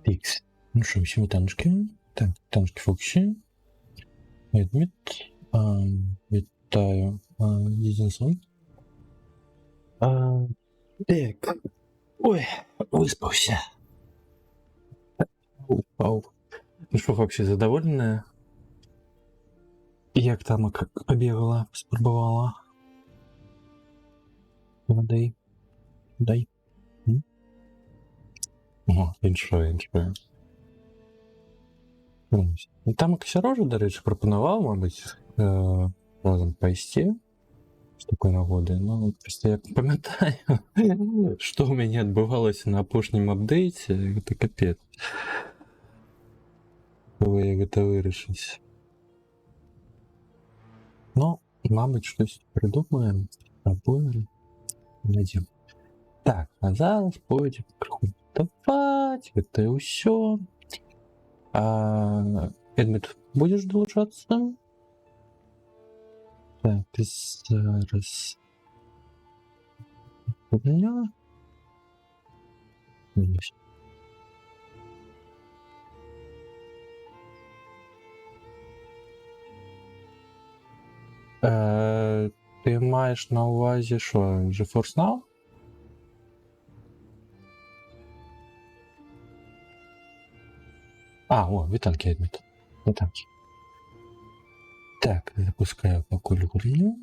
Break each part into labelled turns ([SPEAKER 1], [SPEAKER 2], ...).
[SPEAKER 1] Фікс. Ну що, всі танчики. Так, танчики Фоксі. Відміт. Вітаю. Дізенсон. Так. Ой, виспався. Упав. Ну що, Фоксі, задоволена? Як там побігала, спробувала? Дай. Дай. О, іншою. Там Ксерожа, до речі, пропонував, мабуть, разом поїсти з такої нагоди. Ну, просто я пам'ятаю, що у мене відбувалося на опошньому апдейті, це капець. Коли я це вирішив. Ну, мабуть, щось придумаємо, спробуємо, знайдемо. Так, а зараз потім давати, це все. Едмит, будешь долучаться? Так, зараз. У меня. Ти маєш на увазі, що, GeForce Now? О, вітанки, Едмит. Вітанки. Так, запускаю поки гру.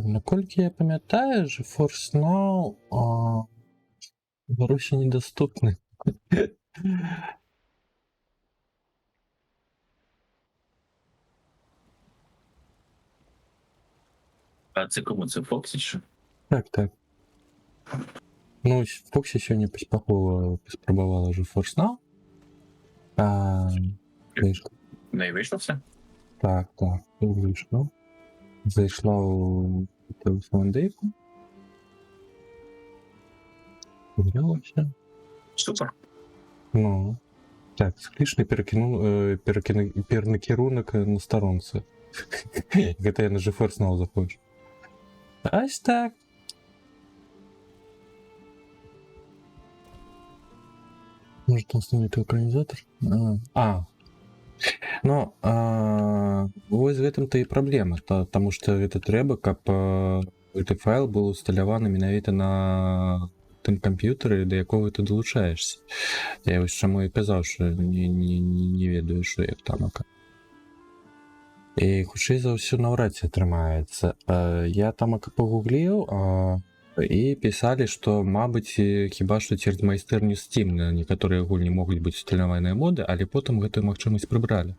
[SPEAKER 1] Наскільки я пам'ятаю, GeForce Now в Русі недоступний.
[SPEAKER 2] А це кому? Це Фоксі чи?
[SPEAKER 1] Так. Ну, Фоксі сьогодні спробувала GeForce Now.
[SPEAKER 2] Не вийшло все?
[SPEAKER 1] Так, вийшло. Зайшла у телефон-дейку. Погрілася.
[SPEAKER 2] Супер.
[SPEAKER 1] Ну, так, склішний перекерунок на сторонці. Як я на GeForce Now заходжу. Ось так. Может установить экранизатор? Ну, ось в этом-то и проблема, потому что это треба, каб этот файл был усталяваны менавіта на тым камп'ютары, да якого ты долучаешься. Я вось чаму і казаў, што не ведаю, што як там ака. І хутчэй за ўсё наўрад ці атрымаецца. Я там пагугліў, і пісалі, што, мабыць, хіба што цераз майстэрню Steam на некаторыя гульні могуць быць усталяваныя моды, але потым гэтую магчымасць прыбралі.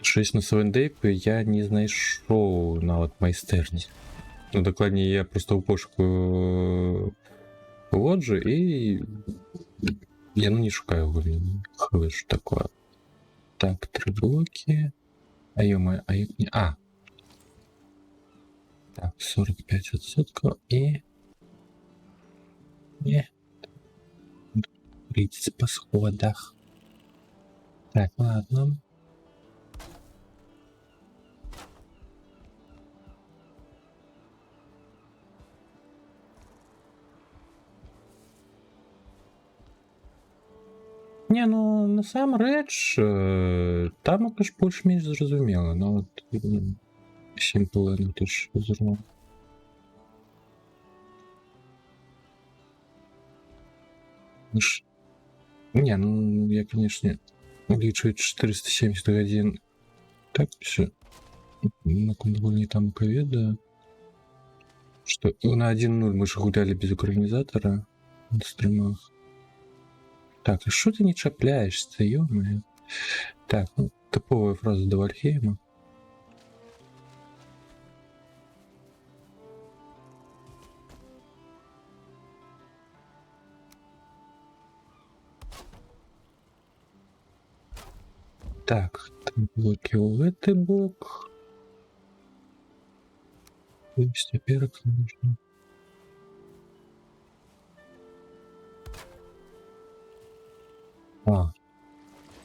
[SPEAKER 1] Щось на Савендейку я не знайшоў нават майстэрні. Ну, дакладней, я проста ў пошуку уводжу і я не шукаю гульні. Хвы ж такое. Так, 3 блокі. Ёма, як не... Так, 45% и... Прийти по сходах. Так, ладно. Не, ну, насамрэч, там это ж больш-менш зразумела, но вот... Simple, ну ты ж зерно. Не, ну я, конечно, лічу 470 годин. Так, все. На контгульне там ковида. Что на 1.0 мы же гуляли без экранизатора на стримах. Так, а что ты не чапляешься, ё-моё? Так, ну, топовая фраза до Вальхейма. Так, блоки в этот блок. То есть теперь нужно.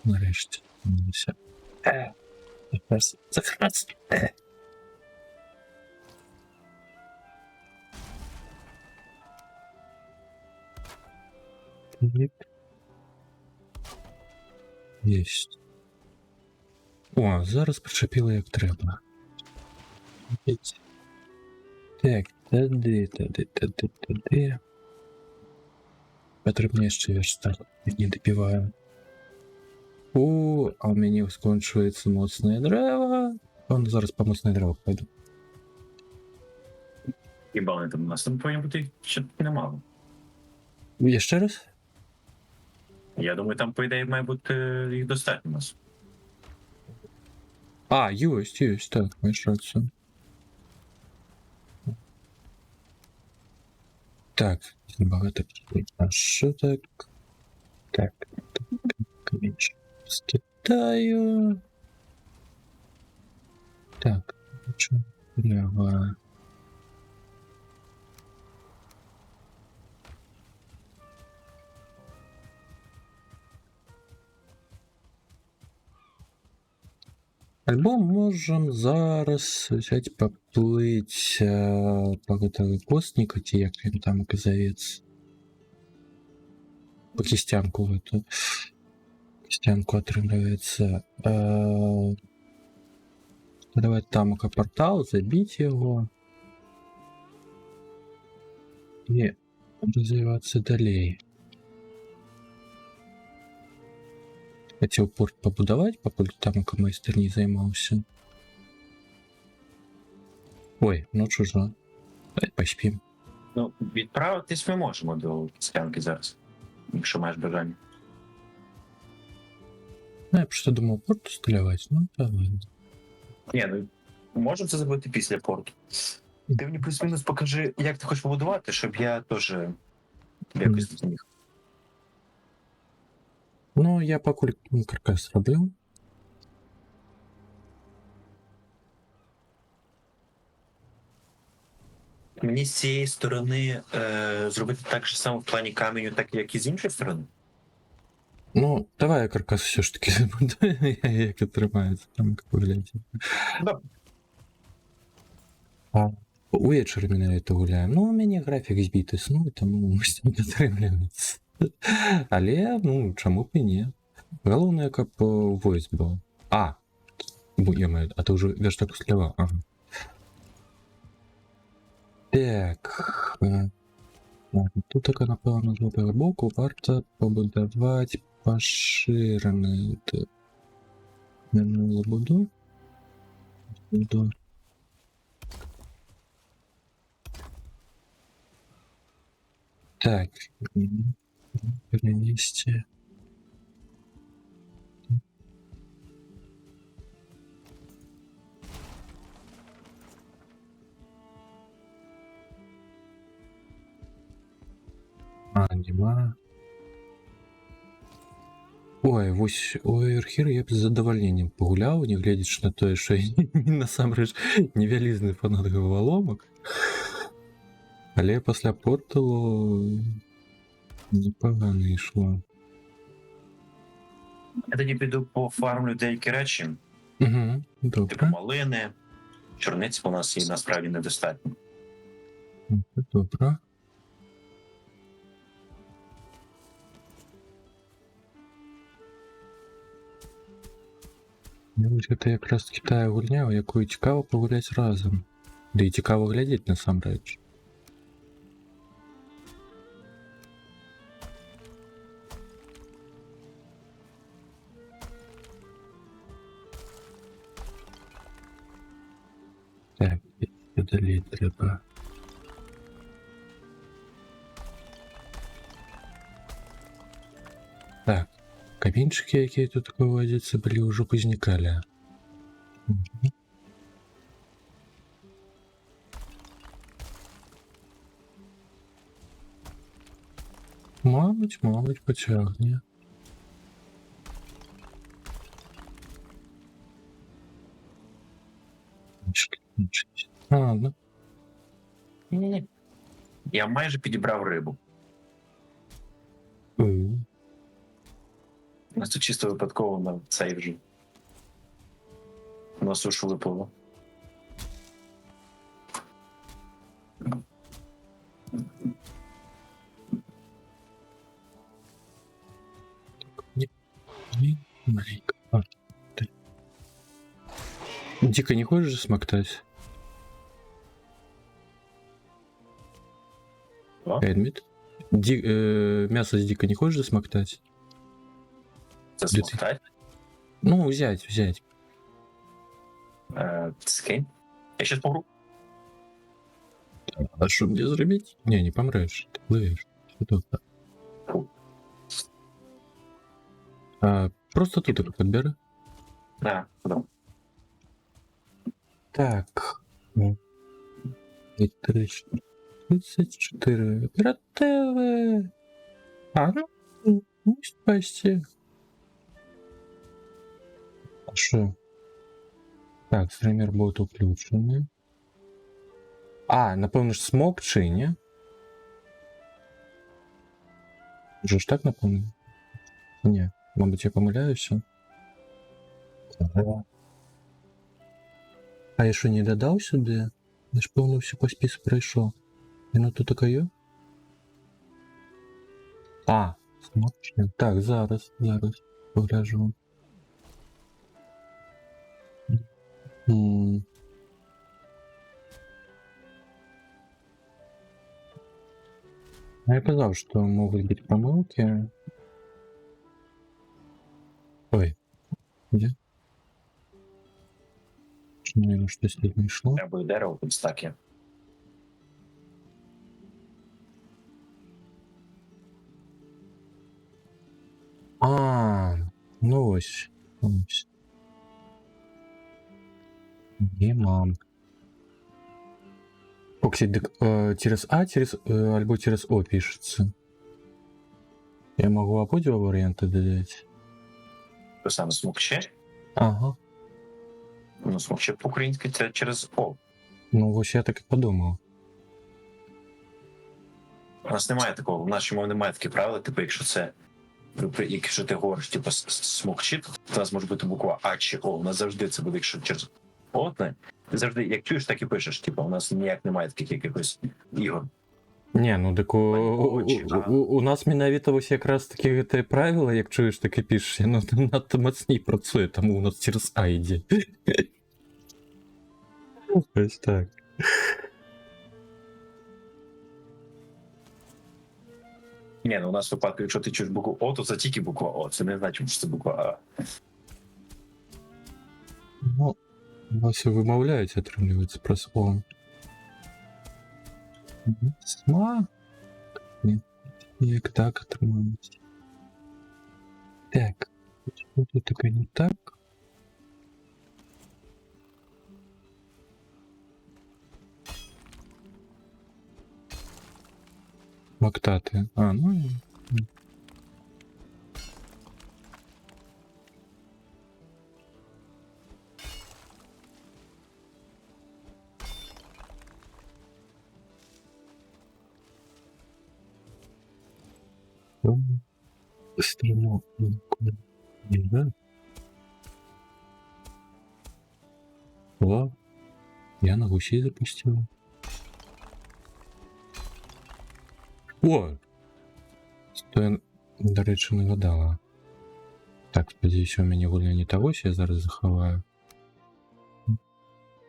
[SPEAKER 1] Нарешті. Закрасти. Єп. Єсть. О, зараз причепили як треба. Єсть. Так, туди. Потрібно ще верстати. Не допиваю. А у меня скончується моцне дерево. Он зараз по моцне дерево пойду.
[SPEAKER 2] Хіба вони там у нас там повинні бути ще немало.
[SPEAKER 1] Я ще раз?
[SPEAKER 2] Я думаю, там, по ідеї, має бути їх достатньо у нас.
[SPEAKER 1] А, есть, так, маєш рацію. Так, багато а що так? Так, менше з Китаю. Так, що треба? Альбо можем зараз взять поплыть по готовой костнику, як він там оказывается. По кистянку в эту. Кистянку отрывается. Давай там портал, забить его. И развиваться далее. Хотел порт побудовать, поколькі там майстер не займаўся. Ой, ну чужо. Давай поспім.
[SPEAKER 2] Ну, відправитись ми можемо до Кістянки зараз, якщо маєш бажання.
[SPEAKER 1] Ну, я просто думав порт стрілявати, ну давай.
[SPEAKER 2] Ні, ну можемо це зробити після порту. Ти мені плюс-мінус покажи, як ти хочеш побудувати, щоб я теж якось тут міг.
[SPEAKER 1] Ну, я покуль каркас роблю.
[SPEAKER 2] Мені з цієї сторони зробити так же само в плані каменю, так як і з іншої сторони.
[SPEAKER 1] Ну, давай я каркас все ж таки забудую, як тримається, там як виглядає.
[SPEAKER 2] Да.
[SPEAKER 1] Увечері ми на это гуляємо. Ну, у мене графік збитий сну, тому не дотримується. Але, ну, чому б і ні. Головне, каб войс був. А ти вже верстак слева. Ага. Так. Тут така, напевно, з лівого боку варто побудувати поширений. Минуло буду. Так. Перенести. Нема. Ой, вось у Эверхір я б з задавальненнем пагуляў, не гледзячы на тое, што я насамрэч невялізны фанат галаваломак. Але пасля порталу непогано ішло.
[SPEAKER 2] Я тоді піду пофармлю деякі речі,
[SPEAKER 1] Угу,
[SPEAKER 2] типу
[SPEAKER 1] добре.
[SPEAKER 2] малини, чорниць у нас і насправді недостатньо.
[SPEAKER 1] Добре. Гэта якраз Китая гульня, у якую цікава пагуляць разам. Ды і цікава глядзець насамрэч. Так, далей трэба. Так, каменчыкі, якія тут выводзяцца, былі ўжо пазнікалі. Мабуть, потягне. Ладно.
[SPEAKER 2] Ні-ні-ні. Я майже підібрав рибу. У нас тут чисто випадково на цей вже. На сушу випало.
[SPEAKER 1] Маленько. А, ты. Дико не хочешь смоктать?
[SPEAKER 2] Что?
[SPEAKER 1] Эдмит? Мясо с дико не хочешь засмоктать?
[SPEAKER 2] Це
[SPEAKER 1] Да ты-
[SPEAKER 2] смоктать?
[SPEAKER 1] Ну, взять.
[SPEAKER 2] Скинь. Я щас помру.
[SPEAKER 1] А что мне зробить? Не помрешь, ты плывешь. Что тут? Просто тут их подбери.
[SPEAKER 2] Да, куди?
[SPEAKER 1] Так. Ну, і 34. Оперативы. Ну, спасти. А что? Так, стример будет включений. Напевно ж смок чи ні? Вже ж так напевно? Ні, мабуть, я помиляюся. А я що, не додав сюди? Я ж повно все по списку пройшов. Воно тут таке є? Смок чи ні? Так, зараз погляжу. М. Я казав, що можуть бути помилки. Ой, где? Чи, наверное, щось тут не йшло?
[SPEAKER 2] Треба і дерево тут стаки.
[SPEAKER 1] Ну ось. Мам. Кстати, через альбо через О пишется. Я могу обидва варианты додать.
[SPEAKER 2] То саме смокче.
[SPEAKER 1] Ага.
[SPEAKER 2] Ну, смокче по-українськи це через О.
[SPEAKER 1] Ну ось я так і подумав.
[SPEAKER 2] У нас немає такого, в нашій мові немає таких правил, типу, якщо ти говориш, типу, смокче, то у нас може бути буква А чи О. У нас завжди це буде, якщо через О, ти завжди, як чуєш, так і пишеш. Типу, у нас ніяк немає таких якихось ігор.
[SPEAKER 1] Не, ну так у нас менавіта ось якраз такі те правила, як чуєш, так і пишеш, ну надто мацній працює, тому у нас через А йде. Ось так.
[SPEAKER 2] Ні, ну у нас в випадку, якщо ти чуєш букву О, то це тільки буква О. Це не значить, що це буква А.
[SPEAKER 1] Ну, у вас і вимовляють, отримлюється про слово. Сма. Як так отримується. Так. Чому тут таке не так? Мактати. Ну. Стрімок. Да? О, я на гусі запустив. О! Що, до речі, не гадала. Так, сподіваюся, у мене гульня не того, що я зараз заховаю.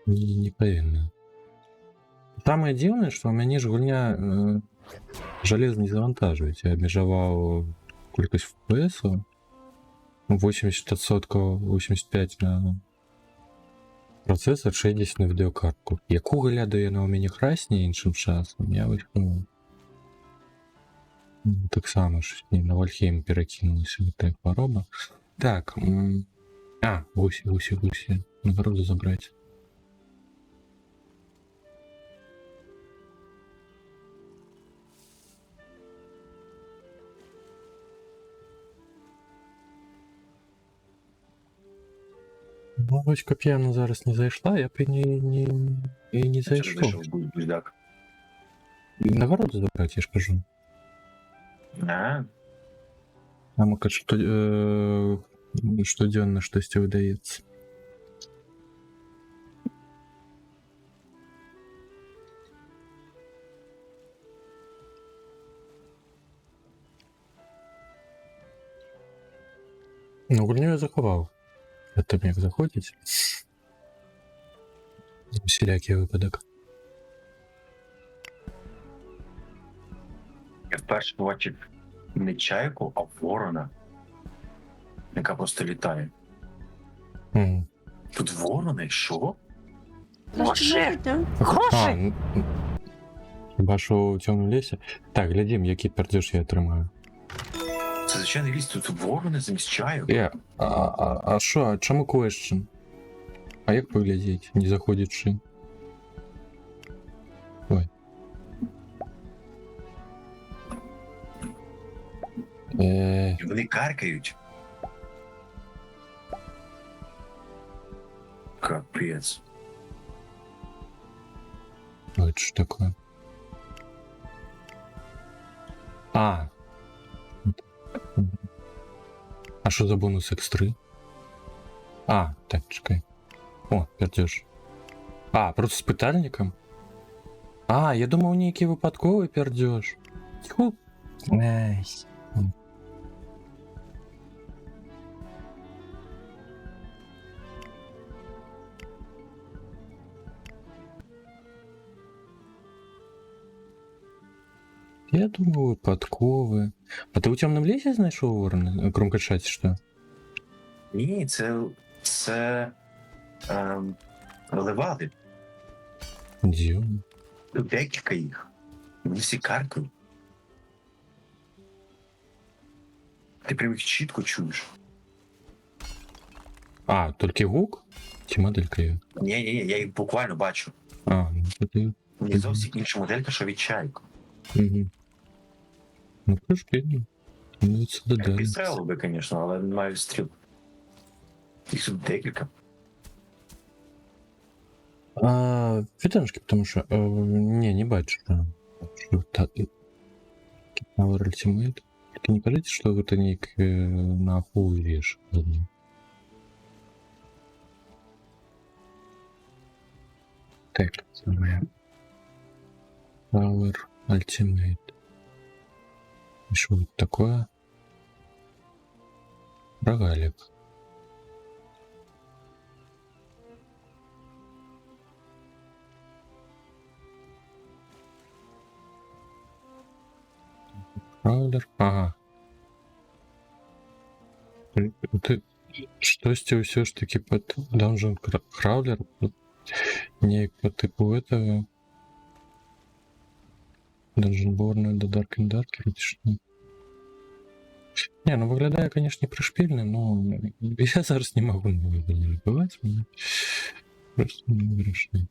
[SPEAKER 1] Не повинно. Самое дивное, что у меня ж гульня железо не завантаживается. Я обмежевал кількість FPS, 80%, 85 на процесор, 60 на відеокартку. Яку гляду я на у мене красні іншим часом, я вихнув. Так само, що на Вальхейм перекинулася та хвороба. Так, гусі. Нагороду забрати. Бабочка п'яна зараз не зайшла, я б і не зайшов.
[SPEAKER 2] Бульдак.
[SPEAKER 1] Нагороду забрати, я ж кажу. Там штоденно щось видається. Ну, гульню я заховав. Перед тим, як заходить. Всілякий випадок.
[SPEAKER 2] Я вперше побачив не чайку, а ворона, яка просто літає.
[SPEAKER 1] Мгм.
[SPEAKER 2] Тут ворони? Що?
[SPEAKER 3] Гроші!
[SPEAKER 1] А, хіба що у цьому лісі? Так, глядім, який пердеж я отримаю.
[SPEAKER 2] Це звичайний ліс, тут ворони замість чаю.
[SPEAKER 1] А що, а чому question? А як виглядіть, не заходячи? Ой.
[SPEAKER 2] І вони каркають. Капець.
[SPEAKER 1] Ой, что такое? А. А что за бонус X3? А, так, чекай. О, пердеж. А, просто з питальником? А, я думав, некий випадковий пердеж. Тьху. Ай. Я думаю, випадковий. А ти у темному лісі знайшов ворона? Кромкачаті, що?
[SPEAKER 2] Ні, це левади.
[SPEAKER 1] Дивно.
[SPEAKER 2] Тут декілька їх. Вони всі каркають. Ти прям їх чітко чуєш.
[SPEAKER 1] А, тільки гук? Чи моделька є?
[SPEAKER 2] Ні, я їх буквально бачу.
[SPEAKER 1] А, ну тоді.
[SPEAKER 2] Мені зовсім інша моделька, що від чайку.
[SPEAKER 1] Угу. Ну, пришпільно. Ну, це
[SPEAKER 2] Я
[SPEAKER 1] додали.
[SPEAKER 2] підстрелив би, звісно, але не маю стріл. Їх тут декілька.
[SPEAKER 1] Фітоншки, тому що... не бачу. Що Power Ultimate. Только не кажите, что это ник на full веш. Так, самое. Power Ultimate. И что это такое? Рогалик. Краулер. Ага. Ты щось все ж таки под Dungeon Crawler не по типу этого Dungeonborn до Dark and Darker, чи що? Не, ну виглядає, конечно, пришпільно, но я зараз не могу не вибивати, мені просто не вирішено.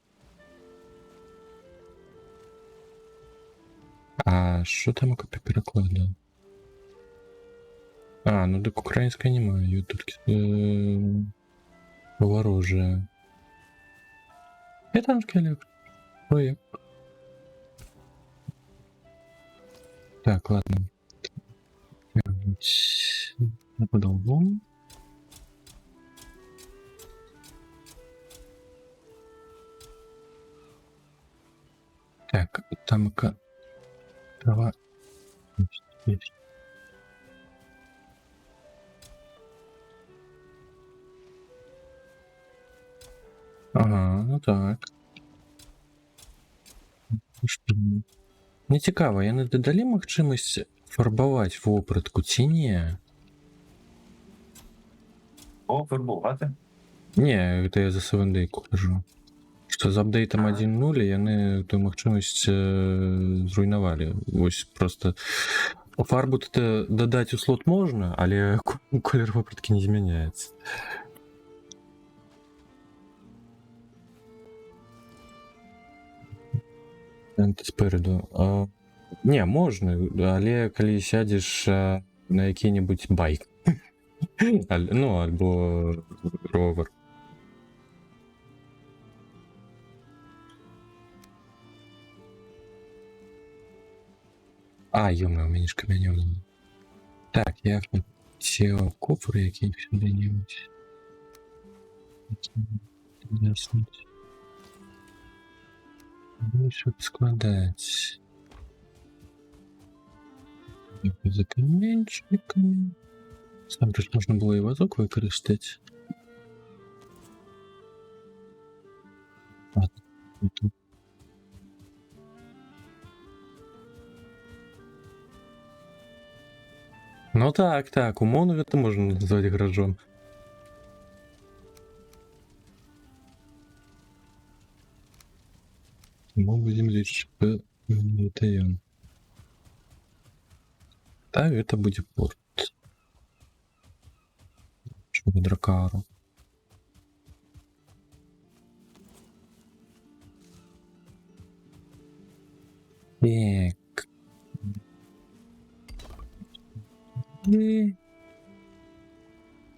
[SPEAKER 1] А що там АКП перекладав? А, ну так української немає, її тільки ворожая. Это шкелет. Проект. Так, ладно. По-другому. Так, там трава. Есть. Ага, ну так. Не цікаво, я не додалі магчимость фарбувати вопратку ці ні?
[SPEAKER 2] О, вербувати.
[SPEAKER 1] Ні, это я за 7-дейку кажу. Що з апдейтом 1.0 яны ту магчымасць зруйнавалі. Вось просто фарбу дадаць у слот можна, але колер вопраткі не змяняецца. Это спереду. Не, можна, але калі сядзеш на які-небудзь байк. Ну, альбо ровер. А, ё-моё, у мяне ж камянёў. Так, я хотел кофр які сюды-небудзь. Яснуть. Больше складать. За каменчиками. Там же ж можна було і вазок використати. Ладно, не тут. Ну так, так, умовно это можно назвать гаражом. Мы будем лечь по даем. Так, это будет порт. Чтобы дракару. Так.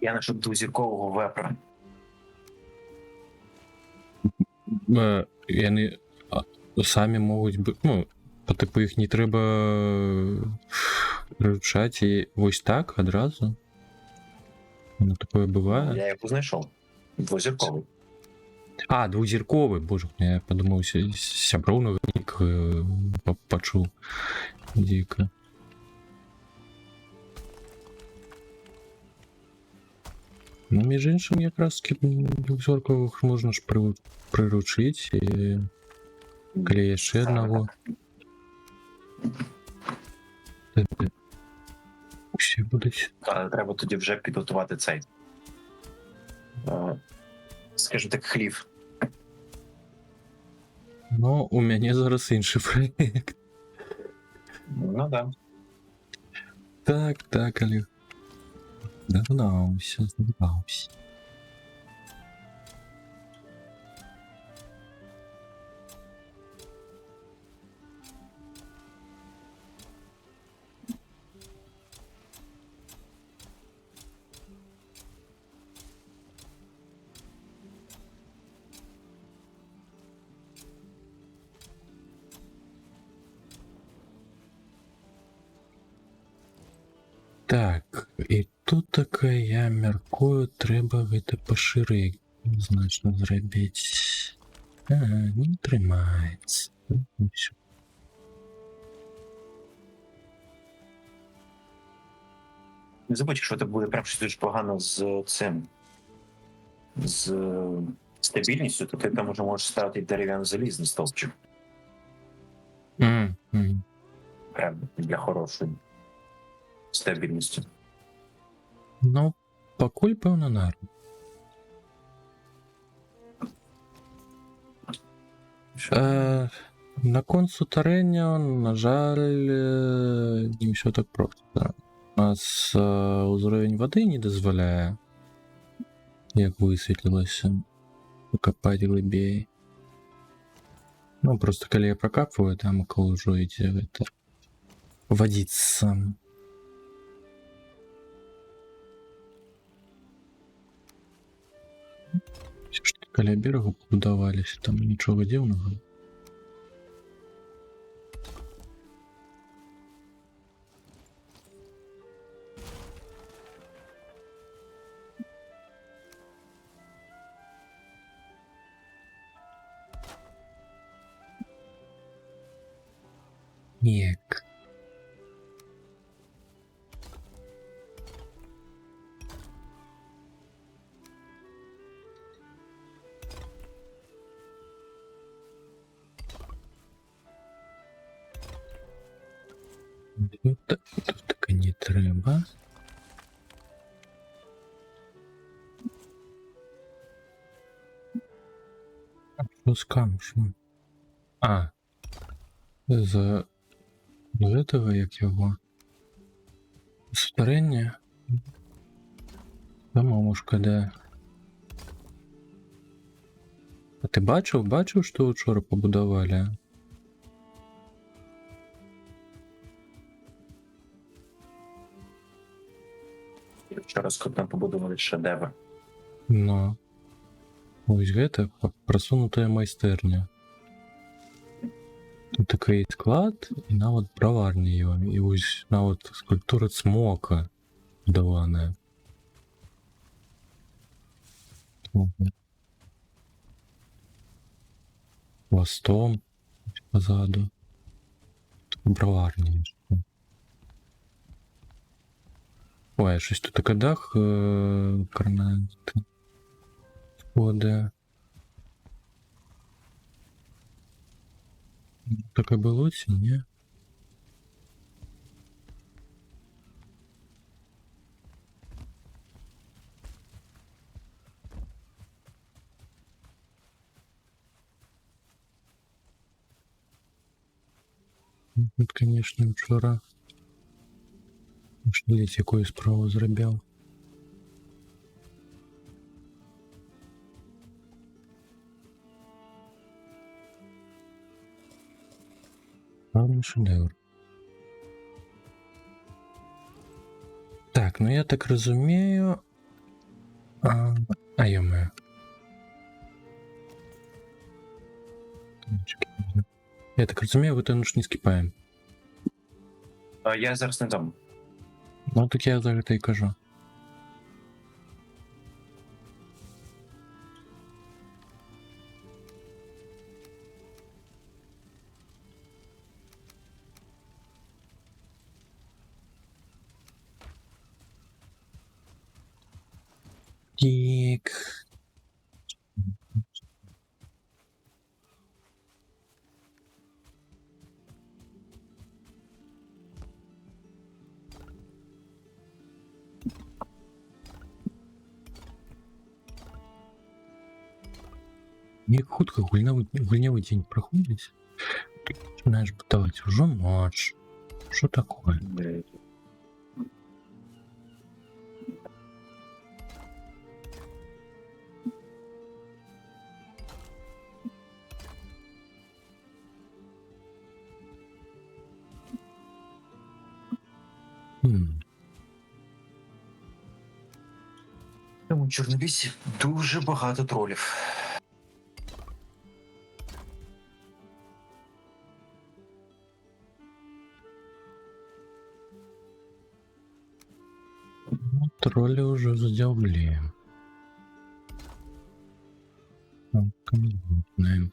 [SPEAKER 2] Я знайшов двозіркового вепра.
[SPEAKER 1] Яны самі можуть бути, ну, по типу їх не треба приручати і ось так одразу. Ну, такое буває.
[SPEAKER 2] Я його знайшов. Двозірковий.
[SPEAKER 1] А, двузірковий, боже, я подумав, сяброў новик почув. Дико. Ну, між іншим, якраз двузіркових можна ж приручити, і коли є ще одного. Всі будуть.
[SPEAKER 2] Але треба тоді вже підготувати цей. Скажімо так, хлів.
[SPEAKER 1] Ну, у мене зараз інший проєкт.
[SPEAKER 2] Ну да.
[SPEAKER 1] Так, Олег. Здавався. Так, і тут таке, я мяркую, треба гэта пашырэй значна зрабіць. Ага, не трымаецца. Ну, всё.
[SPEAKER 2] Не забудь, якщо ти буде прям щось дуже погано з цим. З стабільністю, то ти там уже можеш ставити дерев'яно-залізний стовпчик. Прям для хорошої стабільності.
[SPEAKER 1] Ну, пакуль, пэўна, норм. Наконт сутарэння, на жаль, не ўсё так проста. У нас ўзровень вады не дазваляе, як высветлілася, капаць глыбей. Ну, просто калі я прокапываю, там около ўжо ідзе гэта вадіцца. Все, што каля берагу пабудаваліся, там нічога дзіўнага. Ніяк. Тут таке не треба. Що з камушем? А. З этого, як його? Сутарення? Домовушка, да. А ти бачив, що вчора побудували?
[SPEAKER 2] Вчора скотно побудували шедевр.
[SPEAKER 1] Ну. Ось гэта просунутая майстэрня. Тут такий склад, і нават браварня його, і ось нават скульптура цмока вдавана. Хвостом позаду. Тут браварня. Ой, щось тут таке дах карнати. Сходи. Так і було чи ні? Тут, конечно, вчора шаліть якою справу зробив. Правильний шедевр. Так, ну я так розумію. Йоме. Я так розумію, ви то ж не скіпаємо.
[SPEAKER 2] Я зараз не дам.
[SPEAKER 1] Ну так я за це і кажу. Так. Як хутка гульнявий день проходить, ти починаєш питати, вже ночь. Що таке?
[SPEAKER 2] Тому Чорнобісі дуже багато тролів.
[SPEAKER 1] Ну, тролли уже задевли. Знаем.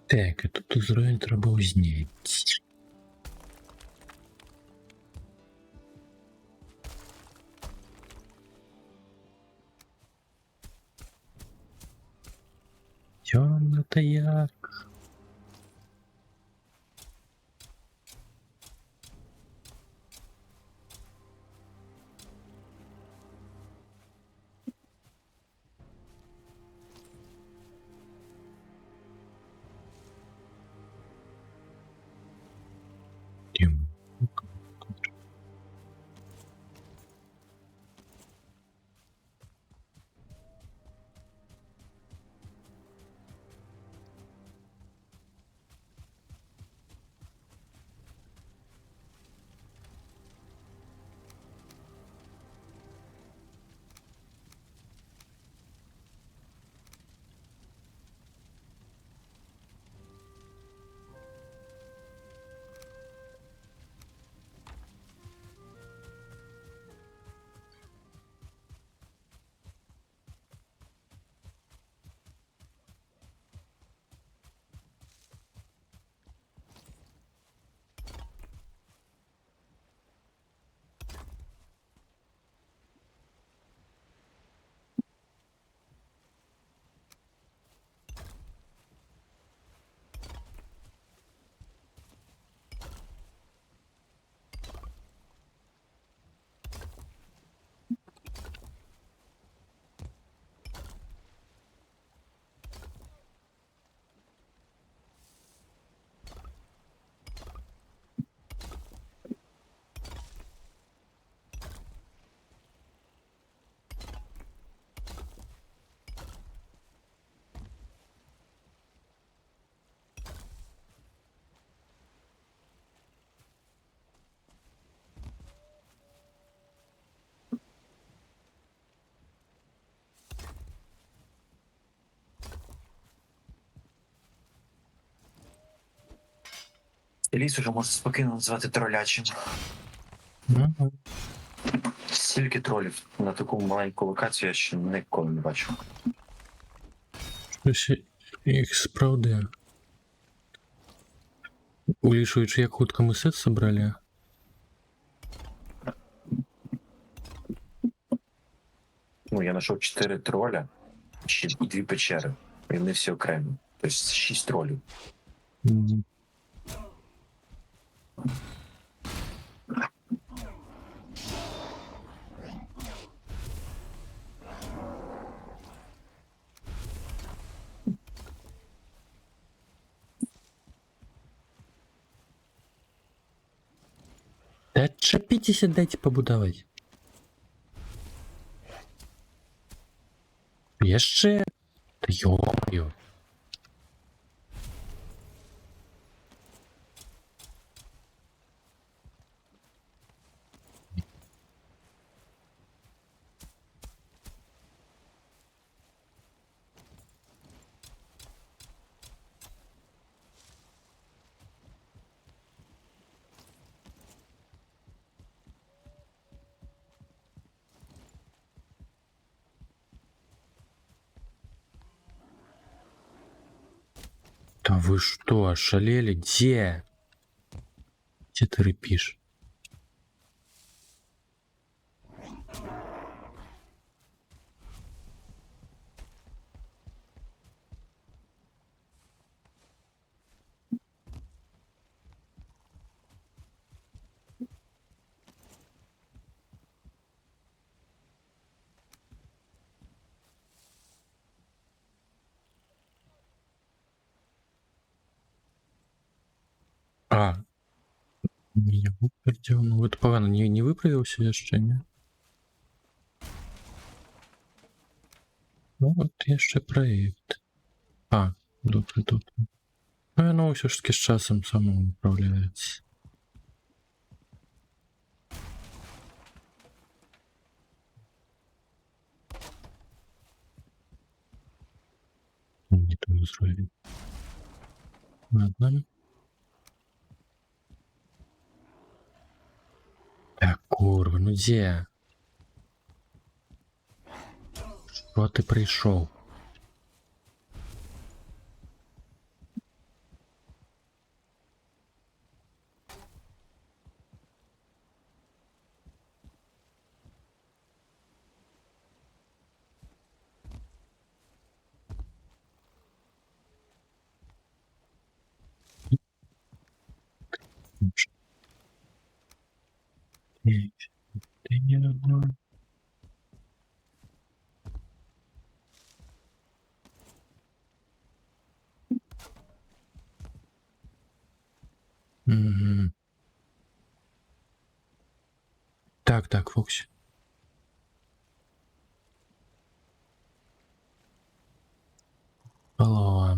[SPEAKER 1] Так, а тут узровень треба узнять. Темно-то як. Темно.
[SPEAKER 2] Ліс уже можна спокійно назвати тролячим.
[SPEAKER 1] Ну,
[SPEAKER 2] Стільки тролів на таку маленьку локацію я ще ніколи не бачив.
[SPEAKER 1] щось їх справді. Улічуючи, як хутко ми сет собрали.
[SPEAKER 2] Ну, я знайшов 4 троля і 2 печери. І вони всі окремі. Тобто 6 тролів.
[SPEAKER 1] М. Да отчепитесь, дайте побудовать. Jeszcze? Та йо-моє. Да вы что, ошалели? Где? Где ты рыпишь? А, не выправил. Ну, это погано, не выправился еще, не? Ну, от jeszcze проект. А, добре, добре. Ну, воно все ж таки з часом само управляється. Не то зробив. Ладно. Так, курва, ну де? Що ти прийшов? Ти не одно. Угу. Так, так, Фоксі. Алло.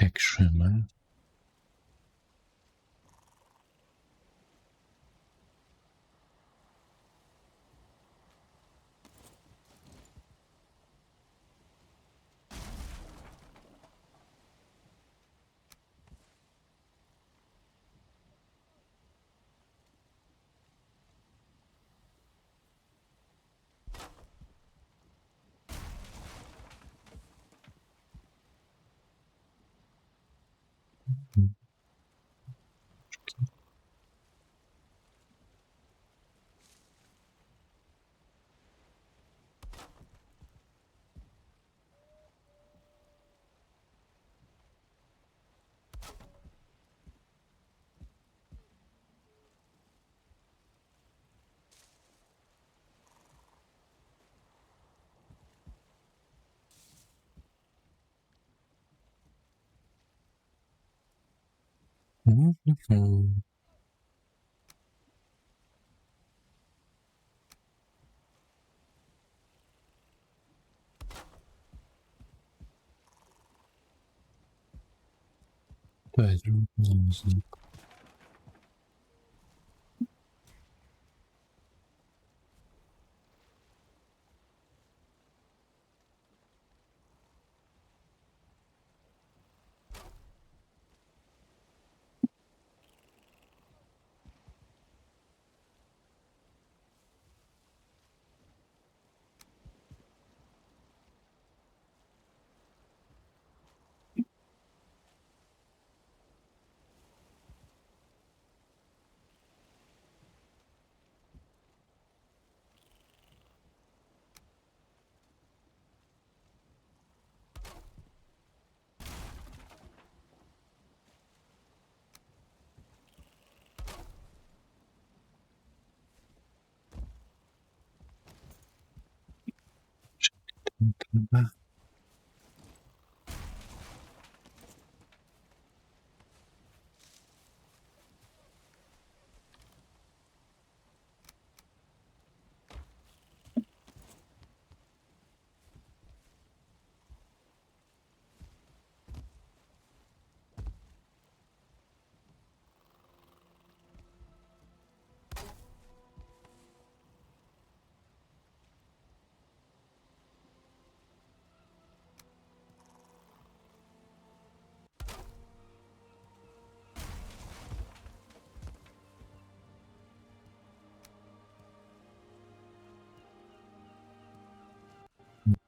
[SPEAKER 1] Так, що я маю? Мгм. Так, не знаю. Треба.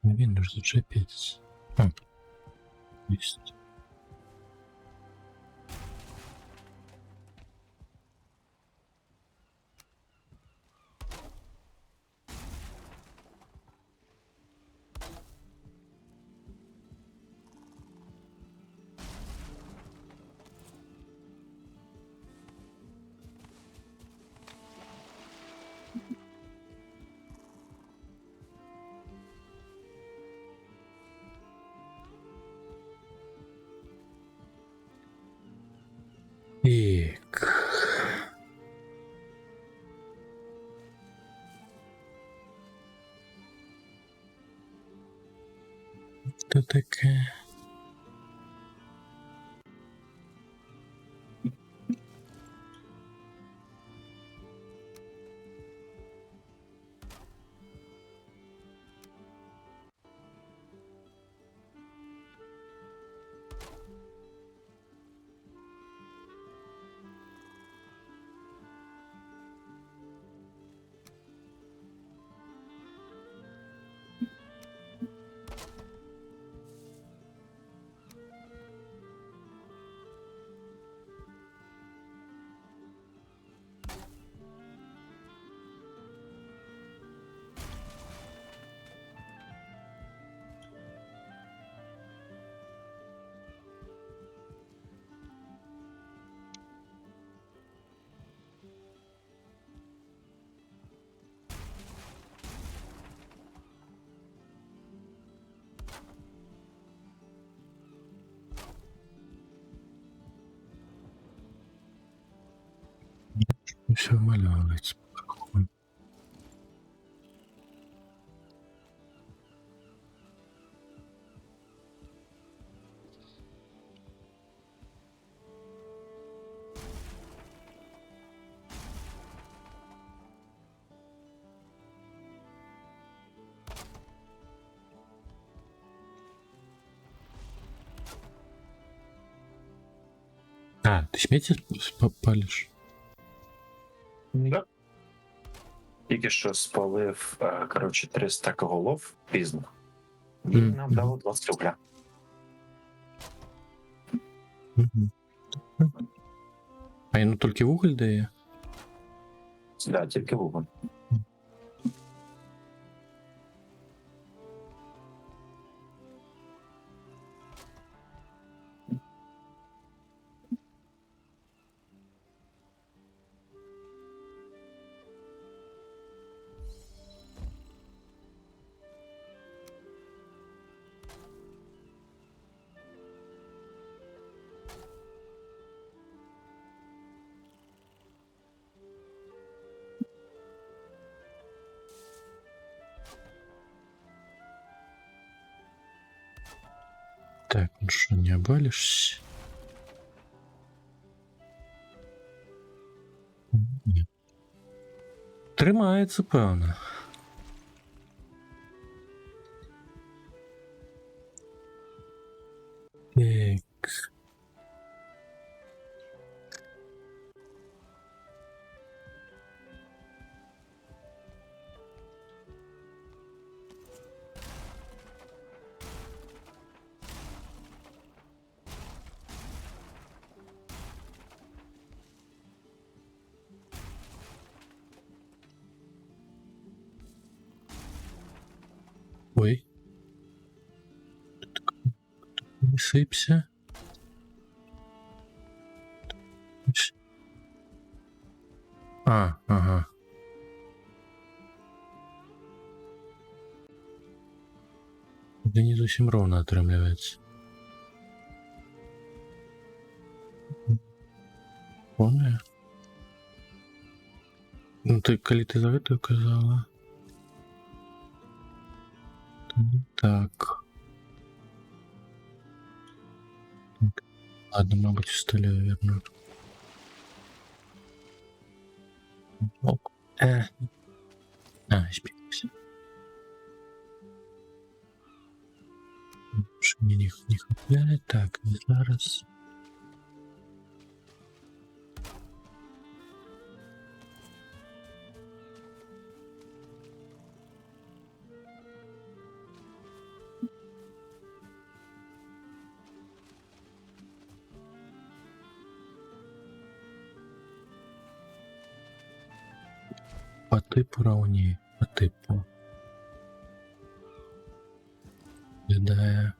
[SPEAKER 1] Windows зачепиться. Есть. Так. Что таке? Все валяется. А, ты смети палишь?
[SPEAKER 2] Да. Тільки що спалив, коротше, 300 голов пізно. І нам дало 20 рубля.
[SPEAKER 1] А я ну тільки вуголь дає?
[SPEAKER 2] Да, тільки вугон.
[SPEAKER 1] Так, ну что, не обвалишься? Нет. Тримається, певно. Так. Ой. Не сыпься. А, ага. Да не зовсім ровно отрымливается. Понял? Ну ты, коли ты за это указала. то не так. Так. Ладно, мабуть, встали, верну. Ок. Спікся. Що мені не хватає. Так, зараз. По типу равні. По типу. Виглядає.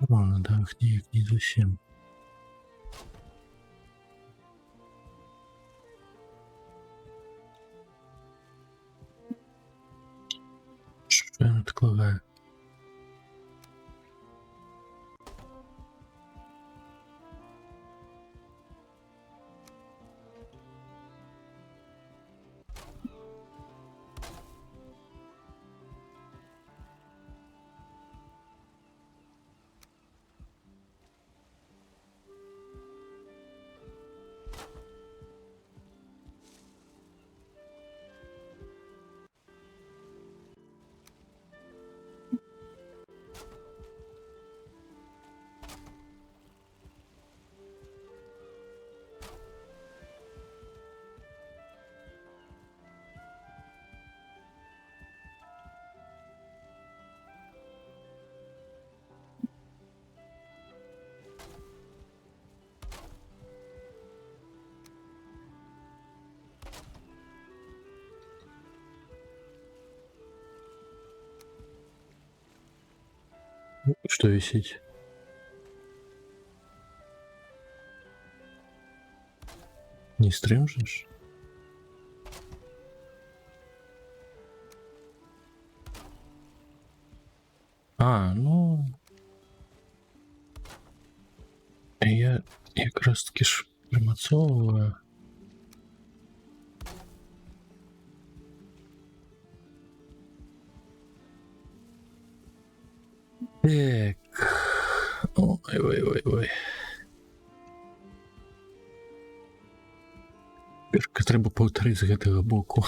[SPEAKER 1] Ровно, да, их не зовсім. Що я надкладаю? Что висит? Не стримжишь? Ну. Я якраз таки ж примацовую. Так. Ой. Перка треба паўтарыць з гэтага боку.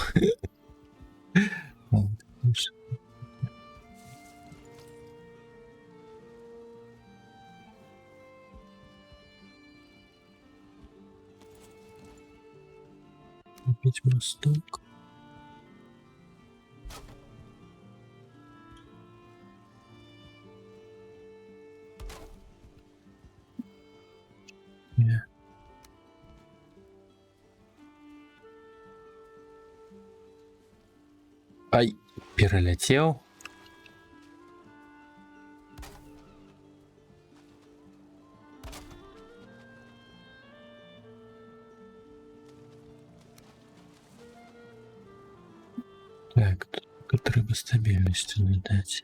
[SPEAKER 1] Купить мосток. Ай, перелетел. Так, тут треба стабільності додати.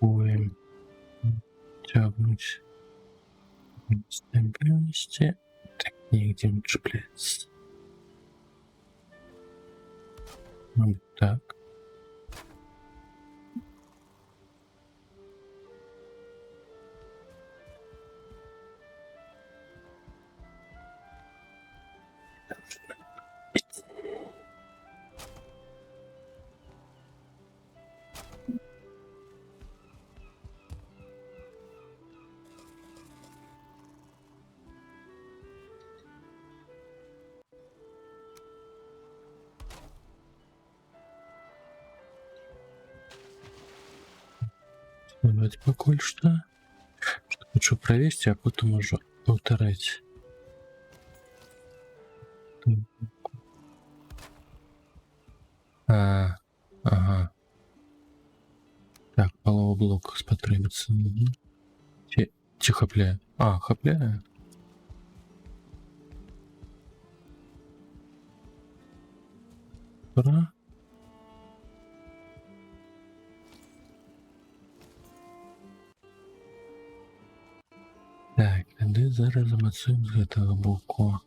[SPEAKER 1] Будем тягнуть стабильности. Так, негде цепляется. Вот так. Давайте пока что. Хочу провести, а потом уже повторять. Ага. Так, половой блок спотребится. Тихо хапляю. Хапляю. Ура. Так, де зараз замацуємо з гэтага боку.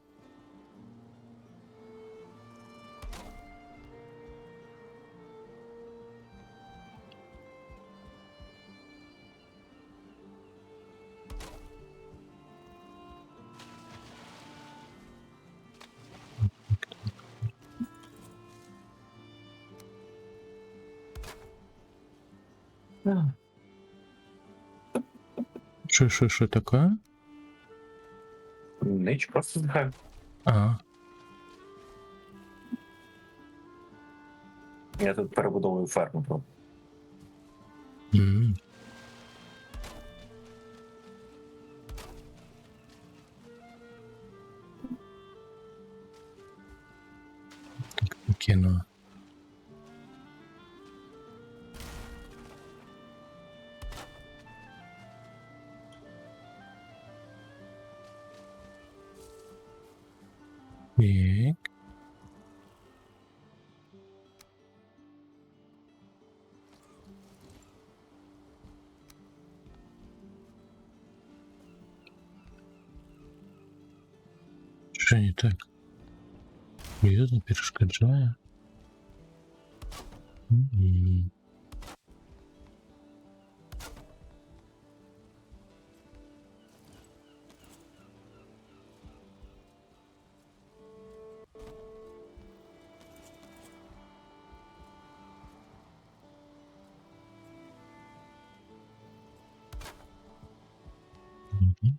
[SPEAKER 1] Що таке?
[SPEAKER 2] Ніч, просто здихаю. Я тут перебудовую ферму. Бро.
[SPEAKER 1] Так, кину. Так. Що не так? Серйозно перешкоджає?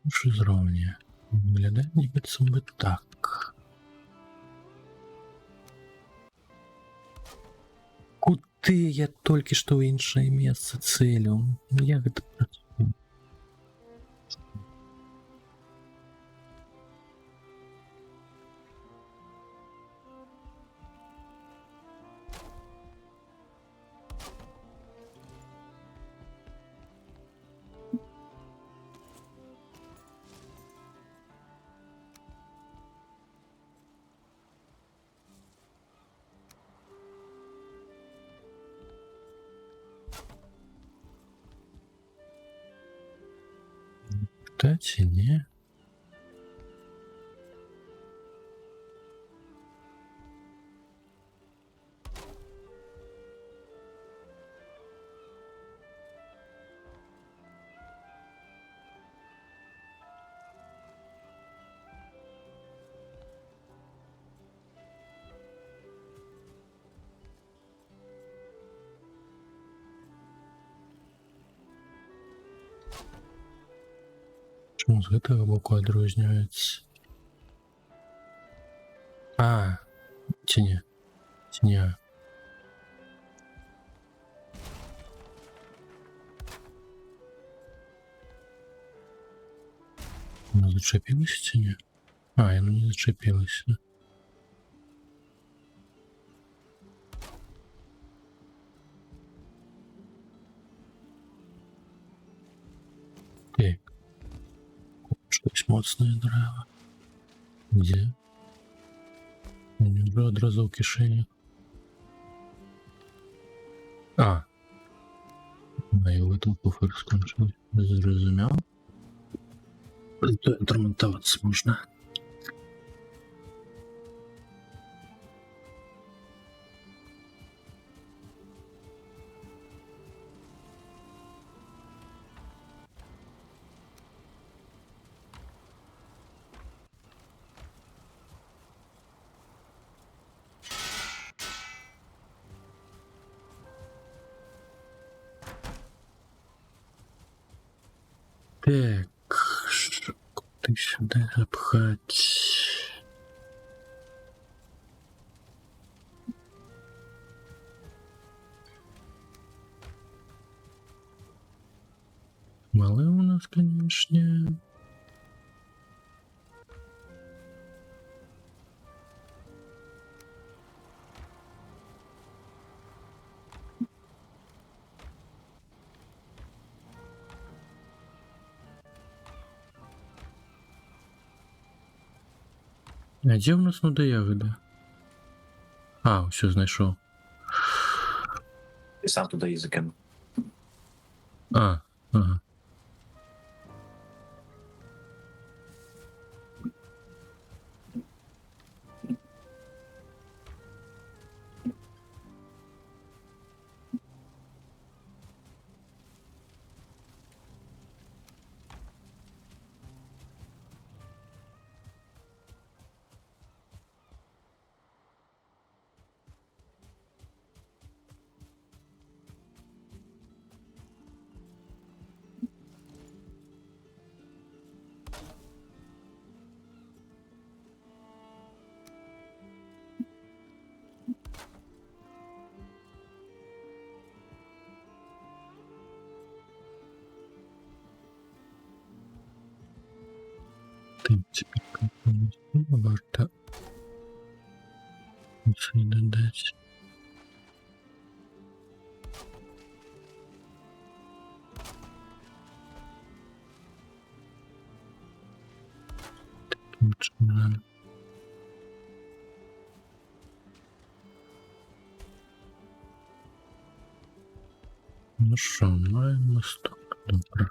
[SPEAKER 1] Що зрівнює? Виглядає ніби це би так. Кути Ты, я тільки що в інше місце целю. Як це працює? Кстати, не. Чому з гэтага боку адрозніваецца? А, ці не? Ці не? Яно зачепілася ці не? А, яно не зачепілася. Так. Щось моцне древо. Где? Мені вже одразу в кишені. А, і в этом пуфер скончилось. Зрозумів. То інтермонтуватися можна. Так, що ти сюди запхати? Малы у нас, конечно. А де у нас нуда ягода? А, все знайшов.
[SPEAKER 2] І сам туди її закинув.
[SPEAKER 1] А, ага. Ты теперь как-нибудь варто додать. Лучше не надо. Ну що, маємо мосток. Добре.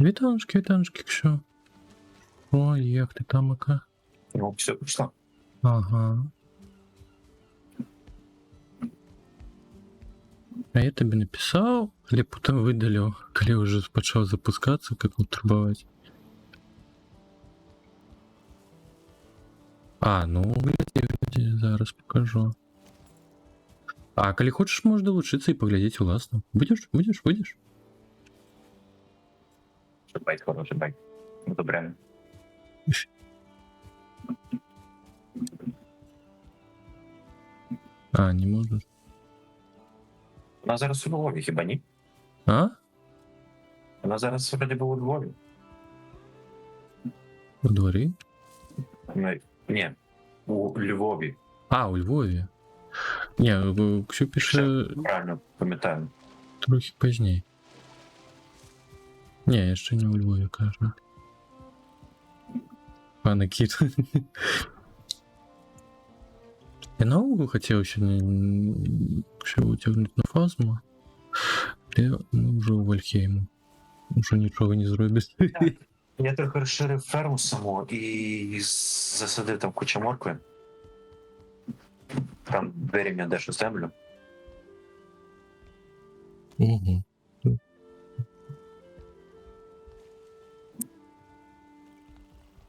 [SPEAKER 1] Вітаночки, що? Ой, як ти там, Ака?
[SPEAKER 2] Ну, все, пішло.
[SPEAKER 1] Ага. А я тобі написав, але потім видалив, коли вже почав запускатися, як турбувати. А, ну, гляди, зараз покажу. А, коли хочеш, можеш долучитися і поглядіти власно. Будеш?
[SPEAKER 2] Що байт хороший байт. Ну, добре.
[SPEAKER 1] А, не можеш.
[SPEAKER 2] Вона зараз у Львові, хіба ні?
[SPEAKER 1] А?
[SPEAKER 2] Вона зараз вроді би у Львові.
[SPEAKER 1] У дворі?
[SPEAKER 2] Ні, у Львові.
[SPEAKER 1] А, у Львові. Ні, Ксю пише
[SPEAKER 2] Правильно, пам'ятаю.
[SPEAKER 1] трохи пізніше. Ні, я ще не у Львові, кажу. Пане Кіт. Я наогул хотів ще витягнути на фазму. Я вже у Вальхейму. Вже нічого не зробить.
[SPEAKER 2] Я трохи розширив ферму саму і засадив там кучу моркви. Там вирівняв дещо землю.
[SPEAKER 1] Угу.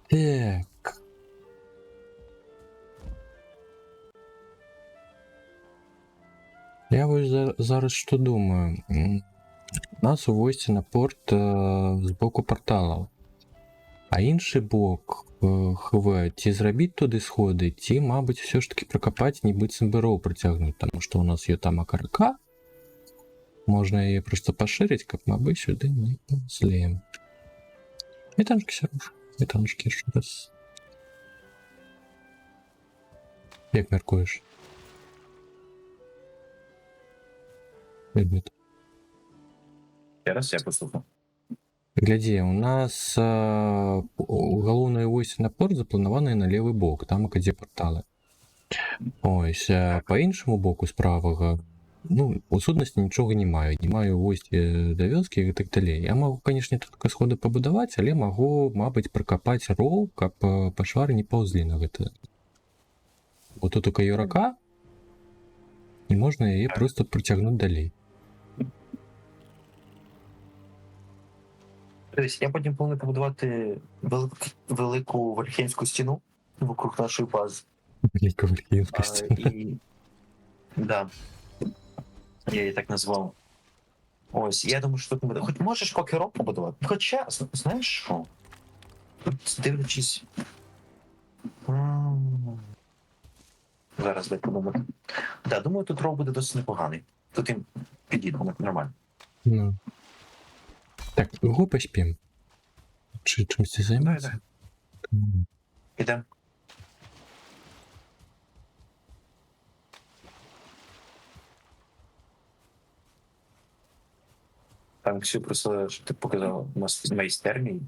[SPEAKER 1] Так. Я ось зараз що думаю. Нас увозять на порт з боку порталу. А інший бок ХВ, ті зробіть туди сходи, ті, мабуть, все ж таки прокопати, ніби Цимбероу притягнуть, тому що у нас є там АКРК. Можна її просто поширити, як ми сюди не зліємо. Метанжки Сереж, метанжки ще раз. Як міркуєш? Відміт.
[SPEAKER 2] Зараз я послухав.
[SPEAKER 1] Гляди, у нас головная ось на порт запланований на левый бок, там где портали. Ось, по іншому боку з правого, ну, у судності нічого немає. Немає ось до вёски і так далі. Я можу, конечно, тільки сходи побудувати, але можу, мабуть, прокопати ров, каб пошвари не повзли на гэта. Вот тут у юрака, і можна її просто притягнути далі.
[SPEAKER 2] Тобто я потім повинен побудувати велику вальхеймську стіну вокруг нашої бази.
[SPEAKER 1] Велика Вальхеймська стіна.
[SPEAKER 2] І... Да. Я її так назвав. Ось, я думаю, що тут буде. Хоч можеш кокером побудувати. Хоча, знаєш що? Тут дивлячись. Зараз дай подумати. Да, думаю, тут ров буде досить непоганий. Тут їм підійде нормально.
[SPEAKER 1] Ну. Так, його поспім. Чи чимось ти займаєшся?
[SPEAKER 2] Ідемо. Там Ксю просила, щоб ти показав майстерні.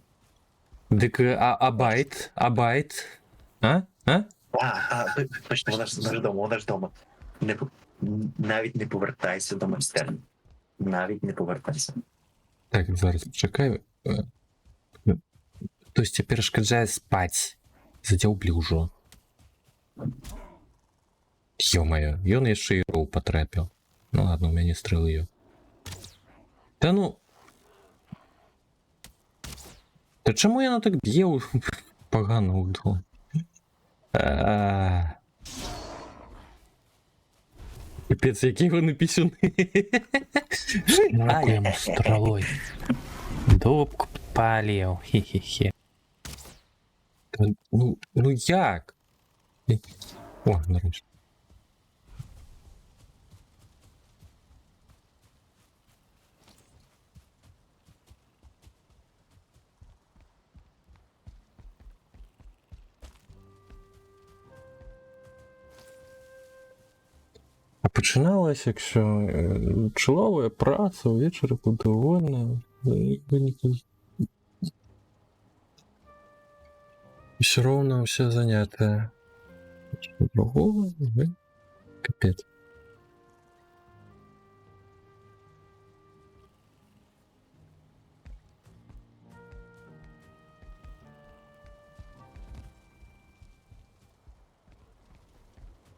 [SPEAKER 1] Дик, а байт? А байт? А? А?
[SPEAKER 2] Точно, вона ж вдома. Навіть не повертайся до майстерні. Навіть не повертайся.
[SPEAKER 1] Так, зараз почекай. Хтось тебе перешкоджає спать. Задяублі ўжо. Ё-моё, ён яшчэ і роў патрапіў. Ну ладно, у мяне стрэл ее. Да ну. Да чаму яна так б'е пагана ў дом? Капец, які вони пісюни.
[SPEAKER 4] Дякуємо стрелой. Дубку підпалив, хе-хе-хе.
[SPEAKER 1] Ну як? О, нарешті. А починалася, якщо чоловая праця, увечері буде вольна, виніки. Все равно все занятое. Другого, капец.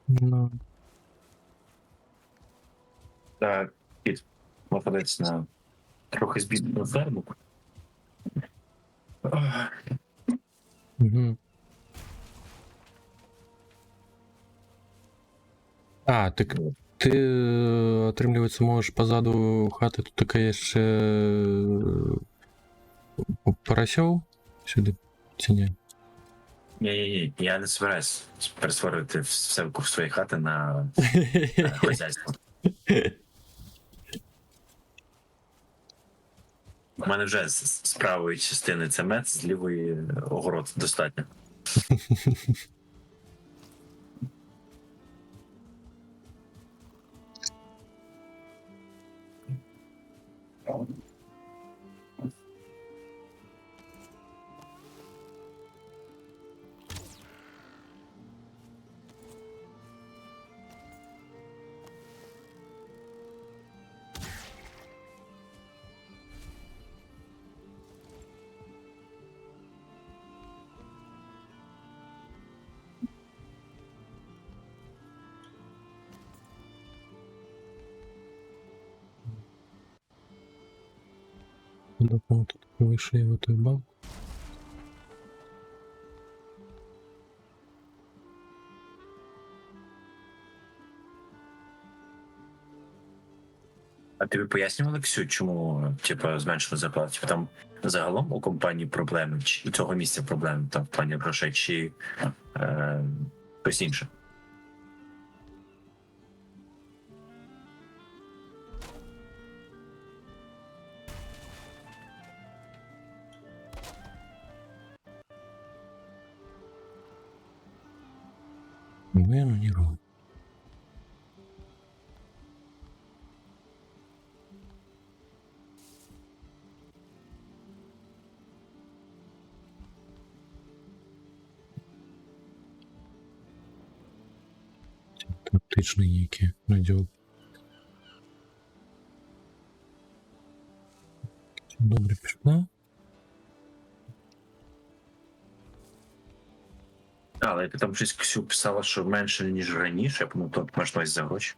[SPEAKER 1] Ну.
[SPEAKER 2] Так, Кіт, подивитися на трохи збідну ферму.
[SPEAKER 1] Угу. А, так ти, отримлюється, можеш позаду хати, тут така є ще поросьов сюди, чи ні?
[SPEAKER 2] Ні, я не збираюсь перетворювати все вокруг своєї хати на хазяйство. У мене вже з правої частини це мед, з лівої огород достатньо.
[SPEAKER 1] Допомогу тут вийшли в той балку.
[SPEAKER 2] А тобі пояснювали, Ксю, чому типу, зменшили зарплату? Типу, там загалом у компанії проблеми, чи у цього місця проблеми там в плані грошей, чи щось інше?
[SPEAKER 1] Bueno, не ровно. Тактичні які наділ. Добре пішла.
[SPEAKER 2] Але ти там щось Ксю писала, що менше, ніж раніше, ну то маєш на за гроші.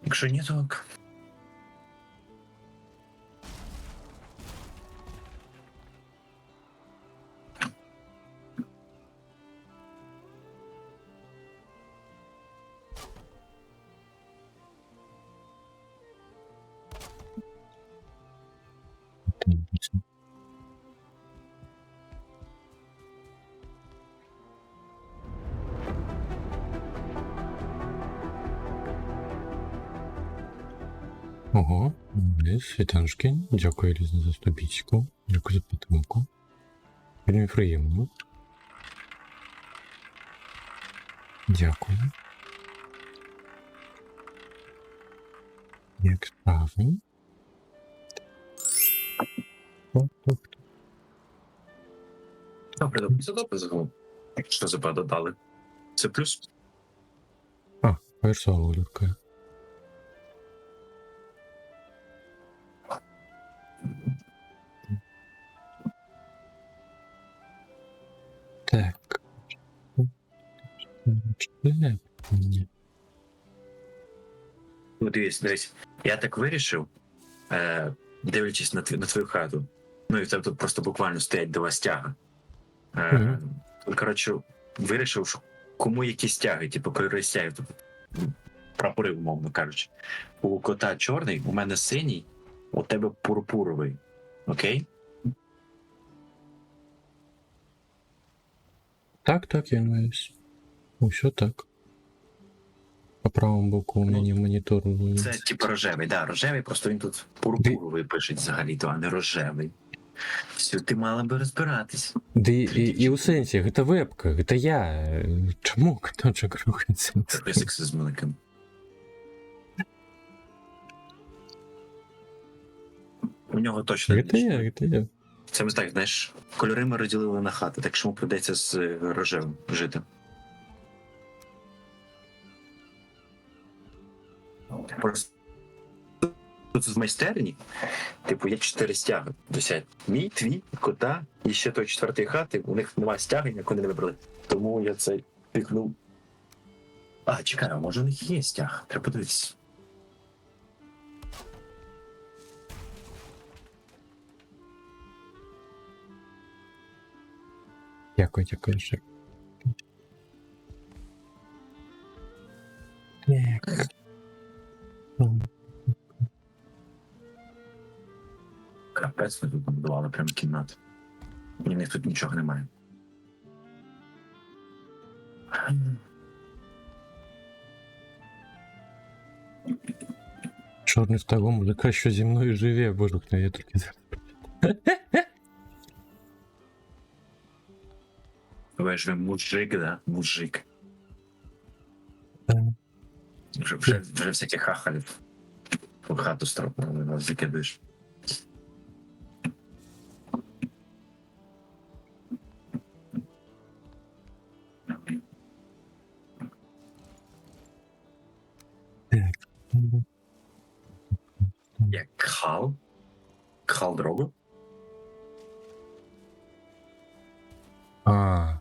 [SPEAKER 2] Якщо ні, то ок.
[SPEAKER 1] Ого, світаншки. Дякую, Ліза, за ступічку. Дякую за підтримку. Вельми приємно. Дякую. Як справи?
[SPEAKER 2] Добре, це добре загалом. Що ЗП додали? Це плюс?
[SPEAKER 1] А, персонал легкая. Так.
[SPEAKER 2] Ну, дивись. Я так вирішив, дивлячись на твою хату. Ну і в тебе тут просто буквально стоять два стяга. Коротше, вирішив, що кому які стяги, типу кольори стягів, тобто прапори, умовно кажучи. У кота чорний, у мене синій, у тебе пурпуровий. Окей?
[SPEAKER 1] Так, я надеюсь. Все так. По правому боку у мене монітор.
[SPEAKER 2] Це типу рожевий, да, рожевий, просто він тут пурпуровий пишуть взагалі-то, а не рожевий. Все, ти мала би розбиратись.
[SPEAKER 1] Да і у сенсі, це вебка, це я. Чому кнопочок рухається?
[SPEAKER 2] Такий сексизм великим. У нього точно
[SPEAKER 1] Це я.
[SPEAKER 2] Це ми так, знаєш, кольори ми розділили на хати, так що йому придеться з рожевим жити. Просто тут в майстерні, типу, є 4 стяги. Досять. Мій, твій, кота і ще той 4-ї хати, у них немає стягень, як вони не вибрали. Тому я це пікнув. А, чекай, а може у них є стяг? Треба подивитися.
[SPEAKER 1] Дякую, дякую, Жек. Так.
[SPEAKER 2] Капець, ми тут будували прям кімнату. І в них тут нічого немає.
[SPEAKER 1] Чорний того мужика, що зі мною живе, вирухне, я тільки за.
[SPEAKER 2] Ви ж ви мужик, да? Мужик.
[SPEAKER 1] Так.
[SPEAKER 2] Вже всякі хахалів в хату стропили, нас закидуєш.
[SPEAKER 1] Так.
[SPEAKER 2] Як Хал? Хал Дрого?
[SPEAKER 1] Ага.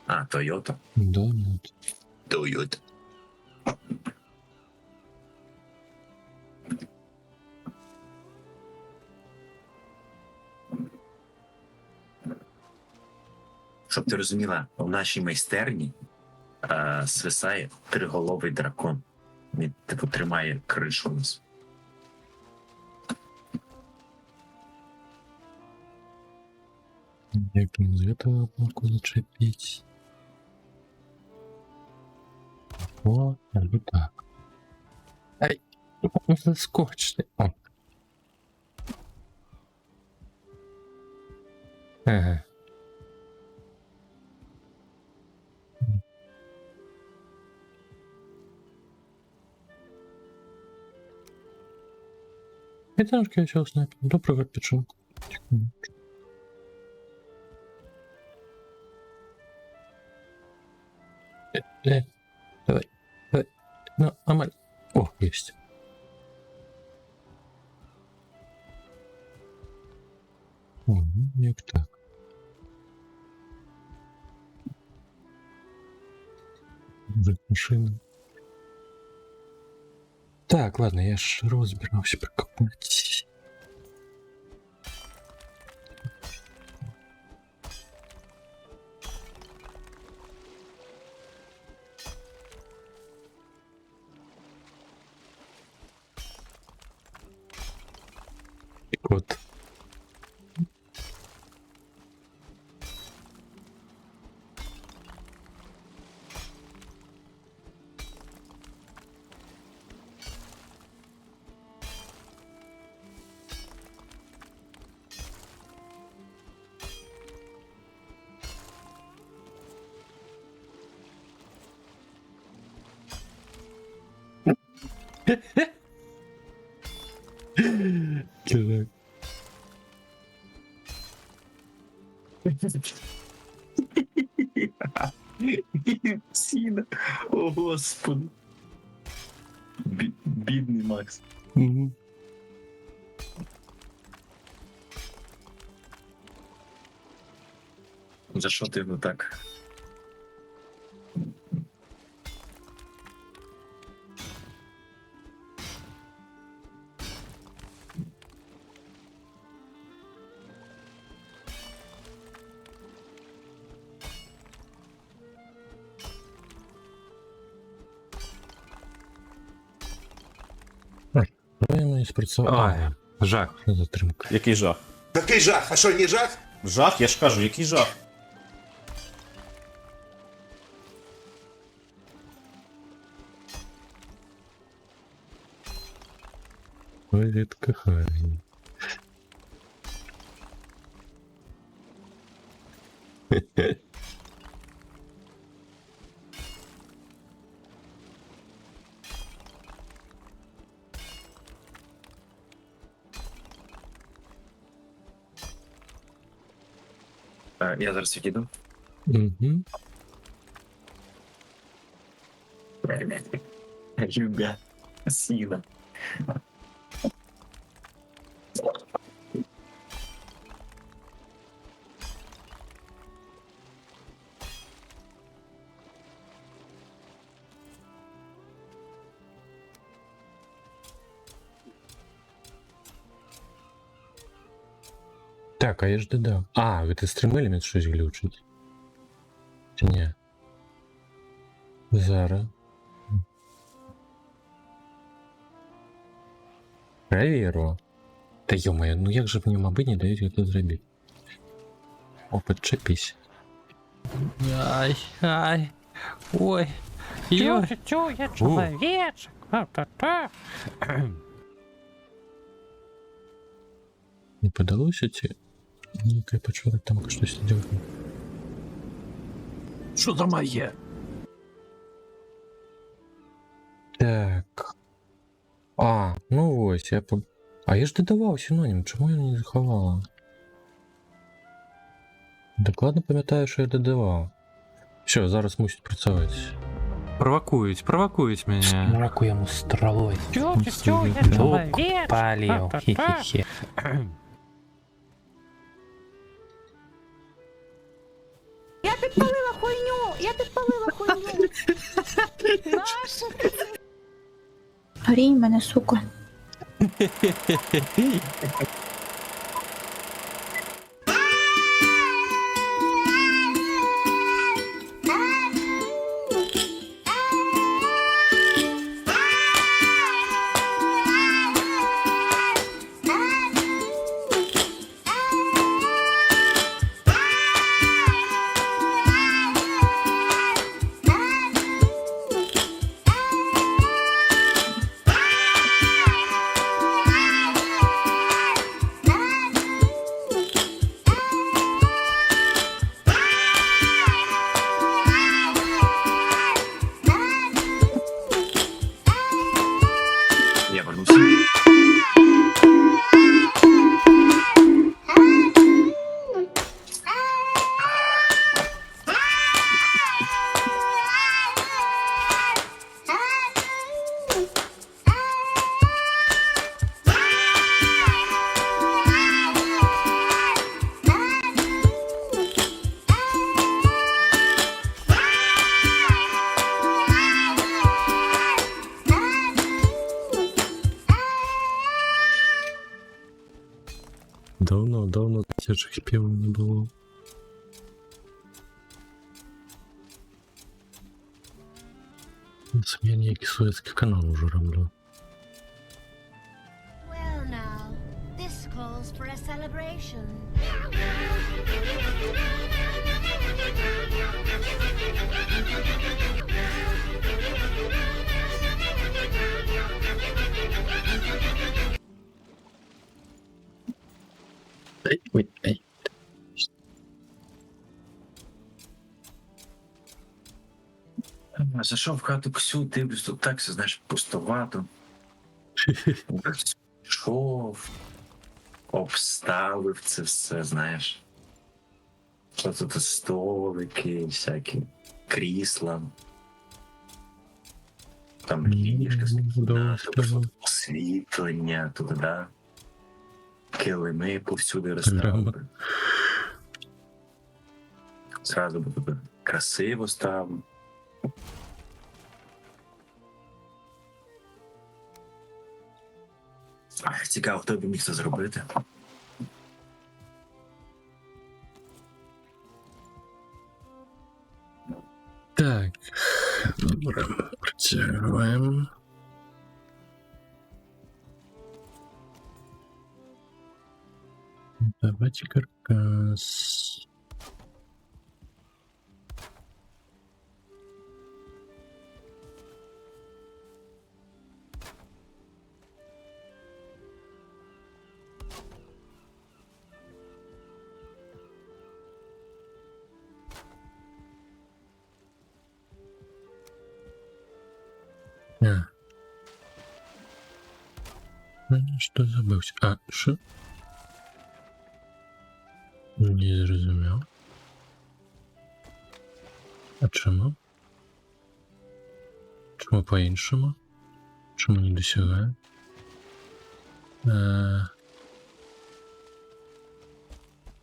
[SPEAKER 2] А, Тойота.
[SPEAKER 1] Да, ну.
[SPEAKER 2] Тойота. Щоб ти розуміла, в нашій майстерні свисає триголовий дракон. Він типу тримає кришу у нас.
[SPEAKER 1] Як из этого могу зачепить? О, вот так. Ай, ну заскочь ты. О. Ага. Итажки я сейчас снайпер. Доброго печенку. Давай. Ну, Амаль. О, есть. Як так. Уже машина. Так, ладно, я ж розбирався прокопать. Кот. Чувак.
[SPEAKER 2] Сіна. О, Господи. Бідний Макс.
[SPEAKER 1] Мгм.
[SPEAKER 2] За що ти ну так?
[SPEAKER 1] Правильно спрацював.
[SPEAKER 4] Ой, жах.
[SPEAKER 1] Що затримка?
[SPEAKER 4] Який жах?
[SPEAKER 5] Який жах? А що, не жах?
[SPEAKER 4] Жах, я ж кажу, який жах.
[SPEAKER 1] Привіт, коханий.
[SPEAKER 2] Я зараз відійду.
[SPEAKER 1] Угу.
[SPEAKER 2] Любя. Сіна.
[SPEAKER 1] Так, а я ж додав. А, это стрім-елемент щось глючить. Чи ні? Зараз. Перевірю. Та ё-моё, ну як же мені моби не дають це зробити? О, подчепись.
[SPEAKER 6] Ай, ай. Ой. Ё.
[SPEAKER 3] Тю, я человечек. Та-та-та.
[SPEAKER 1] Не подалося ці? Ну-ка, я почув, там щось діло.
[SPEAKER 6] Що за моє?
[SPEAKER 1] Так. А, ну ось, я по... А я ж додавав синонім, чому я не заховала? Докладно пам'ятаю, що я додавав. Все, зараз мусить працювати.
[SPEAKER 6] Провокують мене.
[SPEAKER 7] Смакуємо стролой.
[SPEAKER 3] Тю, я
[SPEAKER 7] Лук
[SPEAKER 3] человечек.
[SPEAKER 7] палил.
[SPEAKER 3] Та-та-та.
[SPEAKER 7] Хе-хе-хе.
[SPEAKER 8] Я підпалила хуйню! Я підпалила хуйню! Наша ти це? Горінь мене, сука.
[SPEAKER 2] Я вернуся.
[SPEAKER 1] Давно тяжких співів не було. Це я ніякий Суецький канал уже роблю.
[SPEAKER 9] Well now, this calls for a celebration.
[SPEAKER 1] Ой, ай.
[SPEAKER 2] Зайшов в хату Ксю, дивлюсь, тут так все, знаєш, пустовато. Пішов, обставив це все, знаєш. Що тут столики, всякі крісла. Там ліжка, освітлення, туди, да. Килими повсюди розставили. Зразу буде красиво стало. Цікаво, хто б міг це зробити.
[SPEAKER 1] Так, добре, працюємо. Давайте каркас. Что забывся? А, що? Не зрозумів. А чому? Чому по-іншому? Чому не досягає?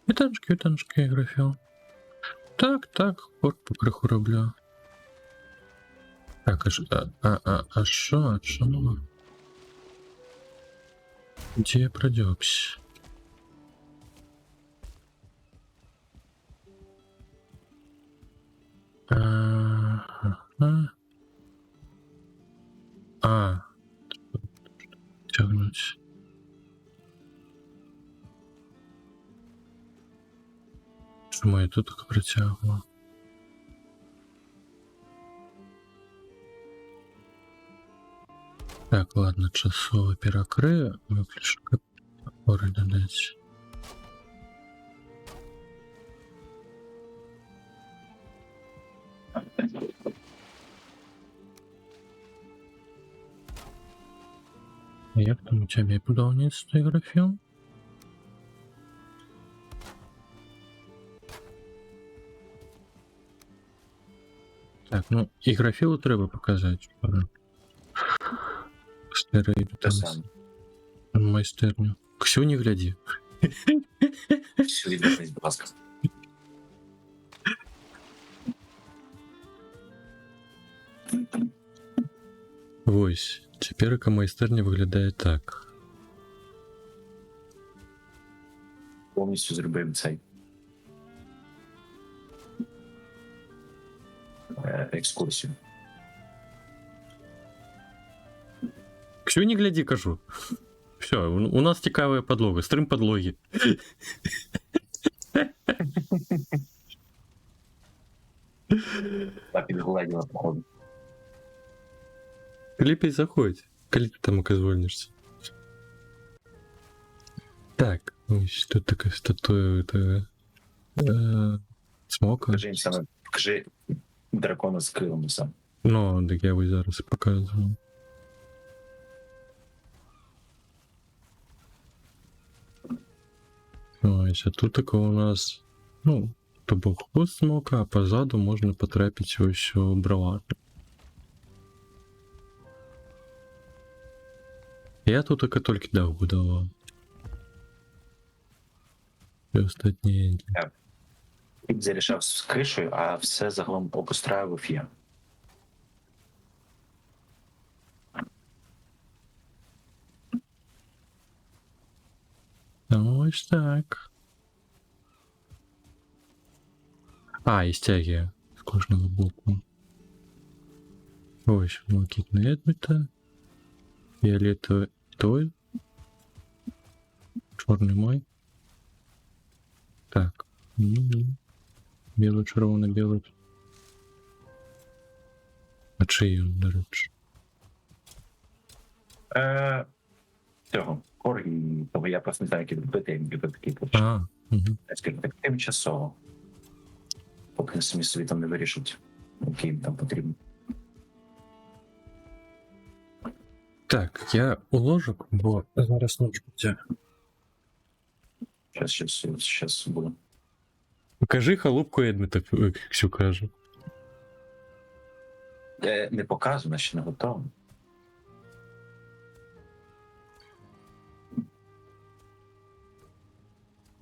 [SPEAKER 1] Вітанчики, графіл. Так, от покриху роблю. Так, а що? Где я продёкся?
[SPEAKER 6] Чому я тут так притягував? Так, ладно, часово перекрию, виключу опори додать. Як там у тебе будівництво графіон? Так, ну і графілу треба показати. Стерею
[SPEAKER 2] Те
[SPEAKER 6] там
[SPEAKER 2] саме.
[SPEAKER 6] майстерню. Ксю не гляди.
[SPEAKER 2] Всю відвернись, будь ласка.
[SPEAKER 6] Ось, тепер майстерня виглядає так.
[SPEAKER 2] Повністю зробив цей екскурсію.
[SPEAKER 6] Ксю не гляди, кажу. Все, у нас цікава подлога, стрим подлоги.
[SPEAKER 2] Так, підгладіла, походу.
[SPEAKER 6] Кліпій заходь, коли ти там оказвольнишся. Так, ось тут така статуя смока.
[SPEAKER 2] Покажи їм саме, покажи дракона з крилами сам.
[SPEAKER 6] Ну, так я ось зараз показую. Ось, а тут такого у нас, ну, то був хвост смока, а позаду можна потрапити ось у браварну. Я тут тільки дах будував. І остатні.
[SPEAKER 2] Він зарішав з кришею, а все загалом обустраював я.
[SPEAKER 6] Ну, ось так. А, і стяги з кожного боку. Ось, блакитний Едміта. Фіолетовий той. Чорний мой. Так. Біло, червоно, біло. А чий він, до речі?
[SPEAKER 2] Цього. Коргі, того я просто не знаю, які робити, я люблю такі почти.
[SPEAKER 6] А, угу.
[SPEAKER 2] Я скажу, так тимчасово. Поки самі собі там не вирішать, який їм там потрібно.
[SPEAKER 6] Так, я у ложок, бо зараз ніч буде.
[SPEAKER 2] Щас буде.
[SPEAKER 6] Покажи халупку Едміта, Ксю каже.
[SPEAKER 2] Не показано, ще не готово.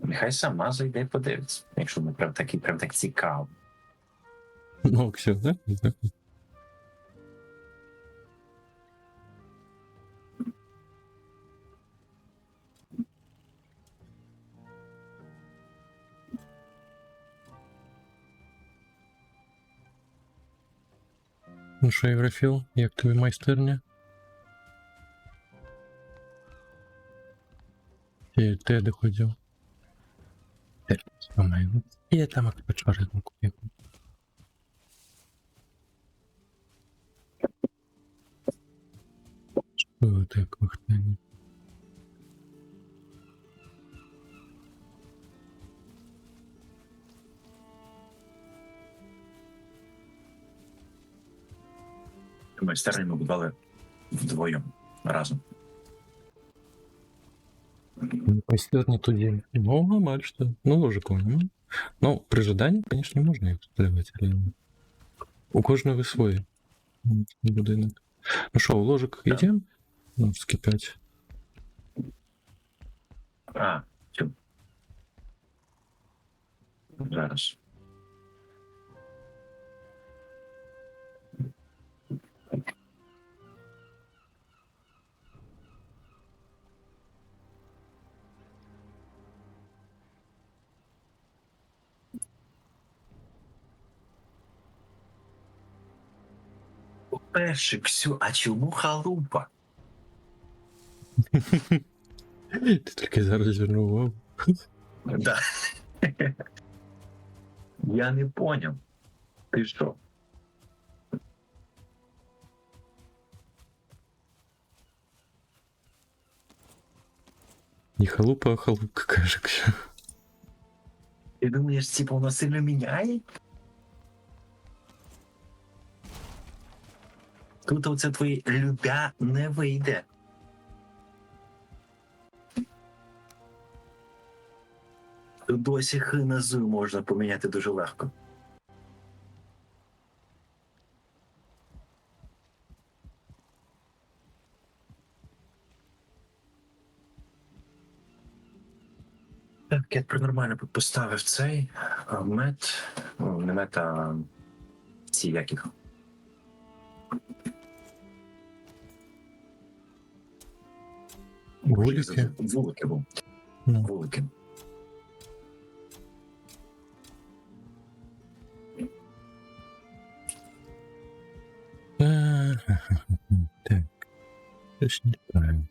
[SPEAKER 2] Нехай сама зайде і подивиться, якщо не прям так цікаво.
[SPEAKER 6] Ну, Ксю, да? Ну що, Єврофіл, як тобі майстерня? Ти де ходив? Я там як печарину купив. Що ти як вахтані?
[SPEAKER 2] Майстерні ми будували вдвоєм разом.
[SPEAKER 1] Майстерня тоді.
[SPEAKER 6] Ну, нормально, что. Ну, ложику. Ну, при ожидании, конечно, можно их стрелять. У кожного свой будинок. Ну що, у ложик
[SPEAKER 2] Да.
[SPEAKER 6] йдемо? Ну, вскипять.
[SPEAKER 2] Цю. Зараз. По-перше, Ксю, а чому халупа?
[SPEAKER 6] Ти тільки зараз звернув увагу.
[SPEAKER 2] Да. Я не поняв. Ти що?
[SPEAKER 6] Не халупа, а халупка, каже.
[SPEAKER 2] Ти думаєш, типу, воно сильно міняє? Тут оце твої любя не вийде. Тут досі х на з можна поміняти дуже легко. Так, я тепер нормально поставив цей мет, ну, не мет, а ці як їх.
[SPEAKER 6] Вулики?
[SPEAKER 2] Вулики,
[SPEAKER 6] Ну.
[SPEAKER 2] вулики.
[SPEAKER 6] Так. Щось не правильно.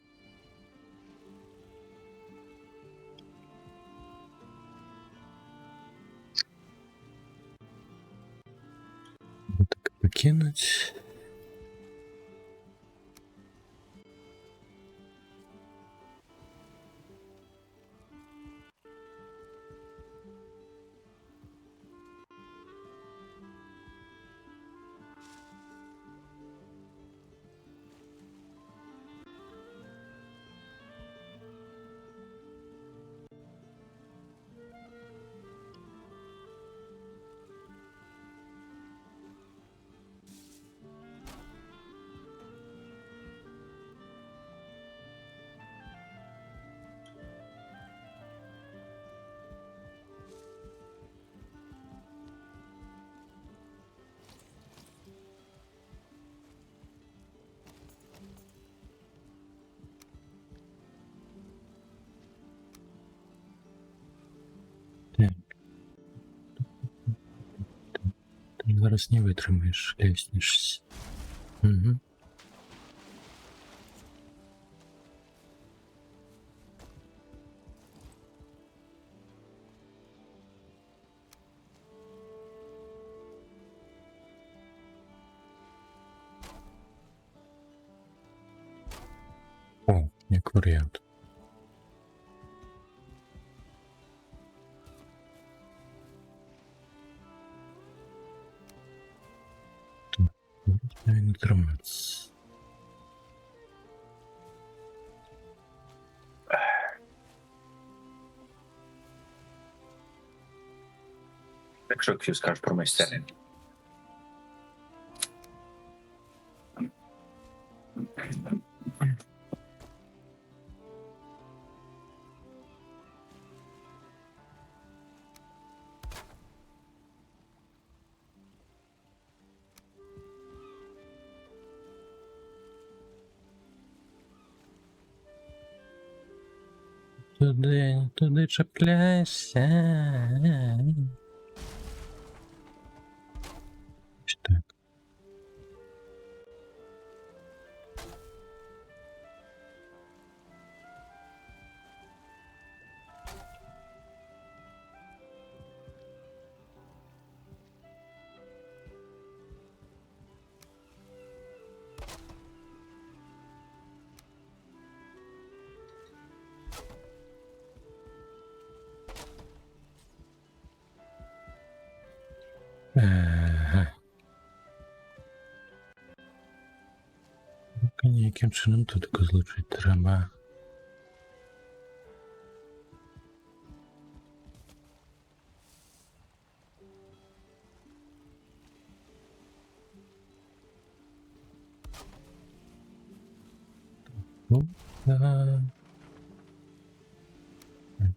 [SPEAKER 6] Вот так покинуть. Так. Ти зараз не витримаєш, ляснешся. Угу. О, як варіант. Правильно триматися.
[SPEAKER 2] Так що Ксю скажеш про майстерню?
[SPEAKER 6] Туди чіпляйся. Ось так. Ага. Яким чином тут розлучити треба? Ну, да.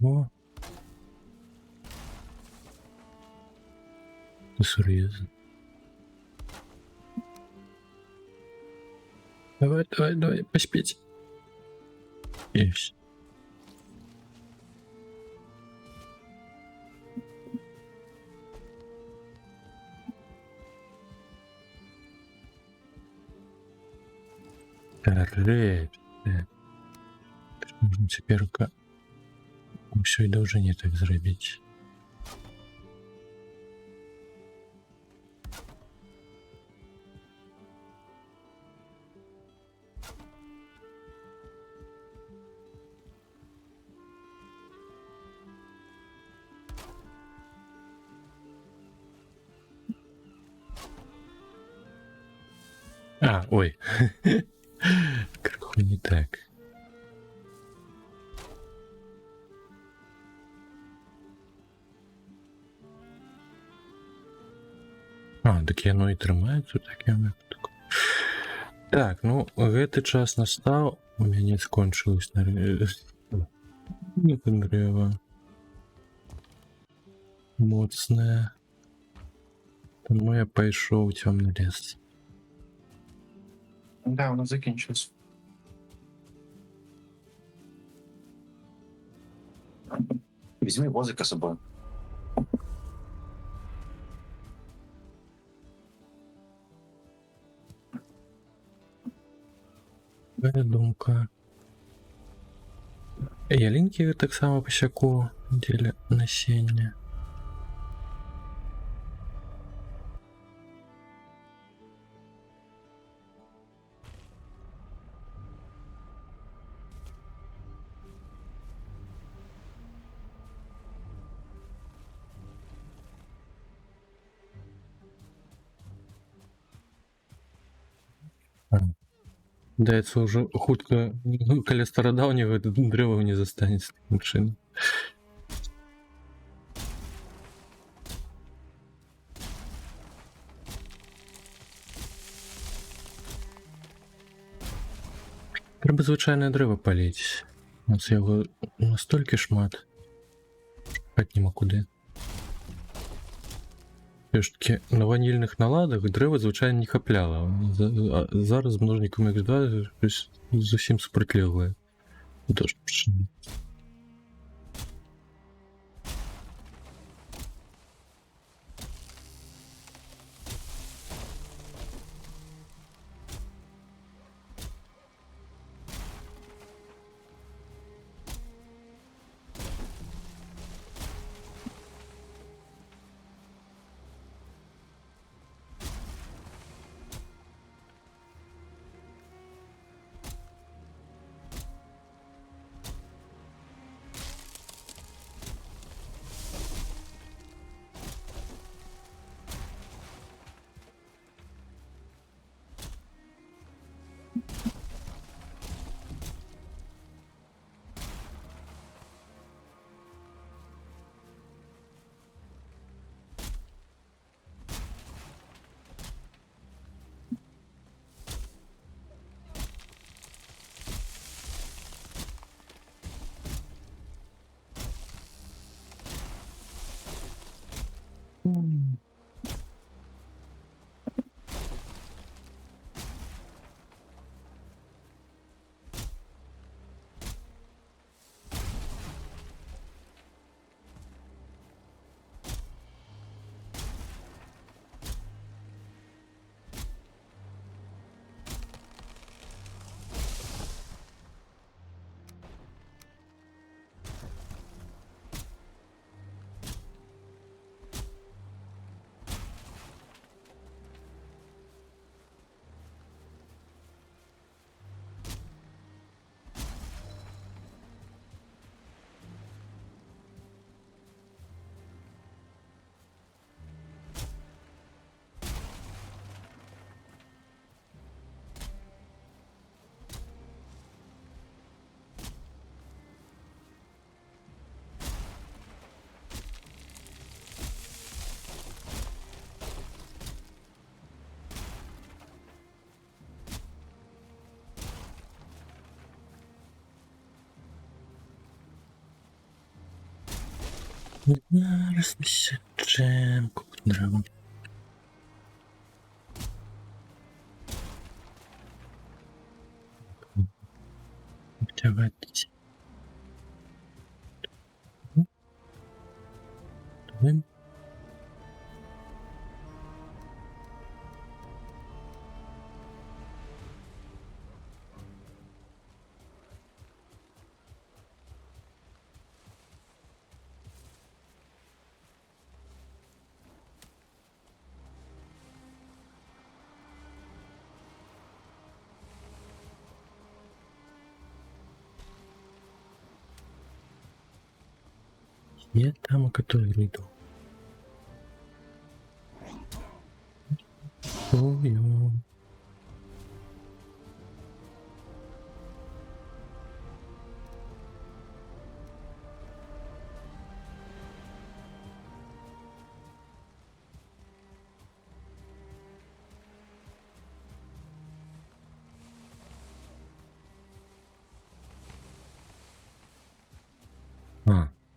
[SPEAKER 6] Ого. Ти серйозно? Давай, поспіть. Есть. Коррект. Можно теперь все и должны так зробить. А, ой. Криху не так. А, так яно і трымаецца такім выпадку. Так, ну гэты час настаў, у мяне скончылось дрэва моцнае. Тому я пайшоў у цёмны лес.
[SPEAKER 2] Да, у нас закінчилось. Візьми возика з собою.
[SPEAKER 6] Моя думка. Ялінкі таксама пасяку дзеля насення. Даецца ўжо хутка каля старадаўняга дрэваў не застанецца такім чынам. Трэба звычайнае дрэва паліць. У нас яго настолькі шмат. Шукаць няма куды. Все-таки на ванільных наладах дрэва звычайна не хапляла. Зараз множнікам X2 зусім супрацьлеглае. Дождь прычыны. Зараз насаджаем купу дрова. Давайте. Давай. Я там, который иду. Ой-ой.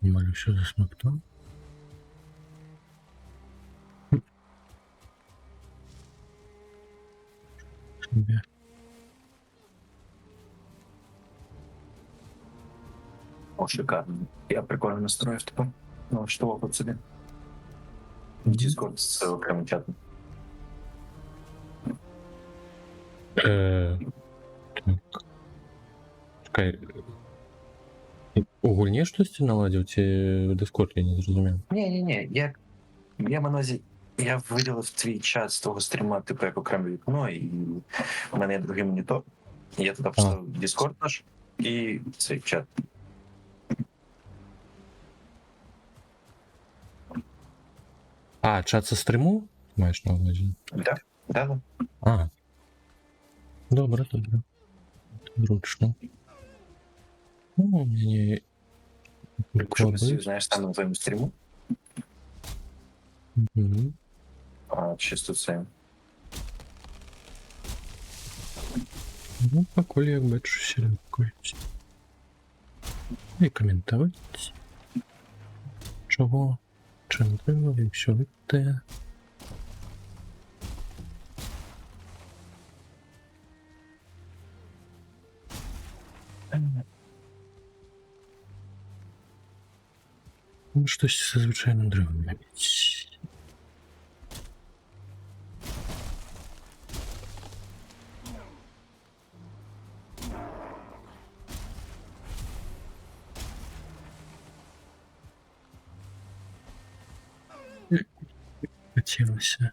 [SPEAKER 6] Молю, що засмоктав. Себе.
[SPEAKER 2] О, шикарно. Я прикольно настроїв тепер. Ну, що по собі. Discord це окремо чат.
[SPEAKER 6] Так. Чекай. Угольні щось наладив чи Discord, я не зрозумів.
[SPEAKER 2] Ні, я на увазі, я виділив твій чат з того стріма, типу, як окреме вікно, і у мене є другий монітор. Я туди поставив Discord наш і цей чат.
[SPEAKER 6] А, чат со стриму? Маєш на увазі?
[SPEAKER 2] Да.
[SPEAKER 6] А. Добре. Зручно. Ну, мені
[SPEAKER 2] Якщо ми собі,
[SPEAKER 6] прикладуть.
[SPEAKER 2] знаєш, станемо твоєму стріму,
[SPEAKER 6] Мгм.
[SPEAKER 2] а чисто це.
[SPEAKER 6] Ну, поколь як бачу, сіркують. І коментувати. Чого? Чим треба, якщо ви те. Ну, щось зі звичайним древом навіть. Хотілося.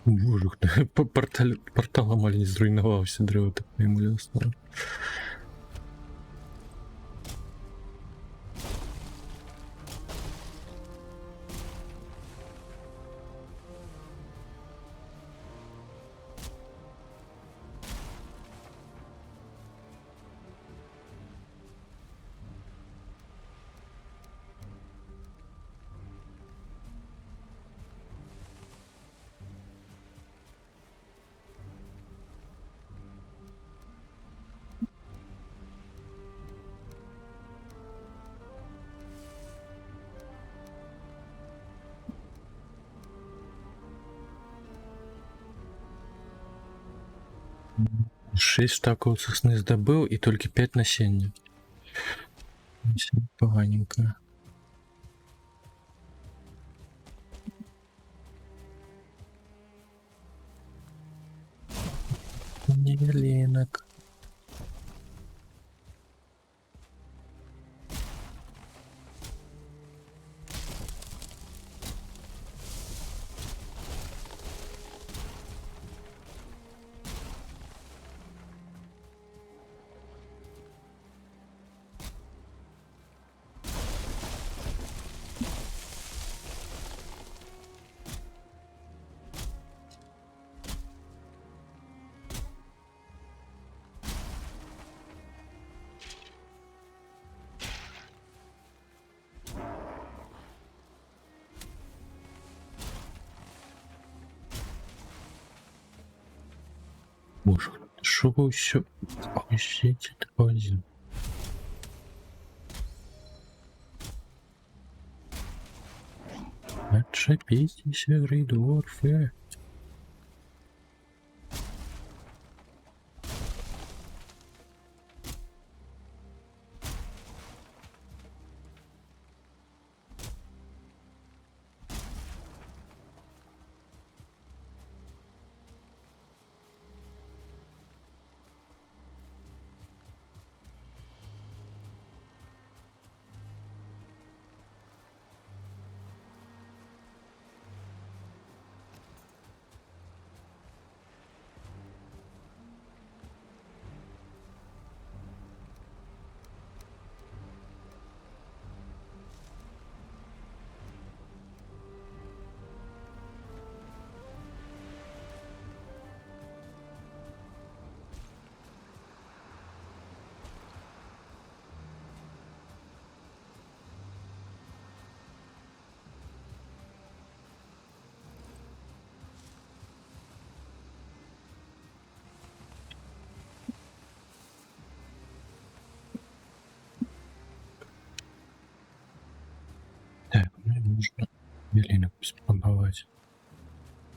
[SPEAKER 6] Боже, портал маленький зруйнувався, древо так не стало. Шесть штаков сосны сдобыл и только 5 насення. Поганенько. Невеленок. Боже, что вы еще ищете такое? Отшипитесь, грейдворфы. Можно Белина спробовать.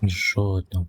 [SPEAKER 6] Жодного.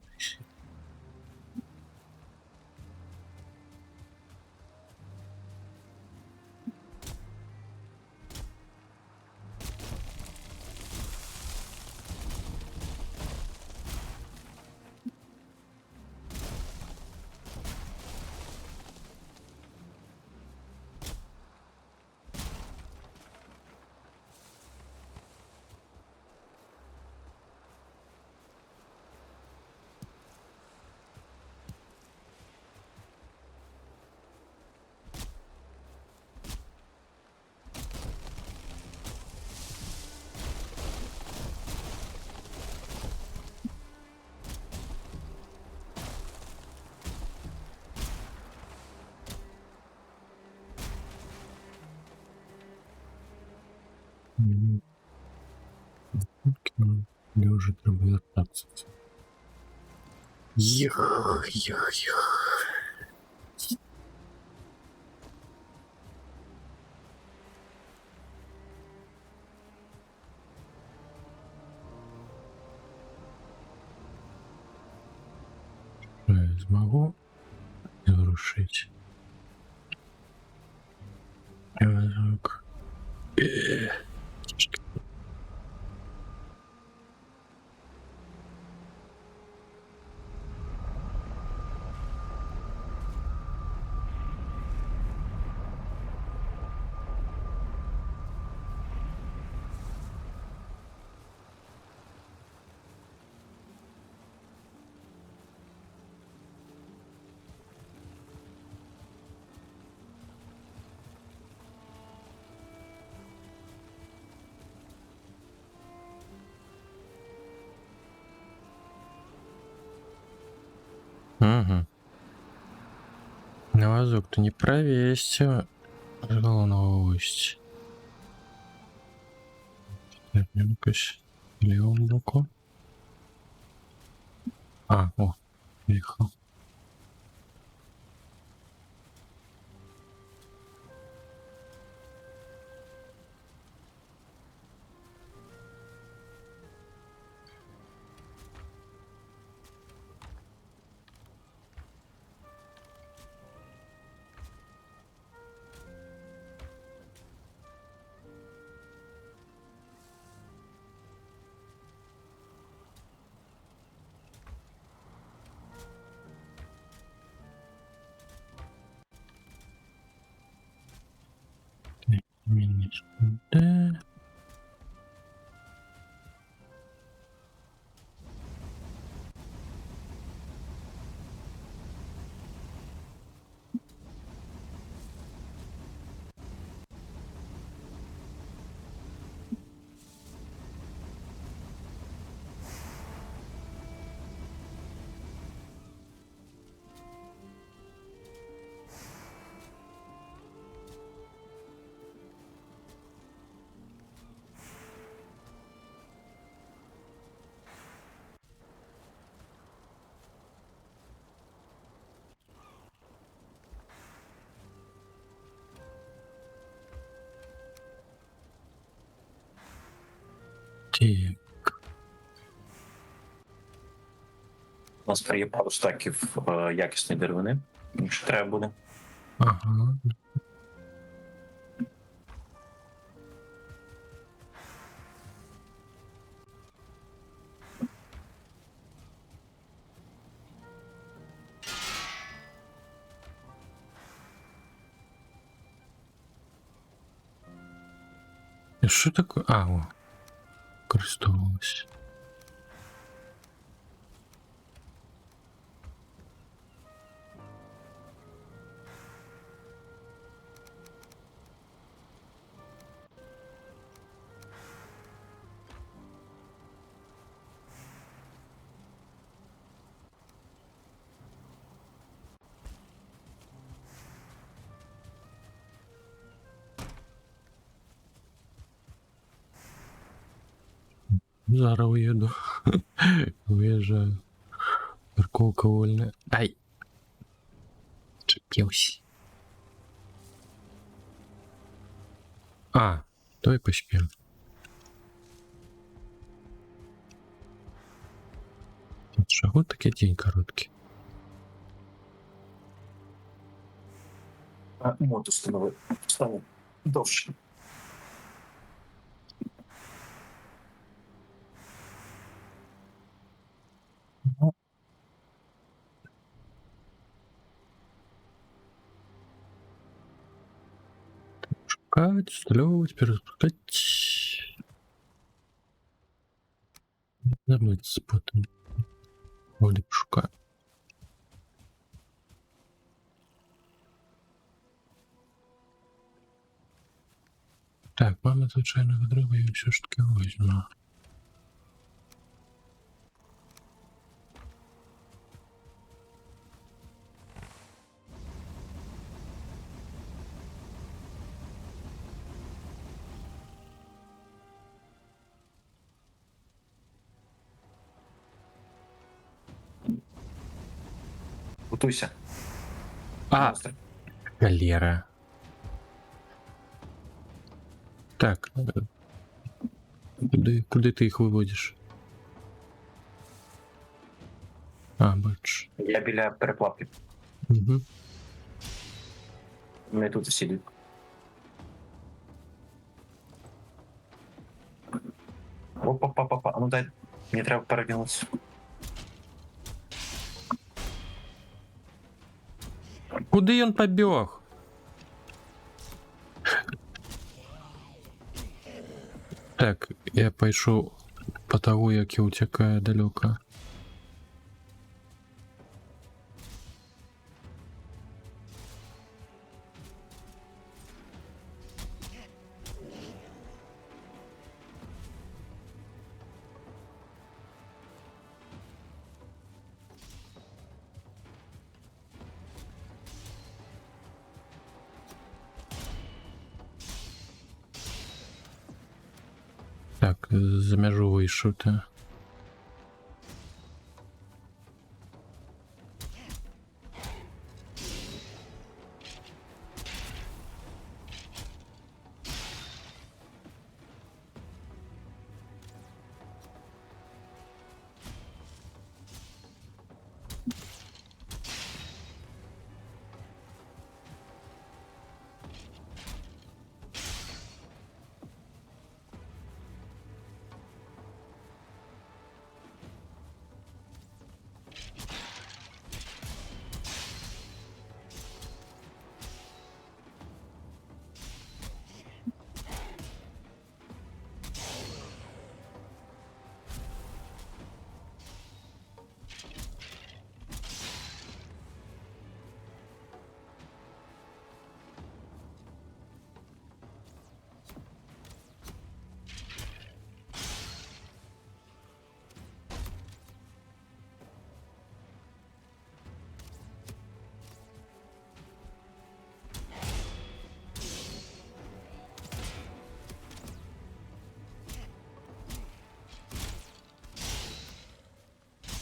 [SPEAKER 6] Мне уже треба вертаться. Эх. Что я смогу завершить? Так. Угу. На вазок-то не провесьте. Головность. Ну-кась. Левому боку. О, приехал. Да. Так.
[SPEAKER 2] У нас тепер є пару стаків якісної деревини, якщо треба буде.
[SPEAKER 6] Ага. Що таке? О, користувалась. Зараз уеду. Уезжаю. Парковка вольная. Ай! Чепился. Давай поспим. Чого таке день короткий?
[SPEAKER 2] А мод установив. Стане довше.
[SPEAKER 6] Шукать, столевывать, перезапускать. Забыть потом. Вроде пошукаю. Так, мама звичайного друга я все ж таки возьму.
[SPEAKER 2] Готуйся.
[SPEAKER 6] А,
[SPEAKER 2] Монстр.
[SPEAKER 6] галера. Так, куди ти їх виводиш? А, бачиш.
[SPEAKER 2] Я біля переплавки.
[SPEAKER 6] Угу.
[SPEAKER 2] Вони тут всі йдуть. Опа-па-па-па. А ну дай. Мені треба передягнутися.
[SPEAKER 6] Куди він побіг? Так, я пойшов по того, як я утікаю далеко. Так, за межу вийшов ти.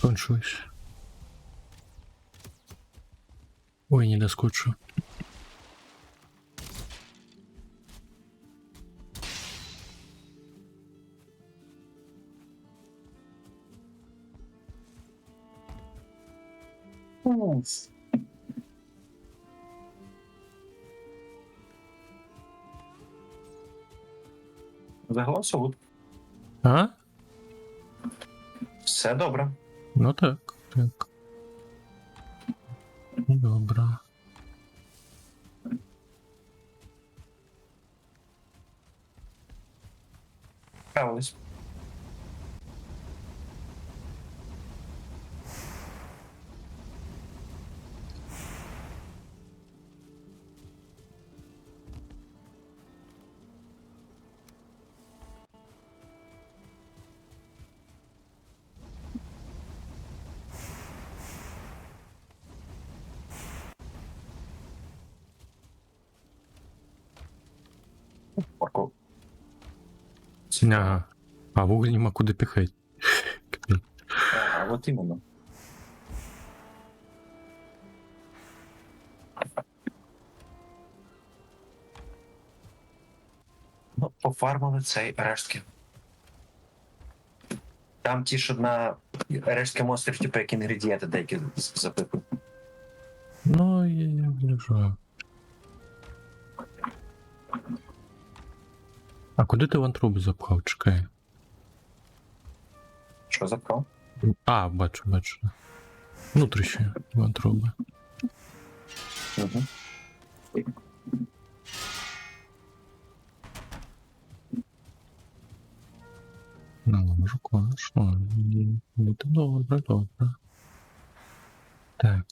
[SPEAKER 6] Кончилось. Ой, не доскочу.
[SPEAKER 2] Загалом все гуд.
[SPEAKER 6] А?
[SPEAKER 2] Все добре.
[SPEAKER 6] Ну так, так. Добре.
[SPEAKER 2] Справились. Орку.
[SPEAKER 6] Ага. А вуголь нема куди пихати.
[SPEAKER 2] А от іменно. Ну, пофармили цей рештки. Там ті, що на рештки монстрів, типу, як інгредієнти деякі запитую.
[SPEAKER 6] Ну, я вижу. А куди ти вантруби запхав? Чекай.
[SPEAKER 2] Що запхав?
[SPEAKER 6] А, бачу. Внутрішні вантруби.
[SPEAKER 2] Угу.
[SPEAKER 6] Ну, можу, конечно. Буде добре. Так.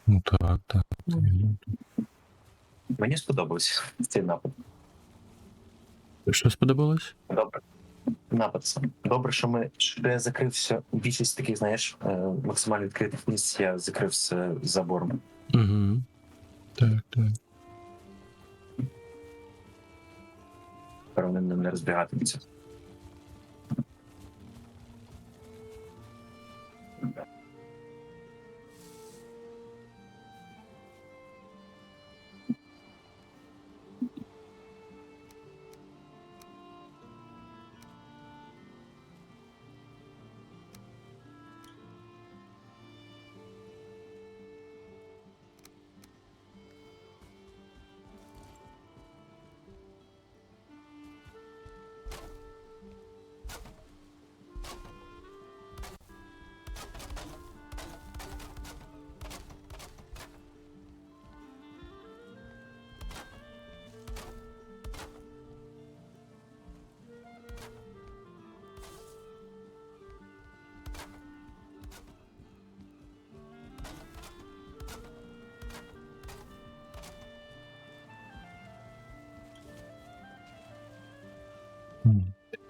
[SPEAKER 6] Ну так.
[SPEAKER 2] Мені сподобався цей напад.
[SPEAKER 6] Що сподобалось?
[SPEAKER 2] Добре. Напад сам. Добре, що я закрився. Більшість таких, знаєш, максимально відкритих місць я закрився забором.
[SPEAKER 6] Угу. Так.
[SPEAKER 2] Тепер вони не розбігатимуться.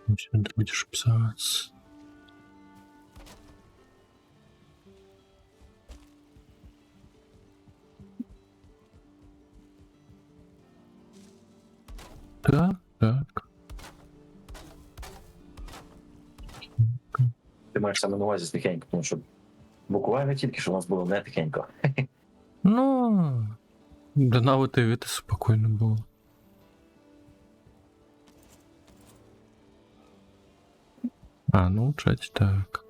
[SPEAKER 6] Ничего, ты будешь писаться. Так.
[SPEAKER 2] Ти маєш саме на увазі тихенько, тому що буквально тільки що у нас було не тихенько.
[SPEAKER 6] Ну, да навіть і це спокійно було. А, ну, чать, так.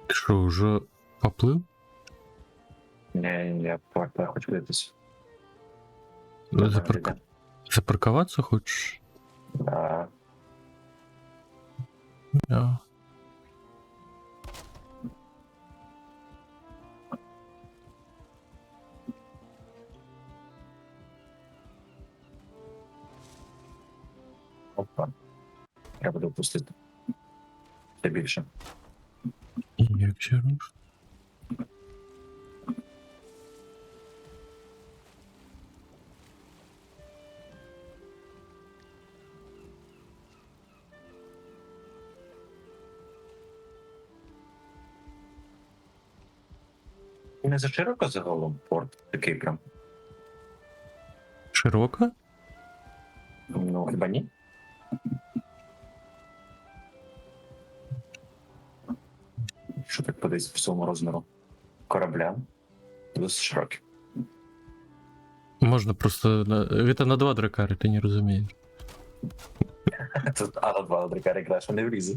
[SPEAKER 6] Ти що, вже поплив?
[SPEAKER 2] Я хочу дивитися.
[SPEAKER 6] Запарковаться хочешь?
[SPEAKER 2] Да.
[SPEAKER 6] Да.
[SPEAKER 2] Опа. Треба допустити. Ще більше.
[SPEAKER 6] Як ще руш?
[SPEAKER 2] Не за широко загалом порт такий прям.
[SPEAKER 6] Широко?
[SPEAKER 2] Ну, хіба ні? Що так подивись по своєму розміру корабля? Досить широкий.
[SPEAKER 6] Можна просто... Это на 2 дракари, ти не розумієш.
[SPEAKER 2] Тут на 2 дракари краще не влізе.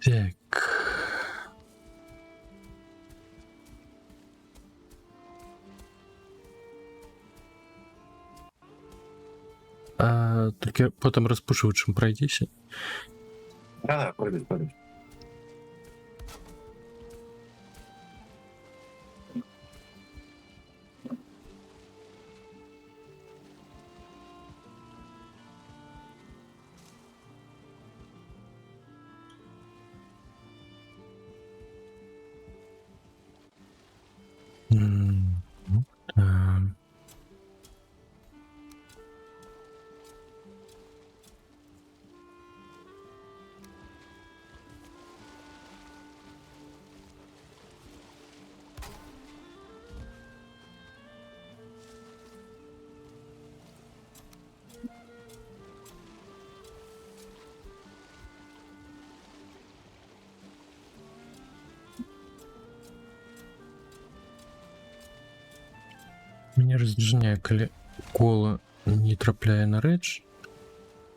[SPEAKER 6] Так. Тільки потім розпушувачем пройдися.
[SPEAKER 2] Да, пройдуть.
[SPEAKER 6] Ну, так. Мяне раздражняе, калі кола не трапляе на рэч.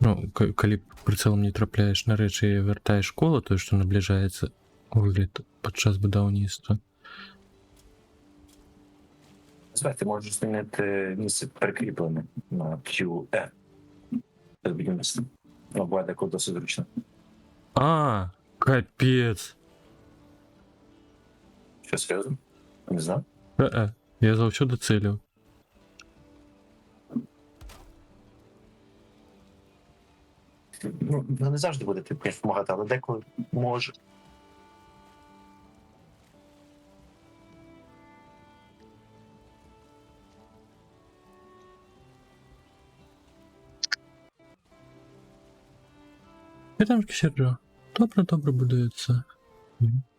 [SPEAKER 6] Ну, калі прыцэлам не трапляеш на рэч і вяртаеш кола, тое, што набліжаецца выгляд падчас будаўніцтва.
[SPEAKER 2] Знаєш, ти можеш змінити місце прикріплене на QE. Це будівництво. Ну, буває деколи досить зручно.
[SPEAKER 6] А, капец.
[SPEAKER 2] Що, серйозно? Не знав?
[SPEAKER 6] Я заўсёды цэліў.
[SPEAKER 2] Ну, не завжди буде тобі допомагати, але деколи може.
[SPEAKER 6] Вітамки, Серджо. Добре будується.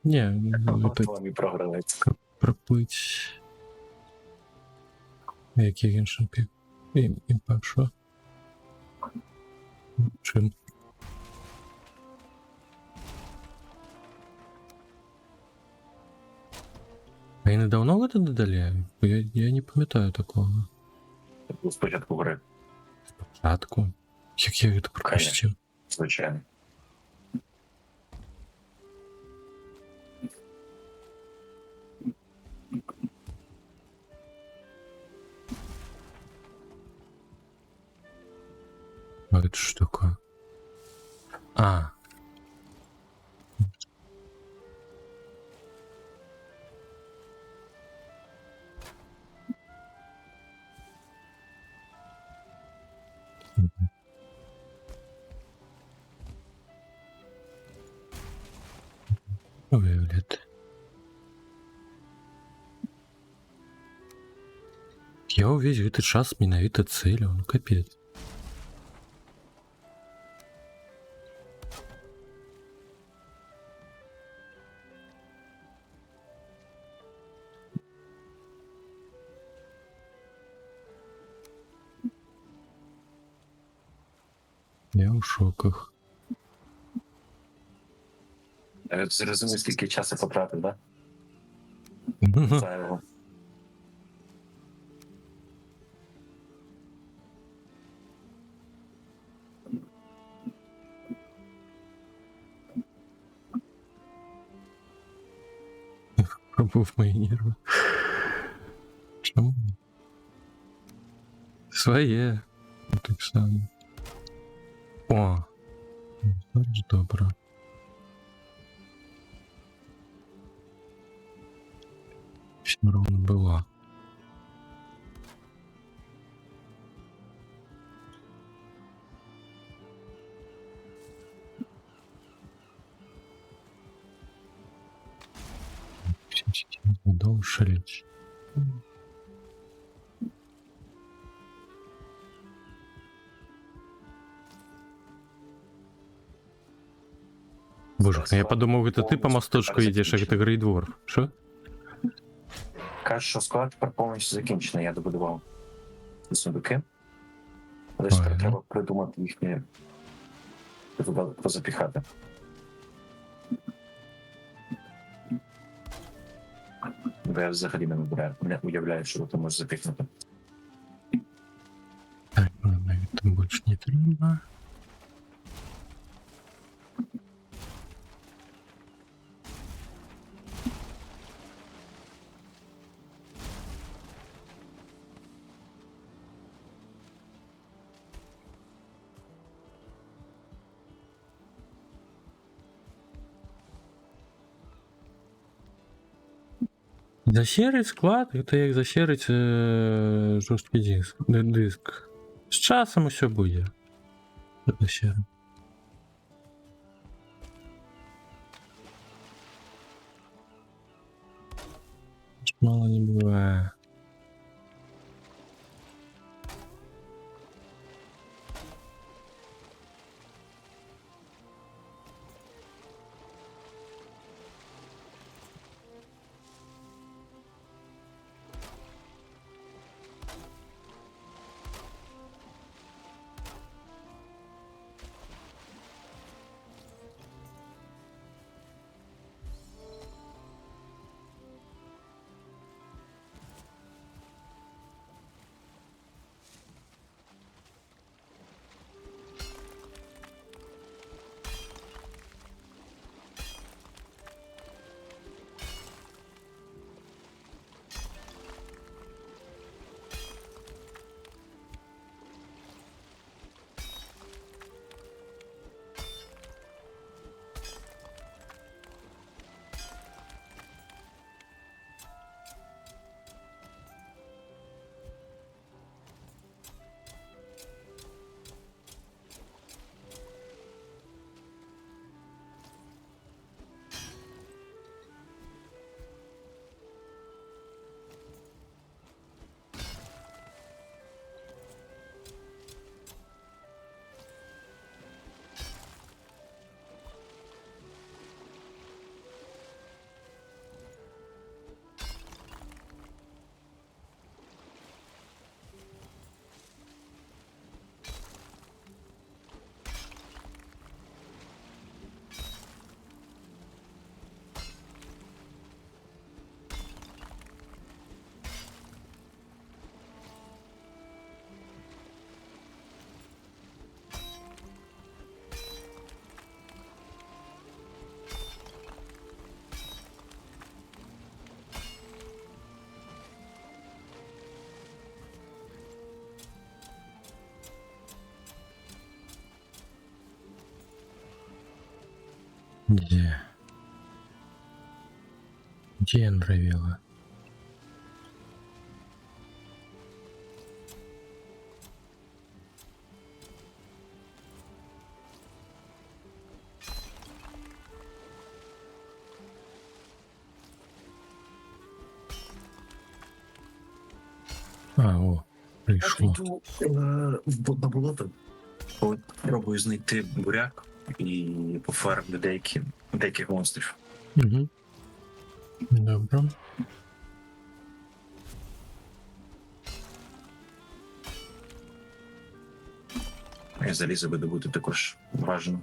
[SPEAKER 6] Не,
[SPEAKER 2] Вам програється.
[SPEAKER 6] пропить. Який інший пік? Імпакт, що? Чим? А і недавно ви це додали? Я не пам'ятаю такого.
[SPEAKER 2] Це було спочатку гри,
[SPEAKER 6] Спочатку? Як я це пропустив?
[SPEAKER 2] звичайно.
[SPEAKER 6] А это что такое? А. Вигляд. Я увесь гэты час менавіта цэліў, ну капец. Я ў шоках.
[SPEAKER 2] Навіть зрозумів, скільки часу потратив, так? Зайвого.
[SPEAKER 6] Пробув мої нерви. Чому? Своє. Так само. О! Зараз добре. Все ровно было. Удовшились. Боже, я подумав, это ти по мосточку йдеш, як це Грейдворф. Що?
[SPEAKER 2] Кажуть, що склад тепер повністю закінчений, я добудував сундуки. Але ж тепер треба придумати їхні туди позапіхати. Бо я взагалі не уявляю, що ти можеш запіхнути.
[SPEAKER 6] Так, ладно, там більше не треба. Засерить склад, это як засерить жорсткий диск. З часом усе буде. Засерить. Мало не бывает. Где? Где Нравела? А, о, пришло.
[SPEAKER 2] Йду на болото, пробую знайти буряк і пофармлю деяких монстрів.
[SPEAKER 6] Угу. Добре.
[SPEAKER 2] І залізо видобути також бажано.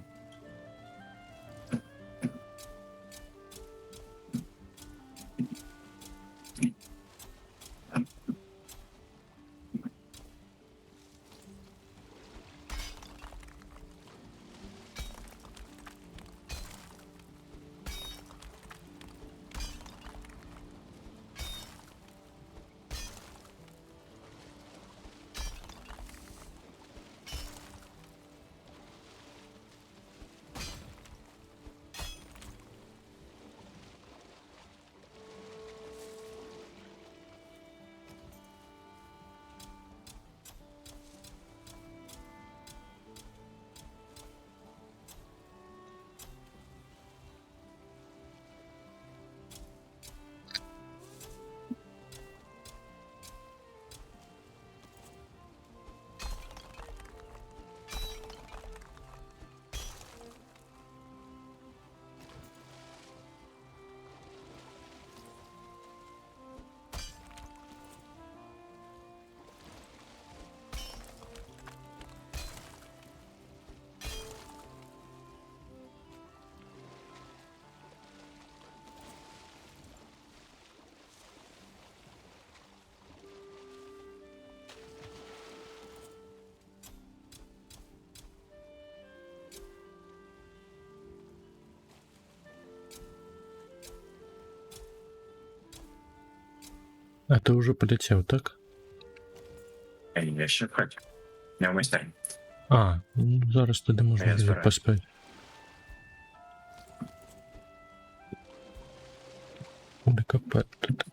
[SPEAKER 6] А ты уже полетел, так?
[SPEAKER 2] Я ще в хаті. Я в майстерні.
[SPEAKER 6] А, ну, зараз тоді можна
[SPEAKER 2] Я
[SPEAKER 6] буде
[SPEAKER 2] збираю.
[SPEAKER 6] поспати. Буде копати тут.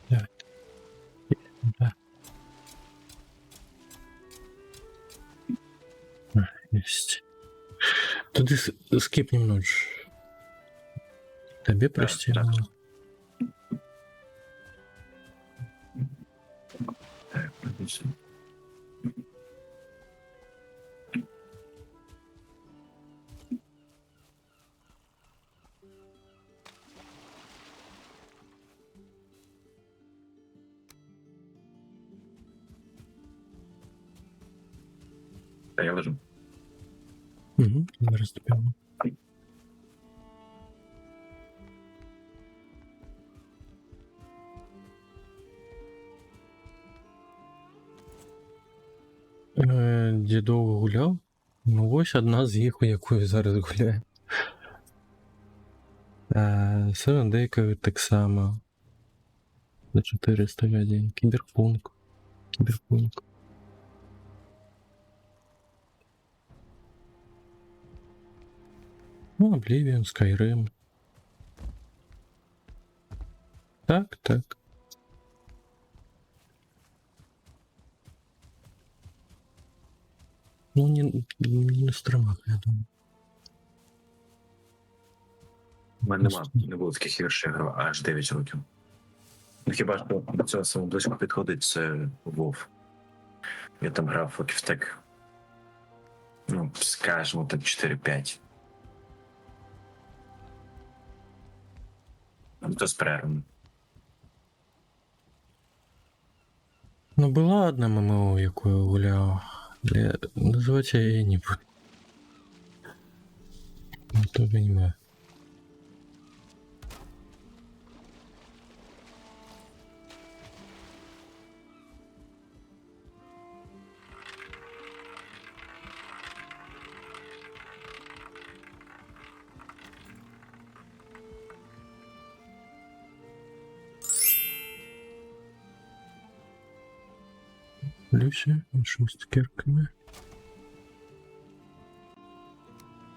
[SPEAKER 6] Давай. Да. Есть. Туди скипнем ночь. Тебе прости.
[SPEAKER 2] так.
[SPEAKER 6] мало.
[SPEAKER 2] Так, подивіться. Та я лежу.
[SPEAKER 6] Угу, розтопимо. Де довго гуляв? Ну ось одна з їх, у якої зараз гуляє. Seven Day так само. За 401. Кіберпунк. Кіберпунк. Ну, Oblivion, Skyrim. Так, так. Ну, не на стримах, я думаю.
[SPEAKER 2] У мене не було таких ігор, що я грав аж 9 років. Ну хіба що до цього саме близько підходить, це WoW. Я там грав років так, ну, скажімо так, 4-5. Ну, то з перервами.
[SPEAKER 6] Ну, була одна ММО, яку я гуляв. Називати я її не буду. Ну, то понимаю. Люся, шусткерками.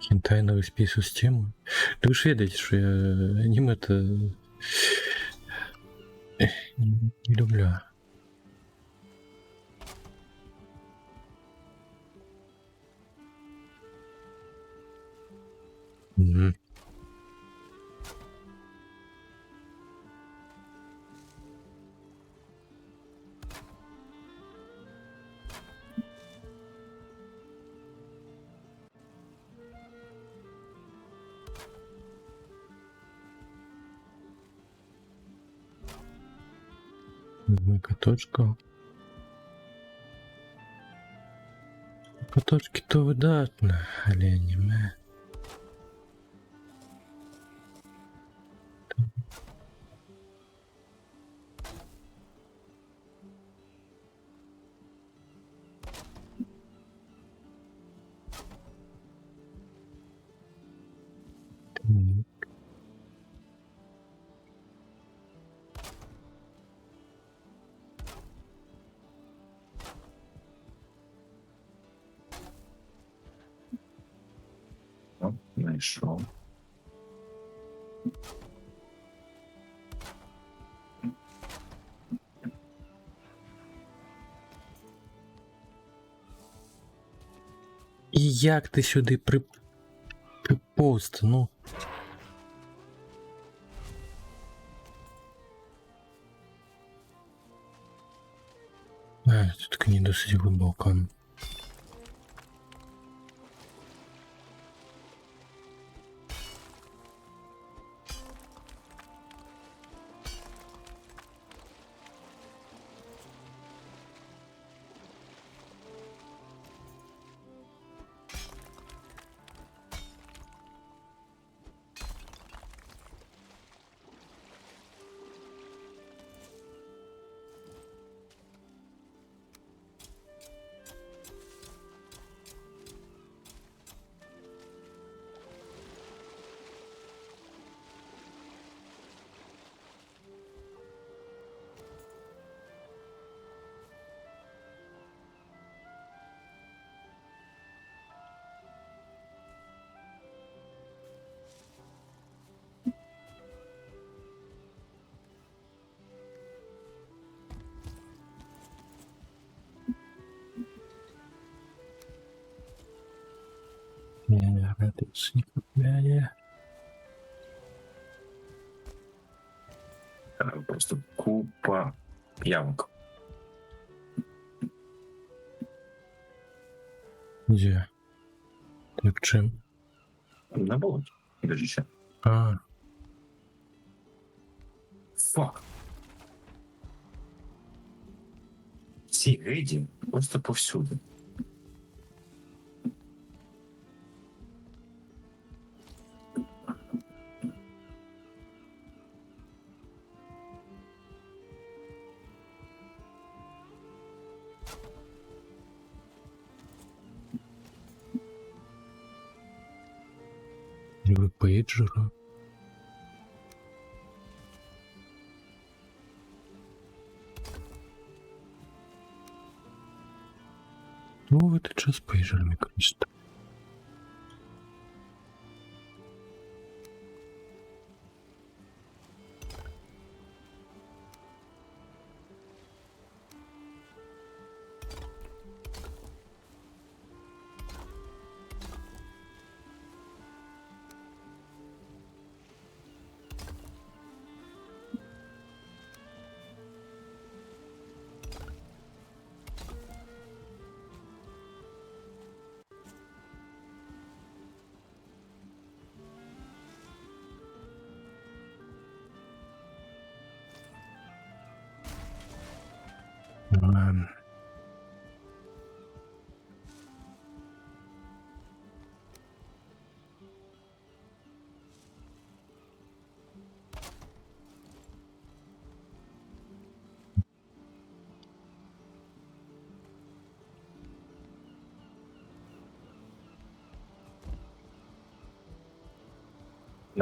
[SPEAKER 6] Хентай на спису с темы. Ты уж ведаете, что я аниме-то не люблю. Мгм. Каточка. Каточки то видатно, але аніме.
[SPEAKER 2] Ну, знайшов.
[SPEAKER 6] І як ти сюди приповз, ну? Тут не досить глибоко. Не, радуюсь, не купляя.
[SPEAKER 2] Просто купа ямок.
[SPEAKER 6] Где? Так чим?
[SPEAKER 2] На болоті. Дуже ще.
[SPEAKER 6] А,
[SPEAKER 2] Фак. Ці гиді просто повсюди.
[SPEAKER 6] ви пейджера. Ну, в этот час пейджерами користуюсь.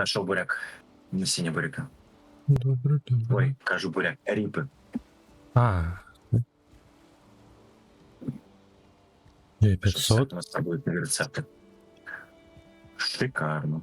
[SPEAKER 2] Нашов буряк. Насіння буряка.
[SPEAKER 6] Добре, добре.
[SPEAKER 2] Ой, кажу буряк. Ріпи.
[SPEAKER 6] А. Є 500.
[SPEAKER 2] У нас там будуть нові рецепти. Шикарно.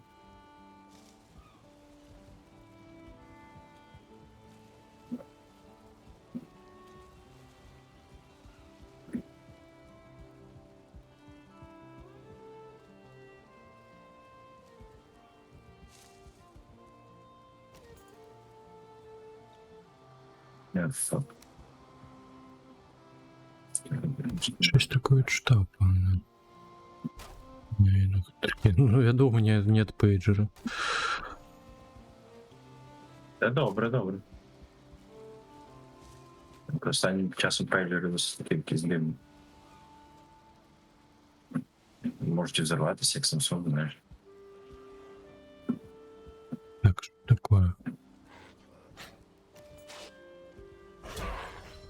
[SPEAKER 2] Фак.
[SPEAKER 6] Щось таке читав, певно. Ну, я думаю, нет пейджера.
[SPEAKER 2] Та добре, добре. Останнім часом пейлери досить таки якісь дивні. Можете взорватися, як Samsung, знаєш.
[SPEAKER 6] Так, что такое?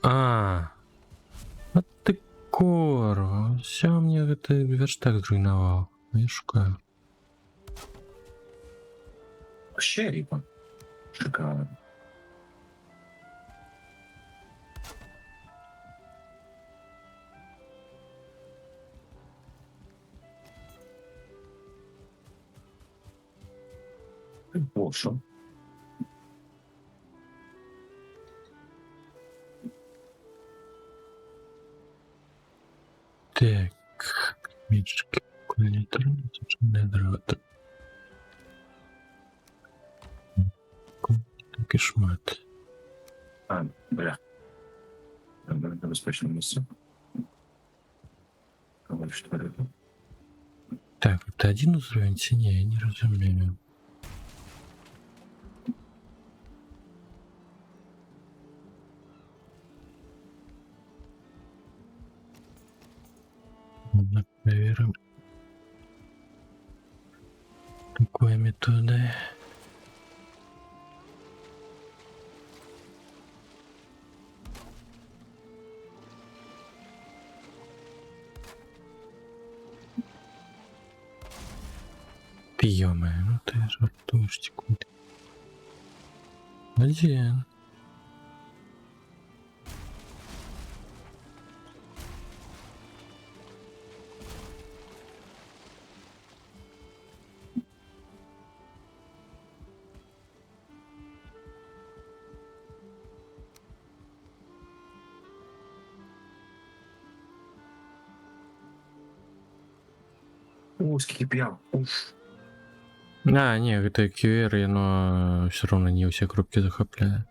[SPEAKER 6] А ты корова. Все, мне это верстак зруйновал. Я шукаю.
[SPEAKER 2] Ще ріпа. Шикарно. О, що?
[SPEAKER 6] Так, мечки, кулинатор, недратор. Так і шмат.
[SPEAKER 2] А, бля. На безпечному місці.
[SPEAKER 6] Так, это один уровень тени, я не разумею. Проверим. Какой методы? Ты ё-моё, ну ты жартуешь, один.
[SPEAKER 2] О, скільки п'яв. Уф.
[SPEAKER 6] А, не, это QR, но все равно не все коробки захопляет.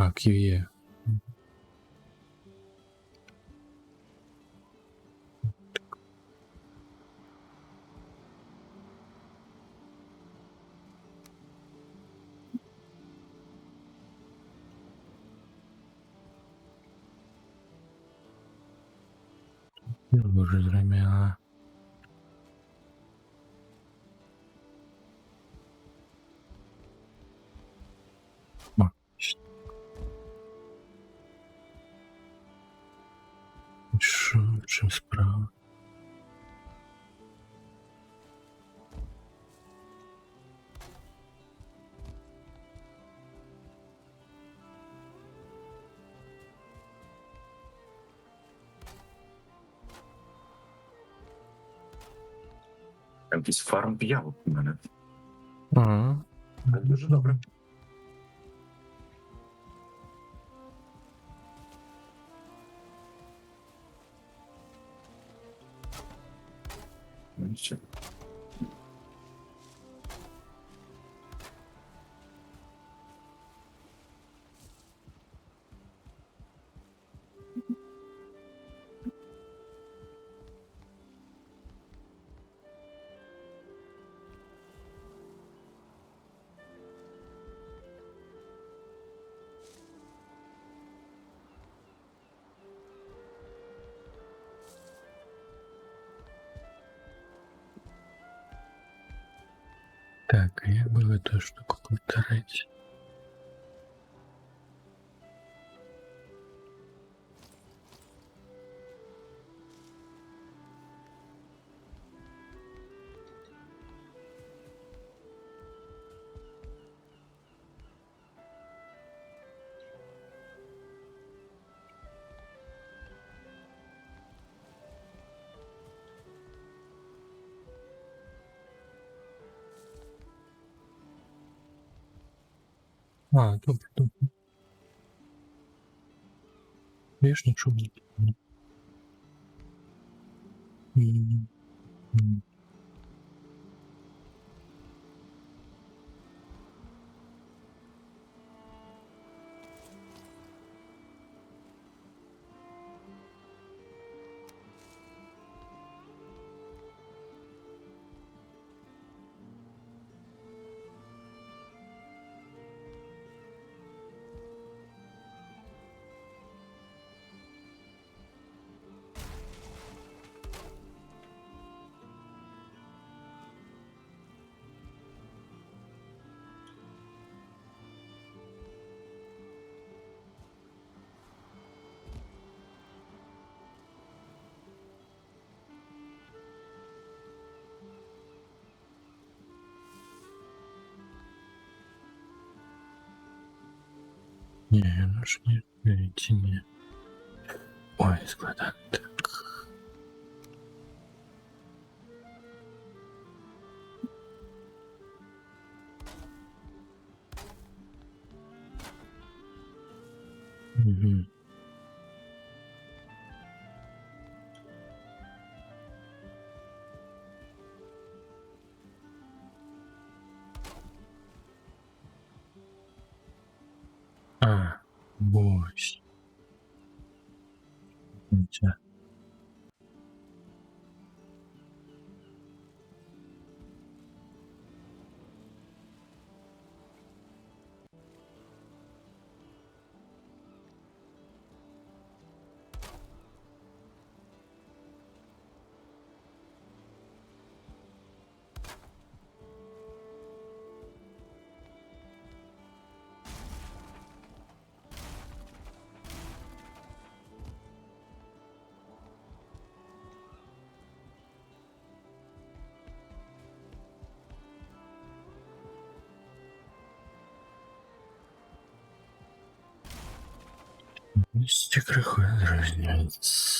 [SPEAKER 6] А, QE. Боже, зря. О, що, в чим справа?
[SPEAKER 2] Там якийсь фарм п'явок у мене.
[SPEAKER 6] Ага.
[SPEAKER 2] Це дуже добре. Ну, що?
[SPEAKER 6] Так, а як би эту штуку повторить? А, добре, добре. Видиш, нічого не було. М, м. Не, ну ж не, видите, не. Ой, складно. Так. Угу. А, бойся. Нельзя. Листья крыху разница.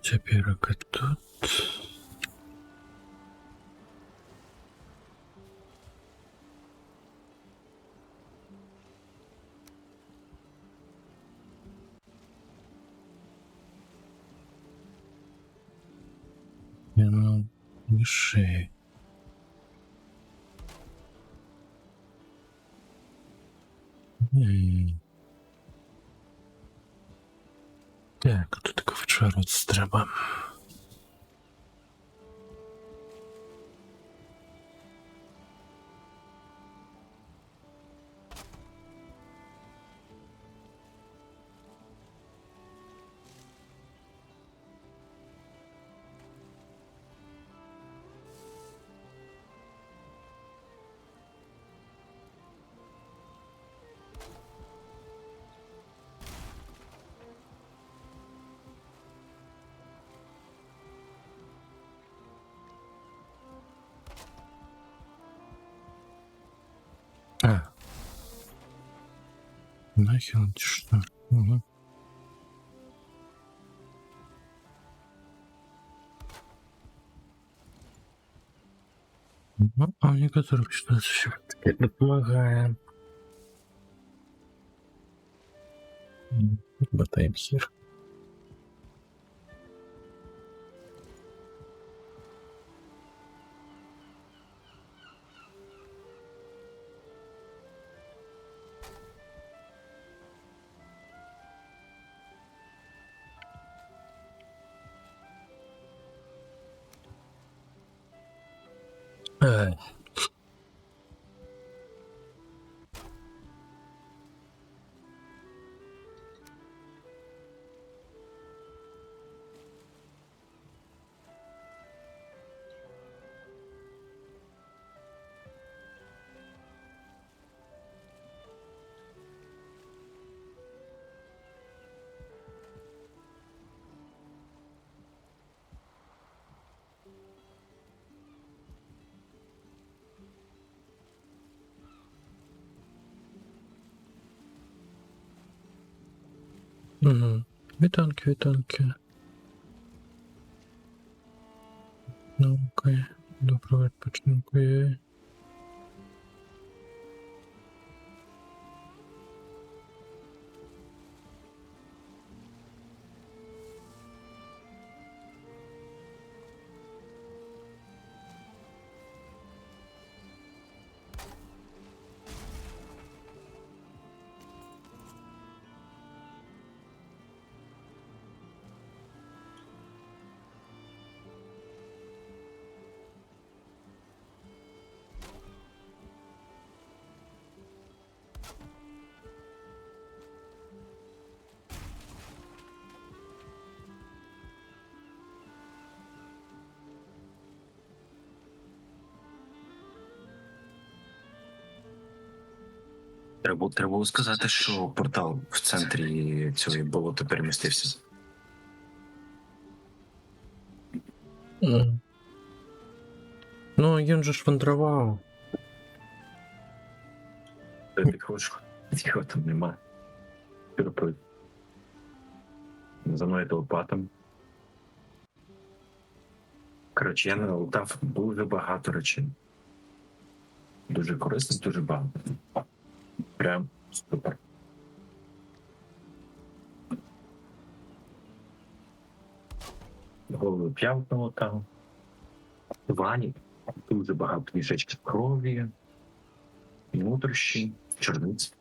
[SPEAKER 6] Теперь-ка тут. Ну, мышей. Так, тут ковчарот треба. А. Нахер он что? Угу. Ну, а в некоторых ситуациях это помогает. Ботаем хер. Ай. Угу. Вітанки, вітанки. Ну-ка, доброго відпочинку.
[SPEAKER 2] Треба було сказати, що портал в центрі цієї болота перемістився.
[SPEAKER 6] Ну, він же ж вандровав.
[SPEAKER 2] Ти підходиш, його там нема. Сюрприз. За мною телепатом. Коротше, я налутав дуже багато речей. Дуже корисних, дуже багато. Прям супер. Голову п'яв налутав. Вані. Дуже багато мішечків крові. Нутрощі, чорниць.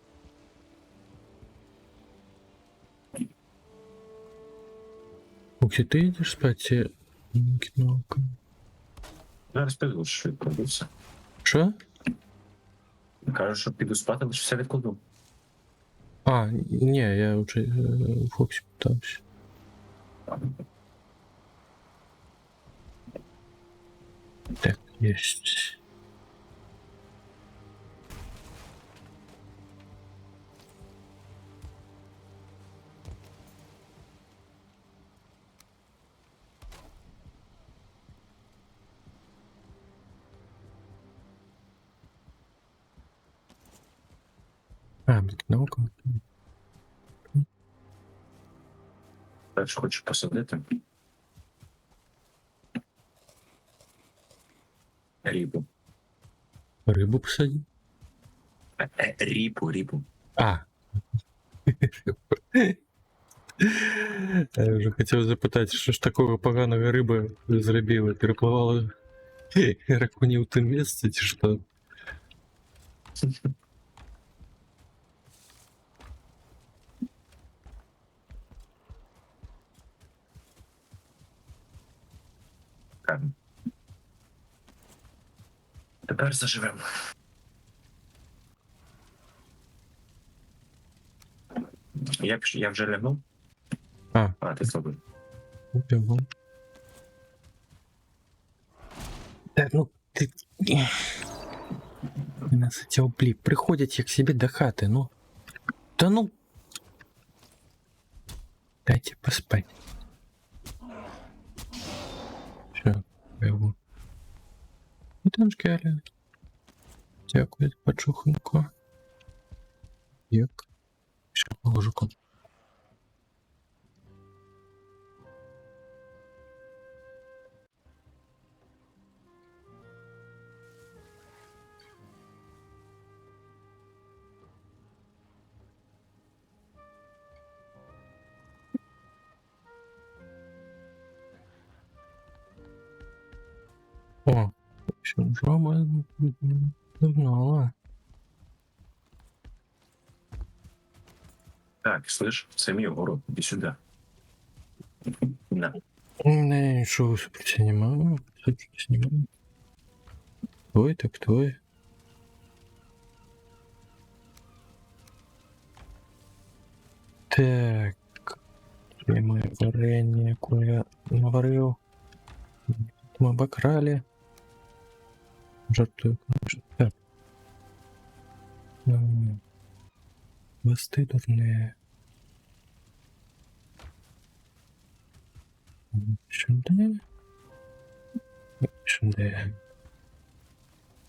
[SPEAKER 6] Окей, ти йдеш спати? Кнопка.
[SPEAKER 2] Зараз піду, що відкладуся.
[SPEAKER 6] Що?
[SPEAKER 2] Кажу, що піду спати, лише все відкладу.
[SPEAKER 6] А, ні, я вже в Фоксі питався. Так, єсть. А, кнопка.
[SPEAKER 2] Теж хочу посадити. Рибу.
[SPEAKER 6] Рибу посадив?
[SPEAKER 2] Рибу.
[SPEAKER 6] А. Я вже хотів запитати, що ж такого поганого риба зробила? Перепливала ракунів в тим місці, чи що?
[SPEAKER 2] Так. Тепер заживемо. Я вже лягнув.
[SPEAKER 6] А.
[SPEAKER 2] Ти слабий.
[SPEAKER 6] Бегом. Да, ну ты... Нас эти облі приходять як себе до хати, ну. Да ну. Дайте поспать. Все, бегу. Танчки, але. Дякую, почуханку. Як. Ще положу кон. О, еще жаба давно.
[SPEAKER 2] Так, слышь, це мій город, іди сюди. На.
[SPEAKER 6] Не, ничего снимаю. Снимаю. Твой, так твой. Так. Где моє варенье, яке я наварив? Мы обокрали. Жартую, конечно. Так. Хвосты дурные. Сюда. Сюда.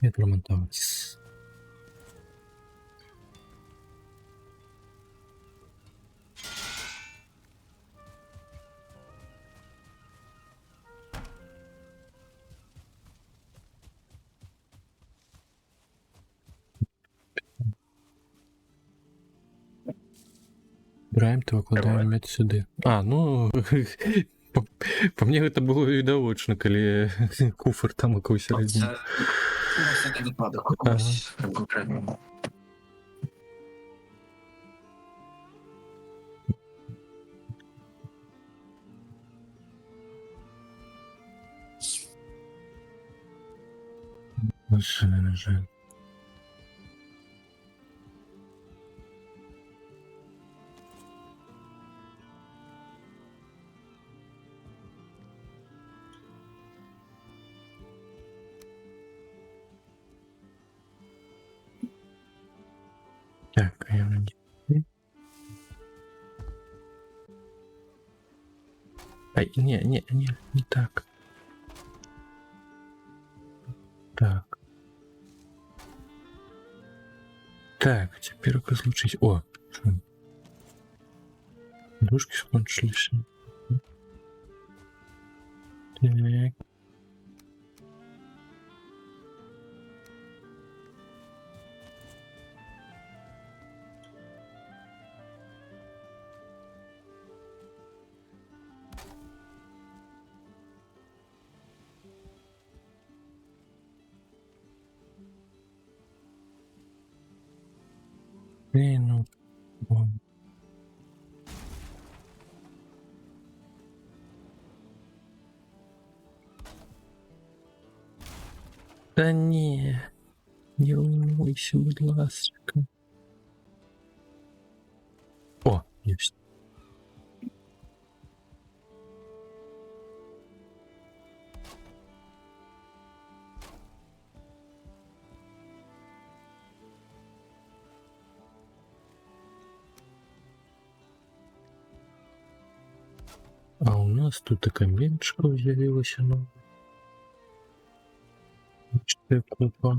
[SPEAKER 6] Я отремонтовался. Убираем, то выкладаем меч сюда. А, ну, по мне это было відавочно, коли куфер там якийсь один.
[SPEAKER 2] Це на всякий випадок.
[SPEAKER 6] Ага.
[SPEAKER 2] Ось, конкретно.
[SPEAKER 6] Жаль. Так, я надеюсь. Ай, не так. Так. Так, теперь разлучить. О, что? Дужки скончились. Так. Блин, ну. Вон. Да не волнуйся, будь ласка. О, есть. А у нас тут такая меньшка з'явилася нова. Чотири купа.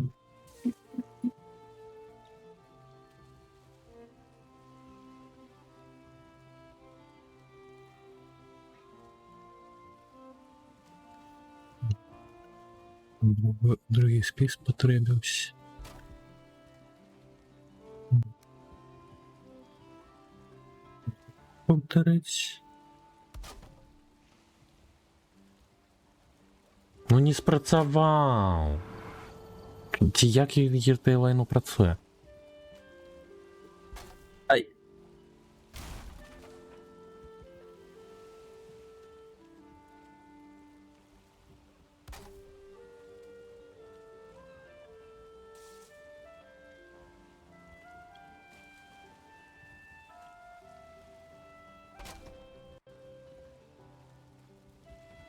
[SPEAKER 6] Другий спіс потребився. Повторить.
[SPEAKER 1] Ну не спрацював. Як ЄРТ-лайну працює? Ай.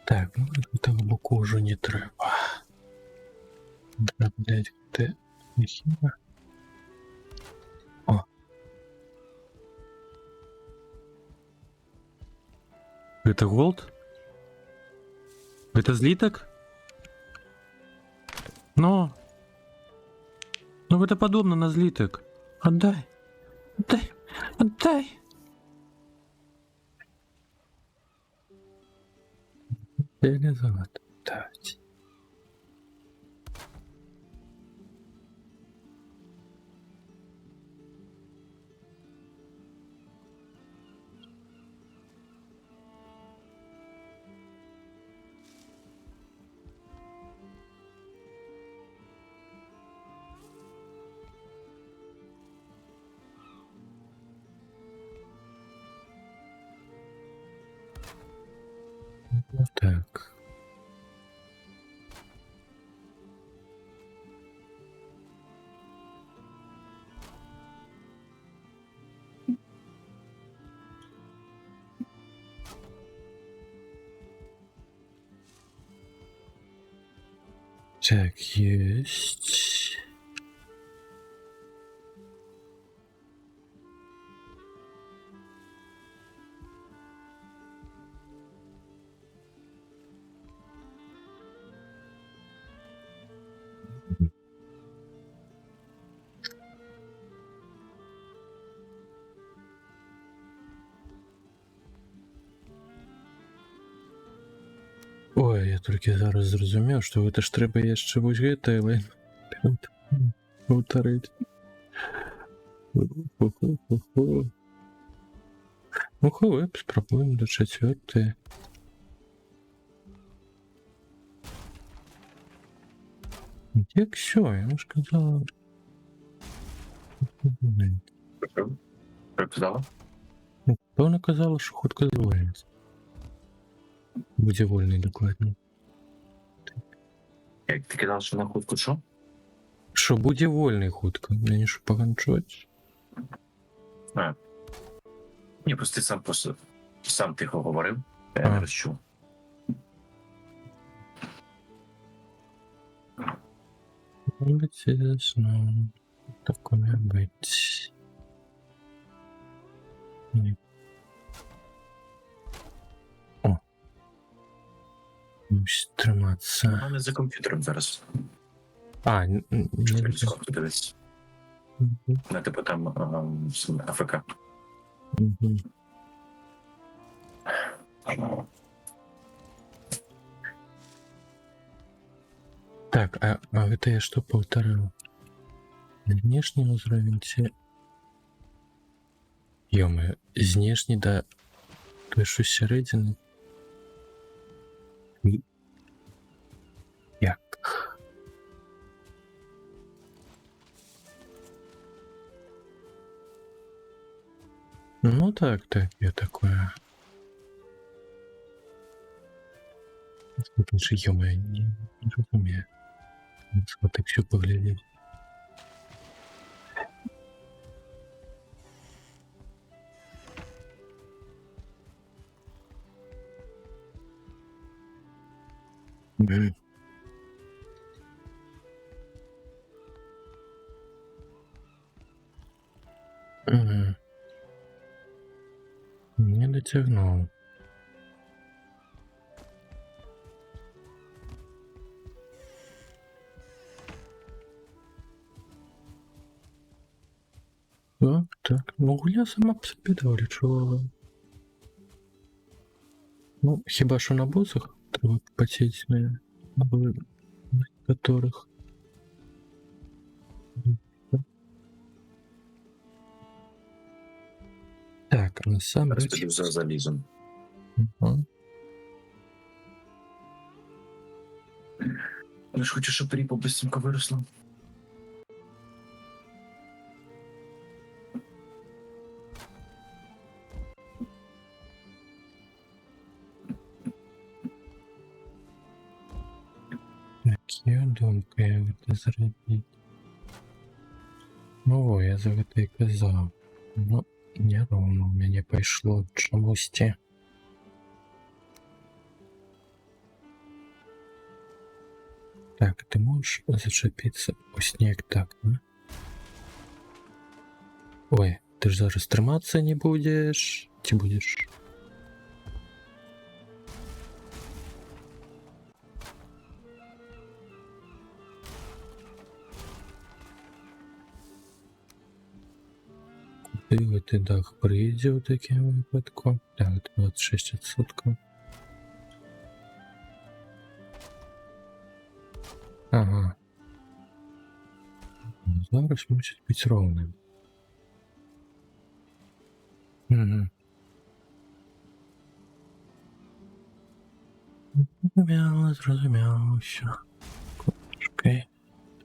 [SPEAKER 6] Так, ну этого боку уже не треба. Да, блядь, ты нехило. О.
[SPEAKER 1] Это голд? Это злиток? Но. Ну это подобно на злиток. Отдай. Отдай. Отдай.
[SPEAKER 6] Реализовать. Давайте. Вот так. Так, есть. Ой, я тільки зараз зрозумів, що це ж треба є ще ось геть, але повторити. Ну, хове, спробуємо до 4. Як що, я вам ж казав.
[SPEAKER 2] Що казала?
[SPEAKER 6] Вона казала, що хутко звольниться. Буде вольний докладно.
[SPEAKER 2] Як ти казав, що на хутку що?
[SPEAKER 6] Що буде вольний хутко, мені що погано чути.
[SPEAKER 2] Ні, просто сам тихо говорив, я не розчув.
[SPEAKER 6] Интересно. Такое быть. Ні. О. Мусить триматися.
[SPEAKER 2] Вона не за комп'ютером зараз.
[SPEAKER 6] А,
[SPEAKER 2] Не дивись. На типу там АФК.
[SPEAKER 6] Так, а это я что повторил? Внешний уровень те... Ё-моё, знешний да... Той, що середини... Як? Ну так, я такое... Тут же, ё-моё, не разумею. Вот так все поглядеть. Не дотягнул. Так, ну гуля сама по собі доволі чувала. Ну, хіба що на босах треба потіть, але которых. Так, на самом
[SPEAKER 2] Зараз
[SPEAKER 6] деле...
[SPEAKER 2] піду за залізом. Я ж хочу, щоб ріпа быстренько виросла.
[SPEAKER 6] Які думки я це зробити? Ну, я за это и казав. Ну, не ровно у меня пошло чомусь. Так, ты можешь зачепиться о снег так, да? Ой, ты же зараз триматься не будешь. Ты будешь. Ти дах прийде у таким випадку. Так, 26%. Ага. Зараз мусить бути ровним. Угу. Зрозуміло, все. Окей.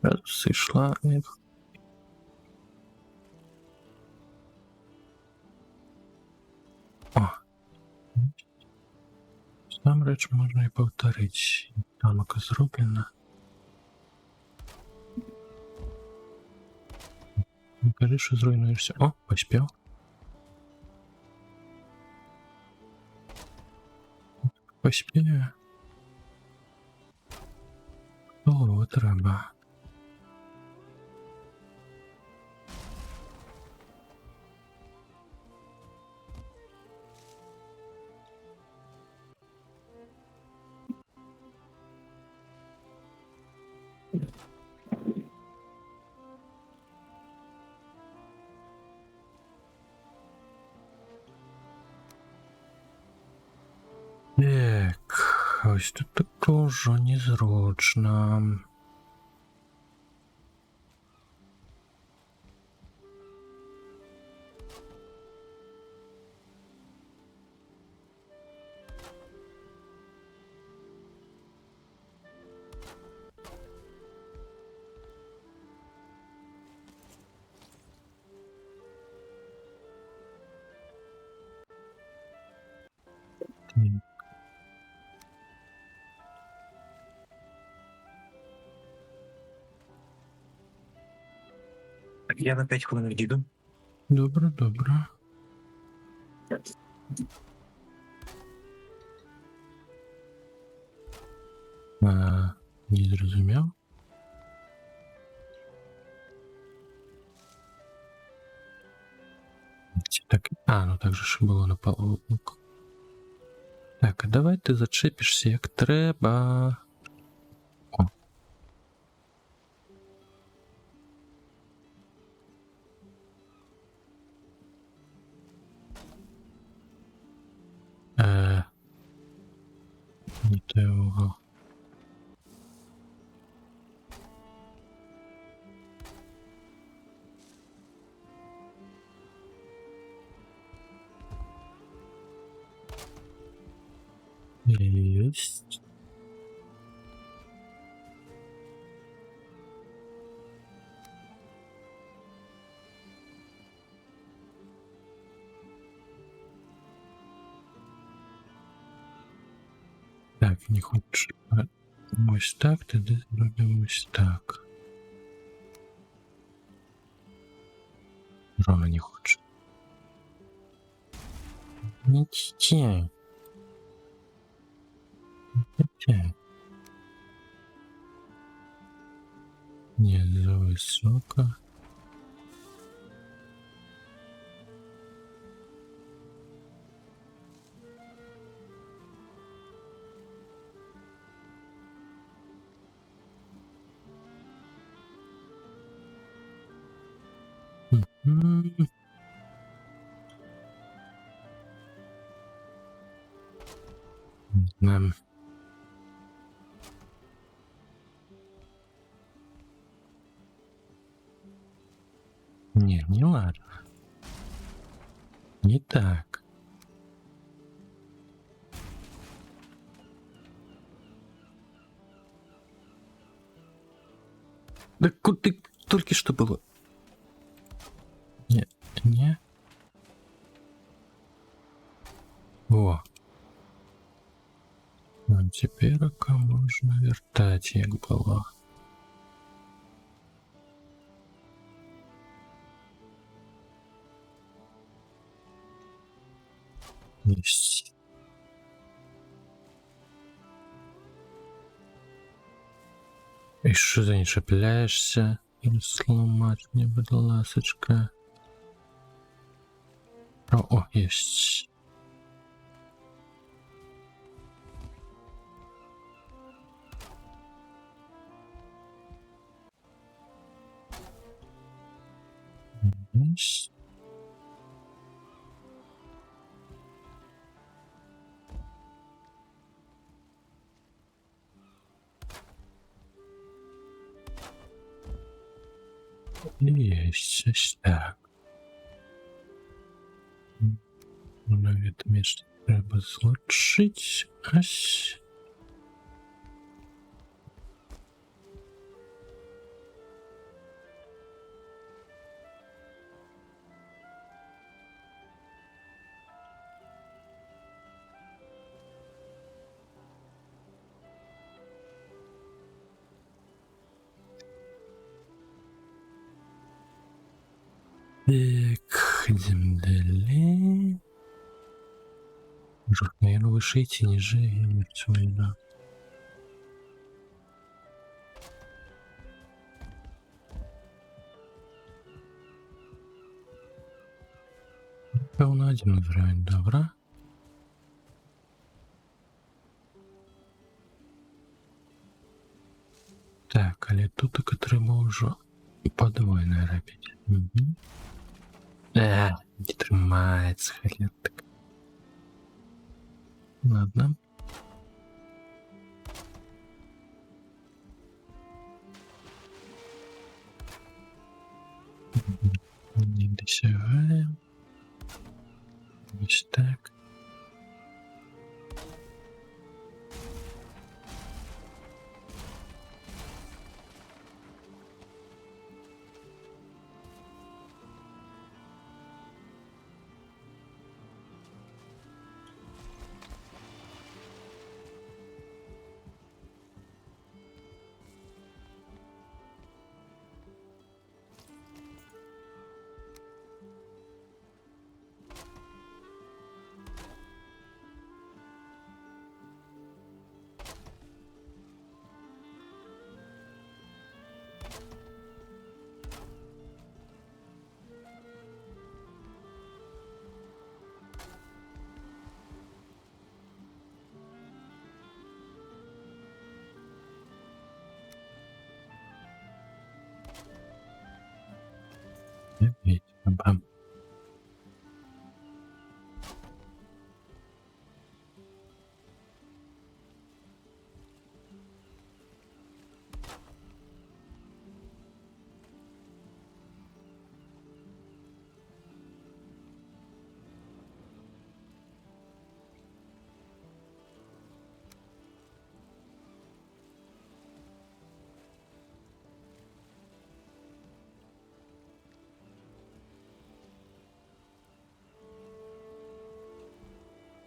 [SPEAKER 6] Раз сійшла їх. О. Сам реч можна і повторити. Тамка зроблена. Не кажи, що зруйнуєшся. О, поспів. Поспів. О, треба. Так, ось тут також незручно.
[SPEAKER 2] Так, я на 5 хвилин відійду.
[SPEAKER 6] Добре, добре. Не зрозумів. Так, ну так же ж було на половинку. Так, а давай ти зачепишся як треба. О. Не той угол. Есть. Так, не хочешь. Ось так, тоді зробимо ось так. Ровно не хочешь. Ничего. Не за высоко. Нам. не ладно. Не так. Да куда только что было? Не. О. А теперь можно вертать, як было. Есть. И что за не шепляешься? Или сломать мне, будь ласочка. О, есть. Есть. Есть. Так. На это место треба злучить. Ось. Так, идем далее. Может, наверное, выше идти, ниже я мертвый, да. Певно, один уровень, добра. Так, але тут, треба вже подвойно робити. Угу. Не тримається, хрен так. Ладно. Не досягаем. Ось так. Опять бам.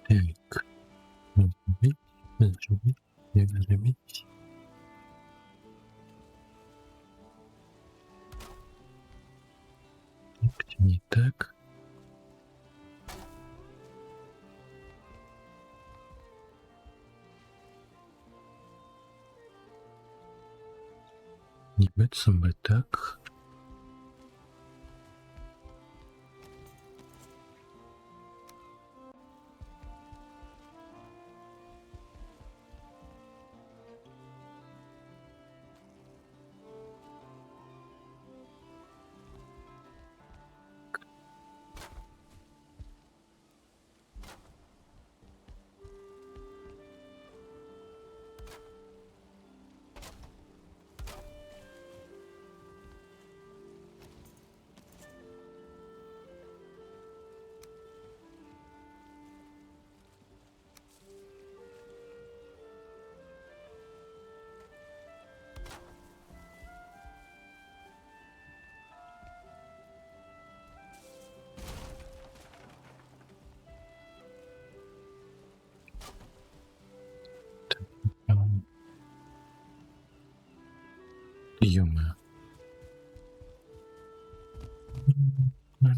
[SPEAKER 6] Так. Разрубить. Так, не так. Не биться бы так. Ё-моё.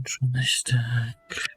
[SPEAKER 6] Что значит так?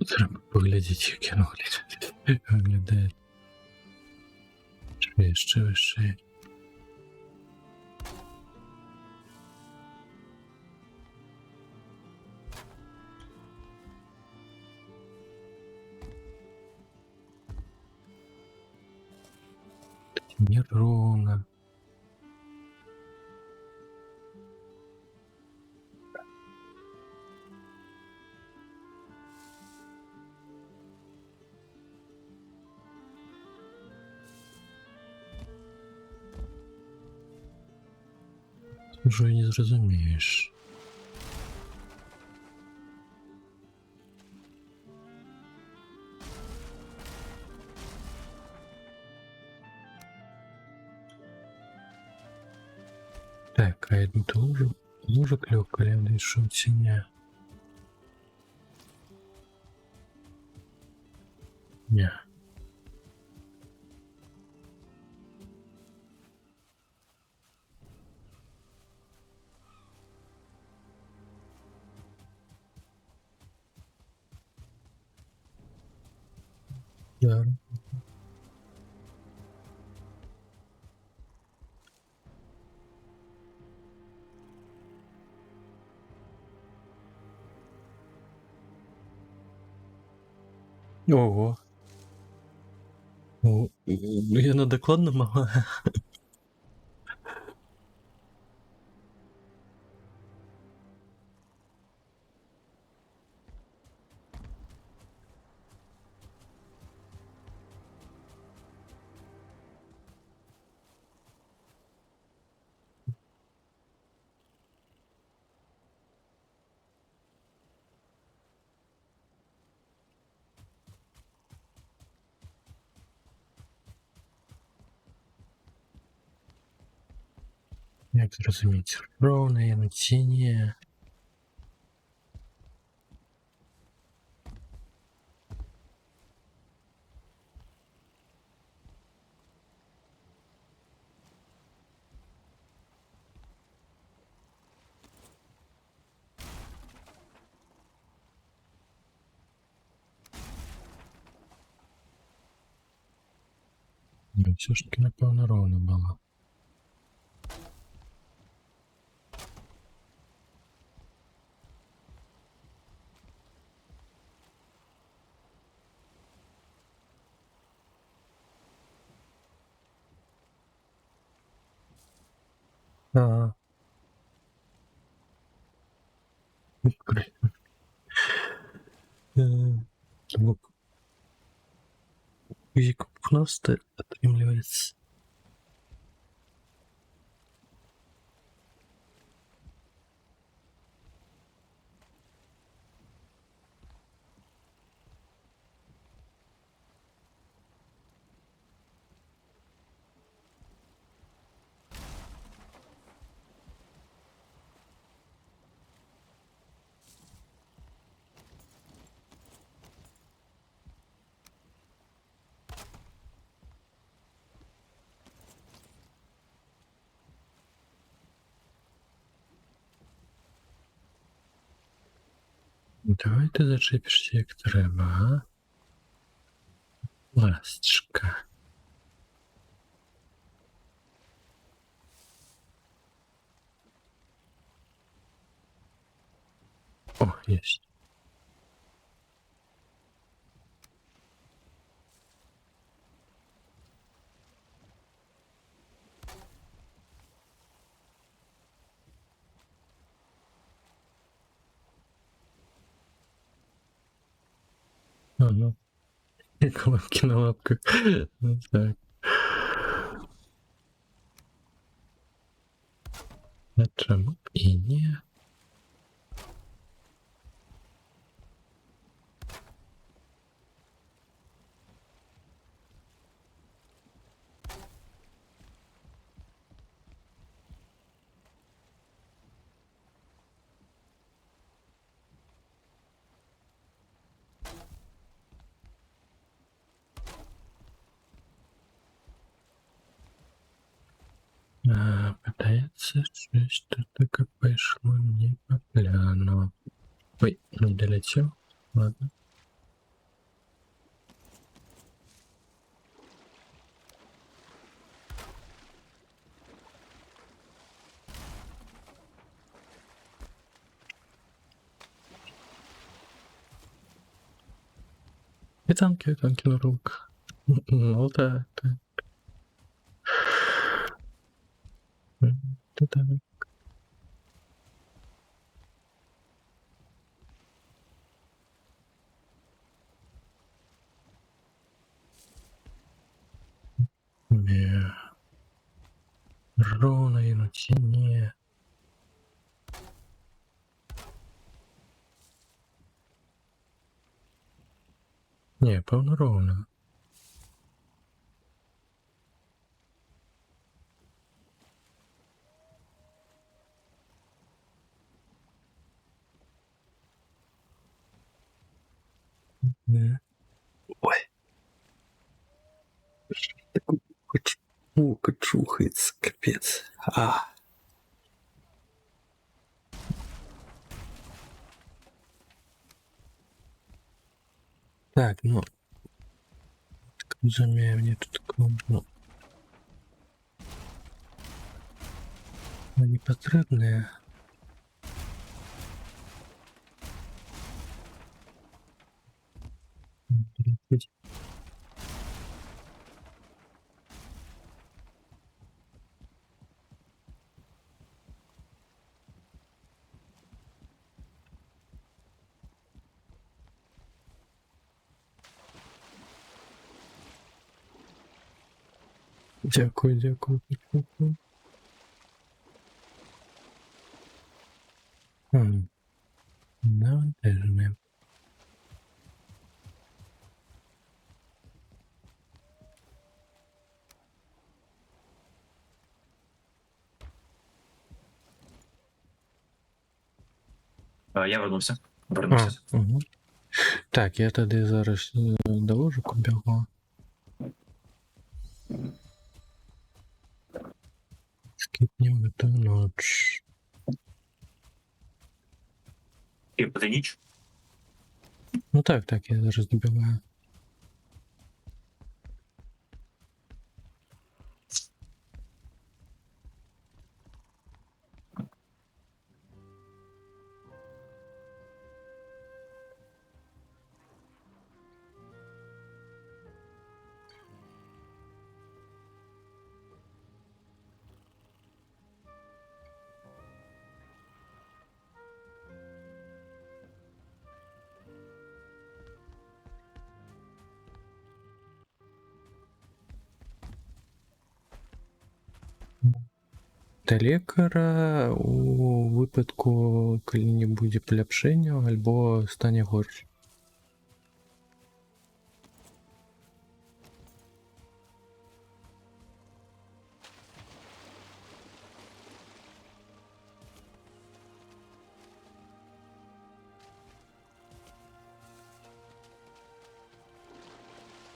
[SPEAKER 6] Треба поглядіть, як я виглядає. Ще вище. Неровно. Уже не зрозумієш. Так, а я дуже клёв, коли дійшов ціня. Ні. Да. Ого. Ну, я на докладно мала. Як зрозуміти? Ровне, я на ціні. Ну, все ж таки, напевно, ровно було. Ага. Звук. Физику просто отримливается. Давай ти зачепишся як треба, а? Ласточка. О, есть. Ага. Лапки на лапках. Ну, так. А чому б і ні? Пытается что-то пошло не по плану. Ой, не долетел. Ладно. И танки на рук. Ну да, так. Да, да. Не. Ровно и на тени. Не, певно ровно. Не. Ой. Такой мука чухается, капец. Так, ну. Замяем мне тут ну. Не потребное. Дякую, дякую. Навантажене.
[SPEAKER 2] Я вернувся. Вернувся.
[SPEAKER 6] Угу. Так, я тоді зараз до ложику бігу. Скипнем эту ночь.
[SPEAKER 2] І буде ніч.
[SPEAKER 6] Ну так, я зараз добиваю. Та лекара у випадку, коли не буде поляпшення, або стане горше.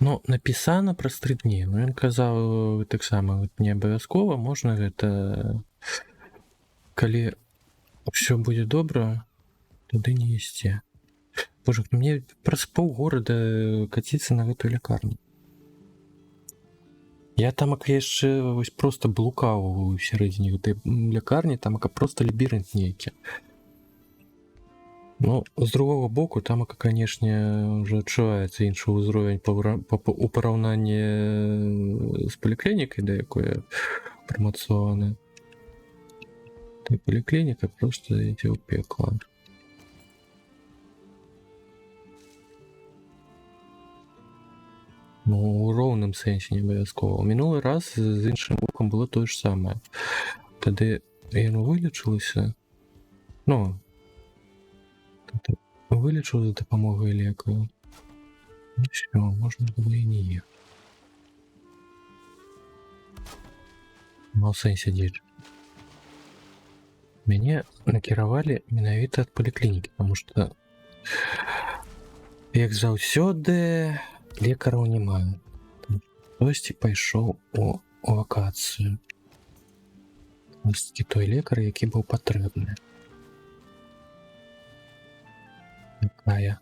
[SPEAKER 6] Ну, написано про 3 дні. Ну, він казав так само, не обов'язково, можна гэта... Коли все буде добре, туди не їсти. Боже, мне просто полгорода катиться на эту лекарню. Я там яшчэ вось просто блукаў у сярэдзіне гэтай лякарні, там просто лабірынт нейкі. Ну, з другого боку, там, канешне, уже адчуваецца іншы ўзровень у параўнанні з паліклінікай, да якое прамацована. Та паліклініка просто ідзе ў пекла. Ну, у ровному сенсі не обов'язково. Минулий раз з іншим вухом було те ж саме. Тоді йому вилічилося. Ну, тобто вилічили за допомогою лікаря. Ну все, можна було і не їхати. Ну, в сенсі діч. Мяне накіравалі менавіта ад паліклінікі, потому што як заўсёды лекараў няма. Хтосьці пайшоў у вакацыю. Хтосьці той лекар, які быў патрэбны. Такая.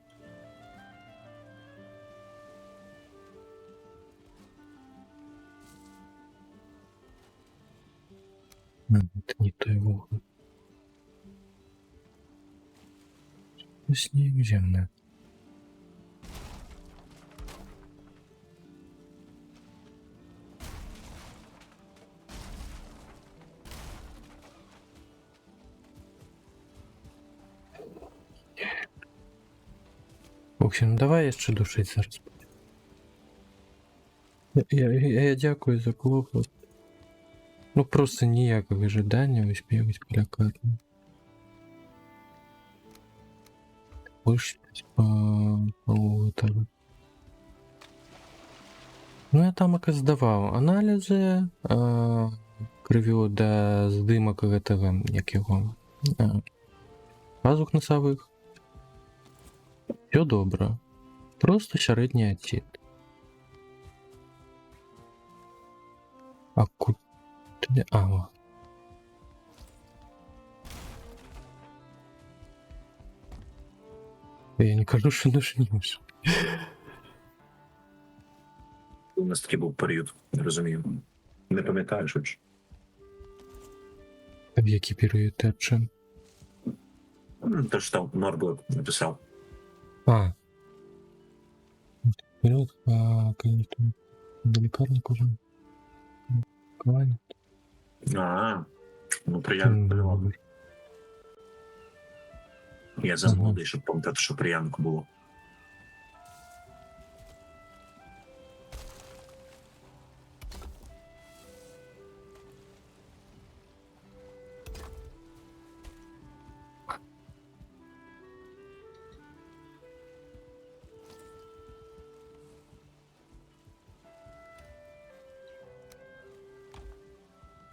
[SPEAKER 6] Это не той вугол. Снег земля. Максим, давай яшчэ душыць зараз. Я дякую за клопат. Ну просто ніякага жадання высмеивать палякат. Больше по так. Ну я там здаваў аналізы крывю да здымак гэтага як яго пазух насавых. Все добра. Просто сярэдні адцід. А куды? Ага. Я не кажу, що нажнеш.
[SPEAKER 2] У нас такий був період, не розумію. Не пам'ятаєш хоч?
[SPEAKER 6] В який період ти об чим?
[SPEAKER 2] Те, що там Норблет написав.
[SPEAKER 6] А. Період, конечно, до лікарник уже. Ковальня.
[SPEAKER 2] Ну приємно полював. Я за молодий, щоб пам'ятати, що приємно було.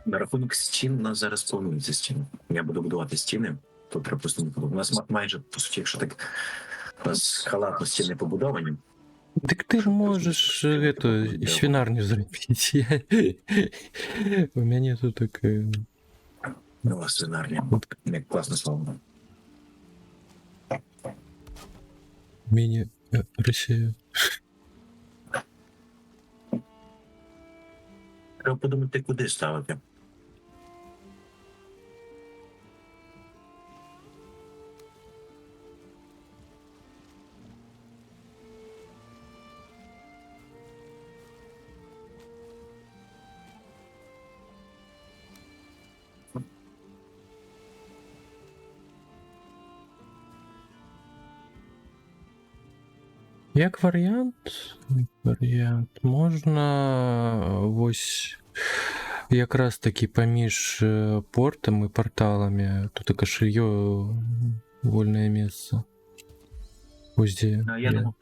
[SPEAKER 2] На рахунок стін у нас зараз планується стіни. Я буду будувати стіни. Тут припустимо, у нас майже, по суті, якщо так, у нас халатно стіни побудовані.
[SPEAKER 6] Так ти ж можеш эту свинарню зробити. У мене тут таке...
[SPEAKER 2] У вас свинарня. Як класне слово.
[SPEAKER 6] Мені Росія.
[SPEAKER 2] Треба подумати, куди ставити.
[SPEAKER 6] Як варіант, можна ось якраз таки поміж портом і порталами, тут кошелье вольне місце. Ось де.
[SPEAKER 2] Я думав,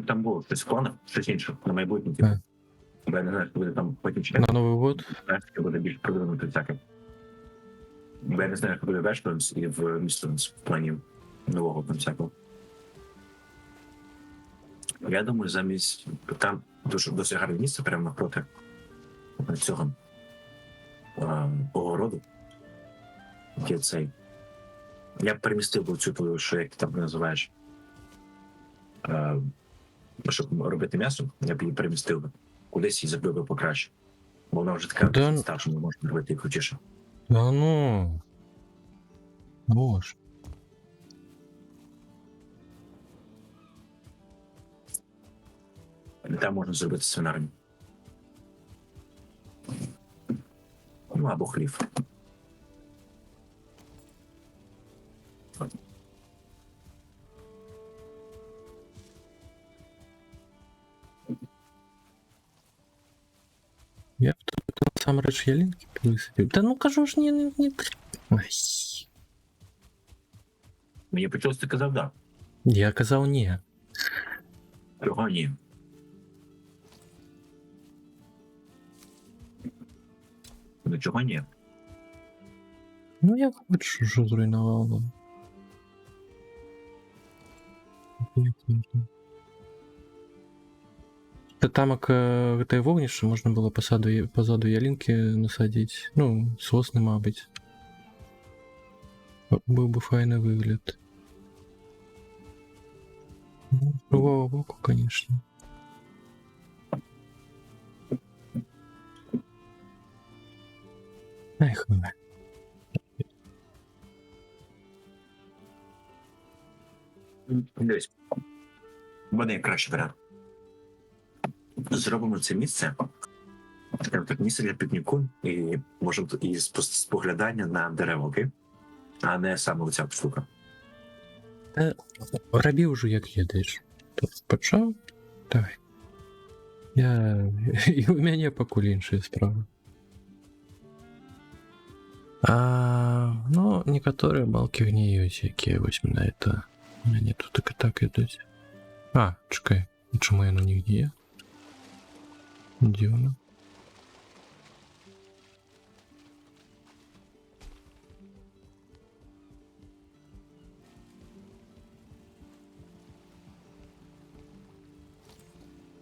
[SPEAKER 2] там було щось в планах, щось інше, на майбутнє. Типу. Бо я не знаю, що буде там потім чекати.
[SPEAKER 6] На Новий год?
[SPEAKER 2] Що буде більш продвинути всяке. Бо я не знаю, що буде в Ешленс і в Містленс в плані нового там всякого. Я думаю, замість там дуже гарне місце прямо напроти цього огороду. Є цей. Я б перемістив би цю твою, що як ти там називаєш, щоб робити м'ясо, я б її перемістив би. Кудись і зробив би покраще. Бо вона вже така старша, не може робити і крутіше.
[SPEAKER 6] Да ну. Боже.
[SPEAKER 2] Там можна зробити свинарню. Ну, або хлів.
[SPEAKER 6] Я б тут насамрэч ялінкі высадзіў. Та ну кажу ж, не. Ой.
[SPEAKER 2] Мені почулось, ти казав да.
[SPEAKER 6] Я казав ні.
[SPEAKER 2] Чого ні? Ну чого ні?
[SPEAKER 6] Ну я хочу, що зруйнував вам. Та тамак гэтай вогнішча можна было пазаду ялінкі насадзіць. Ну, сосны, мабыць. Быў бы файны выгляд. Ну, з другого боку, конечно. Ай, хуй.
[SPEAKER 2] Дивись. У мене є кращий варіант. Зробимо це місце. Скажімо так, місце для пікніку і можемо і споглядання на дерева, окей? А не саме оця штука.
[SPEAKER 6] Рабі ўжо як ведаеш. Тут пачаў? Давай. І у мяне пакуль іншыя справы. Ну, некаторыя балкі гніюць, якія вось менавіта у мяне тут так ідуць. Чакай, чаму яно не гніе? Дзіўна.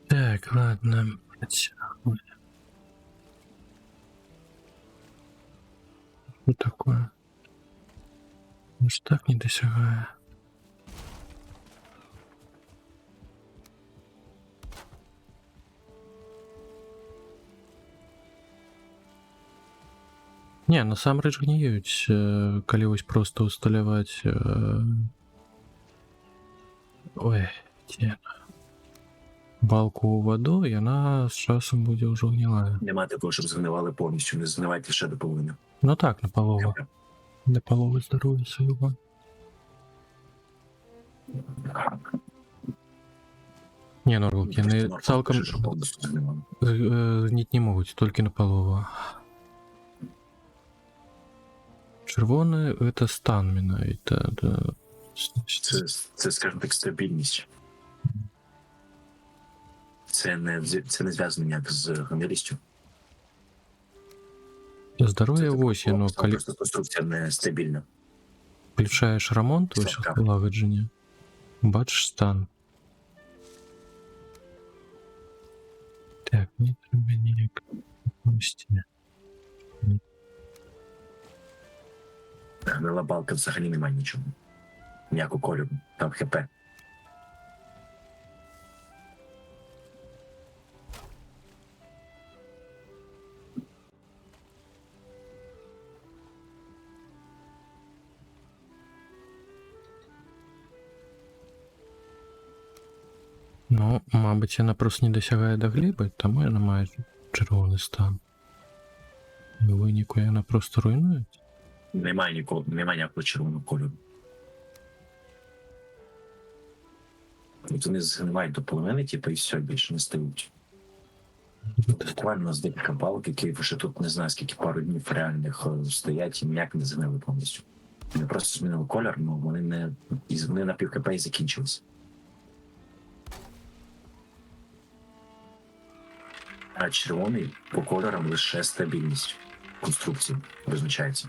[SPEAKER 6] Так, ладно. Что такое? Может так не досягаю? Не, насамрэч гніюць, калі вось проста усталяваць... Ой, дзе... балку ў ваду, яна з часам будзе ўжо гнілая.
[SPEAKER 2] Нема такого, щоб згнивали повністю, не згнивайте лише до половини.
[SPEAKER 6] Ну так, наполову. До половы здоров'я свого. Не, ну, яны цалкам згніць не могуць, толькі наполову. Чырвоны — это стан менавіта.
[SPEAKER 2] Це, скажімо так, стабільність. Це не зв'язано ніяк з гнилістю.
[SPEAKER 6] Здоров'я ось, ну, калі...
[SPEAKER 2] Просто конструкція нестабільна.
[SPEAKER 6] Включаєш ремонт, ось лагодження, бачиш стан. Так, мені треба ніяк допустити.
[SPEAKER 2] Гнила балка взагалі немає нічого. Ніякого кольору, там ХП.
[SPEAKER 6] Ну, мабуть, яна просто не досягає до гліби, тому яна має червоний стан. У виніку яна просто руйнується.
[SPEAKER 2] Немає ніякого червоного кольору. От вони згнивають до половини, типу, і все, більше не стають. Буквально у нас декілька балок, які вже тут не знаю, скільки пару днів реальних стоять і ніяк не згнили повністю. Вони просто змінили колір, але вони на пів ХП і закінчилися. А червоний по кольорам лише стабільність конструкції визначається.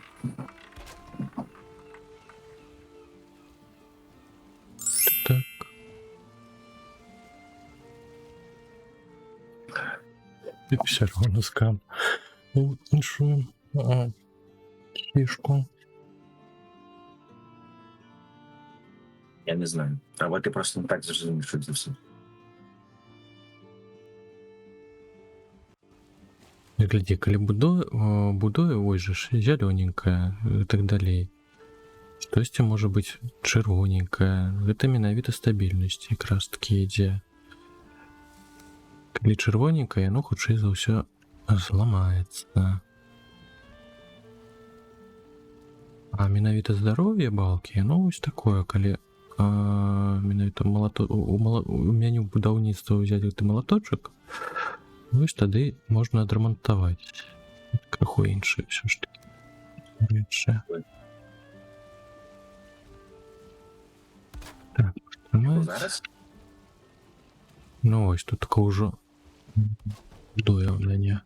[SPEAKER 6] Так. І все одно скам. Іншу фішку.
[SPEAKER 2] Я не знаю. Або ти просто не так зрозумів, що це все.
[SPEAKER 6] Гляди, калі будуе ось же ж зялёненькая і так далей. Штосьці можа быць чырвоненькая. Гэта менавіта стабільнасць якраз такі ідзе. Калі чырвоненькая, яно хутчэй за ўсё зламаецца. А менавіта здароўе балкі, яно вось такое, калі менавіта у мяне ў будаўніцтва ўзяць гэты малаточак, Ось тоді можна відремонтувати. Краху інше все ж таки. Інше. Так, тримається.
[SPEAKER 2] Зараз?
[SPEAKER 6] Ну ось тут таке вже доявлення.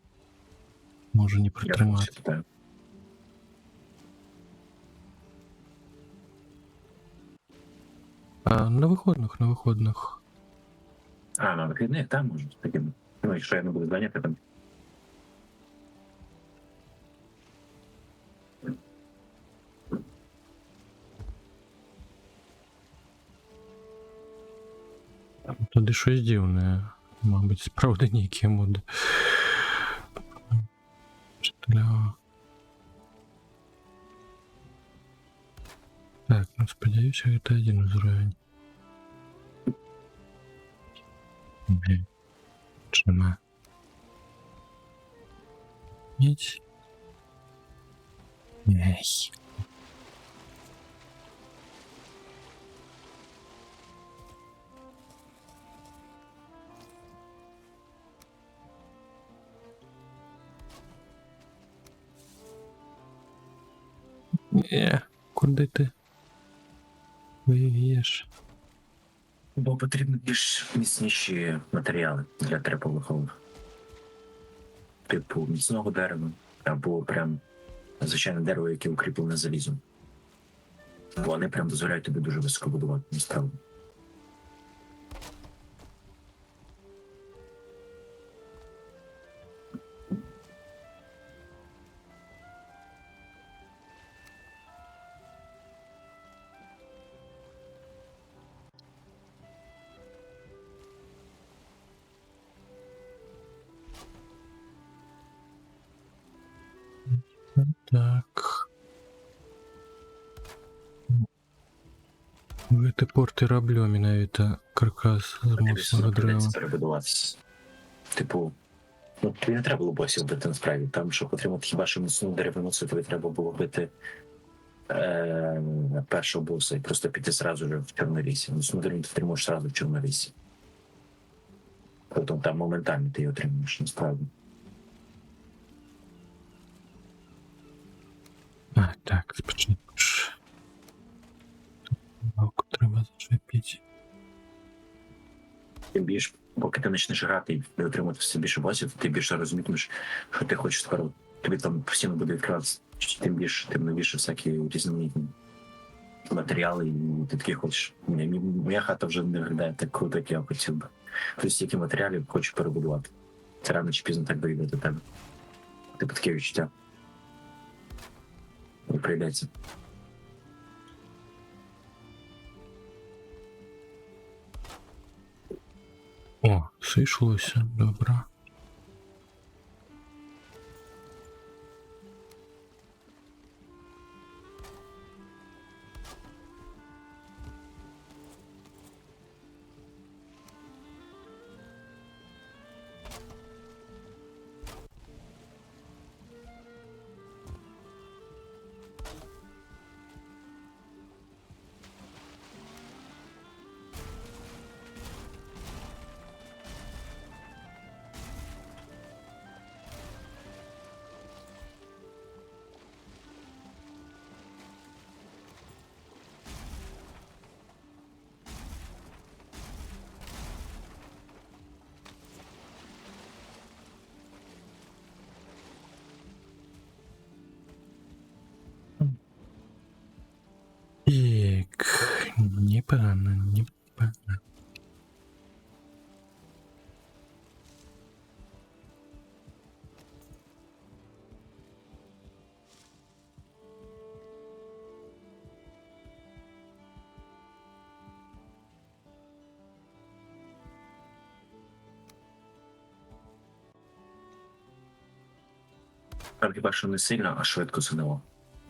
[SPEAKER 6] Може не
[SPEAKER 2] Я
[SPEAKER 6] протримати.
[SPEAKER 2] читаю.
[SPEAKER 6] А на виходних, на виходних.
[SPEAKER 2] А, на вихідних, там може таким. Ну, якщо я не буду зайнятий, там.
[SPEAKER 6] Тоді щось дивне. Мабуть, справді які моди. Вчителя. Так, ну сподіваюся, это один уровень. Блин. Чема? Ніч. Ей. Куди ти? Виєш.
[SPEAKER 2] Бо потрібні більш міцніші матеріали для треповихових. Типу міцного дерева або прям звичайне дерево, яке укріплене залізом. Вони прям дозволяють тобі дуже високо будувати, насправді.
[SPEAKER 6] Так. В этой порти роблю менавіта каркас з мощного дерева.
[SPEAKER 2] Перебудуватися. Типу, ну тобі не треба було босів бити насправді. Там, щоб отримати хіба що міцну деревину, це тобі треба було бити першого боса і просто піти зразу ж в Чорнорісі. Міцну деревину ти отримуєш зразу в Чорнорісі. Тобто там моментально ти її отримуєш, насправді.
[SPEAKER 6] А, так, спочатку ж. Палку треба зачепити.
[SPEAKER 2] Тим більше, поки ти почнеш грати і не отримати все більше босів, ти більше розумітимеш, що ти хочеш тепер. Тобі там постійно буде відкриватися, тим більше, тим новіше всякі різноманітні матеріали, і ти такий хочеш. Моя хата вже не виглядає так круто, як я хотів би. Тобто стільки матеріалів хочу перебудувати. Це рано чи пізно так дойде до тебе. Типу таке відчуття. І прийдеться.
[SPEAKER 6] О, сійшлося, добре. Так, непогано, непогано.
[SPEAKER 2] Там хіба що не сильно, а швидко синило.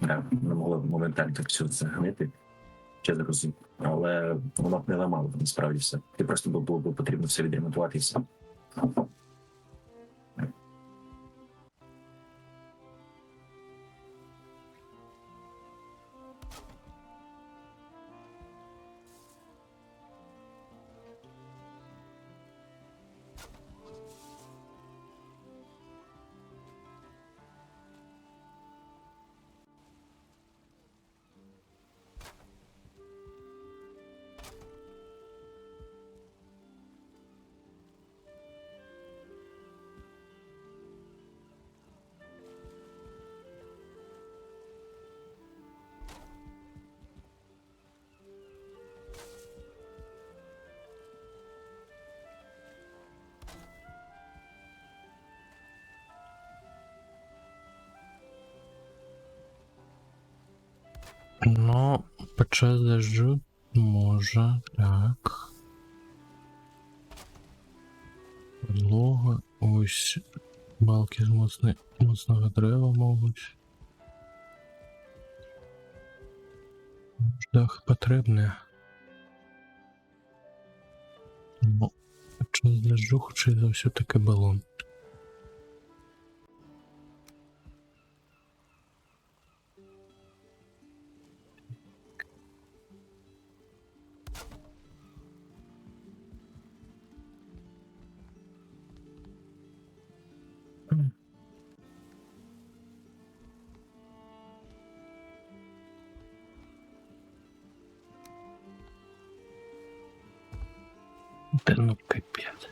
[SPEAKER 2] Не могло моментально так все загнити. Ще зрозумів. Але воно б не ламало насправді все. Ти просто було б потрібно все відремонтувати і все.
[SPEAKER 6] Но подчас дождю може. Так. Подлога. Ось балки з моцного дерева можуть. Дах потрібне. Ну, подчас дождю хоче за все таки балон. Да ну капец.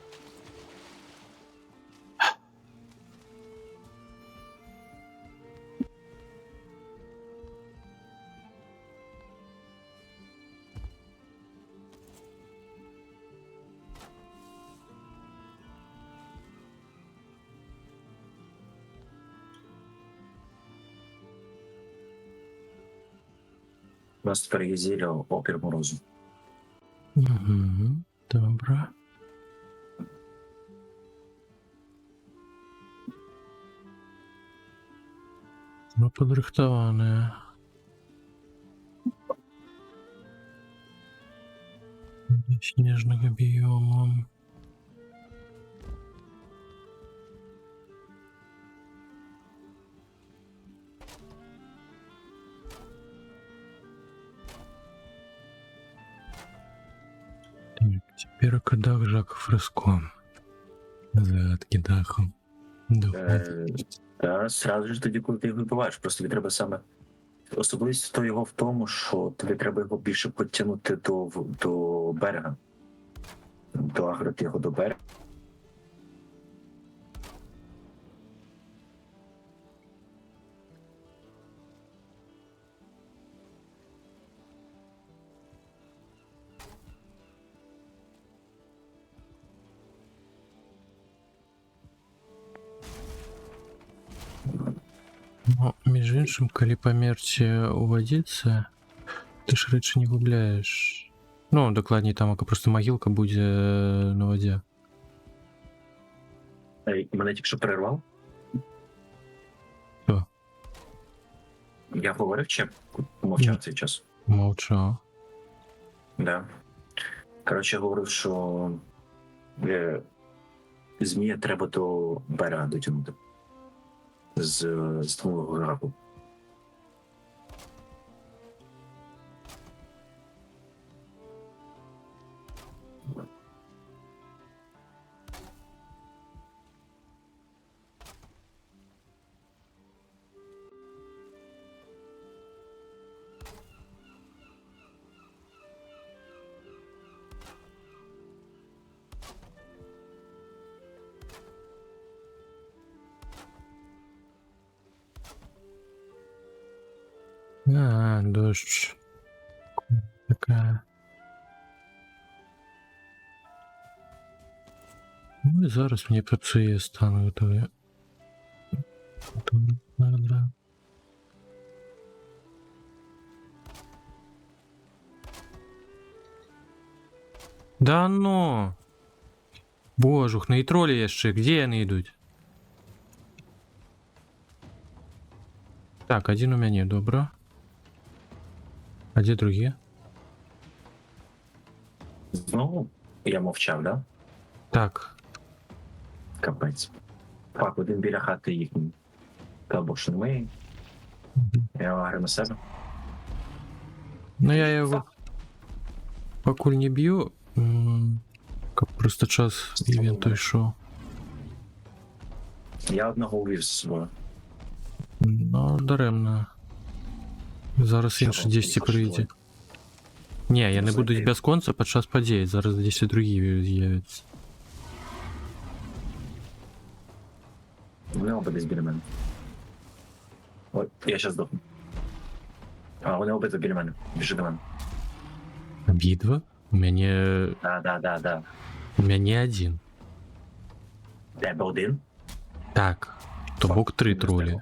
[SPEAKER 2] У нас тепер є зілля опір морозу.
[SPEAKER 6] Угу. Добре. Ну, подрихтоване. До снежного біому. Так, теперь кадах Жака Фреско. Загадки дахом.
[SPEAKER 2] Та сразу ж тоді, коли ти його вибиваєш, просто тобі треба саме. Особливість то його в тому, що тобі треба його більше підтягнути до берега. Доагрити його до берега.
[SPEAKER 6] Ну, між іншим, коли померці уводиться, ти ж речі не губляєш. Ну, докладніше, там просто могилка буде на воді.
[SPEAKER 2] Мене тільки що перервав.
[SPEAKER 6] Що?
[SPEAKER 2] Я говорив чи мовчав
[SPEAKER 6] Ні.
[SPEAKER 2] цей час?
[SPEAKER 6] Мовчав.
[SPEAKER 2] Да. Коротше, я говорив, що змія треба до берега дотягнути. З твого графу.
[SPEAKER 6] А, дощ. Такая. Ну і зараз мені працює стан готові. Да. Да ну! Божух, на і тролі є ще, где вони йдуть? Так, один у меня, добро. А где другие?
[SPEAKER 2] Знову я мовчав, да?
[SPEAKER 6] Так,
[SPEAKER 2] Капець. Так, один біля хати їхній. Або що ми. Я агрю на себе.
[SPEAKER 6] ну я его покуль не бью, как просто час івенту йшов.
[SPEAKER 2] Я одного увів з собою.
[SPEAKER 6] Ну, даремно. Зараз
[SPEAKER 2] Що
[SPEAKER 6] інші
[SPEAKER 2] вам
[SPEAKER 6] 10
[SPEAKER 2] не
[SPEAKER 6] прийде.
[SPEAKER 2] коштує?
[SPEAKER 6] Ні, я не буду
[SPEAKER 2] Взагалі.
[SPEAKER 6] без конца під час подій, зараз 10 другі з'являться.
[SPEAKER 2] Вони оба десь біля мене. Ой, я щас здохну. А, вони обидва біля мене. Біжи до мене.
[SPEAKER 6] Обидва? У мене...
[SPEAKER 2] Да.
[SPEAKER 6] У мене один.
[SPEAKER 2] Тебе один?
[SPEAKER 6] Так, то бок 3
[SPEAKER 2] не
[SPEAKER 6] тролі.
[SPEAKER 2] знаю.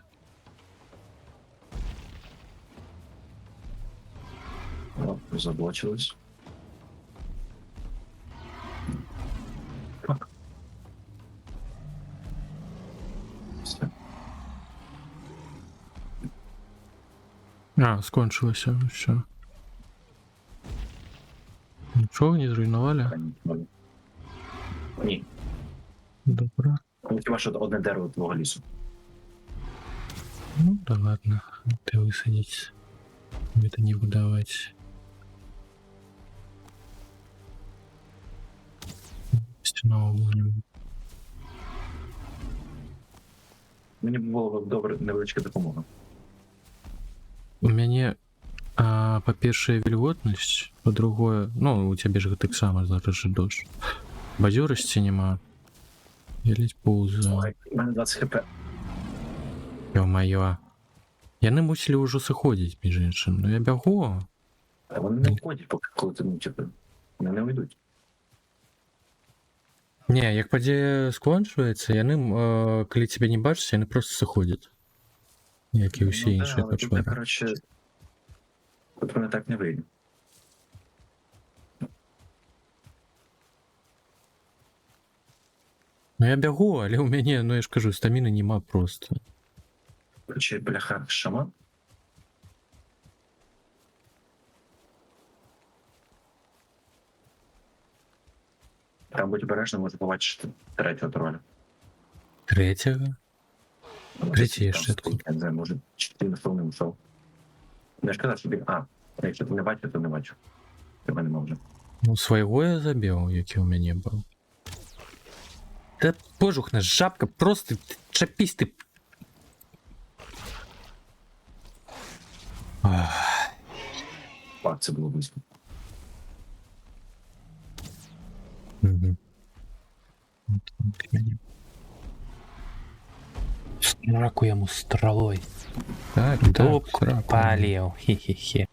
[SPEAKER 2] заблочились. Все.
[SPEAKER 6] А, скончилося, все. Нічого не зруйнували?
[SPEAKER 2] Ні.
[SPEAKER 6] Добре.
[SPEAKER 2] Ну, хіба що одне дерево твого лісу.
[SPEAKER 6] Ну да ладно, ты высадить. Это не выдавать. Стенового вогнем.
[SPEAKER 2] Мені б було б добре невеличка допомога.
[SPEAKER 6] У мяне по-першае вільготнасць, по-другое, ну у цябе ж гэтак сама зараз же дождь. Бадзёрасці няма. Я ледь поўзаю.
[SPEAKER 2] Ой, у мене 20 хп.
[SPEAKER 6] Ё-маё. Яны мусілі ўжо сыходзіць між іншым. Ну я бягу.
[SPEAKER 2] А вони не входять, поки коли ти, ну, типу, вони не уйдуть.
[SPEAKER 6] Не, як падзея скончваецца, яны, калі цябе не бачаць, яны просто сыходзяць. Як і ўсе
[SPEAKER 2] Ну,
[SPEAKER 6] іншыя
[SPEAKER 2] але тут,
[SPEAKER 6] пачвары.
[SPEAKER 2] коротше, тут вони так не вийде.
[SPEAKER 6] Ну я бягу, але ў мяне, ну я ж кажу, стаміны няма просто.
[SPEAKER 2] Короче, бляха, шаман. Там будь обережно, може побачити третього троля.
[SPEAKER 6] Третяга? Третій є ще
[SPEAKER 2] тут. Я не знаю, може, чи ти не ушов. Не ж казав собі, якщо ти не бачив, то не бачив. Тебе нема вже.
[SPEAKER 6] Ну, свайго я забіў, які ў мяне быў. Та пожухна, жабка, просто чапісь ты.
[SPEAKER 2] Пак, це було близько.
[SPEAKER 6] Угу.
[SPEAKER 7] Сраку йому стрелой.
[SPEAKER 6] Так,
[SPEAKER 7] Доп
[SPEAKER 6] сраку.
[SPEAKER 7] полил. Хе-хе-хе.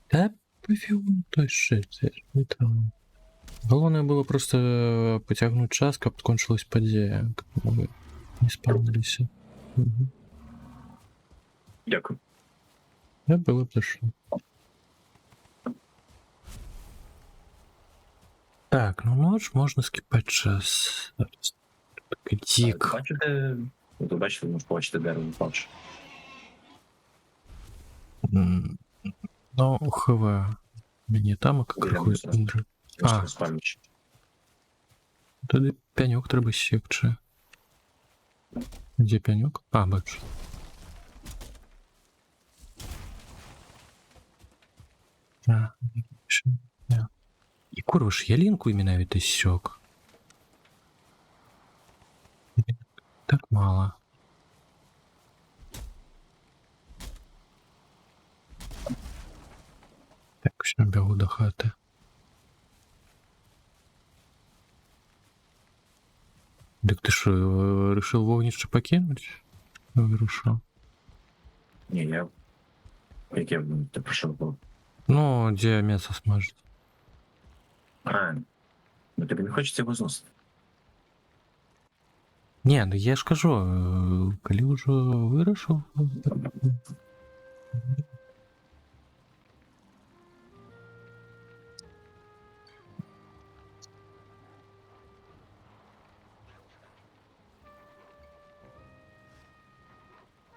[SPEAKER 6] Та пофігу, той шит, це ж не там. Головне було просто потягнути час, каб скончилась падзея, каб ми не спавнилися. Угу.
[SPEAKER 2] Дякую.
[SPEAKER 6] Я было б зашло. Так, ну ночь можна скипати час. Такий дік.
[SPEAKER 2] Бачите, ви бачите, ви можете побачити дерево впавши.
[SPEAKER 6] Ну, хв. Мені там, як
[SPEAKER 2] Біля
[SPEAKER 6] какой
[SPEAKER 2] мусора.
[SPEAKER 6] індрик.
[SPEAKER 2] Просто спальничі.
[SPEAKER 6] Тоді пяньок треба секче. Де пяньок? А, бачу. А, ще не. І курва ж, я лінку менавіта сёк. Так мало. Так, все, бегу до хати. Так ты что, решил вогнище покинуть? Вирушил.
[SPEAKER 2] Ні, як я ти пройшов?
[SPEAKER 6] Ну, где мясо смажет.
[SPEAKER 2] Ну тобі не хочеться його зносити.
[SPEAKER 6] Не, ну я ж кажу, коли уже вирішив.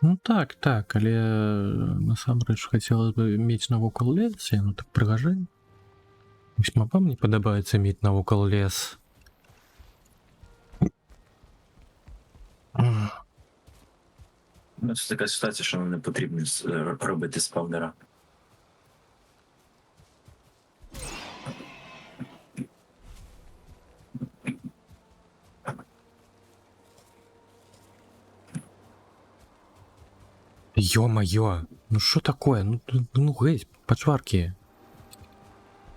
[SPEAKER 6] Ну так, але насамрэч хацелось бы мець навокал лес, ну так прыгажэнь. Весьма вам не падабаецца мець навокал лес.
[SPEAKER 2] Ну, це така ситуація, що нам не потрібно робити спавнера.
[SPEAKER 6] Ё-моё, ну что такое? Ну геть, почварки.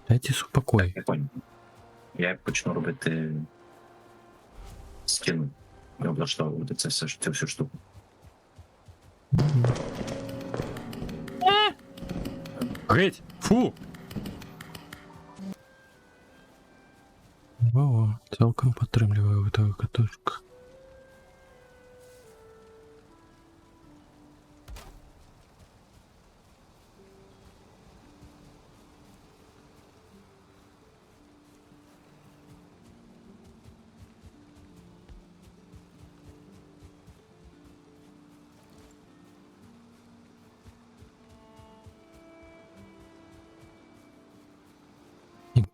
[SPEAKER 6] Дайте спокой.
[SPEAKER 2] Я понял. Я почну робити стіну і облаштовувати цю всю штуку.
[SPEAKER 6] Геть! Фу! Во, цілком підтримую этого катушка.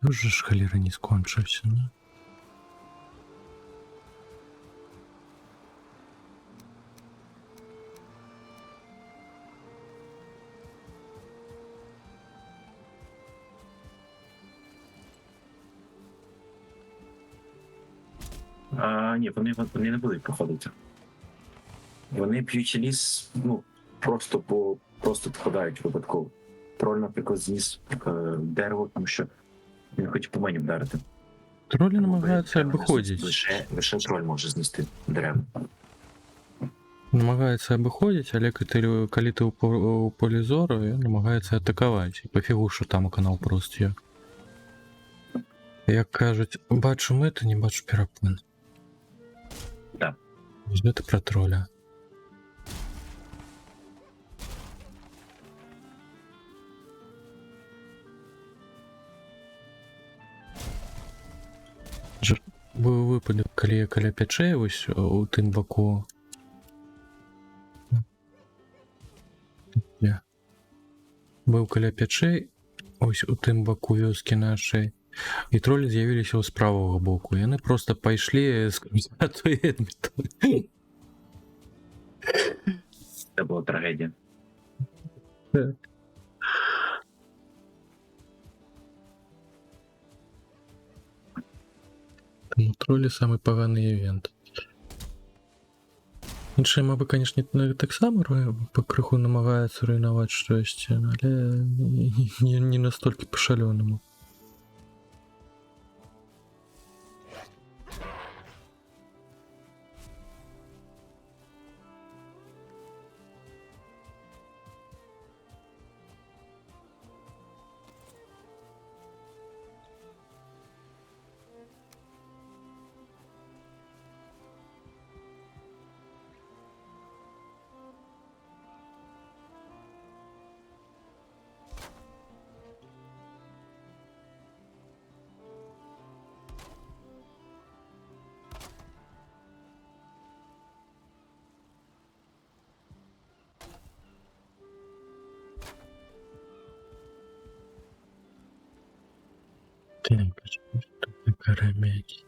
[SPEAKER 6] Уже ж холера не скончився, ну.
[SPEAKER 2] Ні, вони не будуть проходити. Вони п'ють ліс, ну, просто попадають випадково. Троль, наприклад, зніс дерево, тому що він хотів по мені вдарити.
[SPEAKER 6] Тролі
[SPEAKER 2] Тому
[SPEAKER 6] намагаються
[SPEAKER 2] дерево
[SPEAKER 6] обиходити.
[SPEAKER 2] Лише троль може знести дерево.
[SPEAKER 6] Намагається обиходити, але коли ти у полі зору, він намагається атакувати. І пофігу, що там канал просто є. Як кажуть, бачу мету, не бачу перепон.
[SPEAKER 2] Так.
[SPEAKER 6] Що ти про троля? Быў выпадак, калі я каля пячэй вось у тым баку. Быў каля пячэй, ось у тым баку вёскі нашай. І тролі з'явіліся з правага боку. Яны проста пайшлі скрозь Эдмітон.
[SPEAKER 2] Це була трагедія.
[SPEAKER 6] Тому тролі самий поганий івент. Іншыя мабы, канешне, таксама крыху намагаюцца руйнаваць штосьці, але не настолькі па-шалёнаму. Так, что карамельки.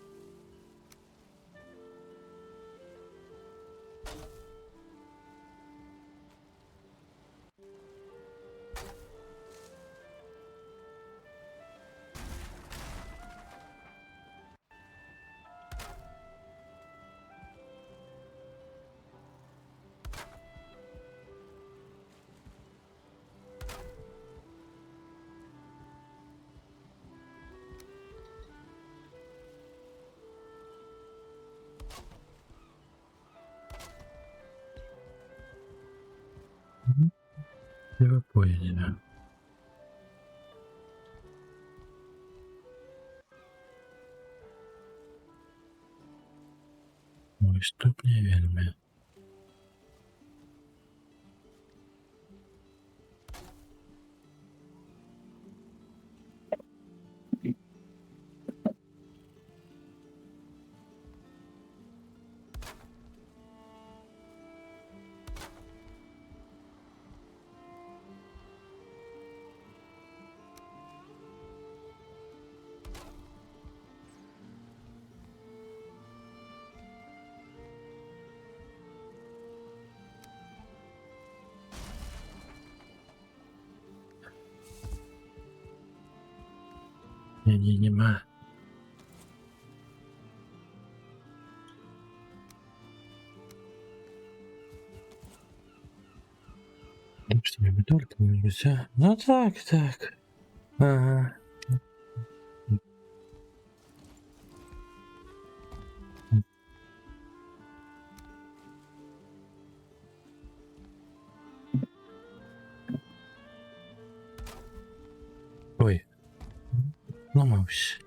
[SPEAKER 6] Вы поняли, да? Ось тут не вельми. Нема. Что не только нельзя. Ну так. Ага. Ой. Ломался.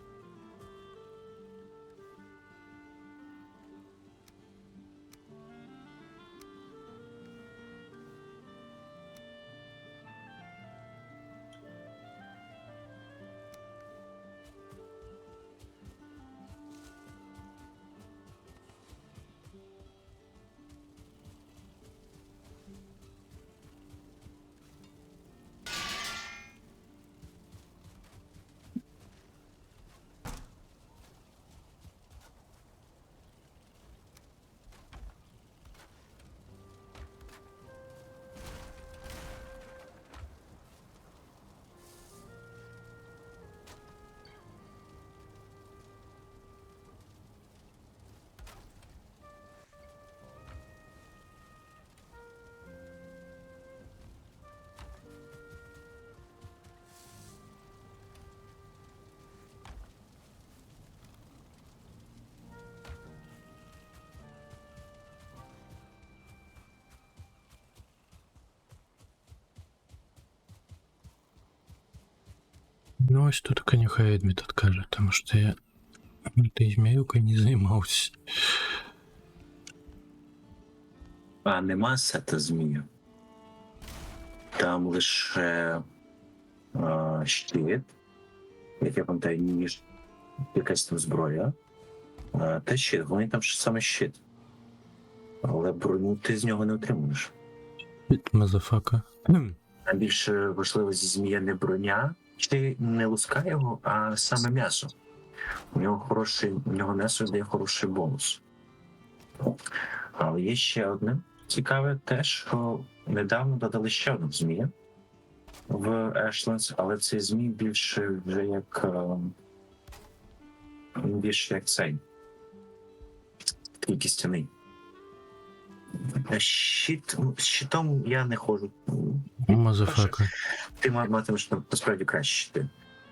[SPEAKER 6] Ну, ось тут нехай Едміт откаже, тому що я этой змеюкой не займався.
[SPEAKER 2] А нема сета змію. Там лише щит, як я пам'ятаю, ніж якась там зброя. Та щит, головне там саме щит. Але броню ти з нього не отримуєш.
[SPEAKER 6] Мазафака.
[SPEAKER 2] Найбільше важливо зі змія не броня, чи не луска його, а саме м'ясо. У нього м'ясо дає хороший бонус. Але є ще одне цікаве те, що недавно додали ще одного змія в Ashlands, але цей змій більше вже як він більше як цей. Такий кістяний. З щитом я не ходжу.
[SPEAKER 6] Мазафака.
[SPEAKER 2] Ти матимеш насправді краще щити.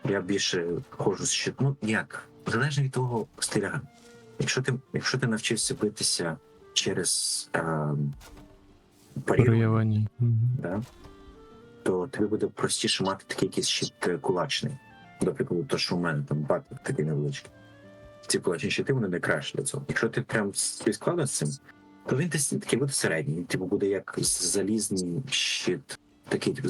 [SPEAKER 2] Я більше ходжу з щитом. Ну як? Залежно від того стиля. Якщо ти навчився битися через
[SPEAKER 6] Парування.
[SPEAKER 2] да, то тобі буде простіше мати такий якийсь щит кулачний. До прикладу, то, що у мене там бак такий невеличкий. Ці кулачні щити, вони найкращі для цього. Якщо ти прям складно з цим, то він такий буде середній. Він типу буде як залізний щит. Такий, типу,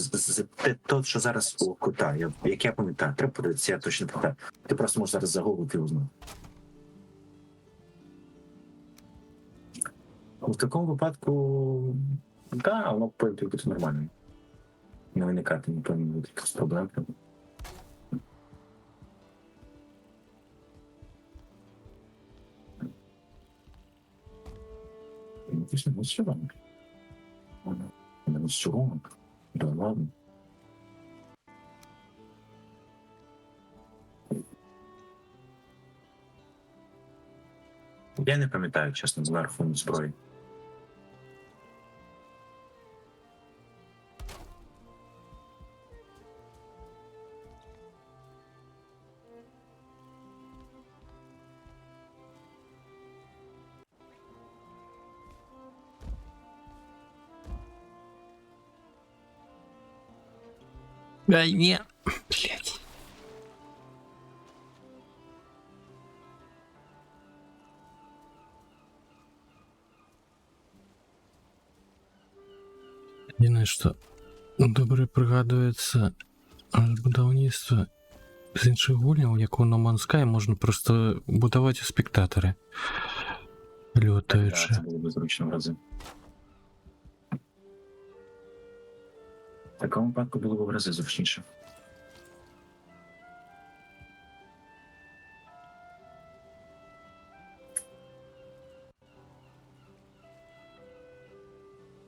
[SPEAKER 2] той, що зараз у кота. Як я пам'ятаю, треба подивитися, я точно пам'ятаю. Ти просто можеш зараз загуглити і узнати. В такому випадку, да, воно повинно бути нормально. Не виникати, не повинні бути якісь проблем. Ти не сьогодні. Не сьогодні. Да ладно. Я не пам'ятаю, чесно, з рахунок зброї.
[SPEAKER 6] Ай, не. Блять. Єдине, що добре пригадується будівництво з інших гульнів, як у No Man's Sky, можна просто будувати спектатори. Льотаючи.
[SPEAKER 2] Це було б зручно в рази. В такому випадку було б в рази зручніше.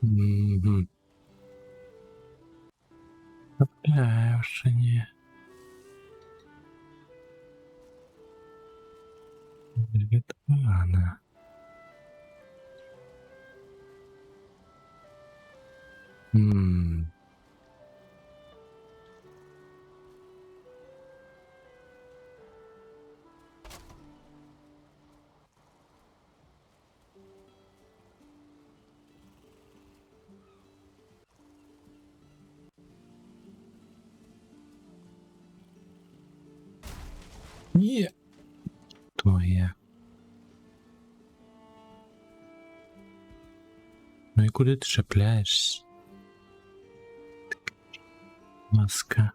[SPEAKER 6] Угу. Вже ні. Літвана. Ні. Твоє. Ну і куди ти чіпляєшся? Маска.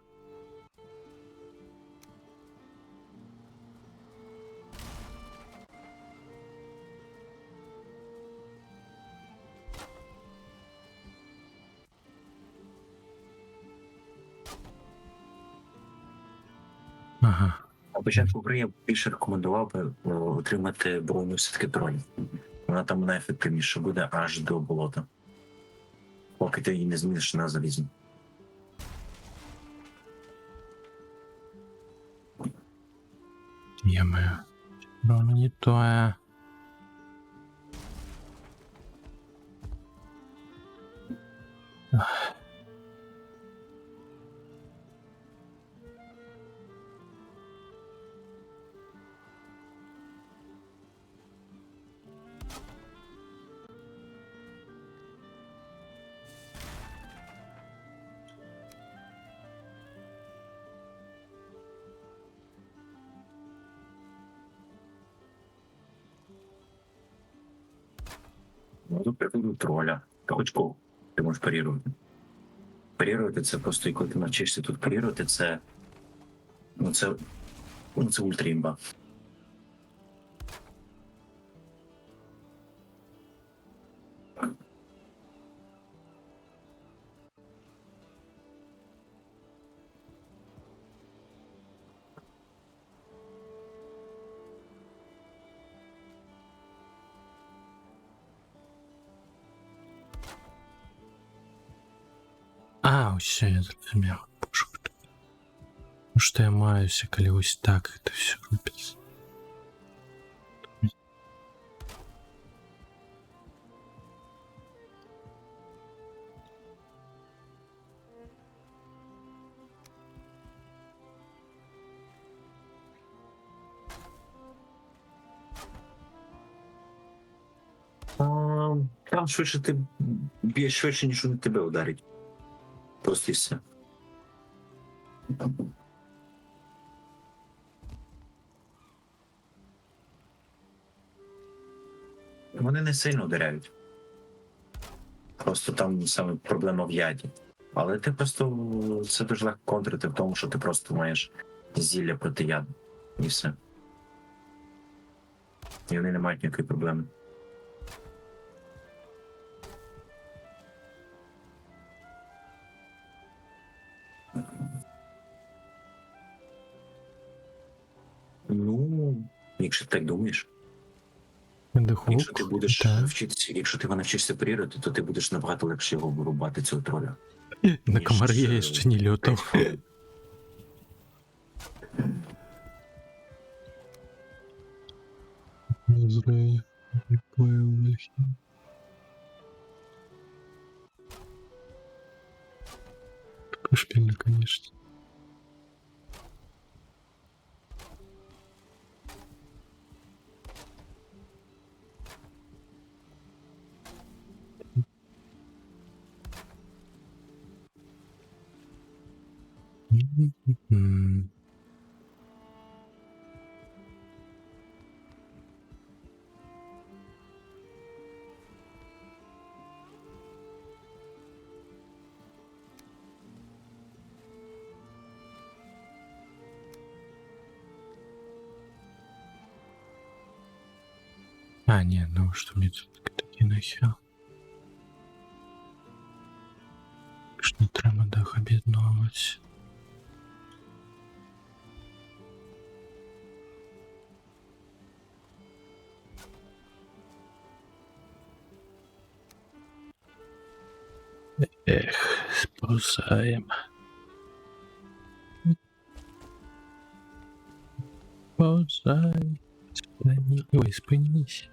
[SPEAKER 6] Ага.
[SPEAKER 2] На початку гри я більше рекомендував би отримати броню все-таки дронів. Вона там найефективніше буде аж до болота. Поки ти її не зміниш на залізну.
[SPEAKER 6] Е-мое. Ну, не то.
[SPEAKER 2] Ну, тут прикладу троля. Та хоч кого ти можеш парірувати. Парірувати це просто, і коли ти навчишся тут парірувати, це. Це ультрімба.
[SPEAKER 6] А, ось я зрозумів. Боже, ну що я маюся, коли ось так це все робиться.
[SPEAKER 2] Там швидше ти б'єш швидше, ніж вони тебе ударить. Просто і все. Вони не сильно ударяють. Просто там саме проблема в яді. Але ти просто це дуже легко контрити в тому, що ти просто маєш зілля проти яду. І все. І вони не мають ніякої проблеми. Ну, якщо ти так думаєш. Якщо ти будеш
[SPEAKER 6] так.
[SPEAKER 2] вчитися, якщо ти навчишся парірувати, то ти будеш набагато легше його вирубати, цього троля.
[SPEAKER 6] На
[SPEAKER 2] ніж,
[SPEAKER 6] комар я ще не льотав. Не знаю, не понял вообще. Такой шпильный, конечно. М. А, не, ну что мне тут такі нахер. Ж не треба так об'єднуватися. Эх, сползаем. Сползай. Спини. Ой, спинись.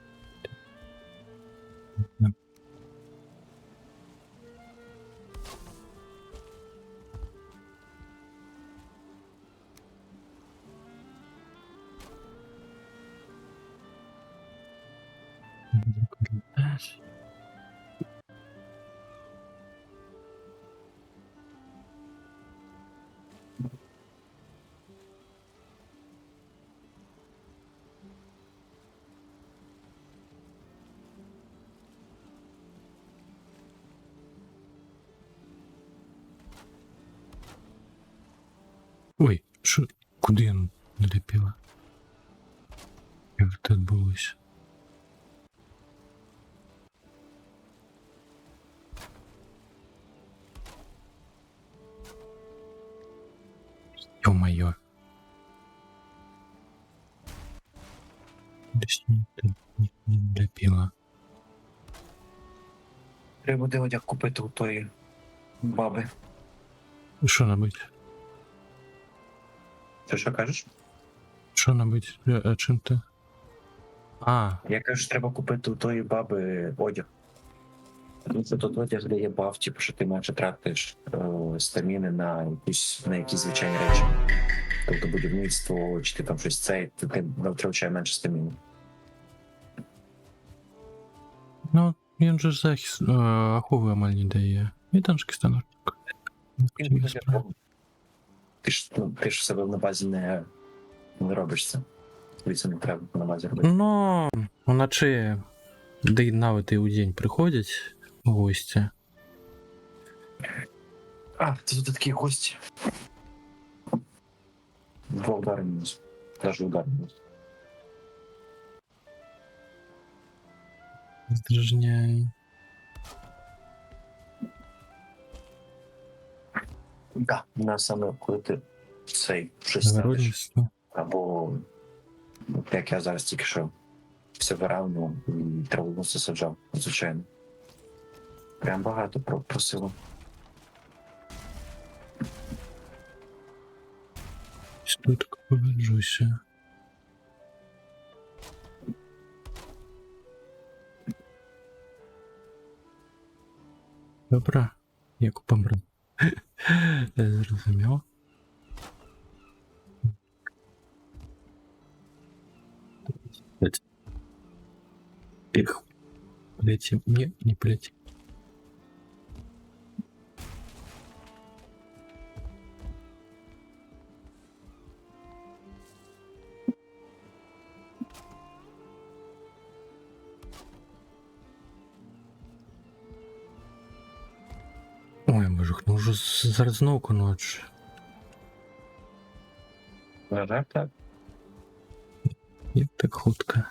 [SPEAKER 6] Ой, що? Куди я налепила? Як це відбулося? Ё-моё. Десь не налепила.
[SPEAKER 2] Треба буде одяг купити у тої баби.
[SPEAKER 6] Що набить?
[SPEAKER 2] Ти що кажеш?
[SPEAKER 6] Що набить? А чим ти? А,
[SPEAKER 2] Я кажу, що треба купити у тої баби одяг. Ну, це тот одяг, де є баф, типу, що ти менше тратиш стаміни на якісь звичайні речі. Тобто будівництво, чи ти там щось ти втрачає менше стаміни.
[SPEAKER 6] ну, він же захист ахову амаль не дає. І танчики стануть.
[SPEAKER 2] Ти ж в себе на базі не робиш це. Тобі це не треба на базі робити.
[SPEAKER 6] Ну, вночі Да і навіть і у день приходять гості.
[SPEAKER 2] А, це тут такі гості. Два удари мінус. Даже удар мінус.
[SPEAKER 6] Здражняє.
[SPEAKER 2] Да, у нас саме коли ти цей щось ставиш.
[SPEAKER 6] Народництво.
[SPEAKER 2] Або як я зараз тільки що все виравнював і траву саджав, звичайно. Прям багато просило.
[SPEAKER 6] Тут поведжуся. Добре, як помру. Зрозумів. Эх, полетим. Не полетим. Ой, мужик, ну уже зараз знову ночь.
[SPEAKER 2] Так, так.
[SPEAKER 6] Як так хутко.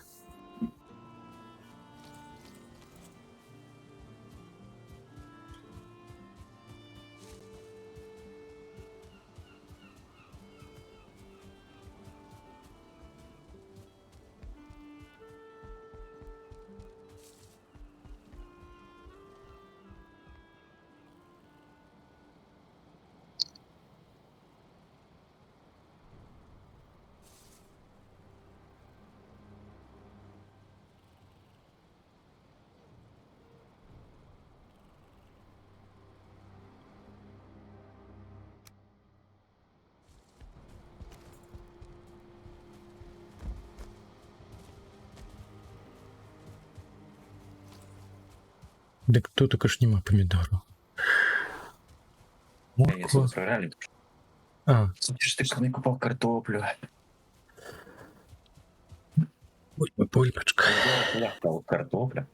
[SPEAKER 6] Так тут только ж нема помідору.
[SPEAKER 2] Я
[SPEAKER 6] Морква.
[SPEAKER 2] це реально.
[SPEAKER 6] А,
[SPEAKER 2] Ти ж ти не купав картоплю.
[SPEAKER 6] бульбочка.
[SPEAKER 2] Я купав картопля.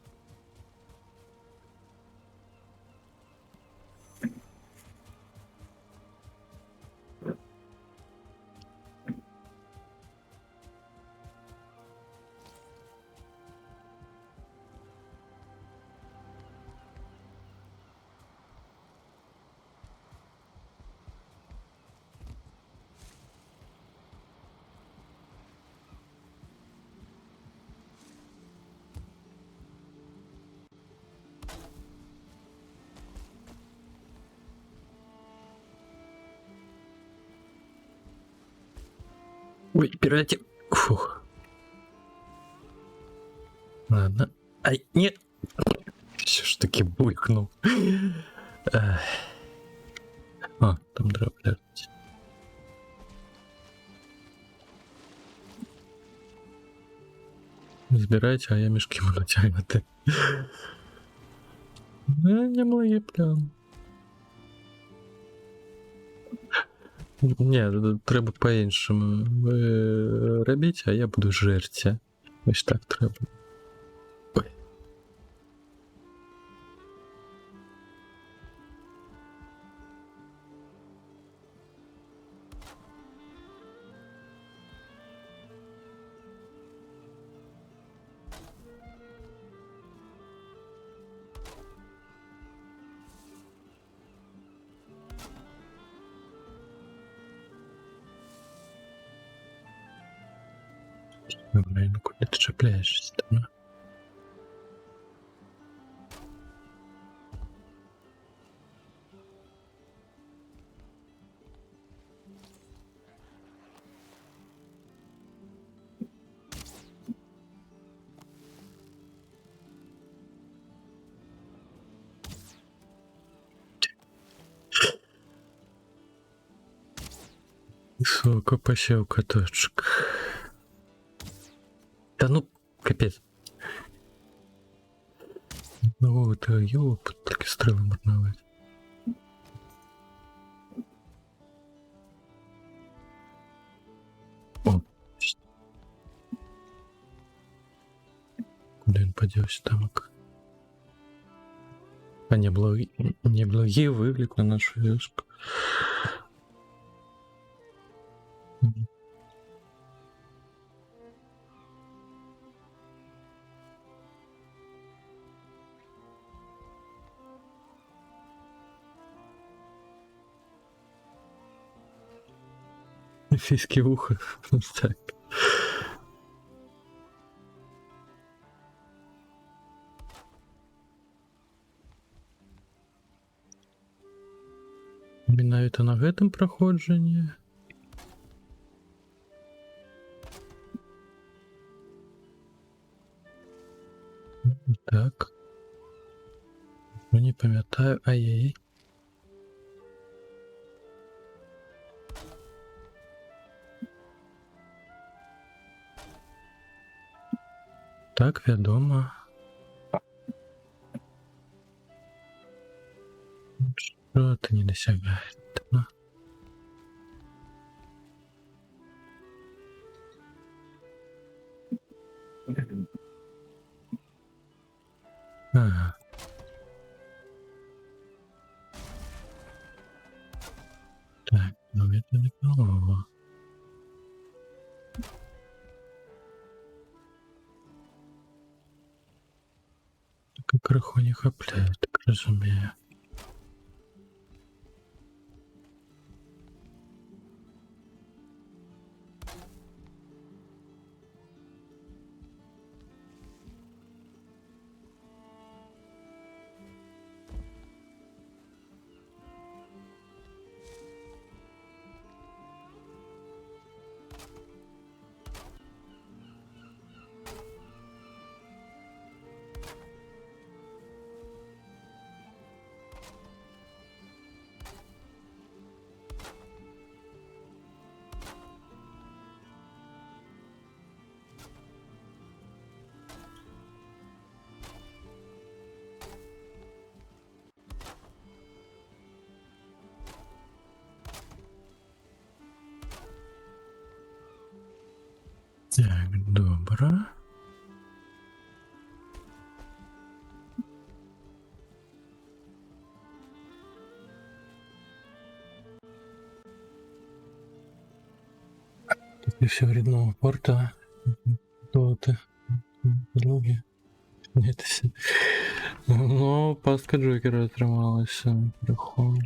[SPEAKER 6] Ой, пирати. Фух. Ладно. Ай, нет. Все ж таки булькнул. А, там дроблять. Збирайте, а я мішки буду тягнути. Не мої прям. Ні, треба по-іншому. Ви робіть, а я буду жерти. Ось так треба. Ой. Блин, куда ты цепляешься-то, ну? Высоко посел каточек. Да ну, капец. Ну вот, ёлоп, таки стрелы марновать. О. Куда он поделся? ось так. А неблагий вигляд на нашу вёску. Фиски в ухо. Так. Менавіта на гэтым праходжанні. Так. Ну не памятаю, ай-яй. Так, вядома. Что это не досягает? Ну. Ага. Так, ну это не голова. Так крыху не хапляет, так разумею. Так, добре. Тут все вредного порта. Доты. Други. Нет. Ну, пастка Джокера отрималася. Прихом.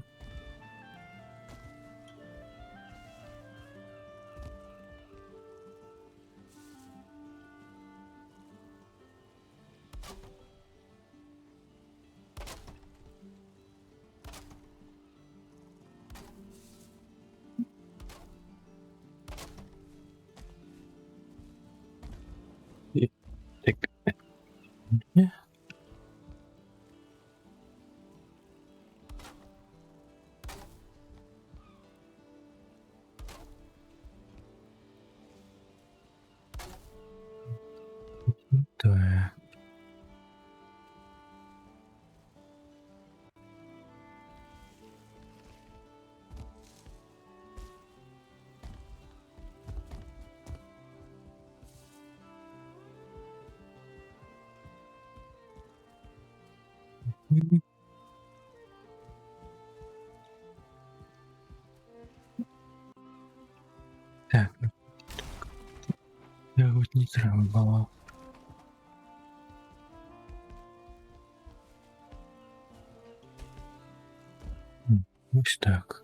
[SPEAKER 6] Так. Не. Да. Так. Я вот не треба. Ось так.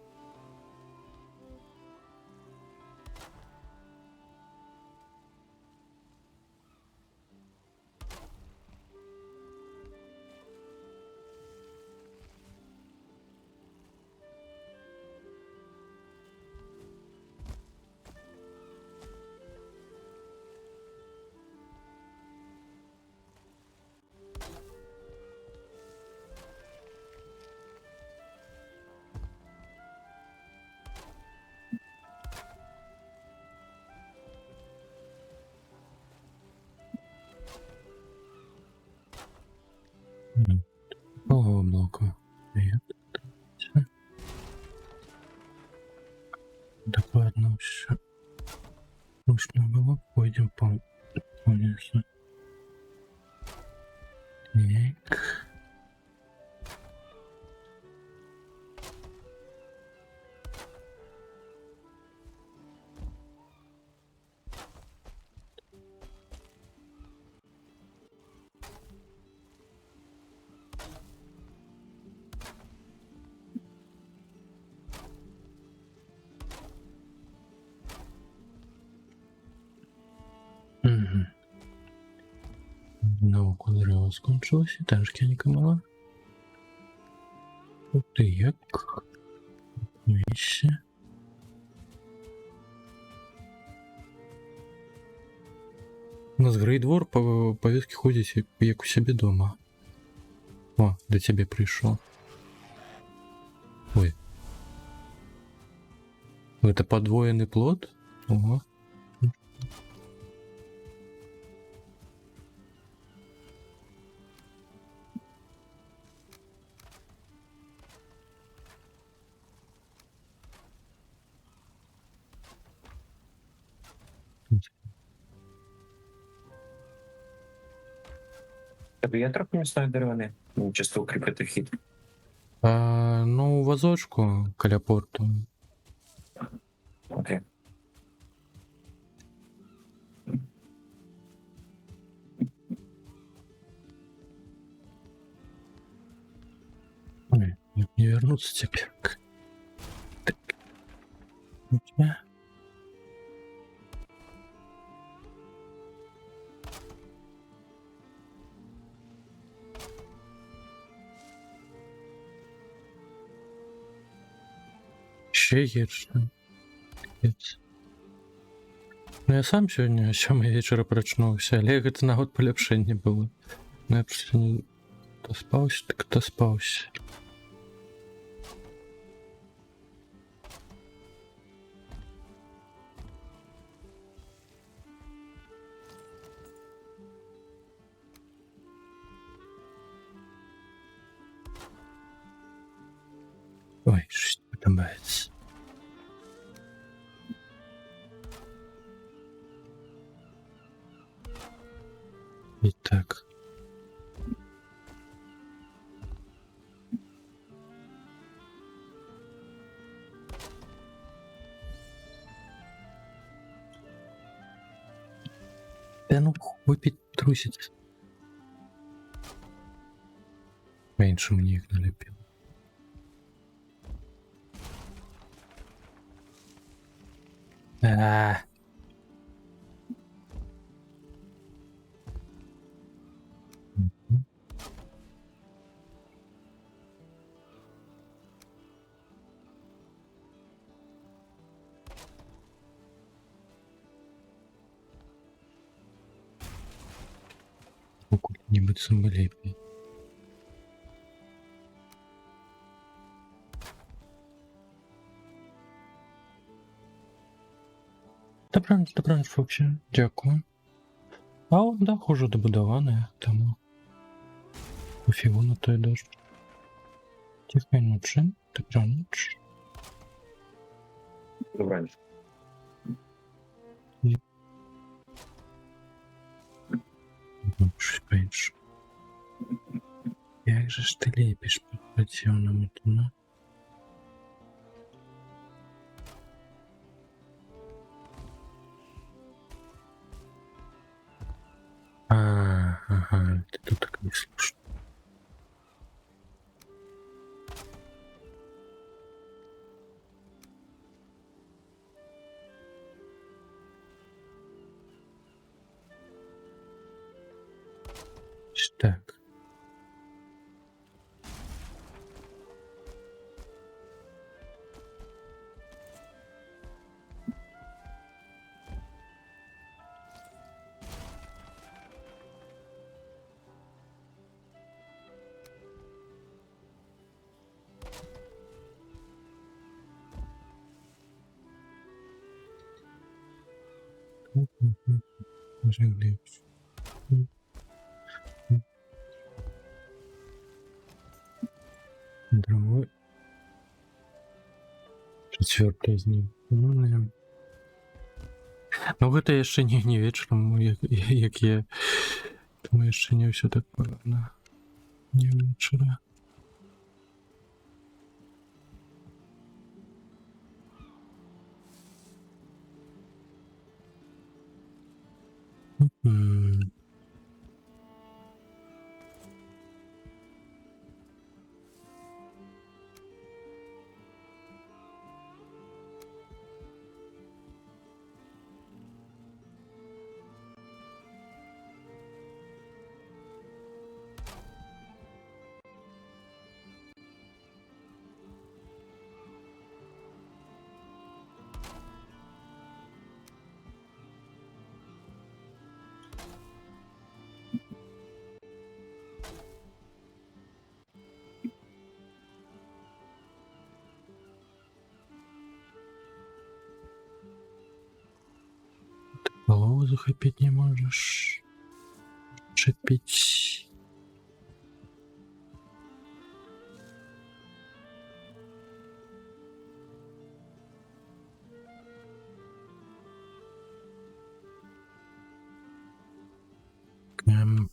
[SPEAKER 6] Полового блоку. Привет. Докладно все. Нужно было, пойдем по лесу. Так. Угу. Науку дерева скончилась, і техніка мала. Ух ти, як? Віще. У нас грей двор по повестке ходить, як у себе дома. О, до тебе пришел. Ой. Это подвоенный плод? Ого.
[SPEAKER 2] Тебе є трохи міцної деревини? Чисто укріпити вхід.
[SPEAKER 6] Ну, вазочку каля порту.
[SPEAKER 2] Окей.
[SPEAKER 6] Ой, як не вернуться теперь. Так. Окей. Ще гірше. Капець. Ну я сам сьогодні о 7 вечора прочнувся, але як це на год поліпшення було. Ну я просто не доспався, так доспався. Ой, щось не подобається. І так. Да ну выпить трусить. Меньше мне их налепил. А. Куда-нибудь самолепнее. Добраніч, Фоксі. Дякую. А о, да, хожу добудоване, тому пофігу на той дощ. Тихої ночі, добраніч.
[SPEAKER 2] Добраніч.
[SPEAKER 6] Щось поінше. Як же ж ти ліпиш під працівному туна? Ага, ты тут так не слушай. Так. Другой. Четвертый из них. Ну, наверное. Ну, гэта яшчэ не вечарам, як я. Тому яшчэ не ўсё так погано. Не вечора. М. Голову захопить не можешь. Шипить. Эм.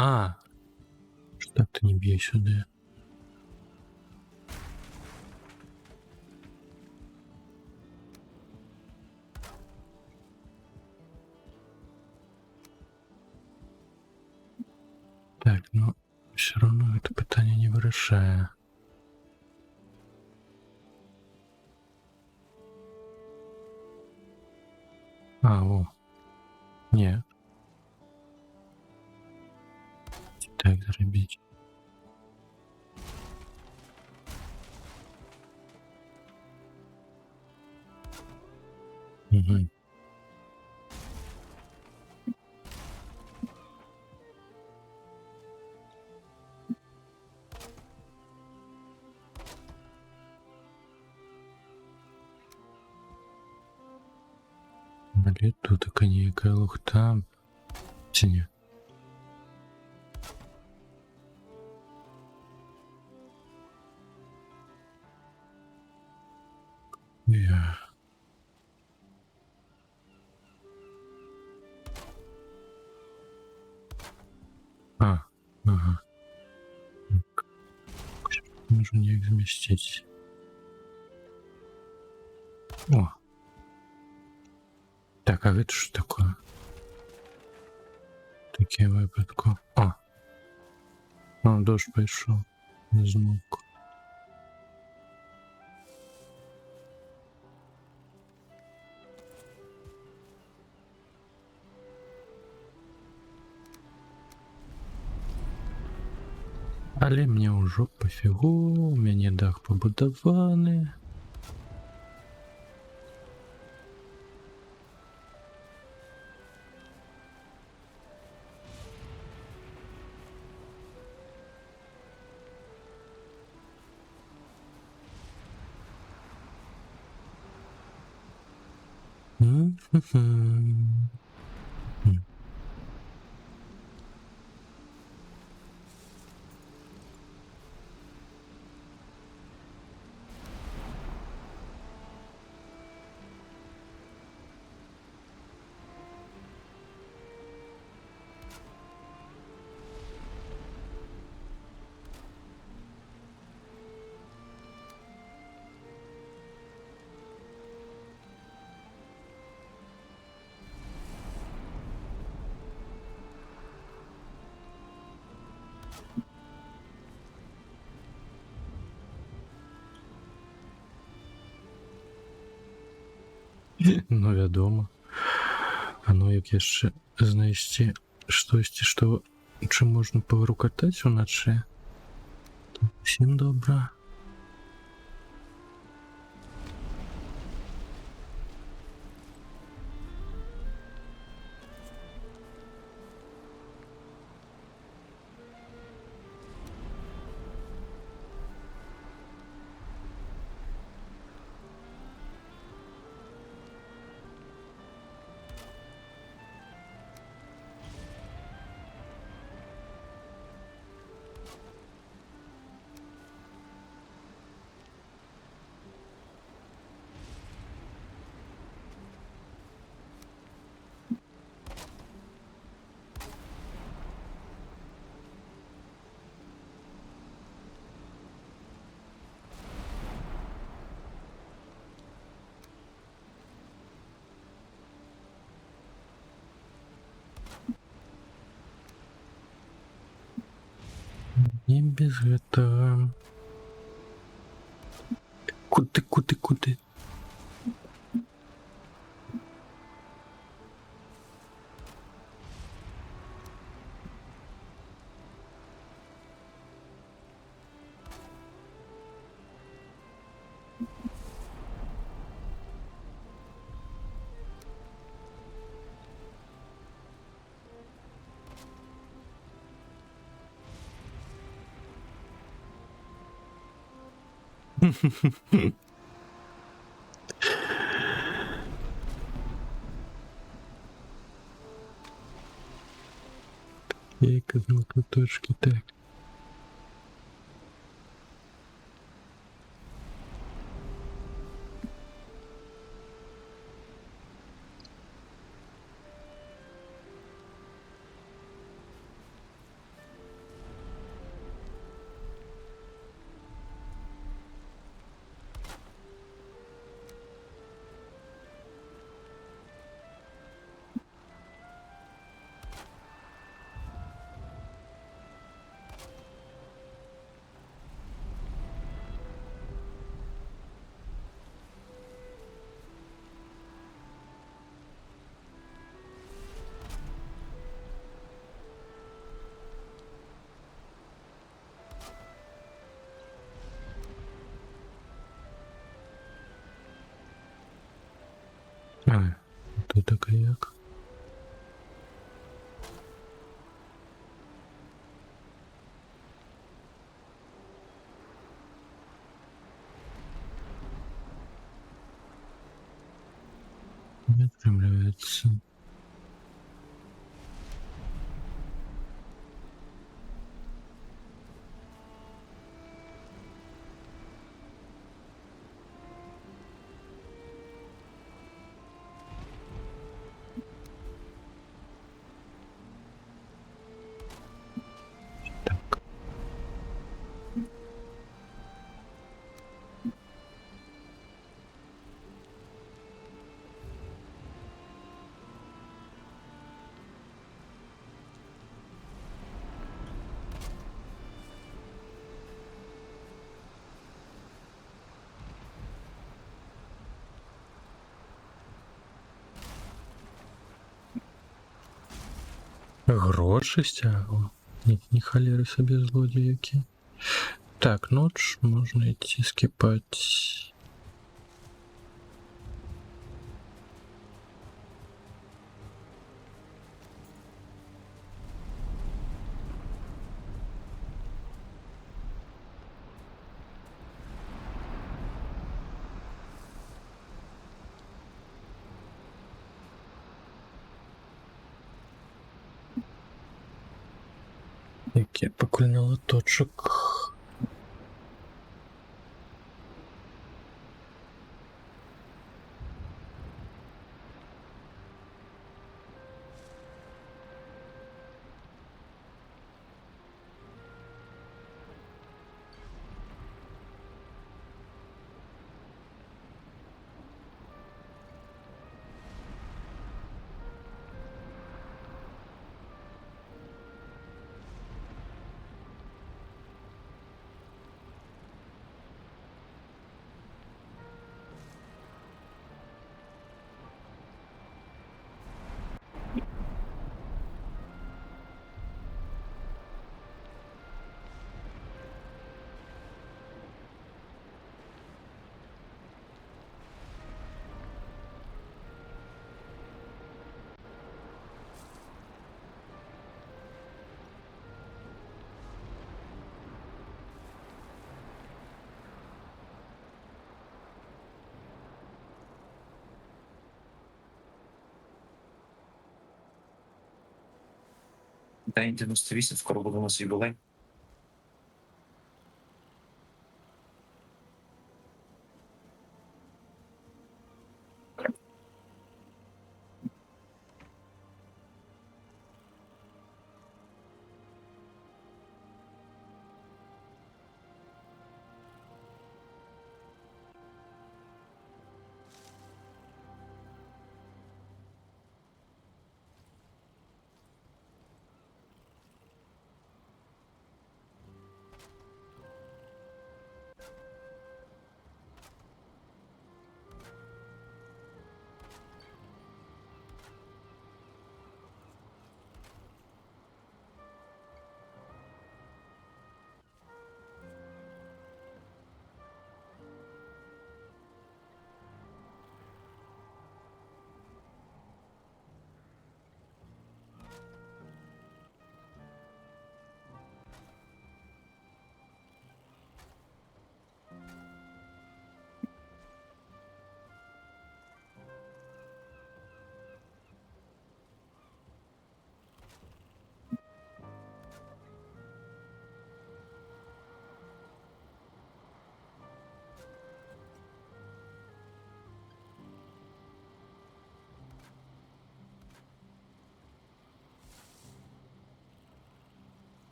[SPEAKER 6] А, что так ты не бей сюда? Так, ну все равно это питание не вирішає. А, о. Ні. Так зробіть. Угу. Блін, тут така ніяка лухта. Чи ні? Я. А, ага. Так. Нужно ніяк змістити. О. Так, а это что такое? Такие випадку. О, дождь пішов. Не змог. Але мне ўжо пофігу, у мяне дах пабудаваны. Ну, вядома. А ну як яшчэ знайсці штосьці, што чым можна павырукатаць уначы, то усім добра. Не без гэтага. Куды? Я казав квиточки, так. А, то так як. Не отправляется. Так. Гроші стягував. Ні холери собі злодіяки. Так, ноч можна йти скипати. Яке покуль на лоточок.
[SPEAKER 2] День 98, скоро буде у нас юбілей.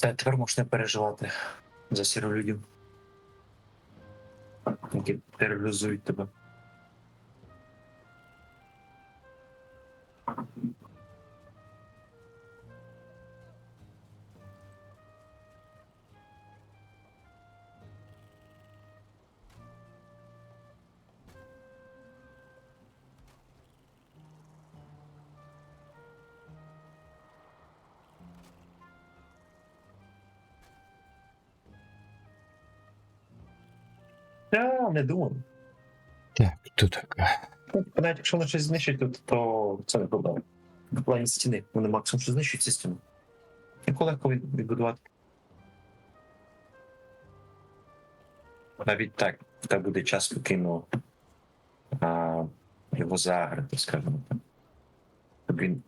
[SPEAKER 2] Та тепер можеш не переживати за сіролюдів, які тероризують тебе. Я не думаю.
[SPEAKER 6] Так, кто такая?
[SPEAKER 2] Навіть якщо вони щось знищать, то це не проблема. В плані стіни. Вони максимум що знищують ці стіни. Яку легко відбудувати. Навіть так, в тебе буде час спокійно його заграти, скажімо так. Щоб він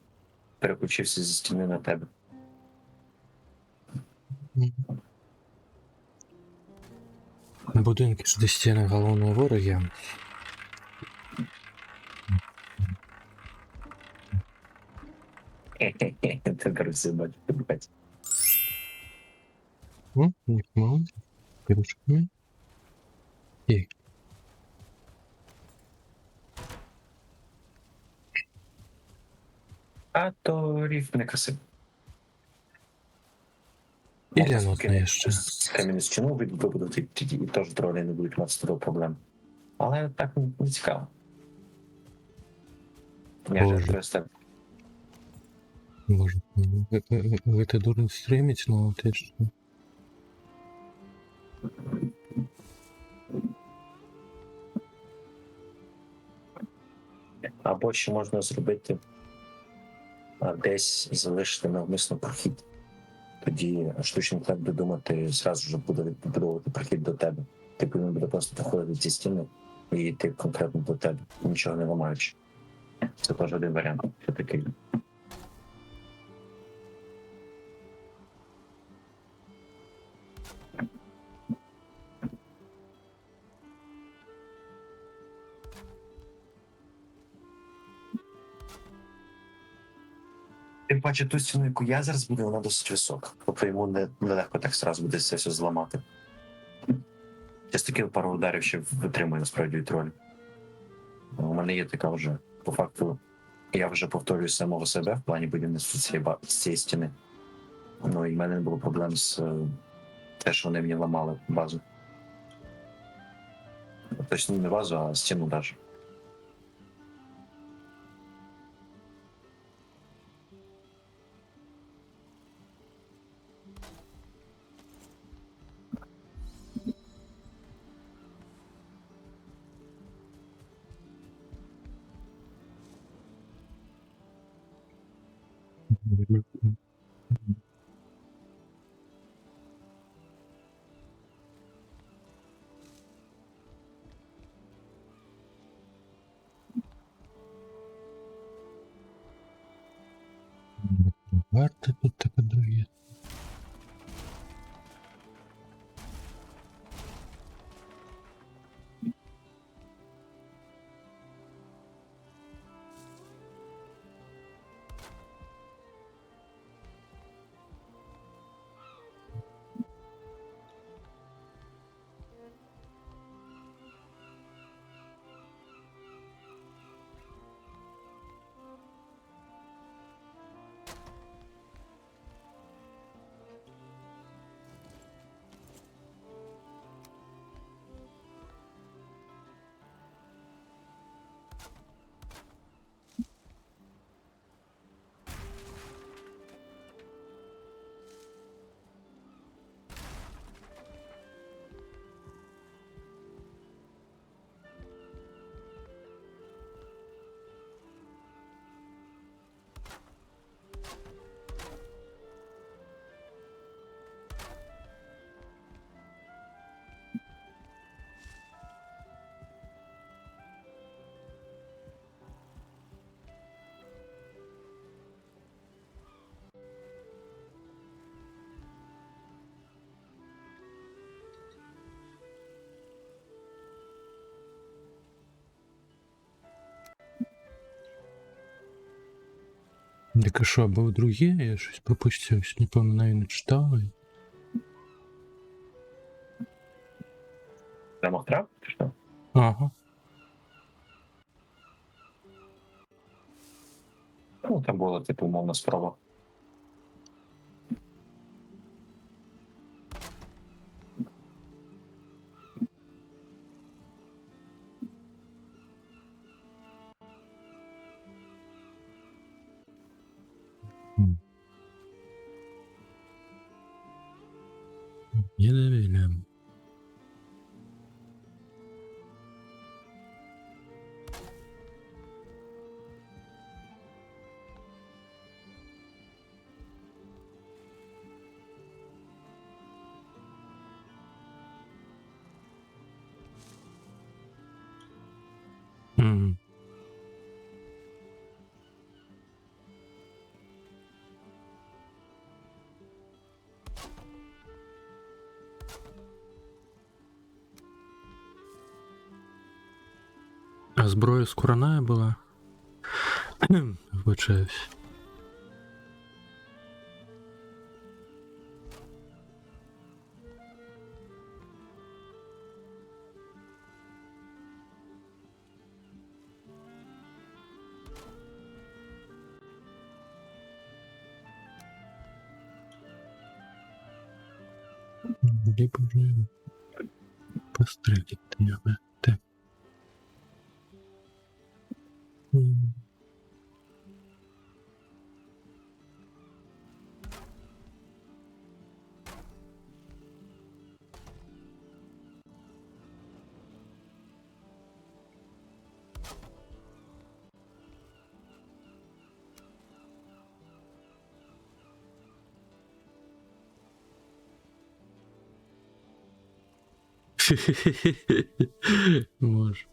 [SPEAKER 2] переключився зі стіни на тебе.
[SPEAKER 6] Будинки ж до стіни головної вороги.
[SPEAKER 2] Ти коротше бачиш, блядь.
[SPEAKER 6] Мало. Пирожками. И.
[SPEAKER 2] А то ріф не красивий.
[SPEAKER 6] Или оно ще.
[SPEAKER 2] Кам'яну стіну вибудувати, тоді і теж тролі не будуть мати з тобою проблем. Але так не цікаво. Я
[SPEAKER 6] Боже.
[SPEAKER 2] ж просто
[SPEAKER 6] Может, в это дурно стримить, но ты что?
[SPEAKER 2] або ще можна зробити десь залишити навмисно прохід. Тоді штучний інтелект буде думати, зразу ж буде відбудовувати прохід до тебе. Типу він буде просто проходити ці стіни і йти конкретно до тебе, нічого не ламаючи. Це теж один варіант. Що такий. Тим паче ту стіну, яку я зараз буду, вона досить висока. Тобто йому нелегко так зразу буде це все зламати. Я з таких пару ударів ще витримую насправді від тролі. У мене є така вже, по факту, я вже повторюю самого себе в плані будівництва цієї стіни. Ну і в мене не було проблем з те, що вони мені ламали базу. Точно не базу, а стіну навіть.
[SPEAKER 6] Варто тут така дорогі. Так а що, був другі? Я щось пропустив, не пам'ятаю, не читав.
[SPEAKER 2] прямо трап? Чи що?
[SPEAKER 6] Ага.
[SPEAKER 2] Ну, там була, типу, умовна спроба.
[SPEAKER 6] Не доверяем. Мгм. А зброя скурана була? Вибачаюсь. Либо же пострелить наверное. Так. М. Може.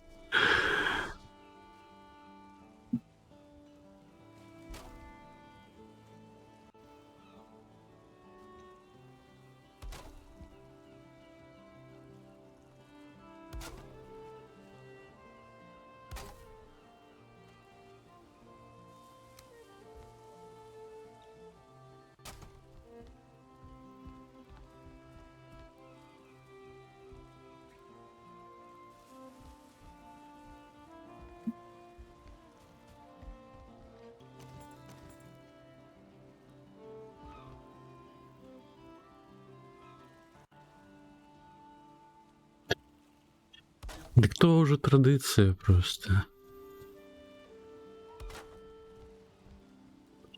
[SPEAKER 6] Так то уже традиция просто.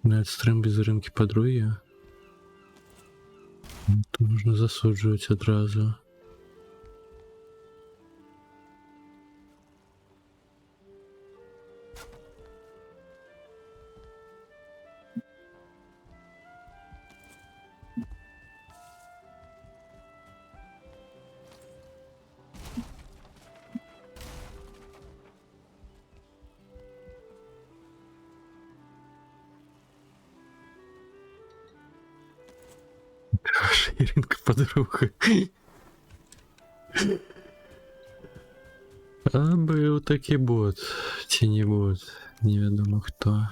[SPEAKER 6] Навіть стрим без ринки подруги. То можна засуджувати одразу. Хороша Іринка подруга. А був такий бот, чи не бот, невідомо хто.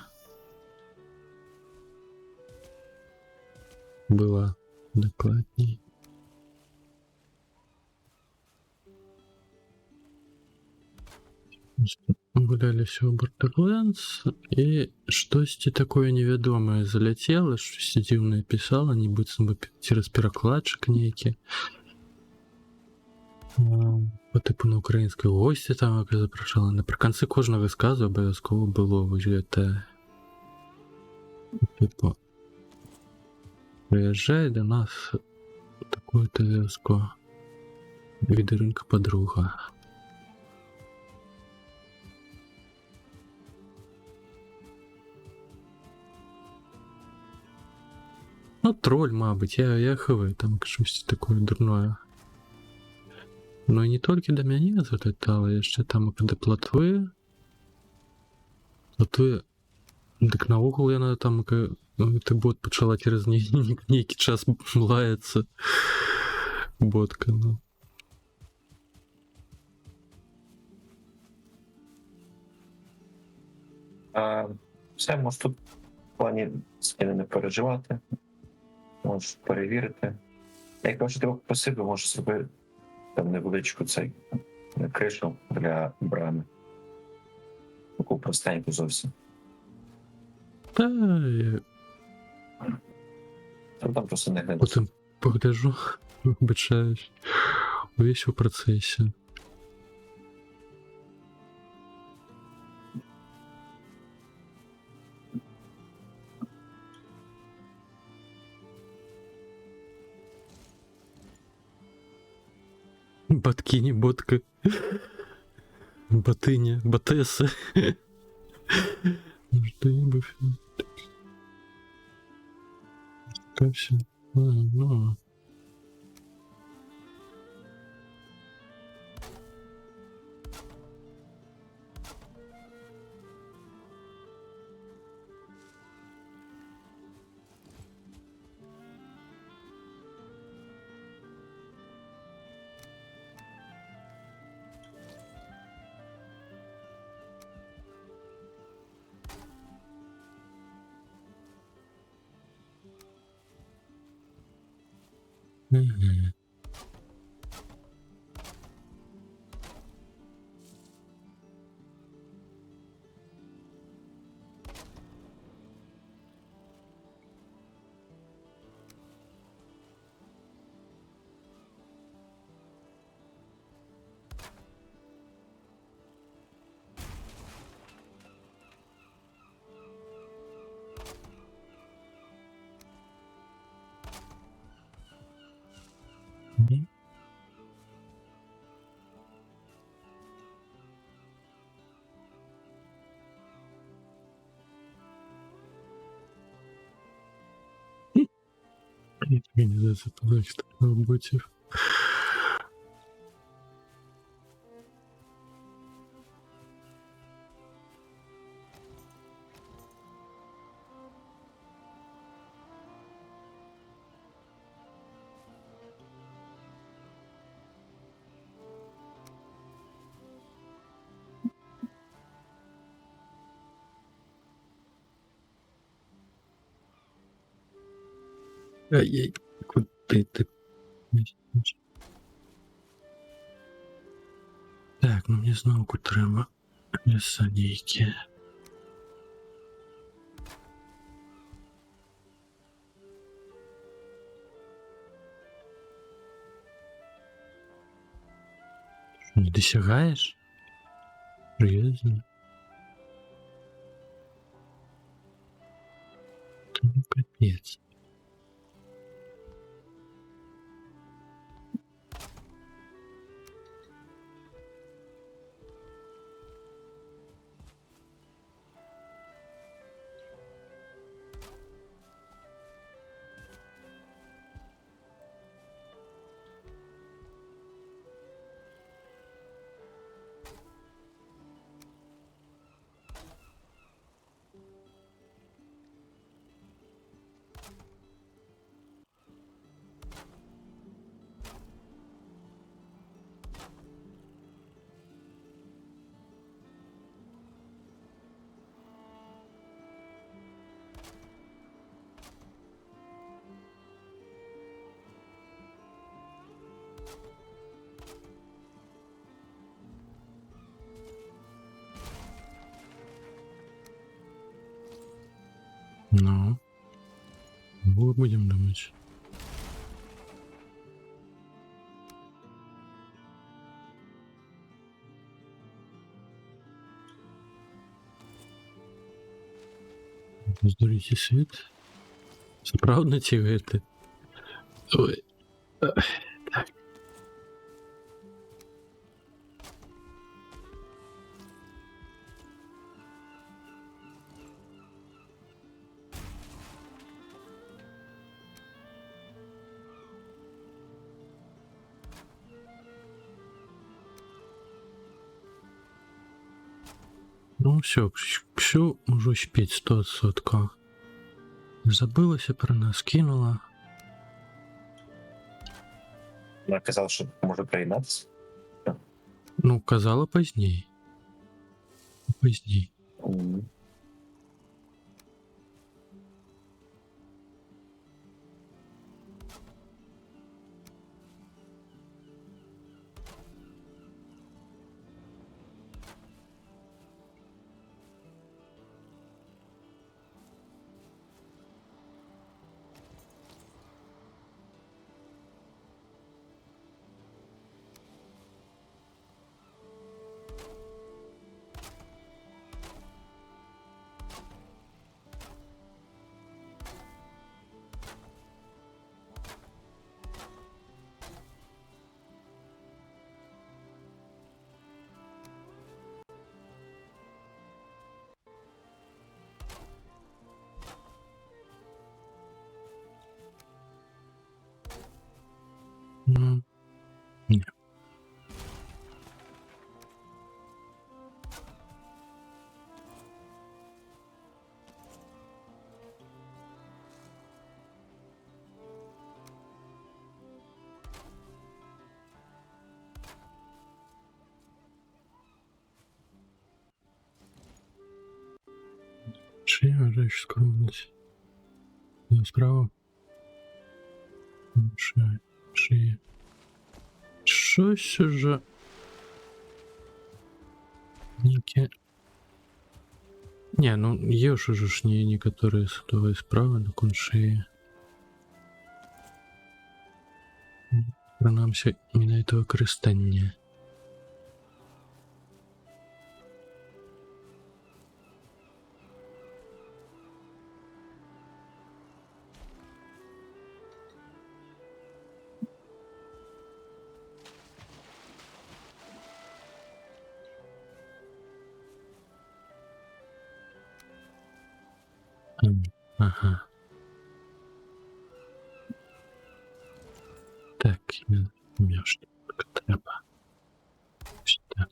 [SPEAKER 6] Була докладней. Гулялись у Borderlands, и что-то такое неведомое залетело, что дивное писало, нібито бы через перекладчик некий. По типу на українській гості там як запрошали. Наприкінці кожного сказу обов'язково було виглядати. Типу, приїжджай до нас такое-то військо. Від ринка подруга. Ну, тролль, мабуть, я хв, там щось таке дурное. Ну і не тільки до мене залетало, я ще там, коли плотви, так наоколо я там, ти бот почала через некий час лається. Ботка, ну.
[SPEAKER 2] Все, можеш тут в плані сильно не переживати. Можеш перевірити. Як кажу, тебе попросив, можеш зробити там невеличку цей кришу для брами. Таку простеньку зовсім.
[SPEAKER 6] Та я
[SPEAKER 2] Там просто не гниде.
[SPEAKER 6] потім погляжу, вибачаюсь. Увесь у процесі. Баткіні, ботка. Батиня, батеси. Можливо. Кався. Ну. Мгм. Мгм. Організація подачі роботів. Ай-яй, куди ти? Так, ну мені знову треба лісанійки. Не досягаєш? Серйозно? Та ну капець. Ну, вот будем думать. Здурите свет. Справді тягати. Ой. Так. Ну все можу спеть 100%. Забилася про нас, кинула.
[SPEAKER 2] Вона казала, що може приєднатися.
[SPEAKER 6] Ну, казала поздней. Поздней. Шея, речь, скромность. Справа. Шея. Щось уже. Ніке. Не, ну є ж уже ж некоторые судовые справи на коншеї. Принамсі, менавіта выкарыстання. Ага. Так, мені ж так треба. Ось так.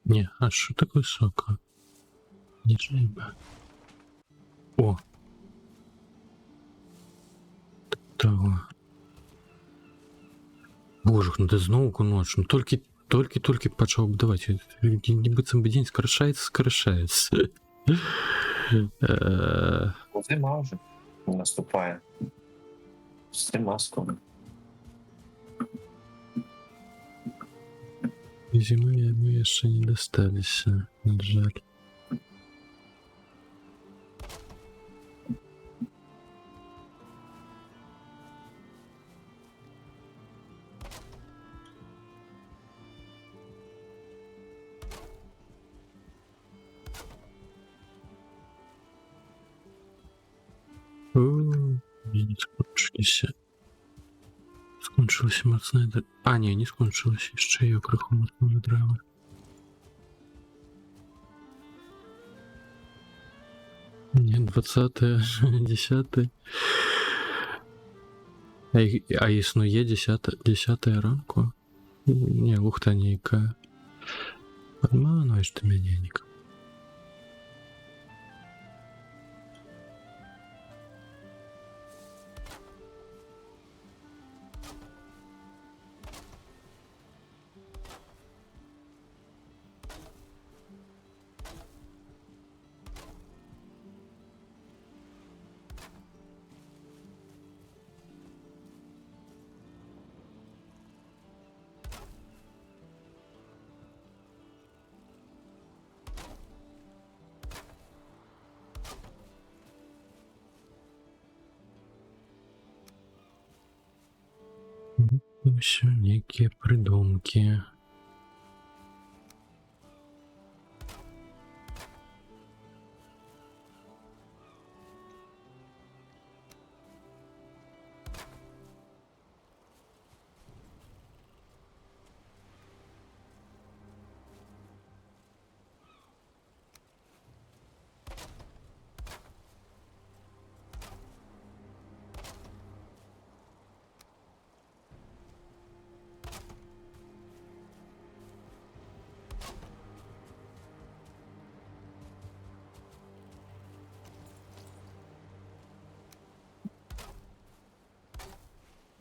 [SPEAKER 6] Ні, а що так високо? Не треба. О! Того. Боже, ну ти знову ночь. Ну тільки почав будувати. Ніби цим день скорочається.
[SPEAKER 2] Зима вже наступає. Зима скоро.
[SPEAKER 6] Зимы мы еще не достались, жаль. Не скончились. Скончилось моцне дерево. А, ні, не скончилось. Ще є криху моцне дерево. Ні, 20-е, 10-е. А існує 10-е ранку? Ні, лухта ніяка. Обмануєш ти мене, Ніка. Все некие придумки.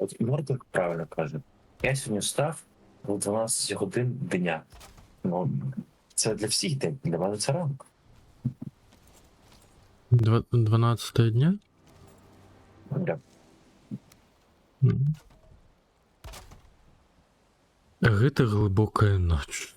[SPEAKER 2] От Мордок правильно каже. Я сьогодні встав о 12 годин дня. Ну, це для всіх день, для мене це ранок.
[SPEAKER 6] 12 дня?
[SPEAKER 2] Да.
[SPEAKER 6] Гэта глыбокая ноч.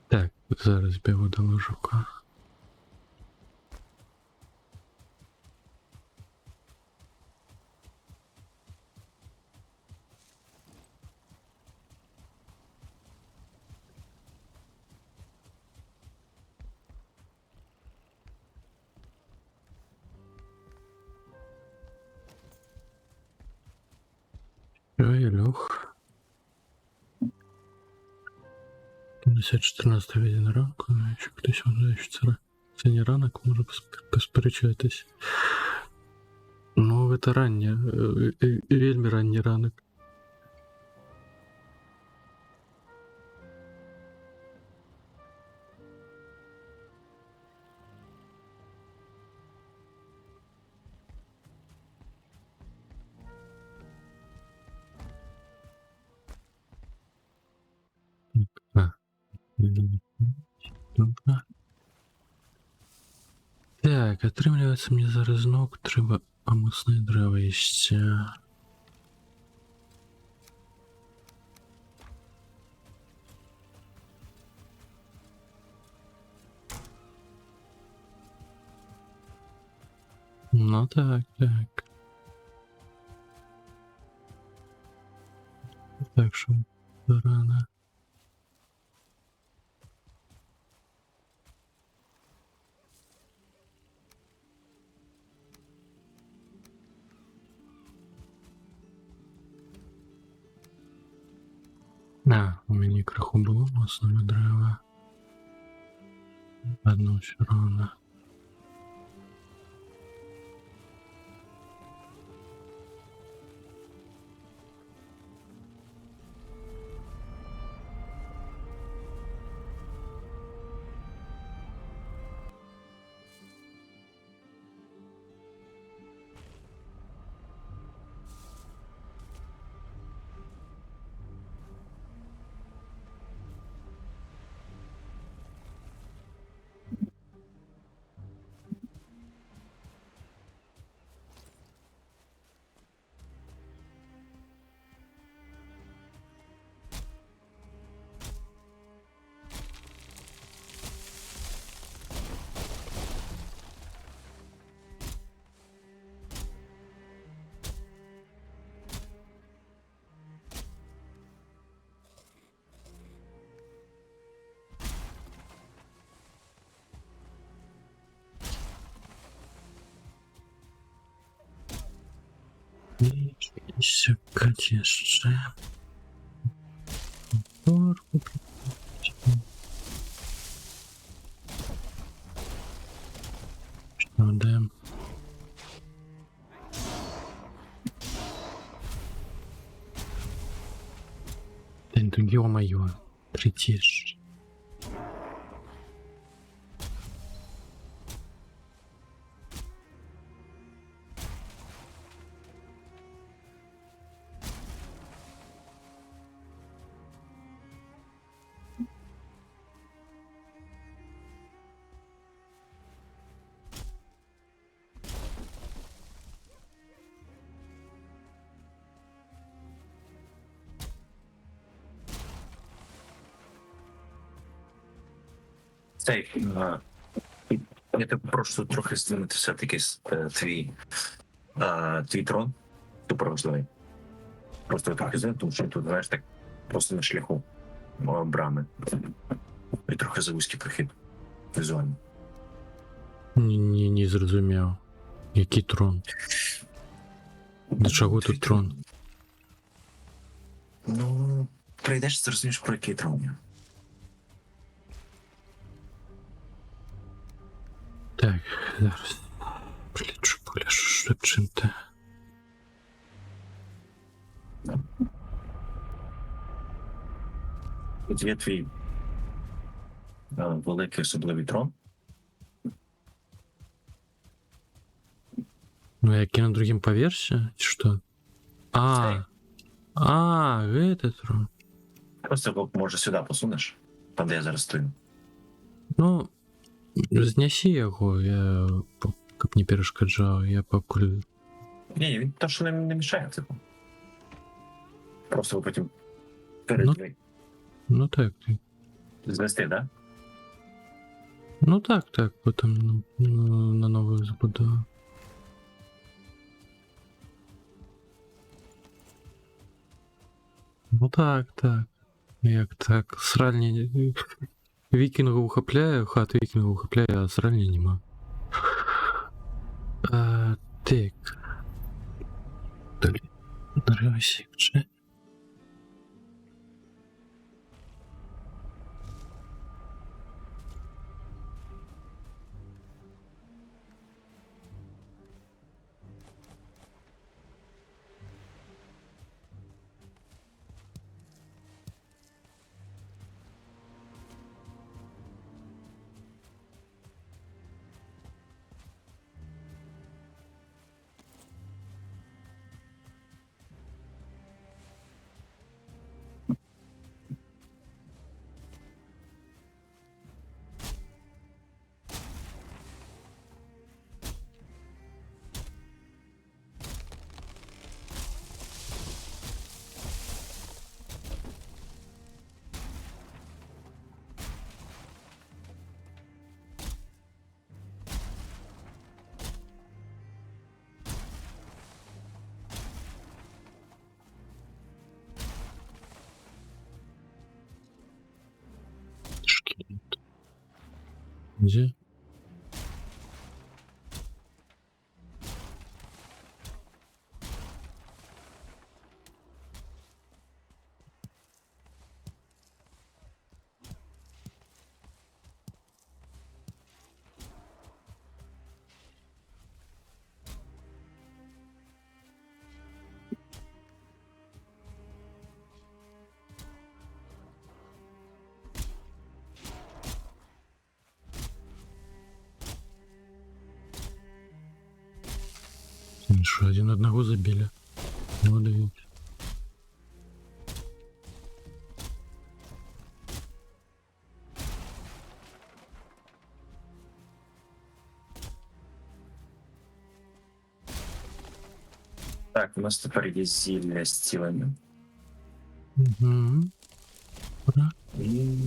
[SPEAKER 6] Так, зараз бігу до ложука. Я лег. 14 година ранку, якщо хтось вважає, що це не ранок, може посперечатись. Ну, це раннє, вельми ранній ранок. Добре. Так, атрымліваецца мне зараз зноў трэба амоцнае дрэва ісці. Ну так, так. Так що рано. У мяне крыху было моцнага дрэва. Адно ўсё роўна. Шукать яшчэ. Торку. Што даем? Да ё-моё, притишь.
[SPEAKER 2] Цей, я тебе прошу трохи здвинути все-таки твій трон, супроводжений. Просто трохи здвинути, тому що тут, знаєш, так просто на шляху брами. І трохи завузький прохід візуально.
[SPEAKER 6] Не зрозумів. Який трон? До чого тут трон?
[SPEAKER 2] Ну, прийдеш, зрозумієш, про який трон я.
[SPEAKER 6] Так, зараз. Погляжу, що чим ти.
[SPEAKER 2] Тут є твій великий особливий трон.
[SPEAKER 6] Ну, який на другім поверсі? Чи що? Этот трон.
[SPEAKER 2] Просто його, може, сюди посунеш, там, де я зараз стою.
[SPEAKER 6] Ну, знясі його, я каб не перешкоджав, я покуль.
[SPEAKER 2] Ні, він то, що не мішає, типу. Просто ви потім
[SPEAKER 6] Ну так.
[SPEAKER 2] звести, да?
[SPEAKER 6] Ну так, потім на нову забудову. Ну так. Як так? Сральні вікінгу ухапляю, хат вікінгу ухапляю, а сральні нема. Так. Далі. Наривайся, чи? Где? Что, один одного забили? Ну, дают.
[SPEAKER 2] Так, у нас тепер є зілля зцілення.
[SPEAKER 6] Угу. Ура.
[SPEAKER 2] І...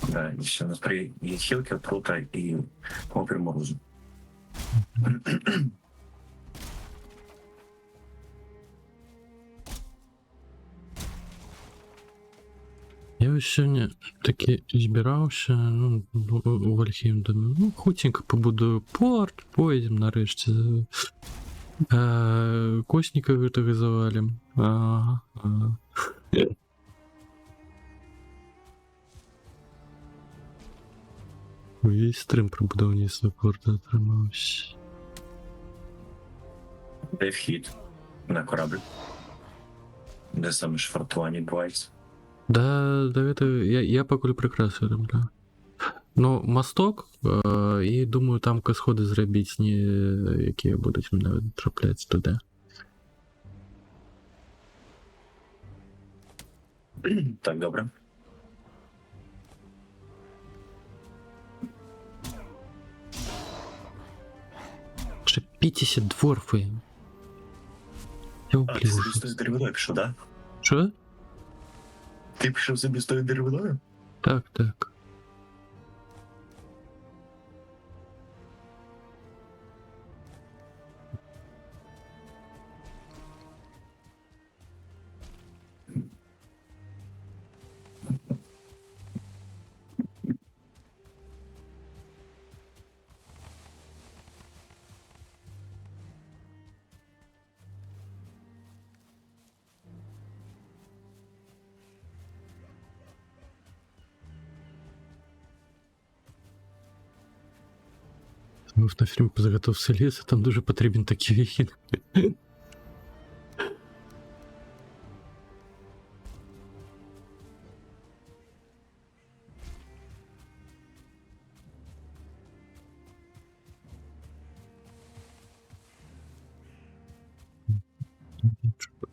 [SPEAKER 2] Да, і все, у нас при є хілки, отрута і опір морозу.
[SPEAKER 6] Я ось сьогодні таки збирався, ну, у Вальхейм думаю, ну, хутенько побудую порт, поїдемо нарешті. Косника гэтага завалим. Ага. Весь стрим про будівництво порту отримався.
[SPEAKER 2] Де вхід на корабль? Де саме швартування відбувається?
[SPEAKER 6] Да, это я покуль прекрасно роблю. Ну, мосток, і думаю, там сходи зробити, які будуть мене трапляти туди.
[SPEAKER 2] Так, добре.
[SPEAKER 6] Ще 50 дворфи. Я
[SPEAKER 2] А, ти собі з тою деревиною пішов, да?
[SPEAKER 6] Що?
[SPEAKER 2] Ти пішов собі з тою деревиною?
[SPEAKER 6] Так, так. На фільм по заготовці лісу, там дуже потрібен такий вихід.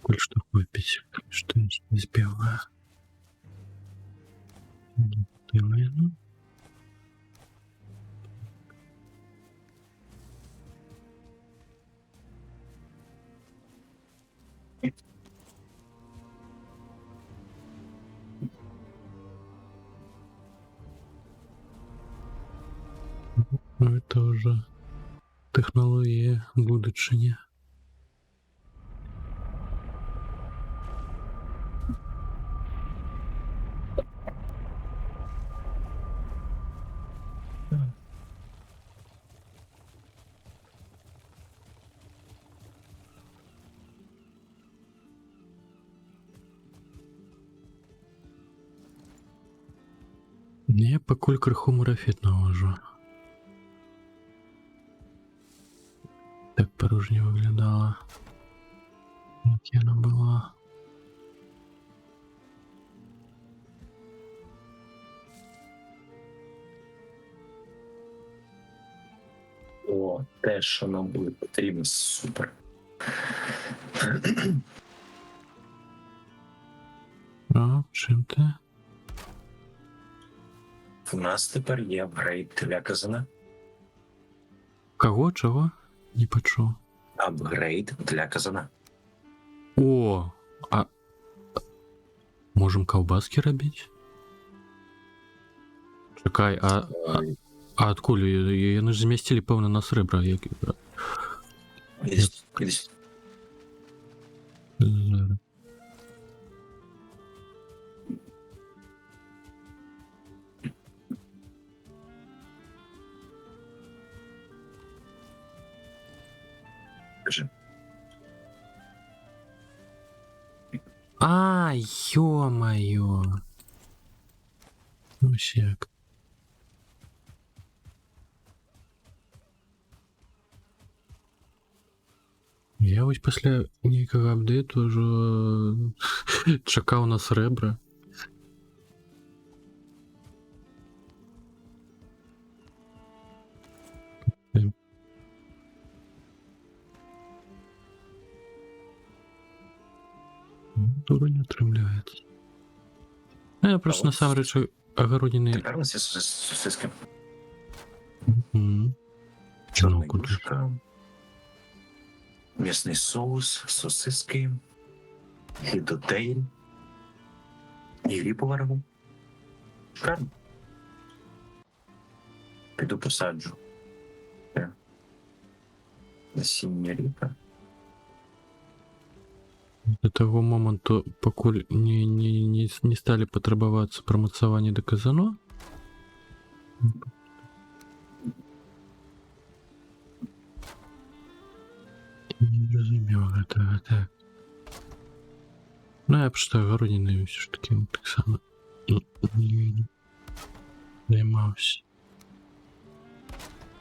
[SPEAKER 6] Кое-что выпить. Что не сделала? Делаю. Ну, это уже технология будущего. Я покуль криху марафет навожу. Так порожньо виглядала. Як вона була.
[SPEAKER 2] О, те, що нам буде потрібно, супер.
[SPEAKER 6] А, чим ти?
[SPEAKER 2] У нас тепер є апгрейд для казана.
[SPEAKER 6] Кого? Чого? Не почув.
[SPEAKER 2] Апгрейд для казана.
[SPEAKER 6] О, а можем ковбаски робити? Чекай, а откуль? Яны ж змістили, певно, нас ребра. Як...
[SPEAKER 2] Іди.
[SPEAKER 6] Зараз. А, ё-моё. Ну, сек. Я ось пасля нейкага апдэйту ўжо чакаў на срэбра. Дурань атрымліваецца. Я просто
[SPEAKER 2] от
[SPEAKER 6] насамрэч агародніны.
[SPEAKER 2] Тепер у нас є сосиски.
[SPEAKER 6] Ну,
[SPEAKER 2] Юшка, м'ясний соус, сосиски, хідотейль, і ріпу варену. Шикарно. Піду посаджу. Насіння ріпи.
[SPEAKER 6] До того моменту, пакуль не сталі патрабавацца прамацаванні да казано. Не разумеў гэтага, так. Ну, я просто агародніны ўсё ж такі таксама не займаўся.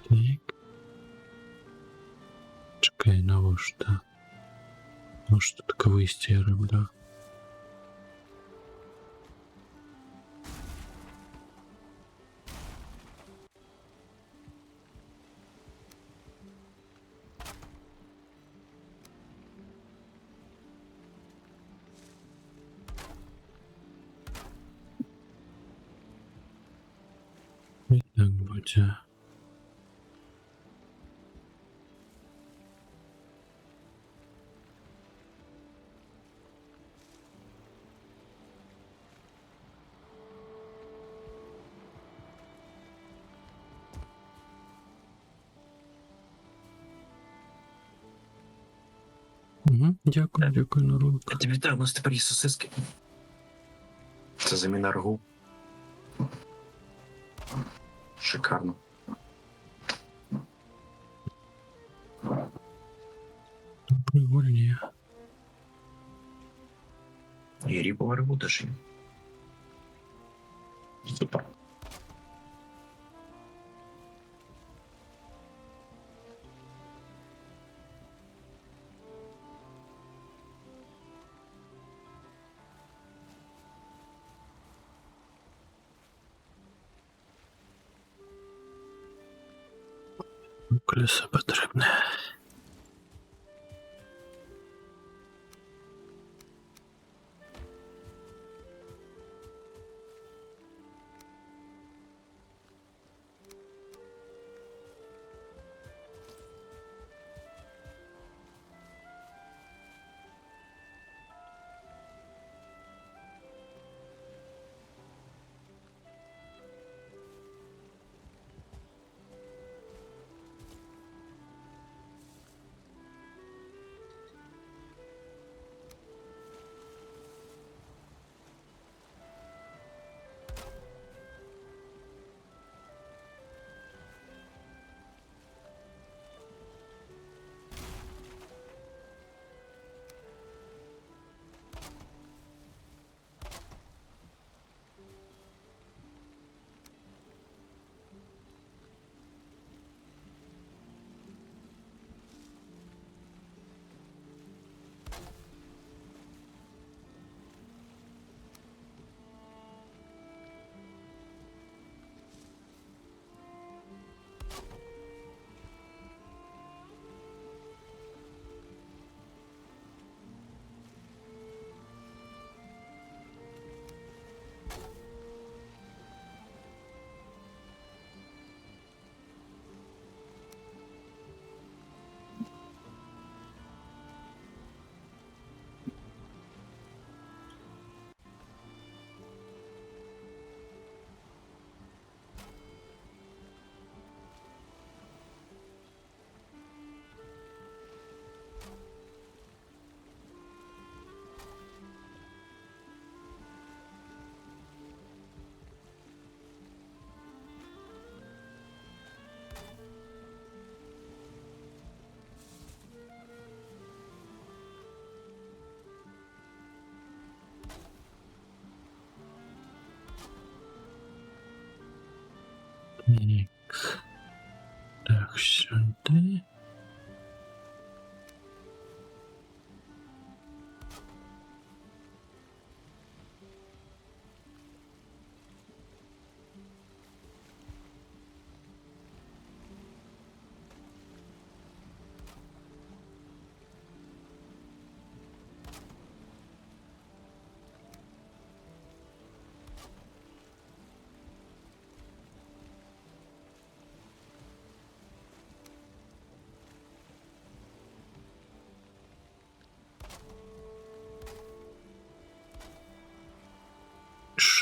[SPEAKER 6] Так. Чакай, навошта? Ну что так выйсці я раблю? І так будзе. Дякую, дякую, народ.
[SPEAKER 2] Я тобі вітаю, у нас тепер є сосиски. Це заміна рагу. Шикарно.
[SPEAKER 6] Прикольні.
[SPEAKER 2] І ріпова рагу теж є. Супер.
[SPEAKER 6] Колесо потрібне.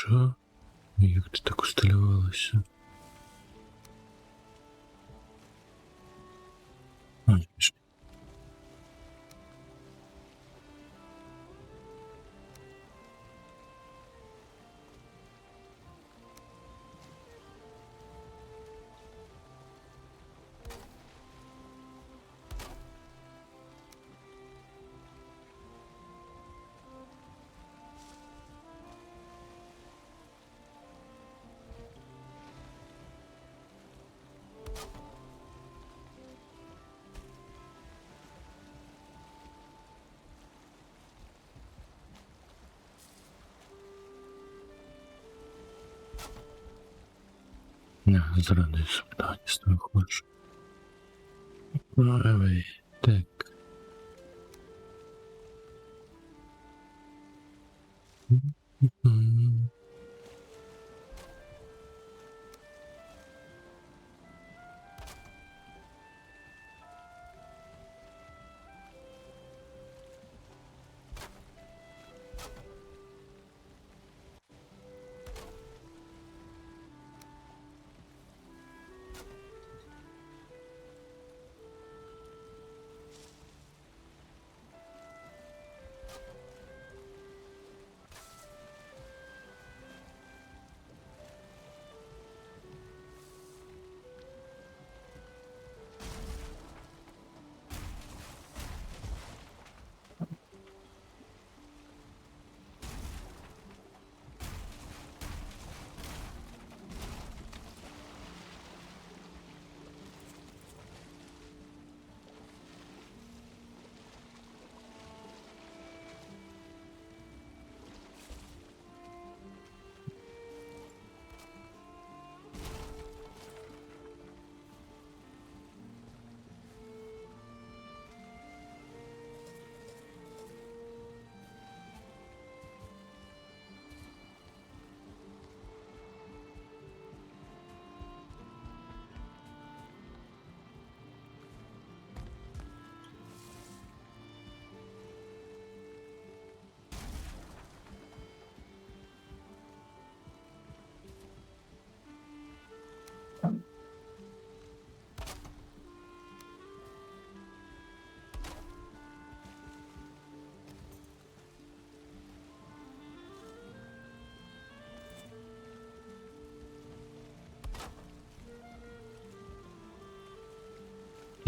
[SPEAKER 6] Що? Як ти так усталювалася? Пішли. Не, зрадуй питання з тобою хочеш. Ой, так. М.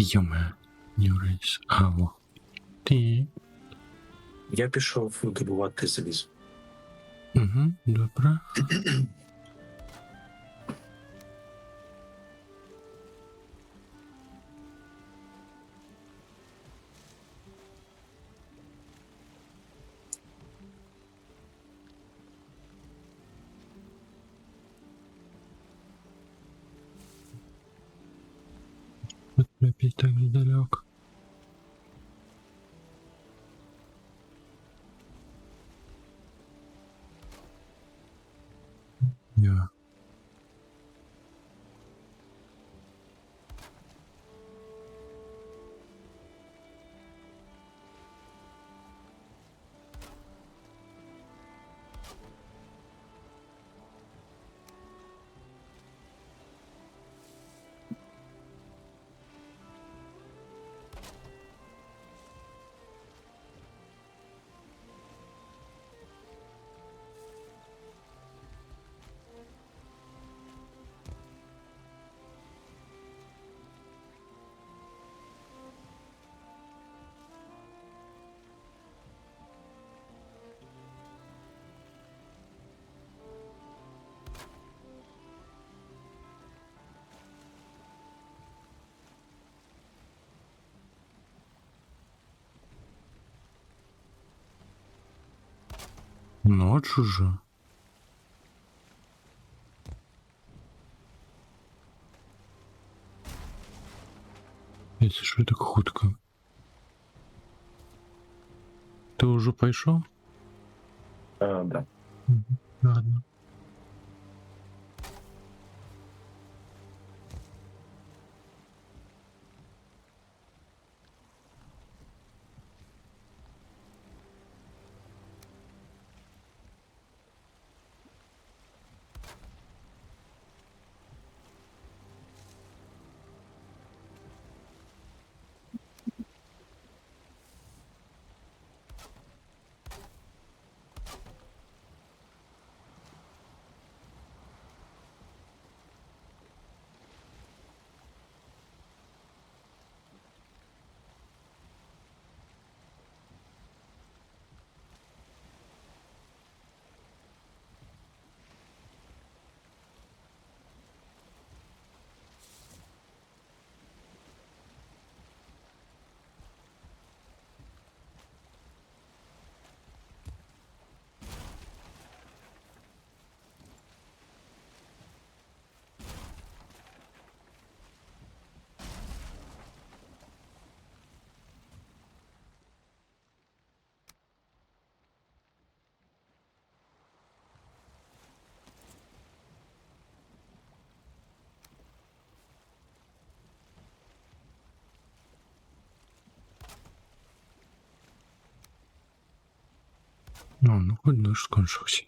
[SPEAKER 6] Йоме, Нюрейс. Аво. Ти.
[SPEAKER 2] Я пішов добувати залізо.
[SPEAKER 6] Угу, добре. Опять так далек. Я. Ночь уже. Это что так хутко? Ты уже пошел?
[SPEAKER 2] Да.
[SPEAKER 6] Ладно. Ну, хоть нож скончився.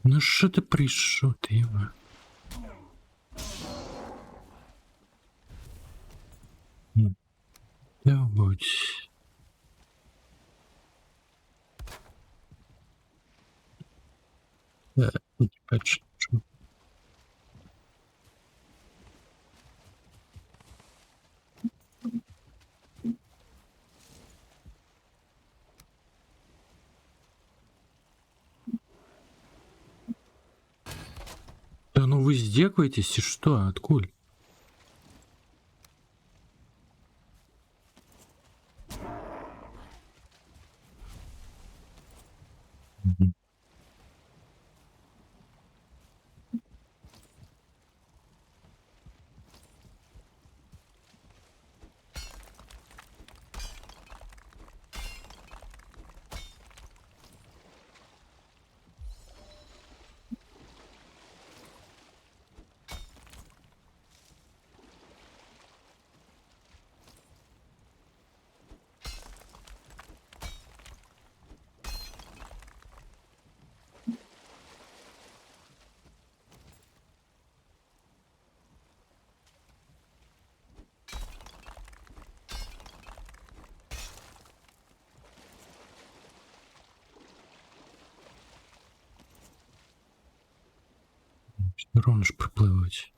[SPEAKER 6] Ну що ти прийшов, ти його? Да будь. Да, не бачу. Да ну вы издеваетесь и что? Откуль? Мгм. Ровно ж припливають.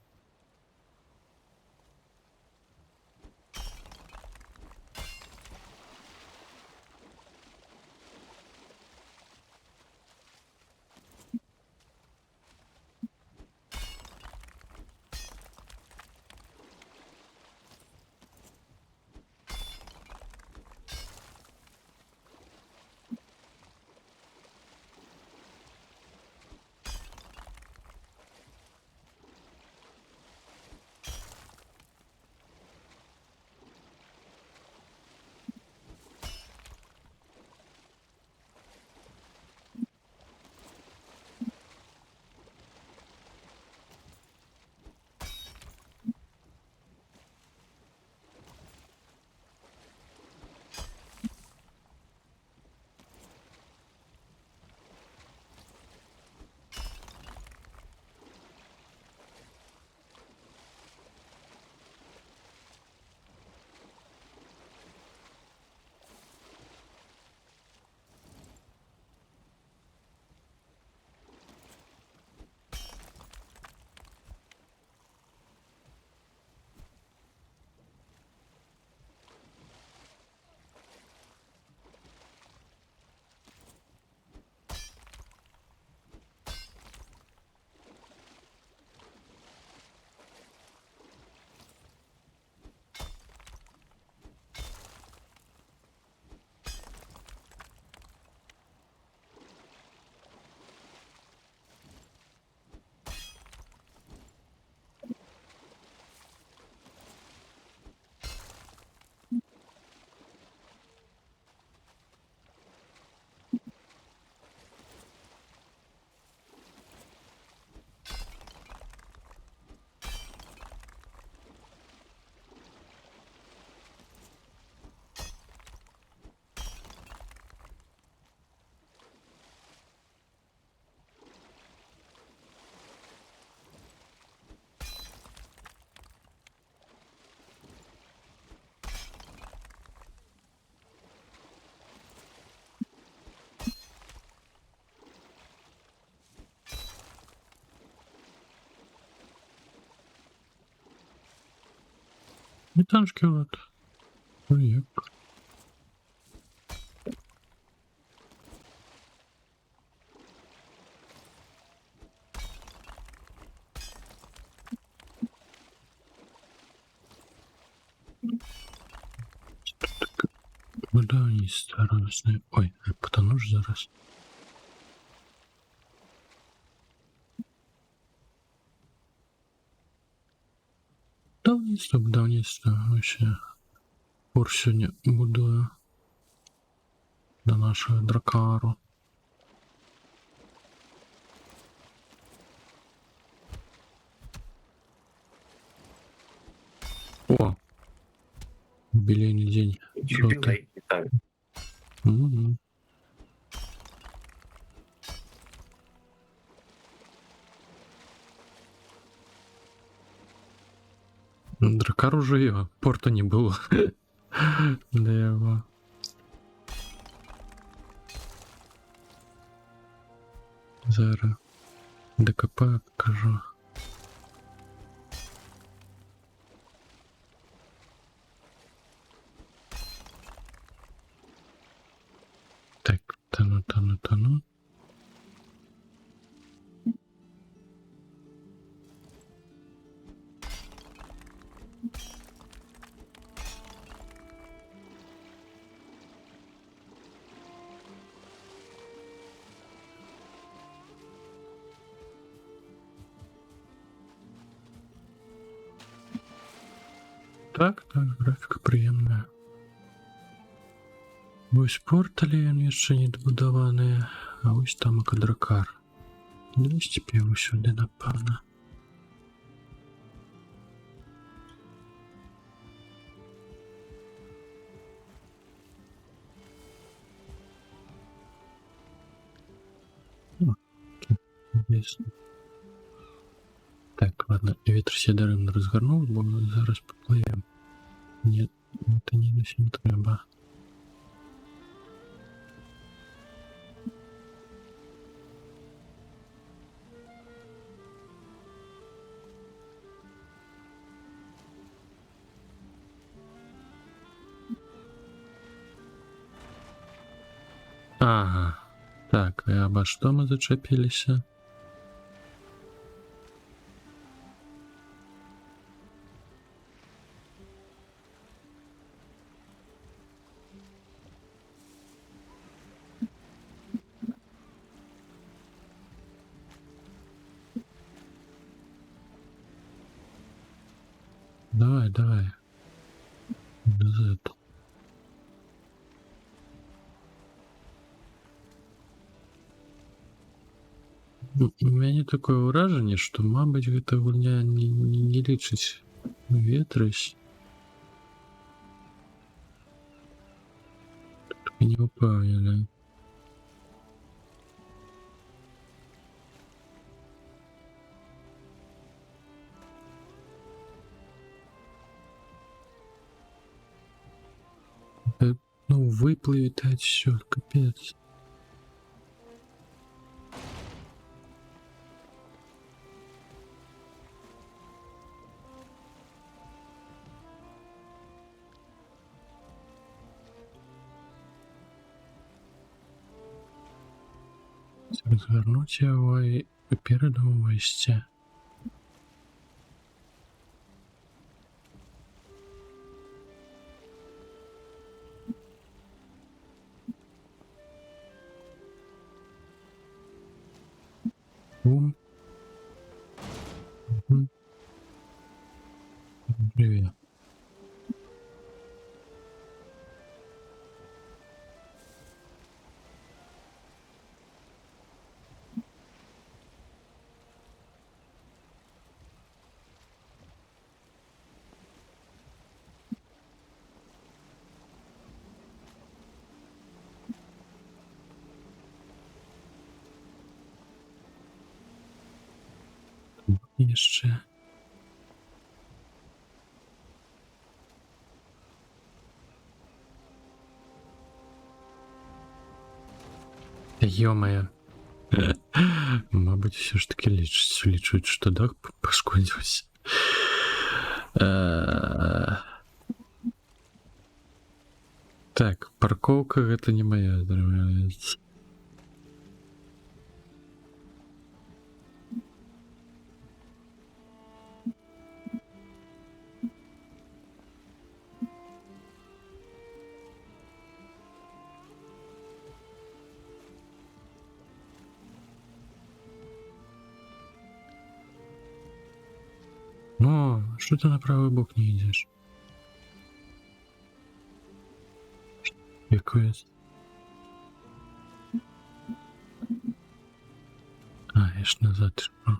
[SPEAKER 6] Метан шкелет. Ой, вода не старостная. Ой, потону ж зараз. Будівництво, вообще. Пор сьогодні будую до нашого дракару. О! Юбилейный день.
[SPEAKER 2] Юбілей, вітаю.
[SPEAKER 6] Угу. Дракар уже його, порта не було. Де його? Зараз ДКП кажу. Так, тону. Так, графіка приємна. Ось порталі він ще не добудований, а ось там і дракар. 200 пів сюди, напевно. Ясно. Так, ладно, вітер сідарем розгорнув, бо зараз попливемо. Ні, це не всім треба. Ага. Так, а обо что мы зачепились? Давай. Назад. У мяне такое ўражанне, што, мабыць, гэта гульня не лічыць ветрысь. Тут не ўпэўнены. Ну, выплывет отсюда, капец. Развернуть его и передом вывести. Бум. Угу. Привет. Jeszcze. Ё-моё. Мабуть, все ж таки лічують, що дах пошкодився. Так, парковка гэта не моя здармяецца. О, что ты на правый бок не идешь? Квест. А, я ж назад шел.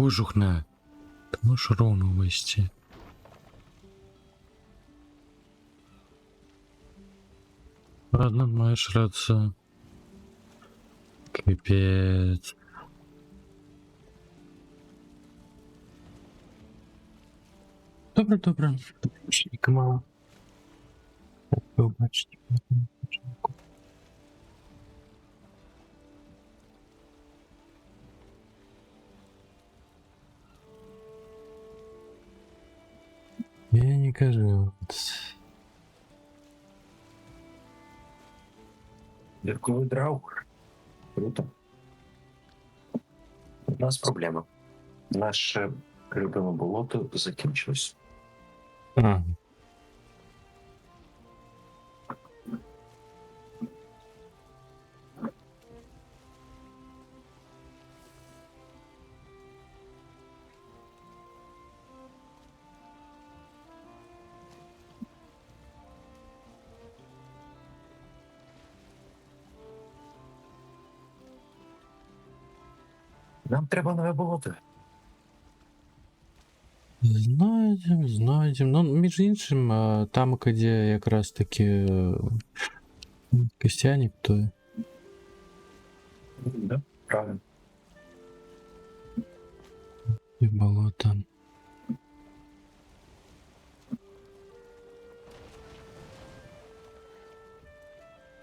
[SPEAKER 6] Пожухна. Ты можешь ровно увести. Ладно, маешь рацию. Капец. Добре. Помічника мало. Так, ви бачите. Я не кажу.
[SPEAKER 2] Дірковий драугр. Круто. У нас проблема. Наше любиме болото закінчилось.
[SPEAKER 1] А,
[SPEAKER 2] Нам треба нове болото.
[SPEAKER 6] Знайдем. Ну, між іншим, там, де якраз таки Костяник, то
[SPEAKER 2] Да, правильно.
[SPEAKER 6] і болото.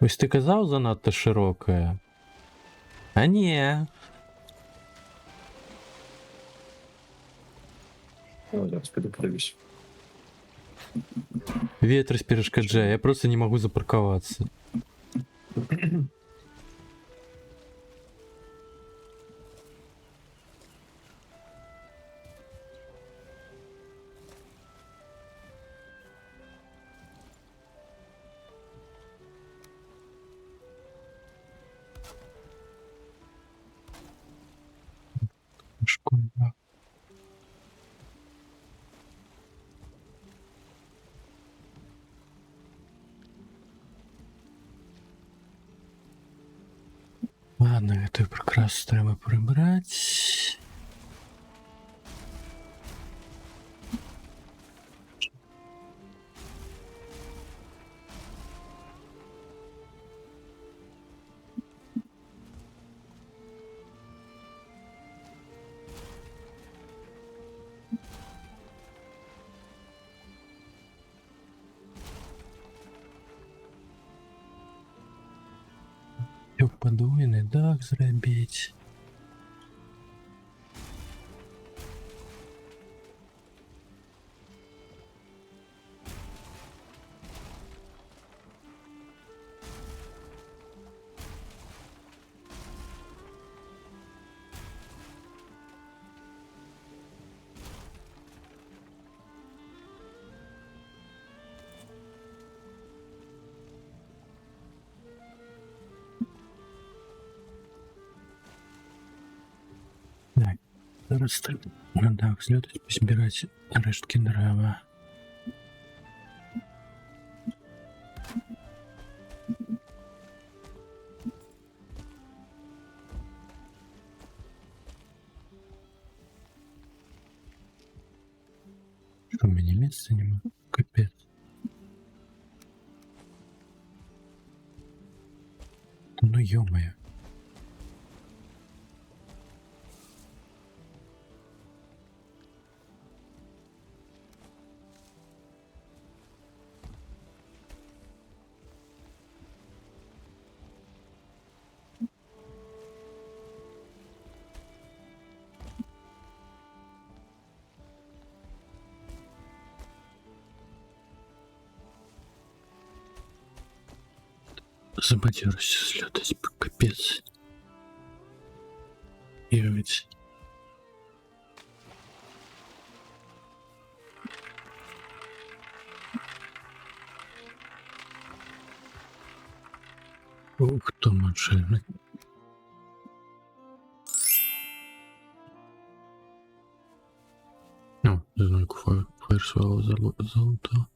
[SPEAKER 6] Ось ти казав занадто широке. А ні.
[SPEAKER 2] О, зараз піду подивлюсь.
[SPEAKER 6] Ветрость перешкоджає, я просто не можу запарковаться. Школьно. Ладно, это прекрасно треба прибрать. Подвойний дах зробити. Так, зараз треба на дах злетать, позбирать рештки дрова. У меня места нема. Капец. Ну ё-моё. Забодерся слетать, капец. И ведь... Ух, там отшельник. О, знайку фаєрсвелу золото.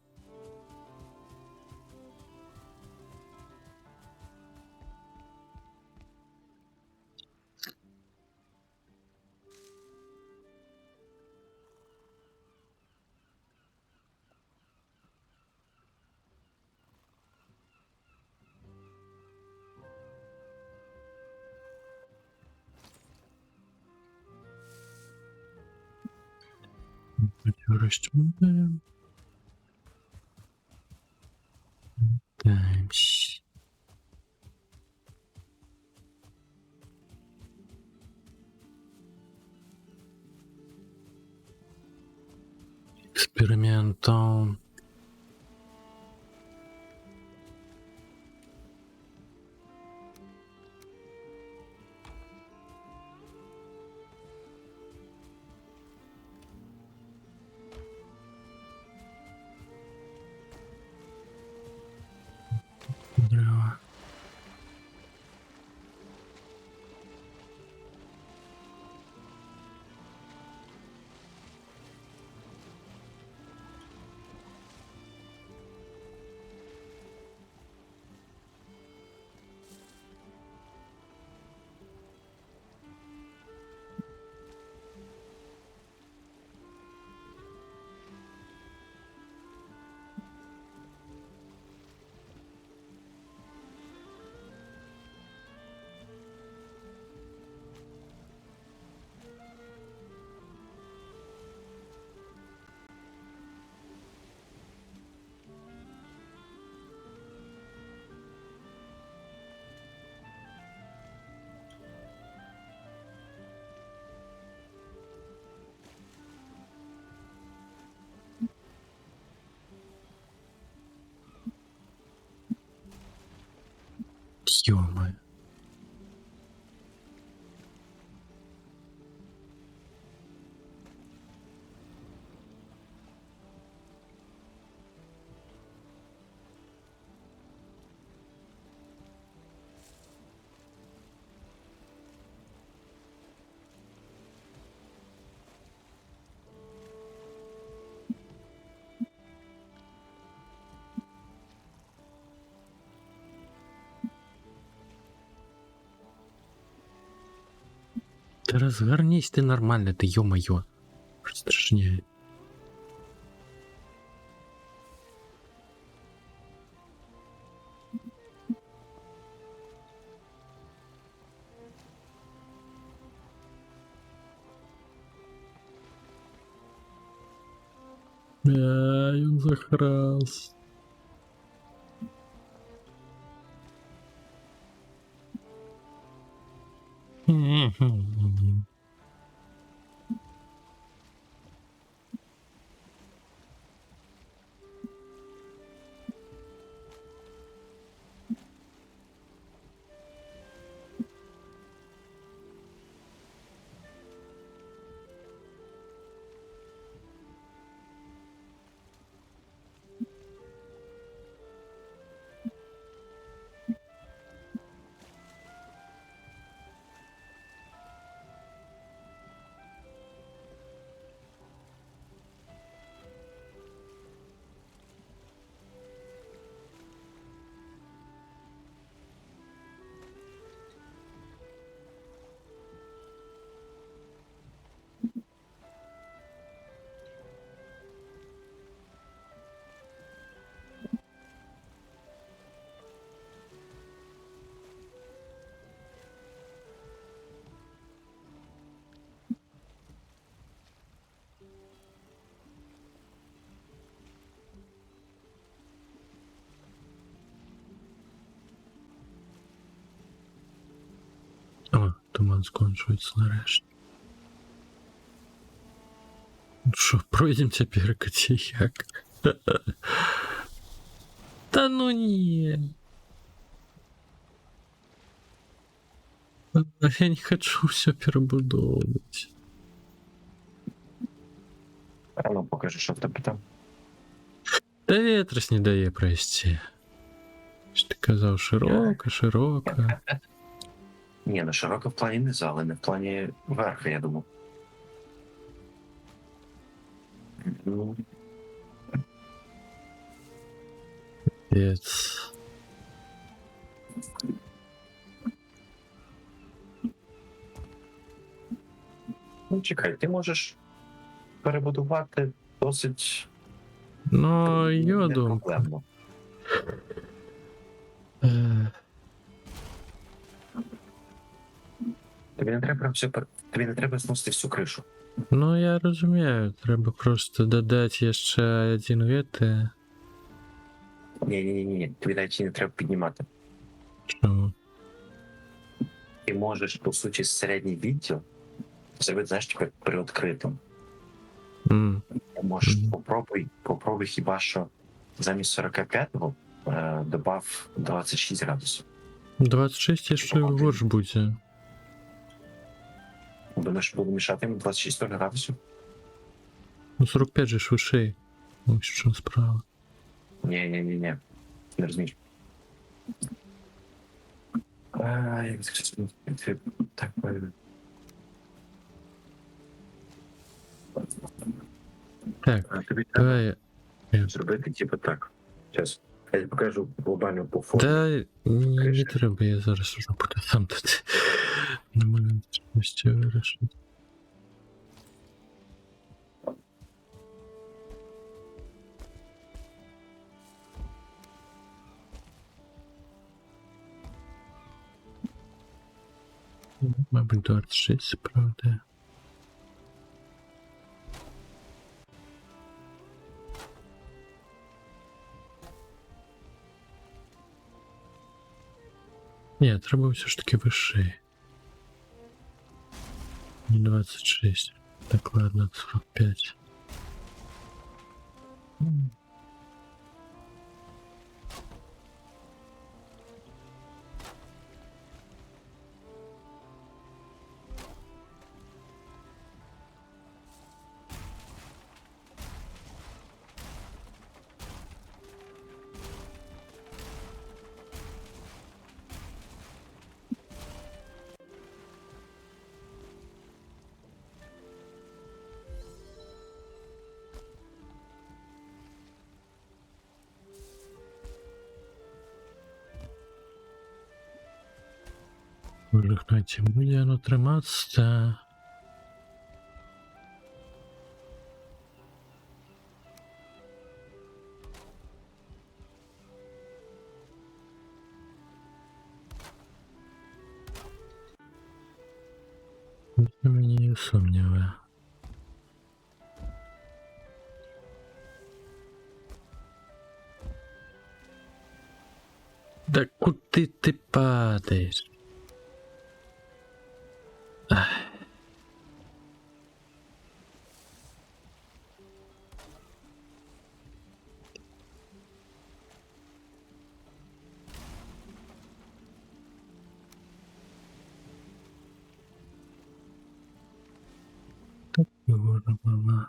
[SPEAKER 6] Растем. Таймс. Экспериментал. Браво. Ё-моё. Да разгорнись ты нормально, ты ё-моё. Страшнее. Ай, он захрас. туман скончується нарешті. Ну що, пройдемо тепер чи як? Та ну ні. Я не хочу все перебудовувати.
[SPEAKER 2] А ну покажи, що в тебе там.
[SPEAKER 6] Та ветрос не дає пройти. Що ти казав, широко.
[SPEAKER 2] Ні, ну широко в плані низу, але не в плані верха, я думав. Ну,
[SPEAKER 6] Пец.
[SPEAKER 2] ну чекай, ти можеш перебудувати досить
[SPEAKER 6] Ну, я думаю.
[SPEAKER 2] непроблемно. Тобі не треба прям тобі не треба зносити всю кришу.
[SPEAKER 6] Ну, я розумію, треба просто додати ще один ветер.
[SPEAKER 2] Ні, тобі навіть не треба піднімати.
[SPEAKER 6] Чому?
[SPEAKER 2] Ти можеш, по суті, середній відділ зробити, знаєш, тепер приоткритим. Можеш попробуй хіба що замість 45-го добав 26 градусів.
[SPEAKER 6] 26 ще горш буде.
[SPEAKER 2] Думаєш, буду мішати йому 26 градусів?
[SPEAKER 6] Ну, 45 же ж вишей. Ось що справа.
[SPEAKER 2] Ні. Не розумієш. Як це так
[SPEAKER 6] Так,
[SPEAKER 2] тобі треба
[SPEAKER 6] давай.
[SPEAKER 2] зробити типу так. Зараз. Я покажу глобально по формі.
[SPEAKER 6] Да, не треба, я зараз уже буду сам тут. Не можу щось вирішити. Мабуть, 26, правда. Ні, треба все ж таки вище. Не 26. Так, ладно, 45. Вихнуті буде воно триматися. Мені не сумніваю. Да куди ти падаєш? Так вона.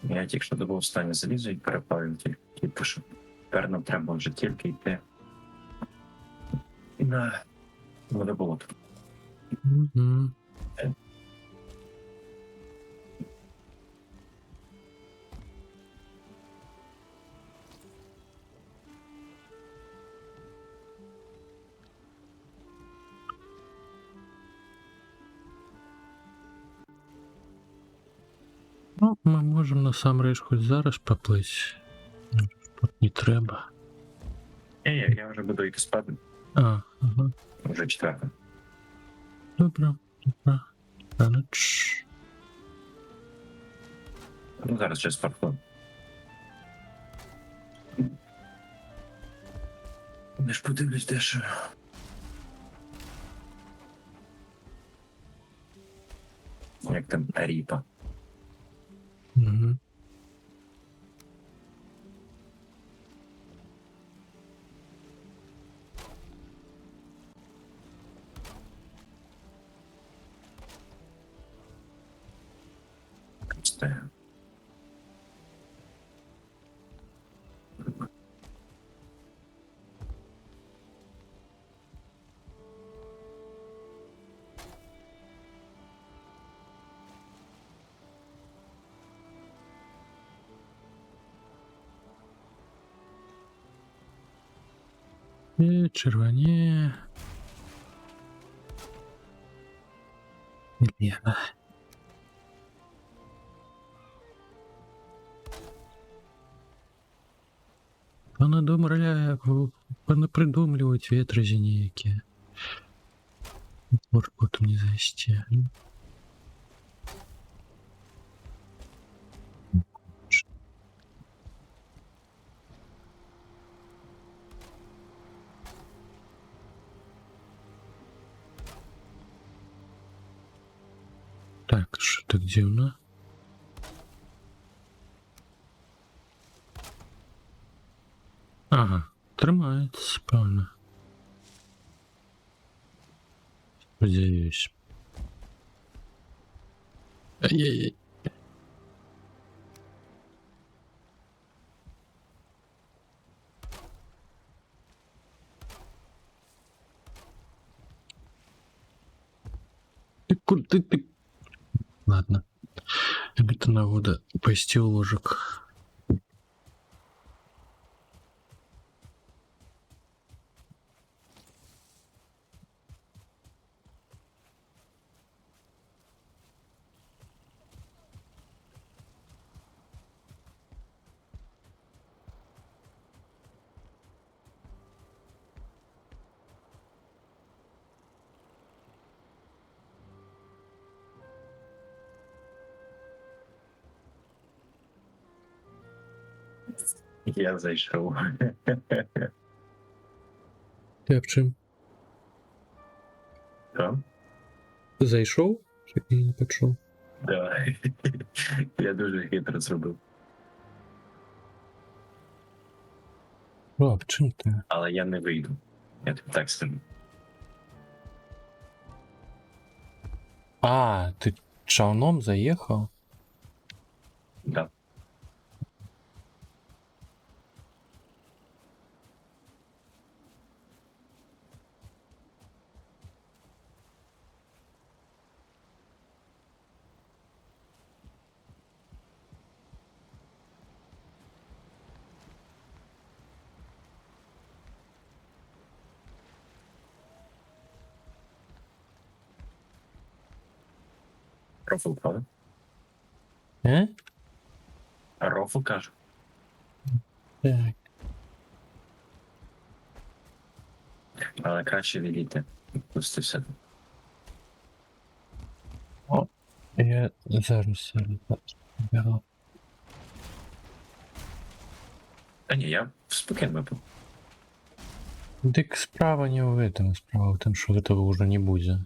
[SPEAKER 2] Я тільки що добув останнє залізо і переплавив тільки пишу. Тепер нам треба вже тільки йти. І на водоболот.
[SPEAKER 6] Угу. Ну, ми можемо насамречь хоч зараз поплити. Тут не треба.
[SPEAKER 2] Я вже буду йти спати.
[SPEAKER 6] А, Ага.
[SPEAKER 2] Вже четверта.
[SPEAKER 6] Добре, добре. Ранич.
[SPEAKER 2] Ну, зараз ще спортфон. Не ж подивлюсь, де що. Як там Ріпа.
[SPEAKER 6] Угу.
[SPEAKER 2] Це.
[SPEAKER 6] І червоні. Лена. Понапридумливать ветры некие. Может, потом не завести. Так, що так дивно? Ага, тримається, правильно. Сподіваюсь. Ай-яй-яй. Ты куда ты? Ладно. Это навода пасти ложек.
[SPEAKER 2] Я зайшов.
[SPEAKER 6] Ти об чим?
[SPEAKER 2] Що?
[SPEAKER 6] Зайшов? Чи не почув?
[SPEAKER 2] Да. Я дуже хитро зробив.
[SPEAKER 6] О, об чим ти?
[SPEAKER 2] Але я не вийду. Я тобі так скажу.
[SPEAKER 6] А, ти човном заїхав?
[SPEAKER 2] Да. Рофл, правда? Рофл кажу.
[SPEAKER 6] Так.
[SPEAKER 2] Але краще відійти. Пустився.
[SPEAKER 6] Я зараз бігав.
[SPEAKER 2] Та ні, я спокійно випив.
[SPEAKER 6] Так справа не в этом, справа в том, что этого уже не будет.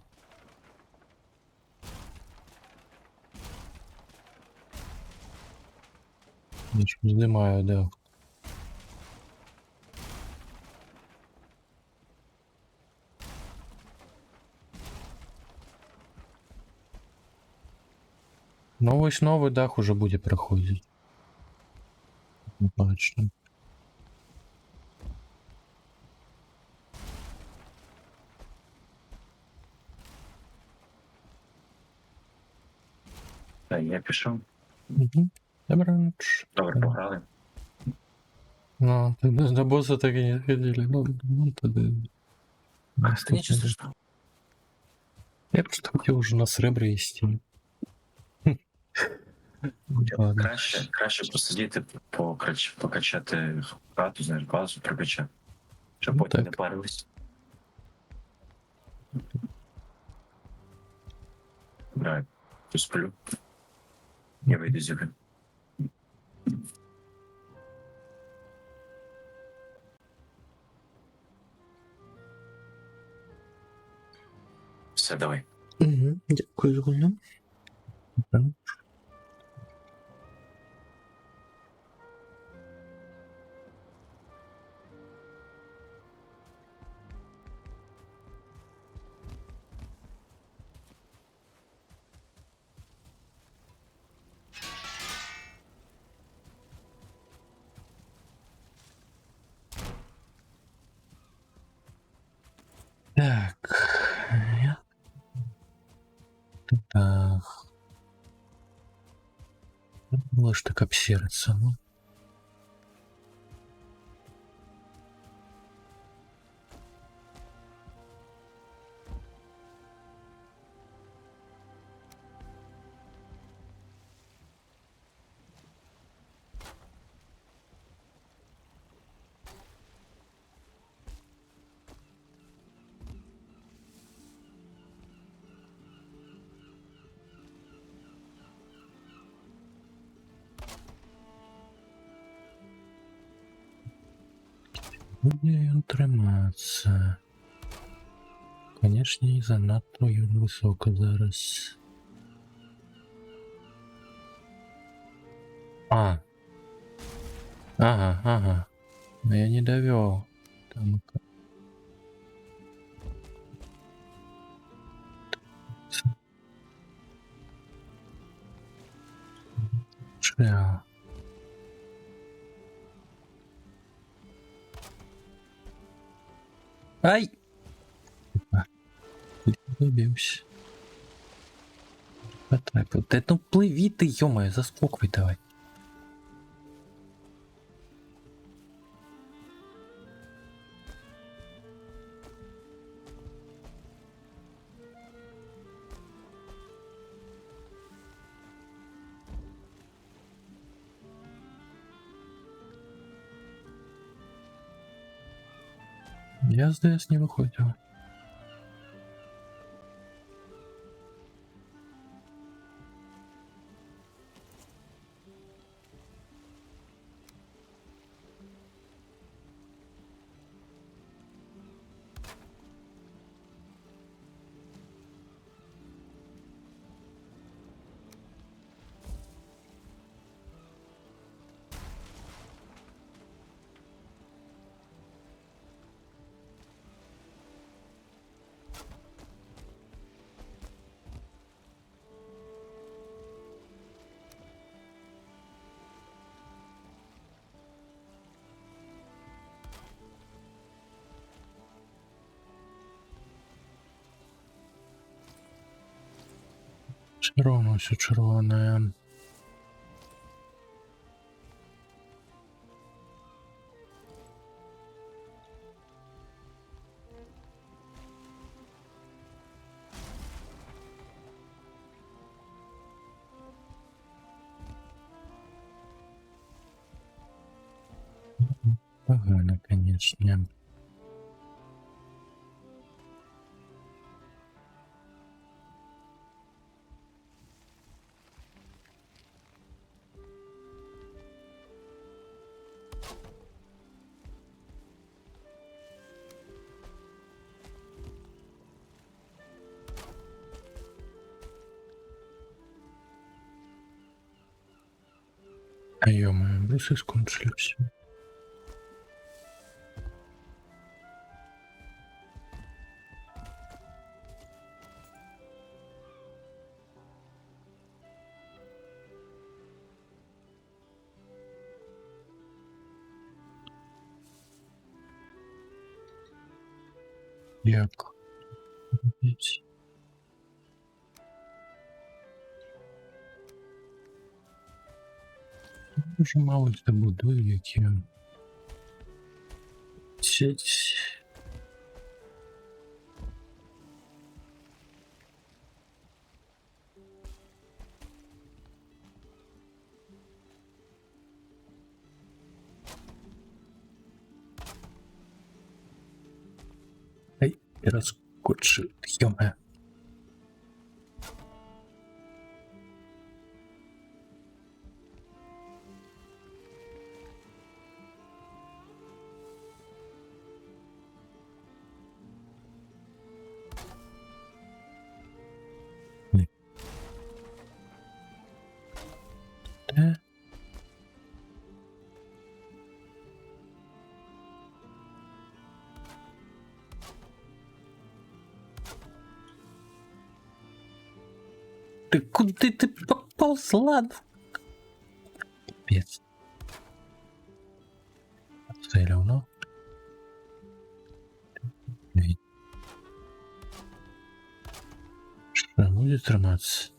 [SPEAKER 6] Я ж вздымаю, да. Новый дах уже будет проходить. Точно.
[SPEAKER 2] Так, я пішов.
[SPEAKER 6] Угу. Добраніч.
[SPEAKER 2] Добре, пограли.
[SPEAKER 6] Ну, тогда до босса так и не сходили. Ну тогда...
[SPEAKER 2] Та нічого страшного.
[SPEAKER 6] Я просто хотел уже на сребре идти. Ладно.
[SPEAKER 2] Краще посидіти, покачати хату, знаєш, базу прокачати. Щоб
[SPEAKER 6] Ну,
[SPEAKER 2] потім
[SPEAKER 6] так.
[SPEAKER 2] не парились. знаю. Сплю. Я вийду з ігри. Все, давай.
[SPEAKER 6] Угу, дякую за гульну. Так. Так. Было ж так обсердиться, ну. Буде ён трымацца. Канешне, і занадта ён высока зараз. Ага. Но я не довёл. Там... Шлях. Ай! Добився. Потрапив. Та ну пливи ти, ё-моё, заспокой давай. Я з ДС не виходив. Червоно, все червоне. Погано, конечно. А ё-моё, брусы скончились. Як? Опять. Дуже мало забудую, які сеть. Ай, я раскочил, ё-моё. куди ти поползла? Пец. Все равно. Что будет триматися?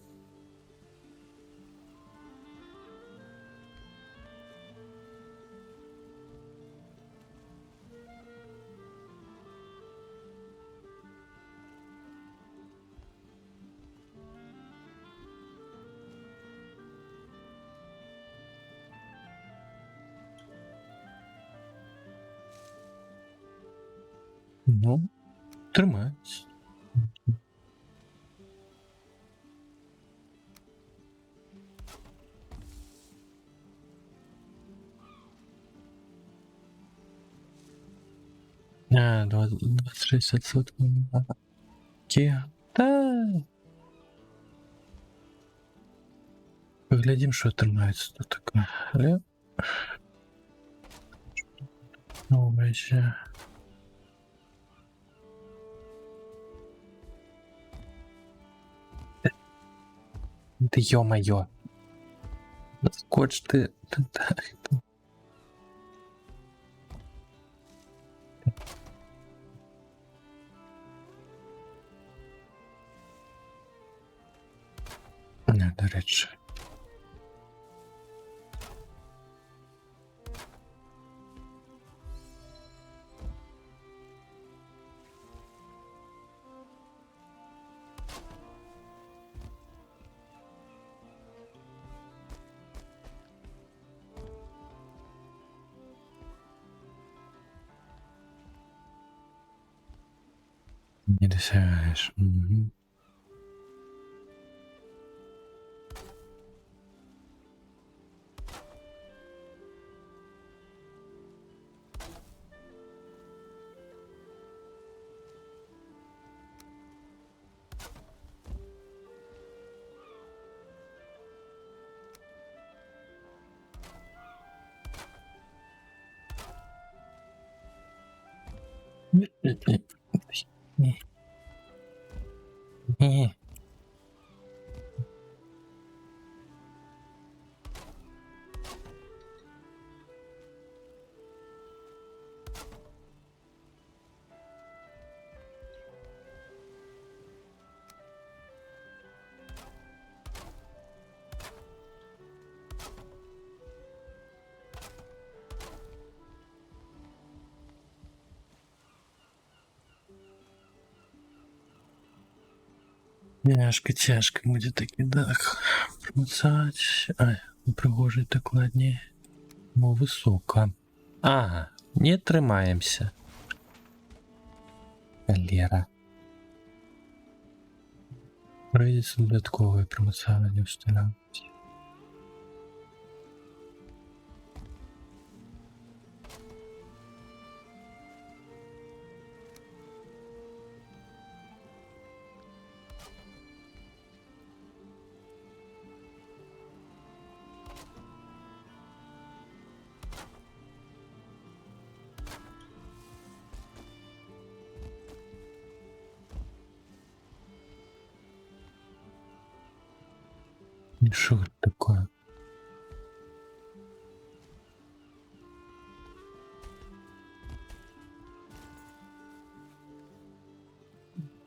[SPEAKER 6] Ну, тримається. А, 26%. Окей. Та. Поглядим, що тримається тут таке. Але... Ну, вообще. Да ё-моё. Скотч ты... Не, до речі. Не досягаешь. Угу. Не. Тяжко буде таки дах промацать. Ай, пригожий так ладні. Мов висока. Ага, не тримаємося. Лера. Прийдеться додаткове промацування встановити. Что это такое?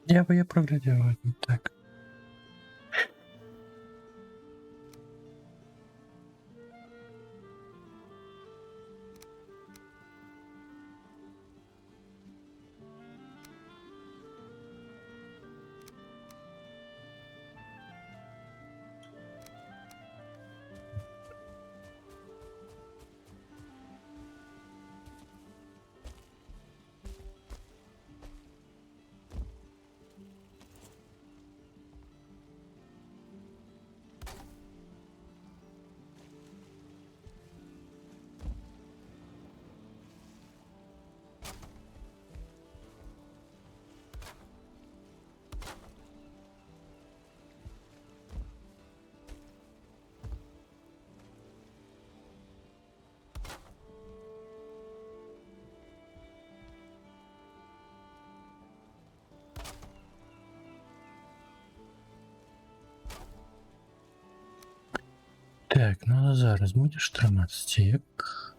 [SPEAKER 6] Я проглядел не так. Так, ну а зараз будеш триматися як?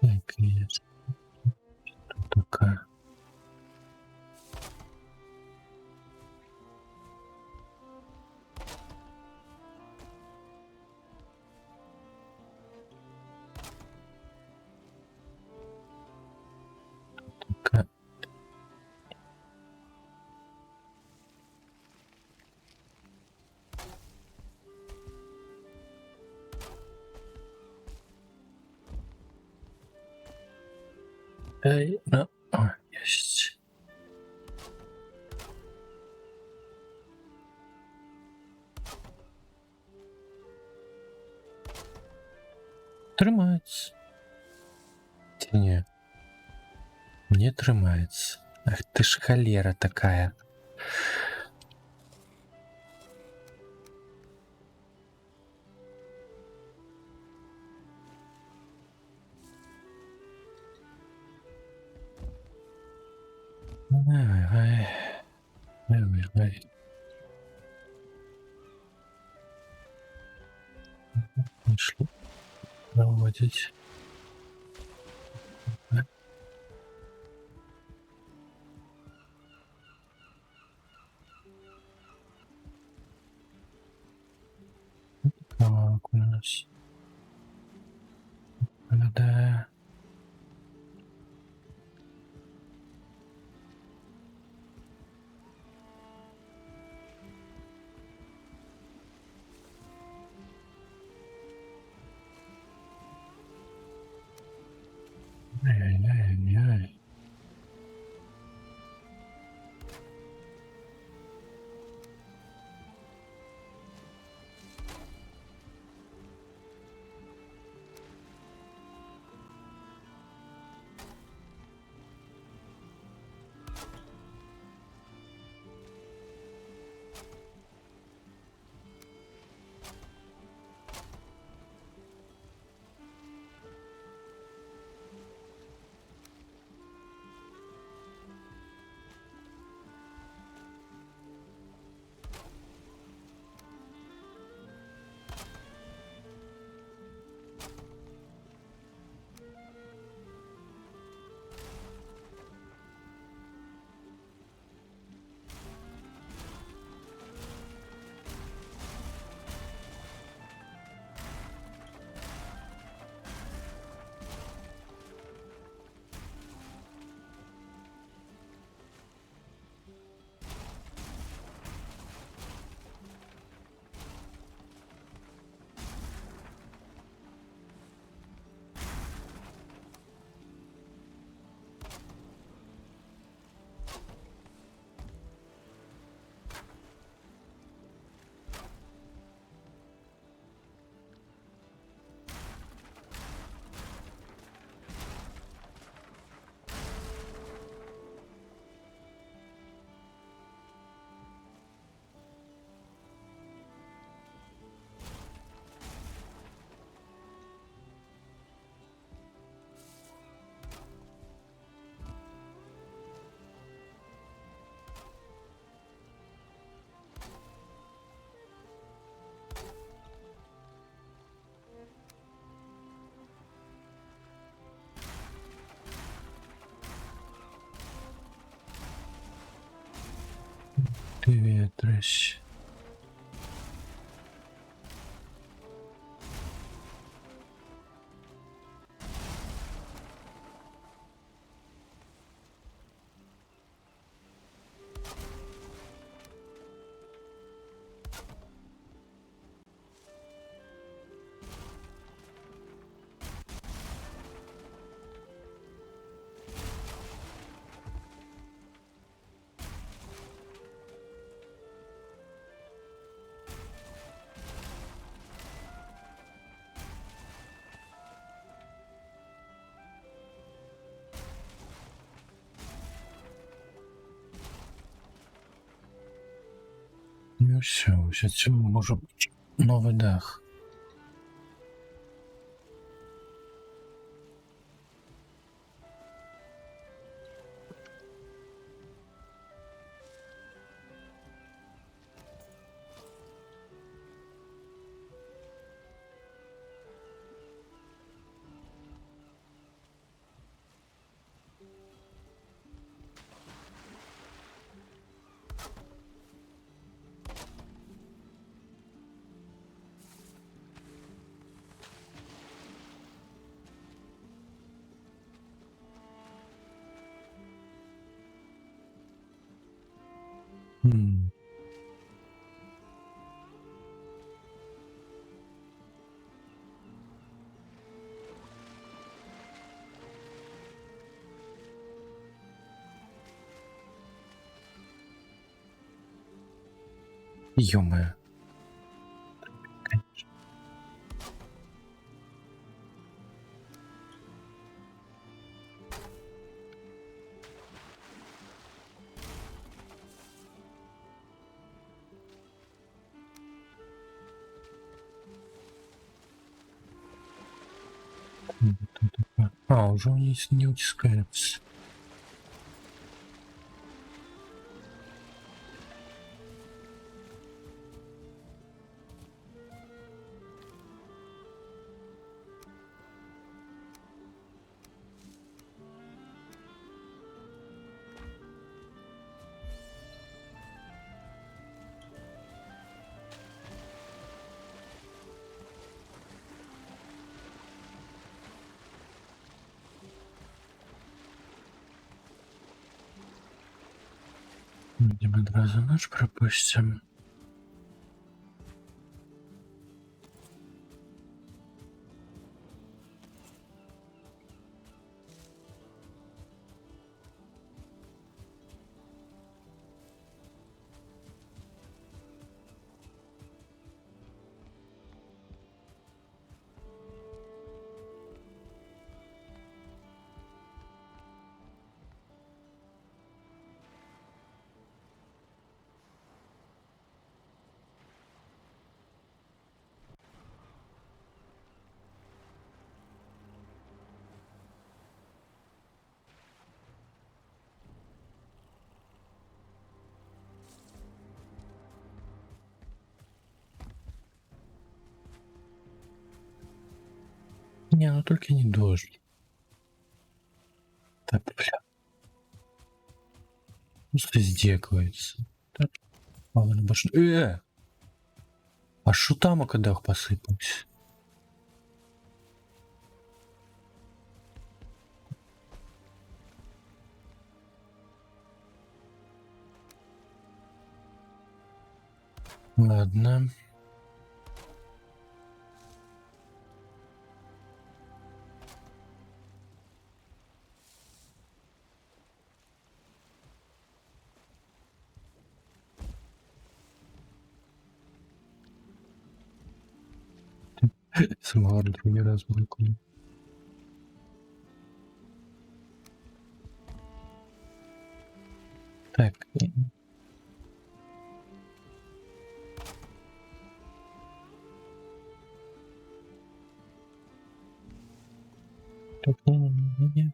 [SPEAKER 6] Так, є. Тут така. Така. Ей, ну, о, єсть. Тримається. Чи ні? Не тримається. Ах ты ж холера такая. Ай, ай, ай. Пошли проводить. Так, у нас. Да. Ай-яй-яй-яй. Привет, Рысь. Ну все, ось цьому може бути новий дах. М. Ё-моё. Конечно. А, уже не утискается. Видимо, одразу ночь пропустим. Не, ну только не дождь. Так, бля. Просто издекается. Так, мало на башню. А шо там о кадах посыпался? Ладно. Самовар другой раз выкули. Так. Так, не.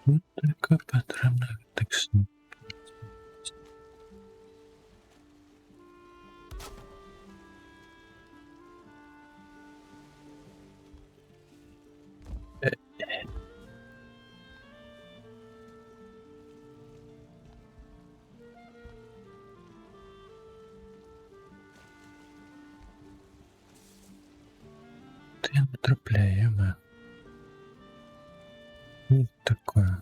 [SPEAKER 6] Тут только потрібно таксі. Ти не потрапляємо. Ну, такое.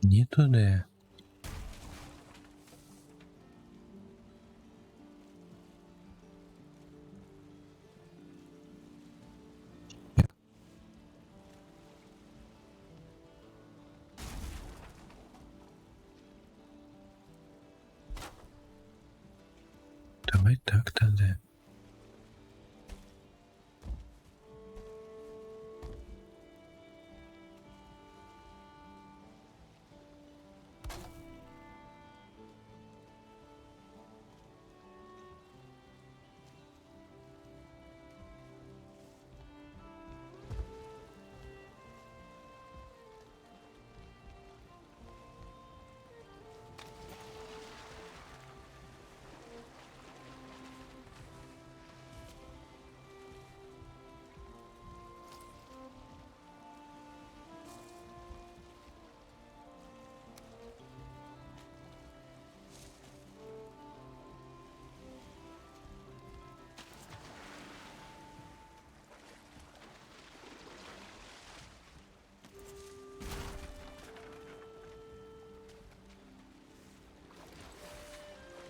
[SPEAKER 6] Не туди. Давай так тоді.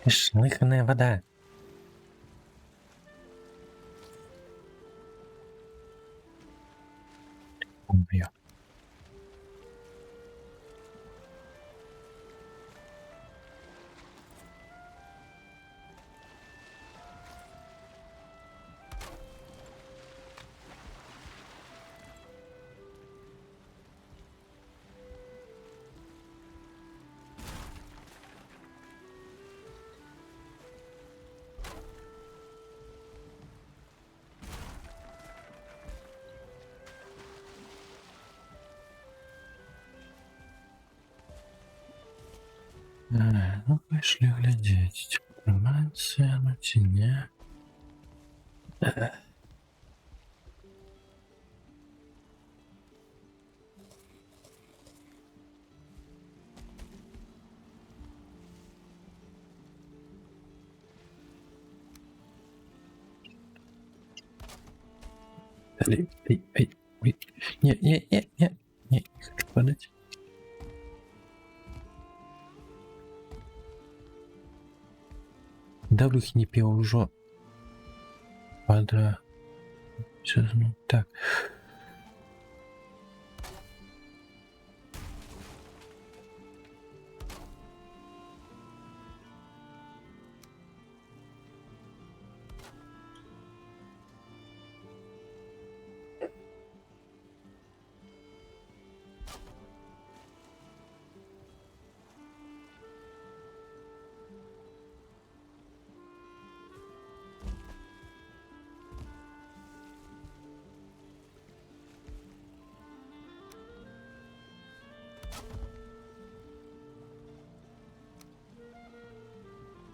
[SPEAKER 7] Шлыханая вода. Ё-моё. Ну, пошли глядеть. Информация на тени. Ой. Не хочу падать. Да выхни пиво уже. Падра. Сейчас, ну, так.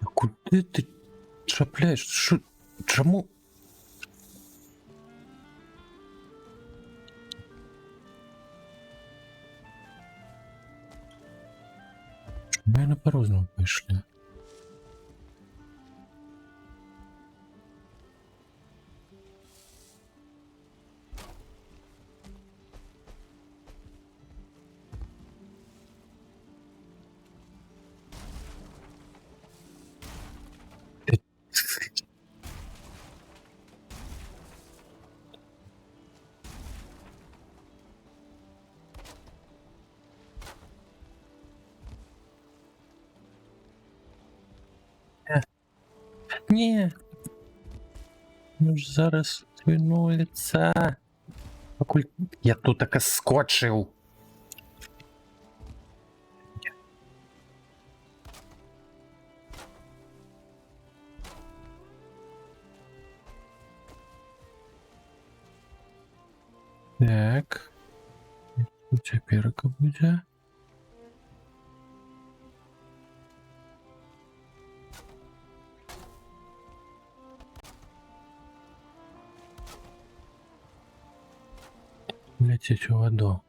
[SPEAKER 7] А куди ти трапляєш? Що? Чому? Ми на по-разному пішли. Ні. Ну ж зараз твинується. Я тут так скочив. Так. У тебя будет. Лететь у воду.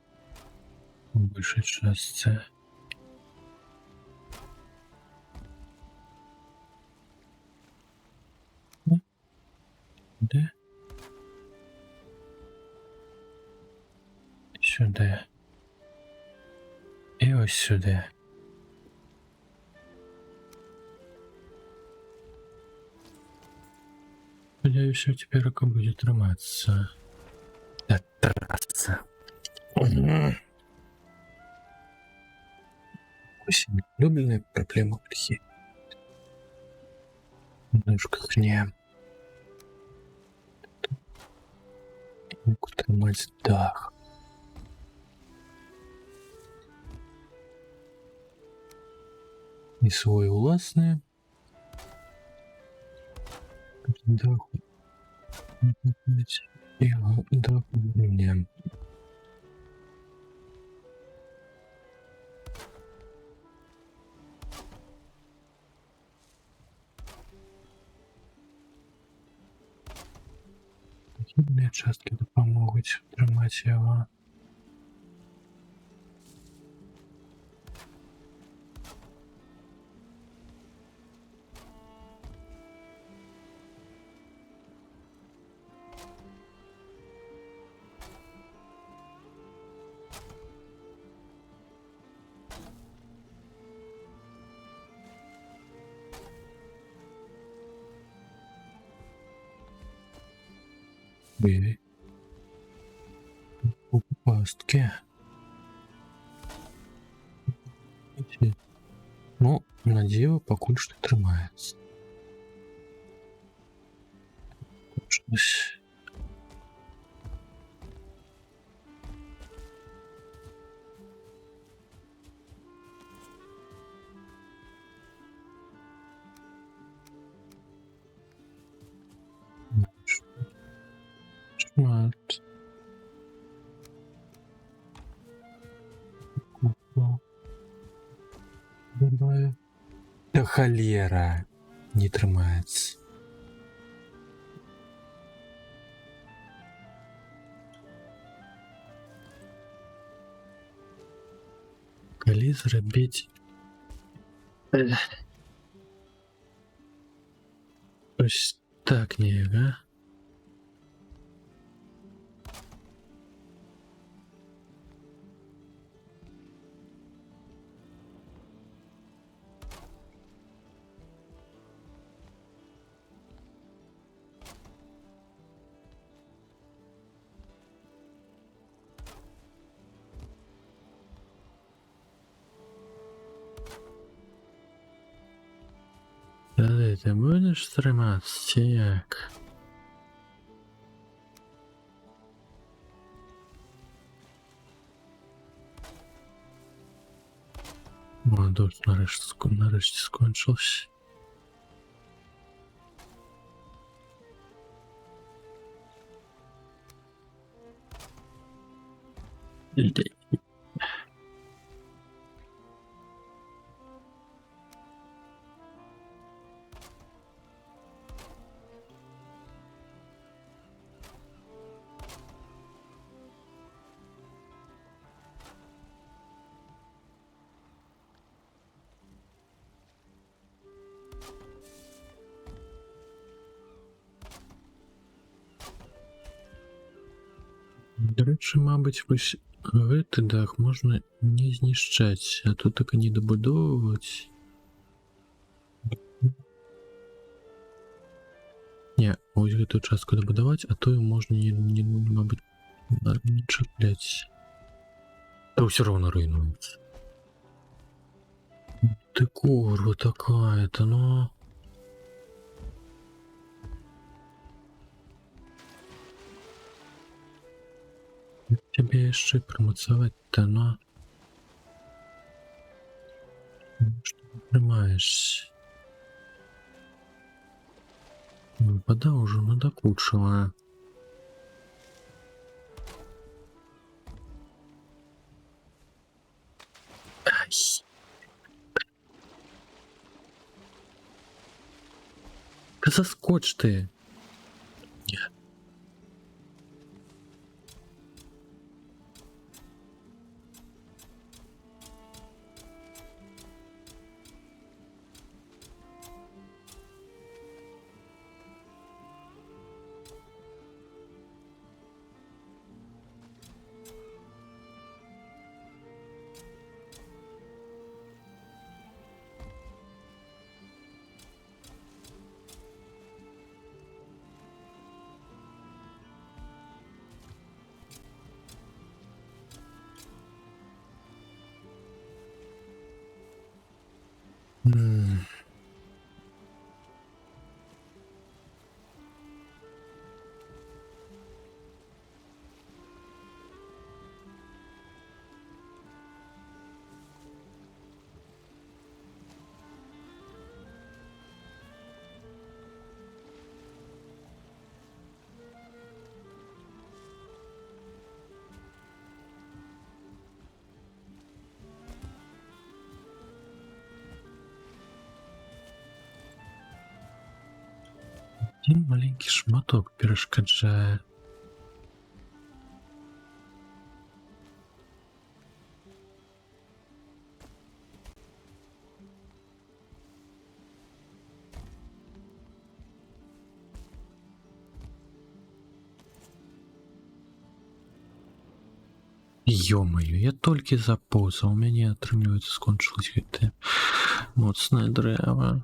[SPEAKER 7] Большей части. Да? Сюда. И ось сюда. Надеюсь, у тебя рука будет триматься. Да, трасса. Очень любимые проблемы грехи. Немножко хне. Куда мать дах. И свой властный. Даху. Его даху мне. Хідні частки допоможуть тримати його.
[SPEAKER 6] Ой. У пастки. Ну, на дзіва пакуль што трымаецца. Щось. Шмат. Быває. Та холера не трымаецца. Калі зрабіць ось так неяк, а? Тады ты будеш трымацца ці як? О, дождь нарэшце скончыўся. Дарэчы, мабыць, вось гэты дах можна не знішчаць, а тут так і не дабудоўваць. Не, вось гэтую частку дабудаваць, а тую можна мабыць, не чапляць. Та ўсё роўна руйнуецца. Ты курва такая-то, ну... Тебе яшчэ прымацаваць-то, но... Што ты прымаешся? Вада ўжо надакучыла. Ай. Да заскоч ты! Нет. Один маленький шматок перешкоджае. Ё-моё, я толькі запоз, а у мяне атрымліваецца скончылась гэтае моцнае дрэва.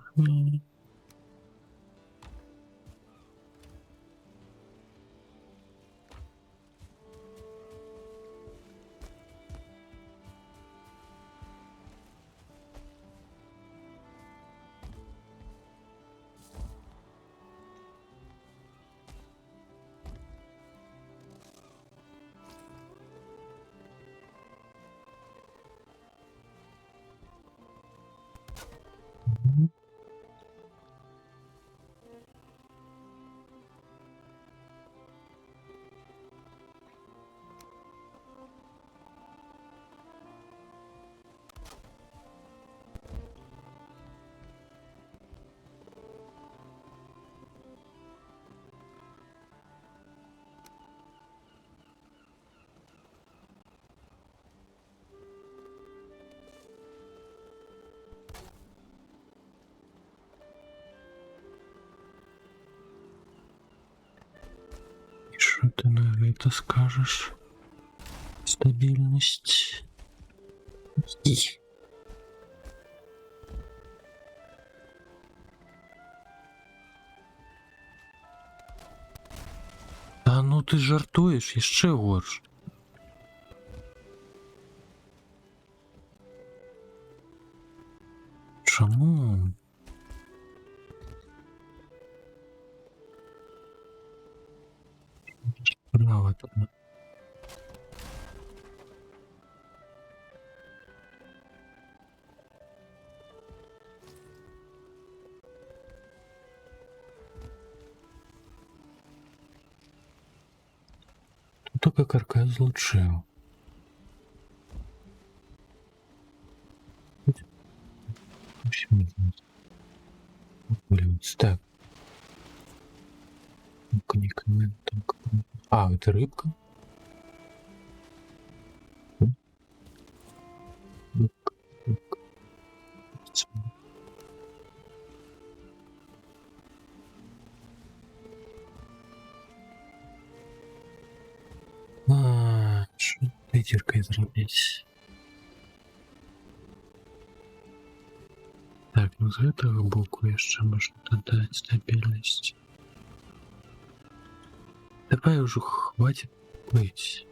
[SPEAKER 7] это скажешь? Стабильность. И. Та ну ти жартуєш, іще горш. Чому? Справа тут. Тут только каркас злучив. Так. А, это рыбка? Рыбка, рыбка. Що лидеркой зробить? Так, ну з гэтага боку яшчэ можна дадаць стабільнасць. Давай уже хватит плыть.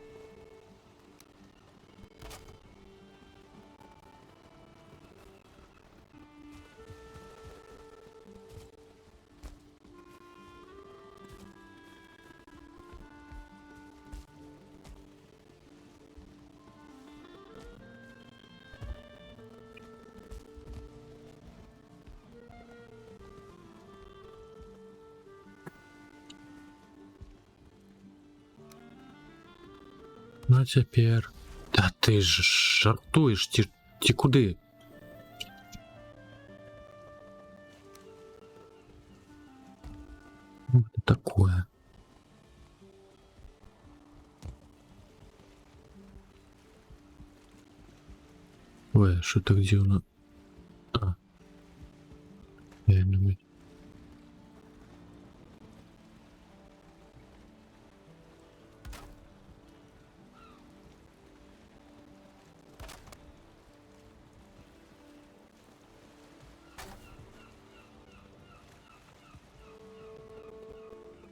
[SPEAKER 7] Ну, цяпер. Та ти ж жартуєш, ті куди? Ну, это такое. Ой, що так дивно? А. Я думаю.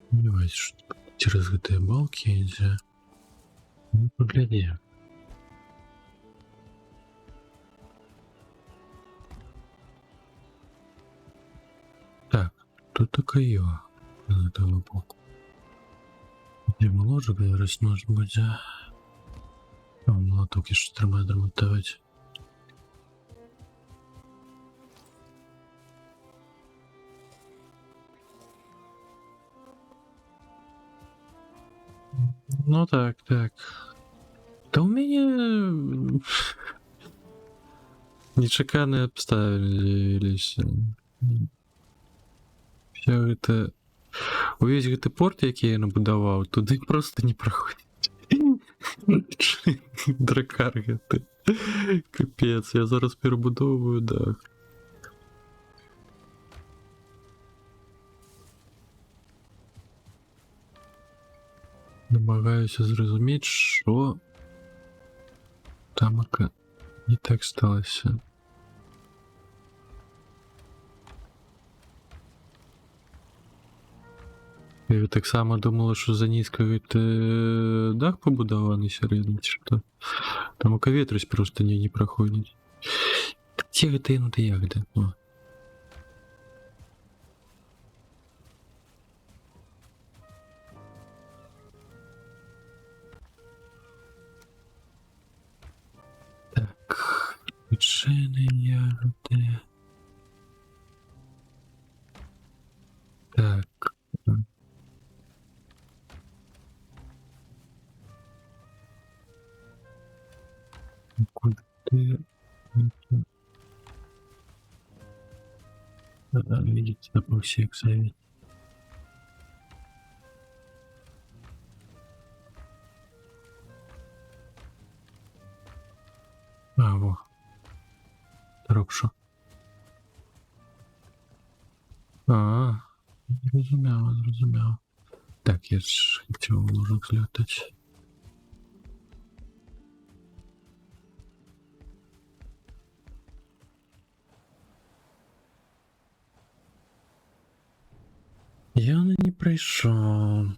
[SPEAKER 7] Давайте, что через гэтыя балки ідзе. Ну, паглядзі. Так, тут такое з гэтага боку. Где ложек зараз нож будзе. О, молоток яшчэ трэба адрамантаваць. Ну так, так. Да у меня нечаканные обставины з'явились. Все это... Увесь гэты порт, які я набудаваў, туды просто не праходзіць. Дракар гэты. Капец, я зараз перабудоўваю дах. Намагаюся зразумець, що тамака не так сталася. Я таксама думала, що за нізка гэты дах пабудаваны сярэдні, ці што. Тамака ветрысь просто не праходзіць. Ці гэта ягода ягода? О. Звичайні ягоди. Так. Куди? Надо видеть на по всех советах. А, во. Хорошо. А, зрозуміло. Так, я ж хотів чего можно взлетать. Явно не прийшов.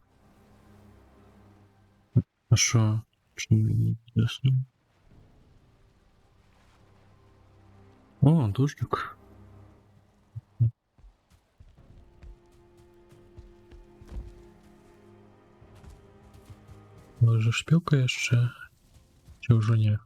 [SPEAKER 7] А що? Чому мені інтересно? О, дождик. Може шпілка ще? Чи вже ні?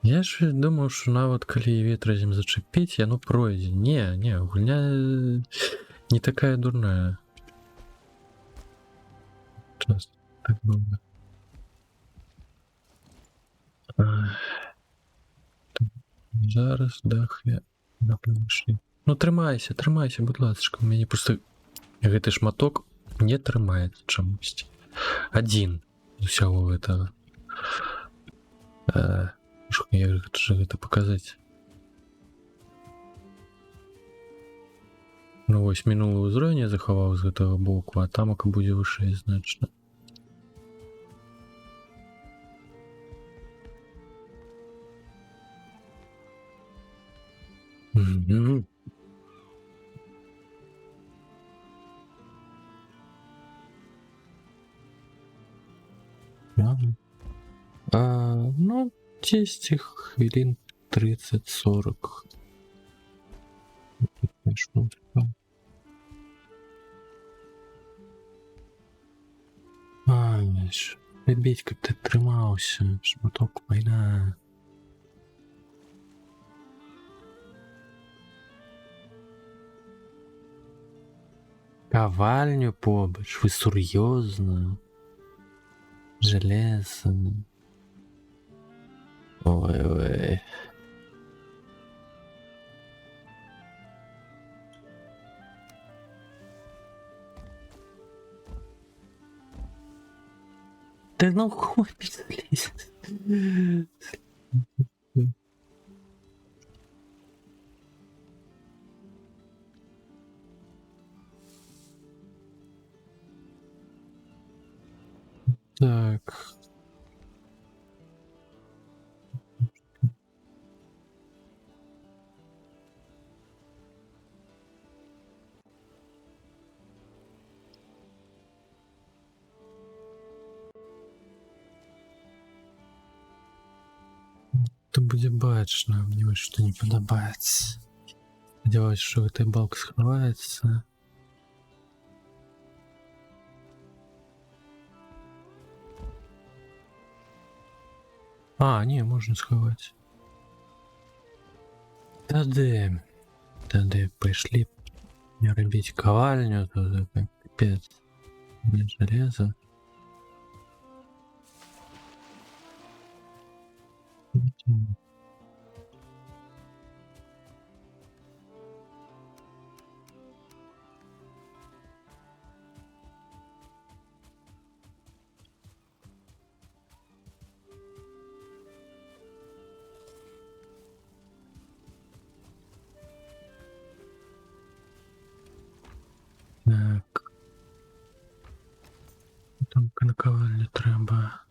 [SPEAKER 7] Я ж думав, що навіть коли її вітрозім зачепить, яно пройде. Не, гульня не такая дурная. Часто так было. Зараз дах я напиши. Ну тримайся, будь ласка. У мене просто гэты шматок не трымаецца чамусьці. Один з усяго гэтага. Як же гэта паказаць? Ну вось мінулы ўзровень я захаваў з гэтага боку, а тамака будзе вышэй значна. Ну, 10 хвилин 30-40. Ребіть, як ти тримався, шматок війна. Ковальню побач, ви серйозно? Железо. Ой-ой. Да ну хуй пиздец. Так. То буде бачно, мне вот что не подобается. Сподіваюсь, що эта балка сховається. А, не, можна сховати. Тоді прийшли робити ковальню, то капець. Не железо. Так. Там наковальню треба.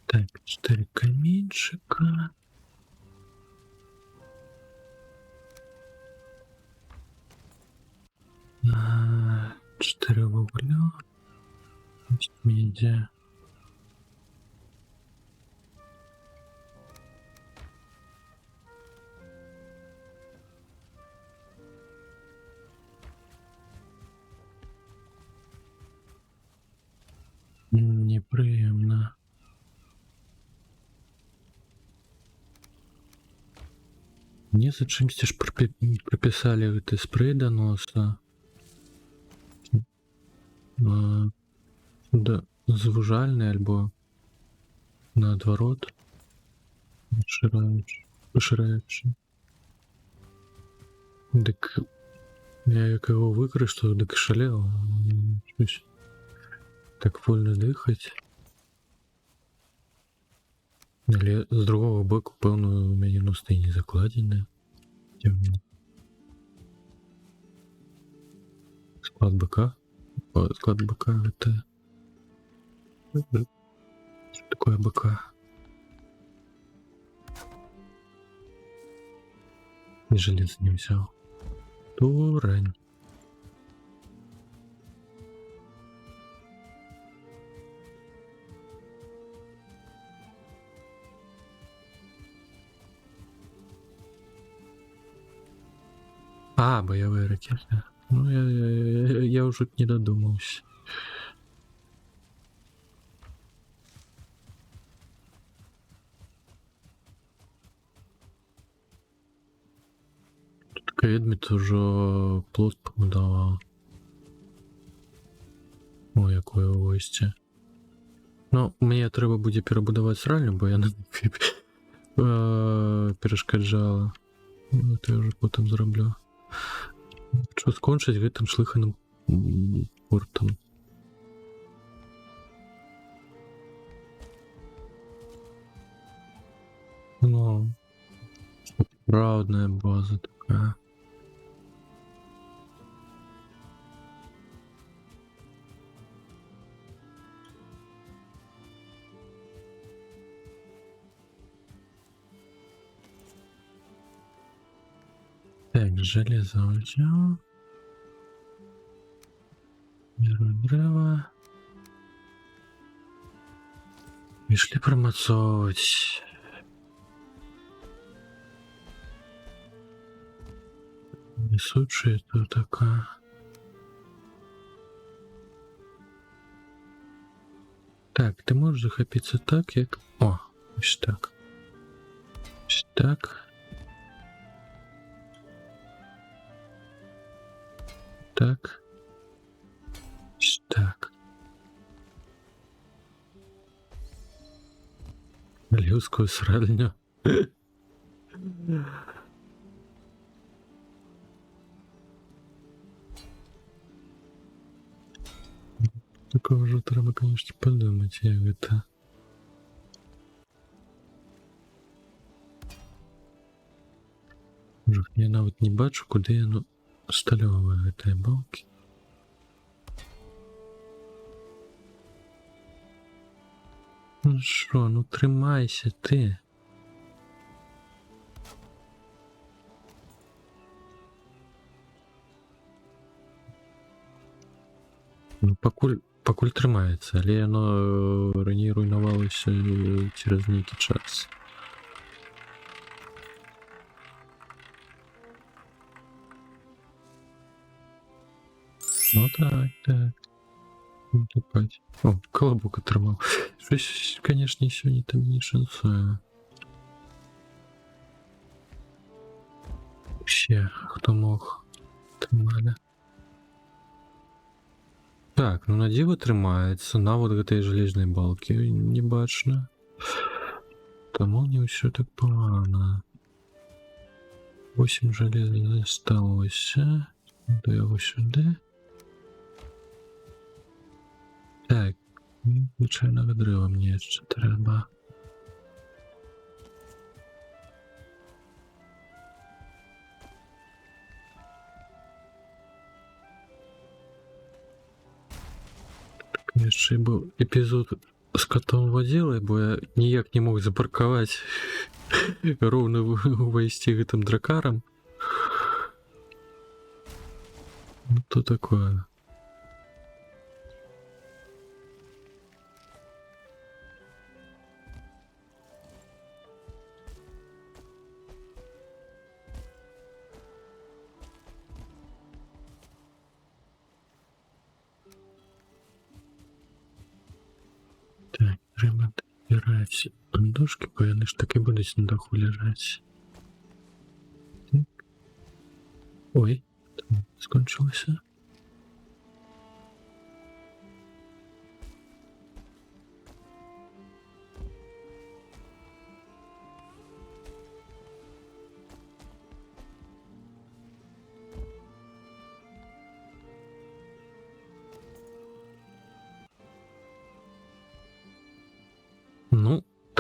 [SPEAKER 7] Так, 4 камінчика. А, 4 вугля. Медиа. Неприємно. Мне за чимсь ж прописали гэты спрей до носа. Да, звужальный альбо наадварот пошираючи. Дык Я як його використав, так шалів. Щось так вольно дихати. Але з другого боку, певно, у мене носи не закладені. Склад БК. Склад БК это... Что такое БК? И железо не взял. Дурень. А, боевые ракеты. Ну, я уже не додумался. Тут Кедміт уже плод побудував. О, якое гостя. Ну, мені треба буде перебудувати сральню, бо я не перешкоджала. Ну, то я вже потім зроблю. Що скончить гэтым шлыханым портом. Ну, правдная база такая. Так, железо взял. Беру древо. Пішли промацовывать. Несучая это такая. Так, ты можешь захопиться так, как... О, ось так. Ось так. Так. Так. Людскую сральню. Такого же треба, конечно, подумать, як это. Я навіть не бачу, куди я, ну, стальовую этой балки. Ну шо, ну тримайся ти. Ну покуль тримається, але воно раніше руйнувалося через некий час. Ну так, так. Тупать. О, колобок отримав. Щось, конечно, сьогодні там не шансує. Ще, хто мог, тримали. Так, ну на диво тримається, на вот этой железной балке не бачно. Тому не все так погано. 8 железа залишилося. До його сюди. Так, звичайного дерева мені ще треба. Так, ще був епізод з котом водили, бо я ніяк не мог запаркувати ровно увести этим дракаром. Ну, то такое. Так, треба збирати дошки, бо вони ж таки будуть на даху лежати. Так. Ой, там скончилося.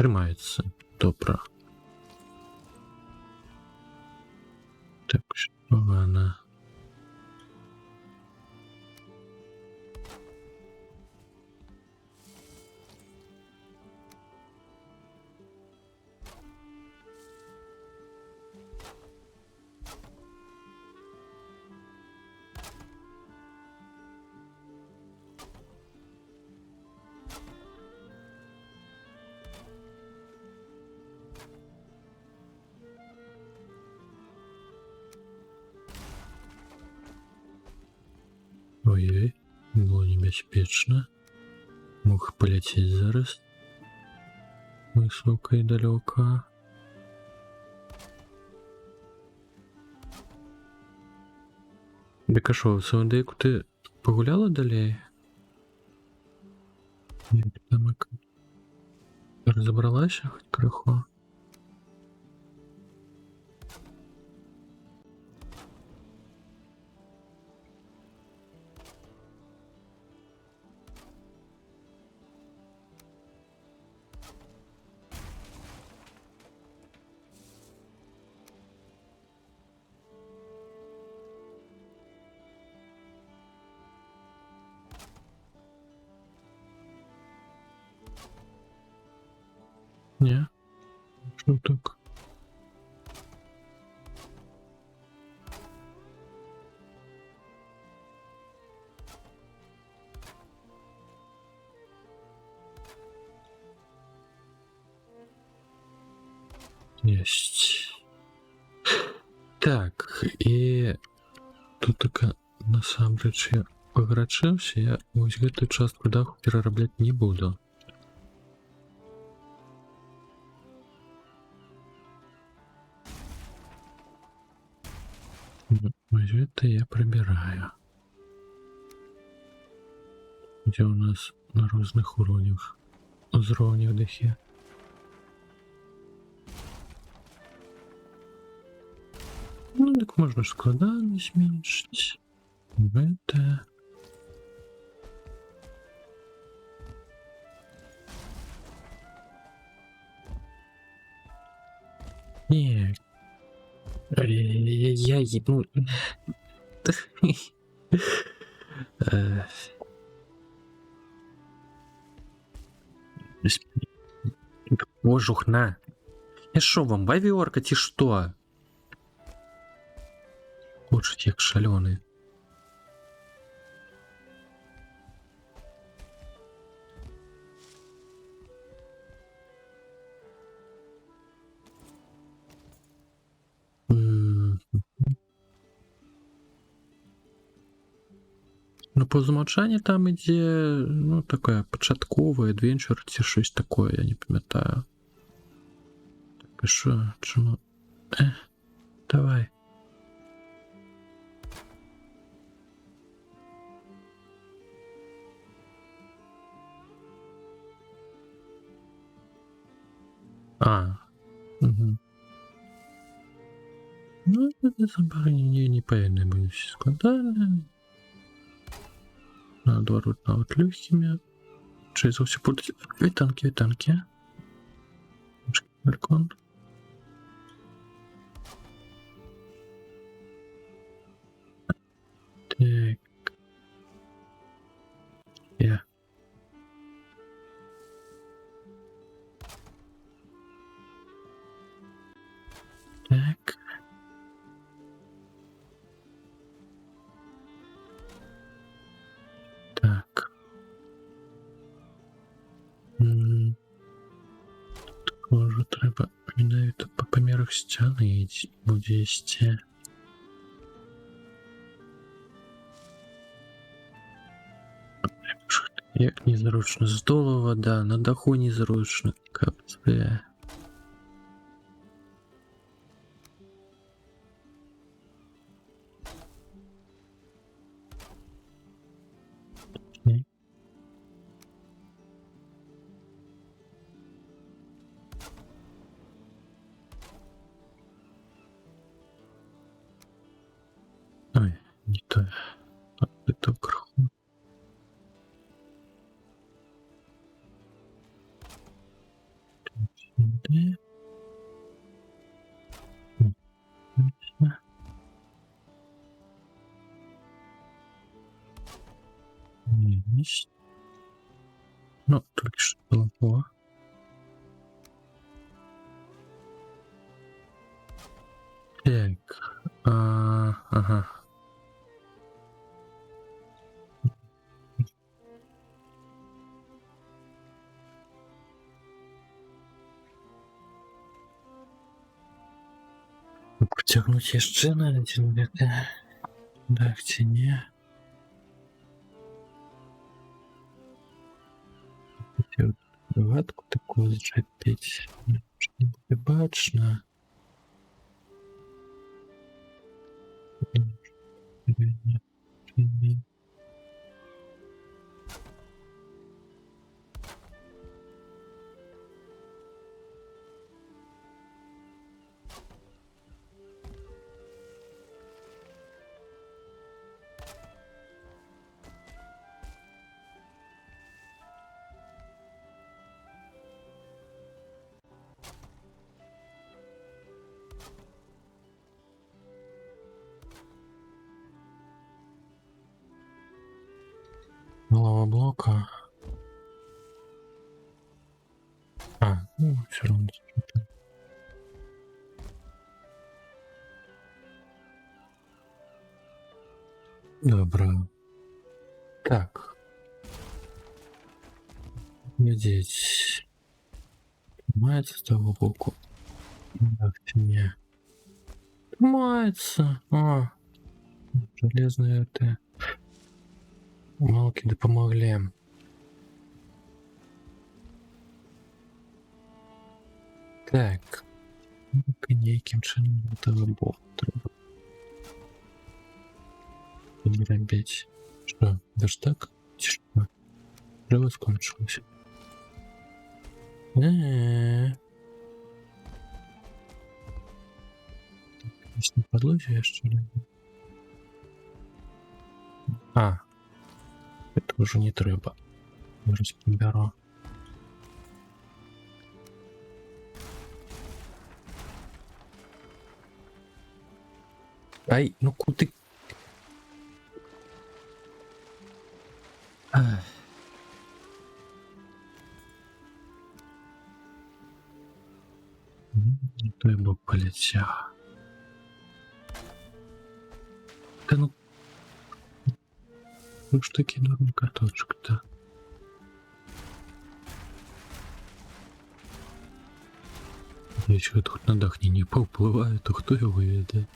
[SPEAKER 7] тримається. Добре. Так, що вона. Ой-ой, было небяспечна. Мог полететь зараз. Высоко и далеко. Дик, а шо, в Савандейку ти погуляла далее? Як там як? Розібралася хоч трохи? Ні? Що так? Єсть. Так, і тут така насамрэч я пагарачыўся, я вось гэтую частку даху перарабляць не буду. Вось гэта я прибираю. Где у нас на розных уровнях дахе. Ну, так можно складанность зменшить. Это. Не. Я ебну. Кожух на. Я шо вам, бавёрка, ці што? Хочуть як шалёны. Ну, по замовчанню там ідзе, ну, такое пачаткове, адвенчур ці щось такое, я не пам'ятаю. Так, і що? Чому? Давай. Угу. Ну, это забарні не певне будуть всі складання. Наоборот, навіть легкими. Чи зовсім будуть вітанки. Балкон. Так. Я. Так. Так. Також треба навіть по помірах стіни буде йти. Як незручно. З долу вода, на даху незручно. Капце. Ой, не то. Это вверху. Де? Есть. Ну, только что было плохо. Так. Ага. Потягнуть яшчэ на один гэты дах ці не. Хотів гадку такую зачапіць. Не буде бачно. Малого блока. Ну, все равно. Добро. Так. Надеюсь. Мается с того боку. Так, не. Мается. Железные это. Малки да помогли. Так. Неким чином этого боку треба. Не робить. Что, даже так? Тишина. Живо скончилось. Здесь не подлозе еще ли? Это уже не треба. Зараз приберу. Ай, ну куда? Не той бок полетел. Да ну что кидал каточек-то? Если тут на дах не поуплывает, то кто его видит?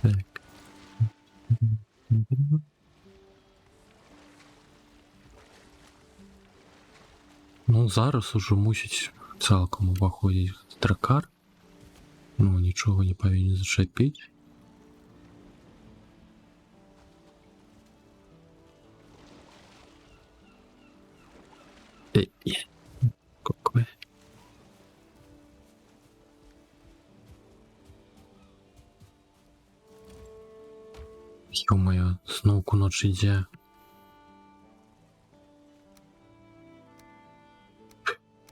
[SPEAKER 7] Так. Ну, зараз уже мусить цалком уваходить дракар. Ну, нічого не повинен зачепить. Какой? Ё-моё, знову ночь іде.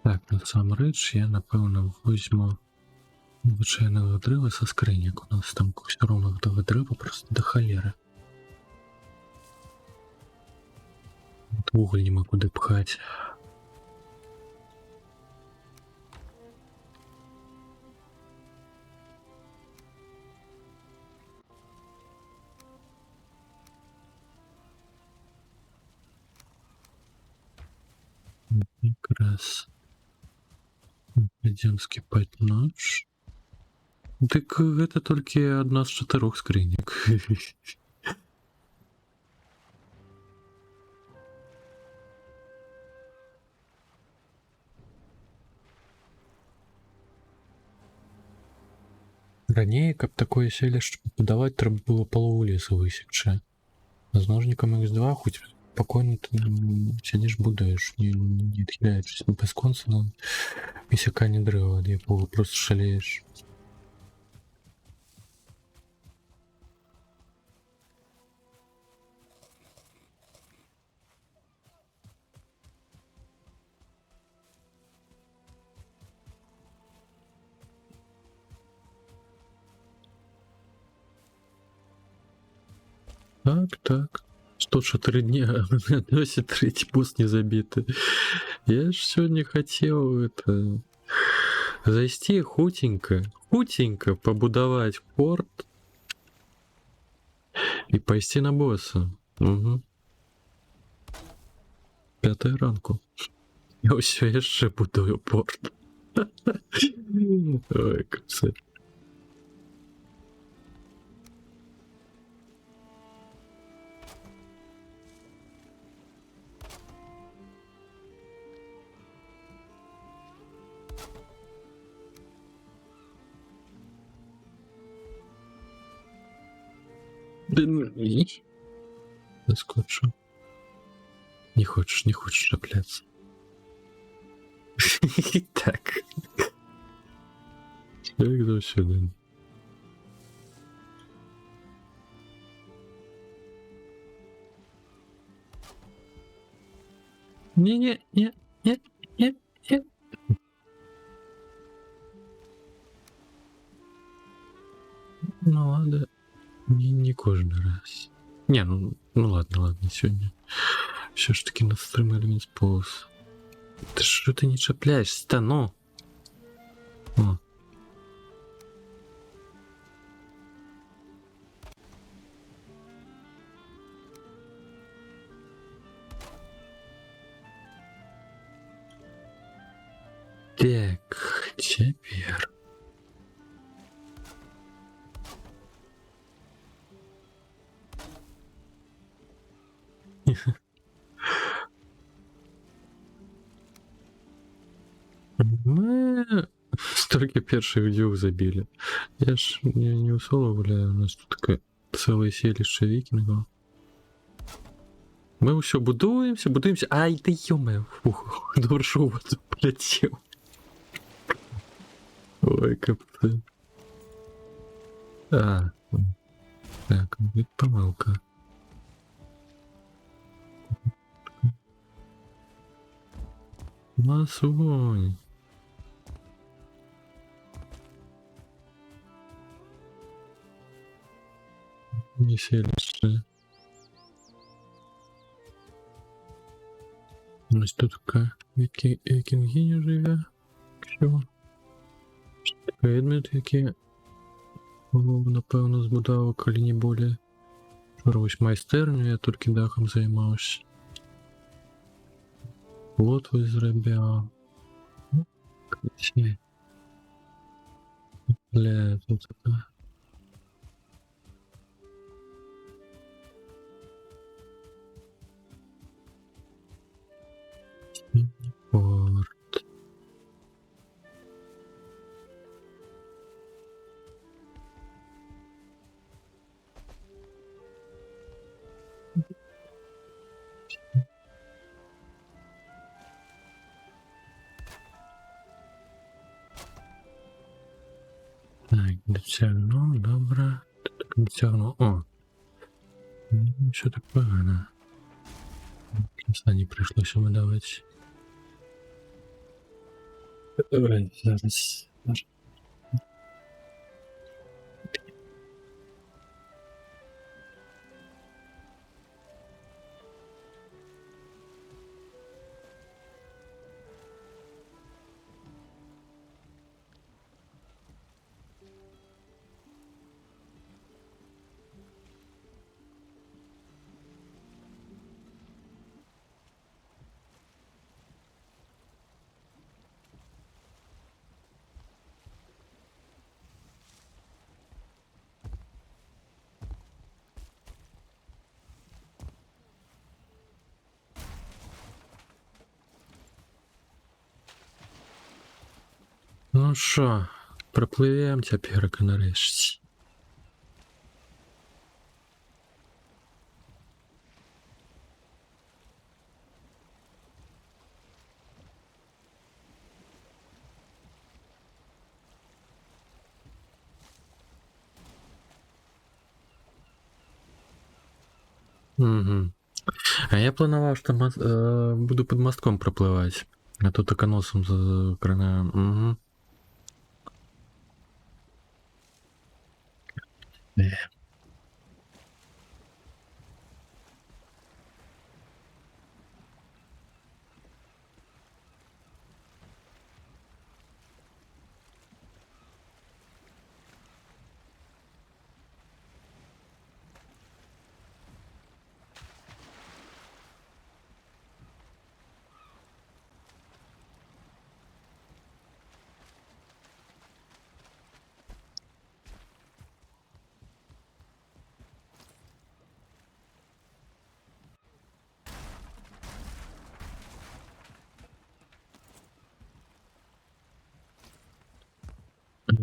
[SPEAKER 7] Так, насамрэч я, напэўна, возьму звычайнага дрэва са скрыняк. У нас там все роўна гэтага дрэва просто да халеры. Вуголь нема куды пхаць. Якраз ідзем скіпаць ноч. Дык гэта толькі адна з 4 скрыняк. Раней, каб такое селішча пабудаваць, трэба было палову лесу высекчы. А з ножнікам X2 хоць спокойно ты сидишь, будаешь, не отхиляешься бесконца на высекание древа, от якого просто шалеешь. Так. 104 дня, а у меня досі третій босс не забитий. Я ж сьогодні хотів это... зайти хутенько побудовать порт и пойти на босса. Угу. 5 ранку. Я все еще будую порт. Ой, капец. Заскочу. Не хочешь шапляться. Так. Человек за сюда. Не. Ну ладно. Не кожный раз. Не, ну ладно, сегодня. Все ж таки на стрим элемент сполз. Да что ты не цепляешься-то, ну? О. Так, теперь. Мы столько перших дюк забили. Я ж не у соло гуляю, у нас тут такое целое селище викингов. Мы все будуемся. Ай, ты ё-моё, фух, добре, що у вас полетів. Ой, капец. Так, это помилка. Нас огонь. Не селище. У нас тут така викінгиня живе. Що? Предмет, який напевно збудував коліні болі. Ось майстерню, я тільки дахом займався. Вот вы зробив. Красивый. Бля, тут такая. Порт. Так, дотягну, добре. Так, дотягну. О! Що так погано? Останній прийшлося видавати. Давай, зараз. Ну що, пропливемо тепер нарешті. Угу. А я планував, що буду під мостком пропливати. А тут так носом закранаю. Угу.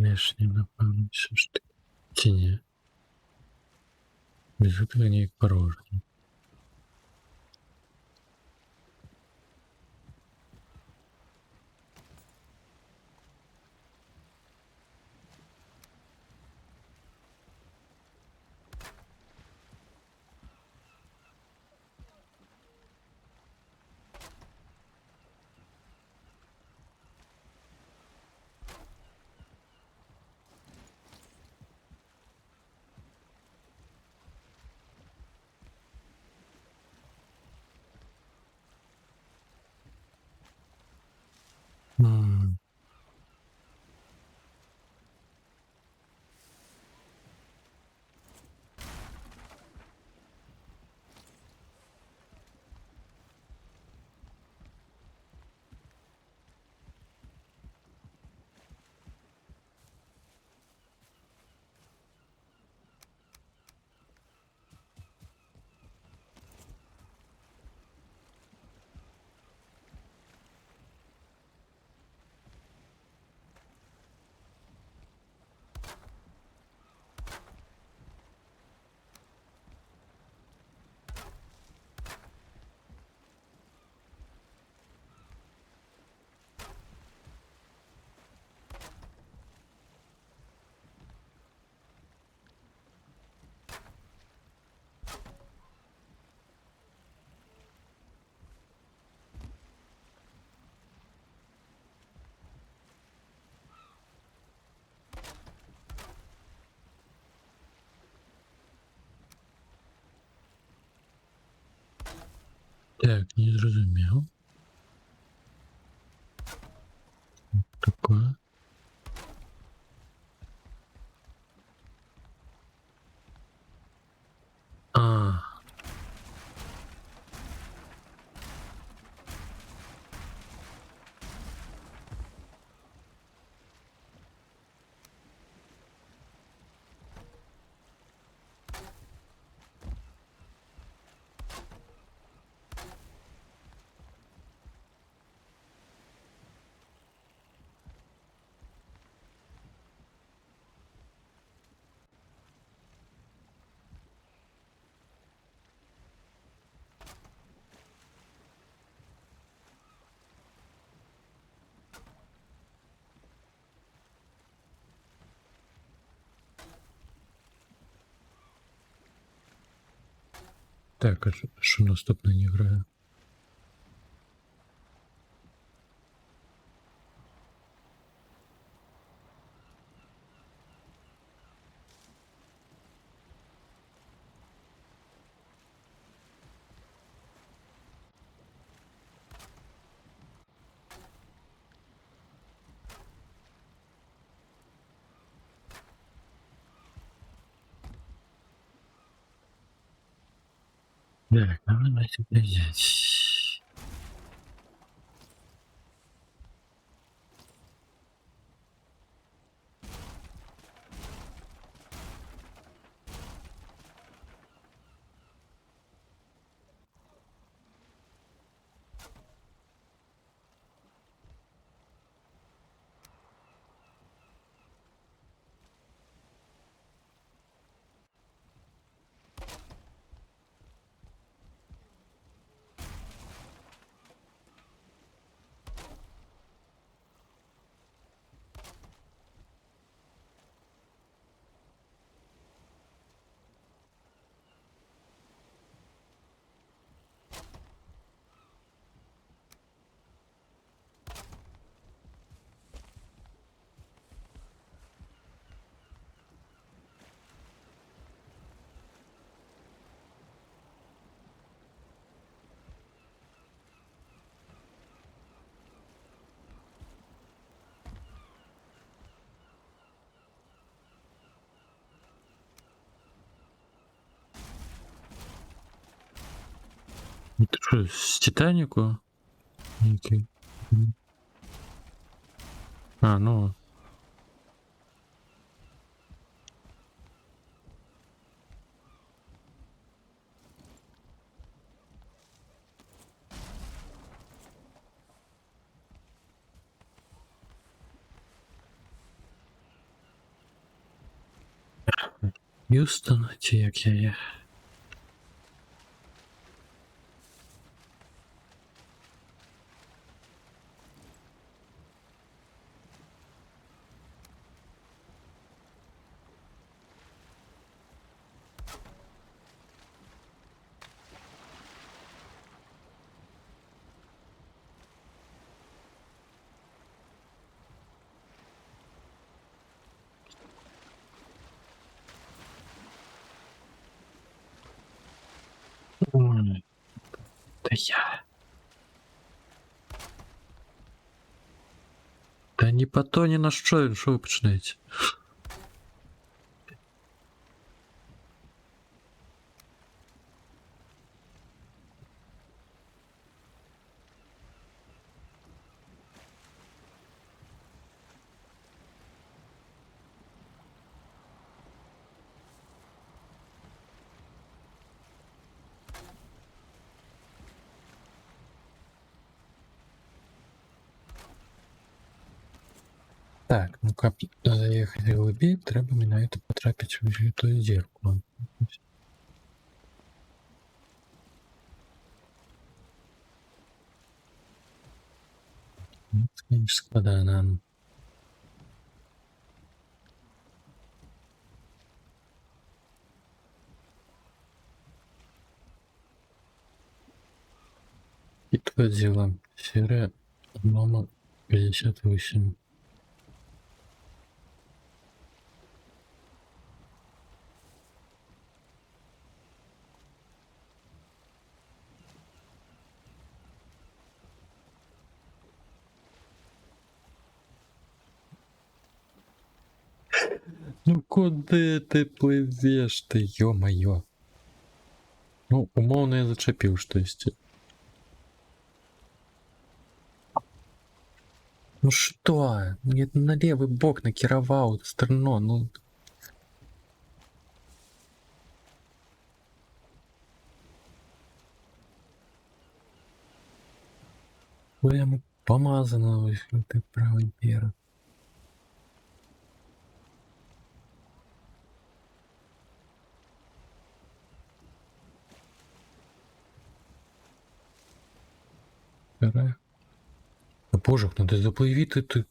[SPEAKER 7] Лишнім, напевно, все ж таки. Чи ні? Без утворення як порожні. М. Так, не зрозумів. Таке. А. Так, а що наступне не грає? Так, надо на себя взять. Это что, с Титанику? Окей. А, ну. Юстон, чи як я є? Ой, да я. Та ні по то, ні на що ви починаєте? Так, ну кап заехать глубее, треба менавіта потрапіць у тую дзірку. Ну, конечно, складана. Битва дела. Серия номер 58. Ну куди ти пливеш ти, ё-моё? Ну, умовно я зачепив щось. Ну что? Мне на левый бок накировал сторно, ну. Прямо помазано ты правый берег. О боже, надо заплывить ты.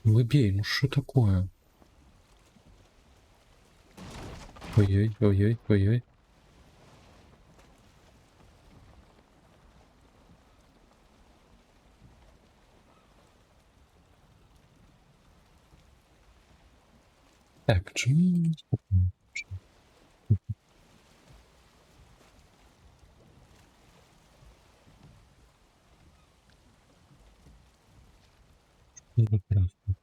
[SPEAKER 7] Выбей, ну что такое? Ой-ой, ой-ой, ой-ой. Так, чому? Прекрасно.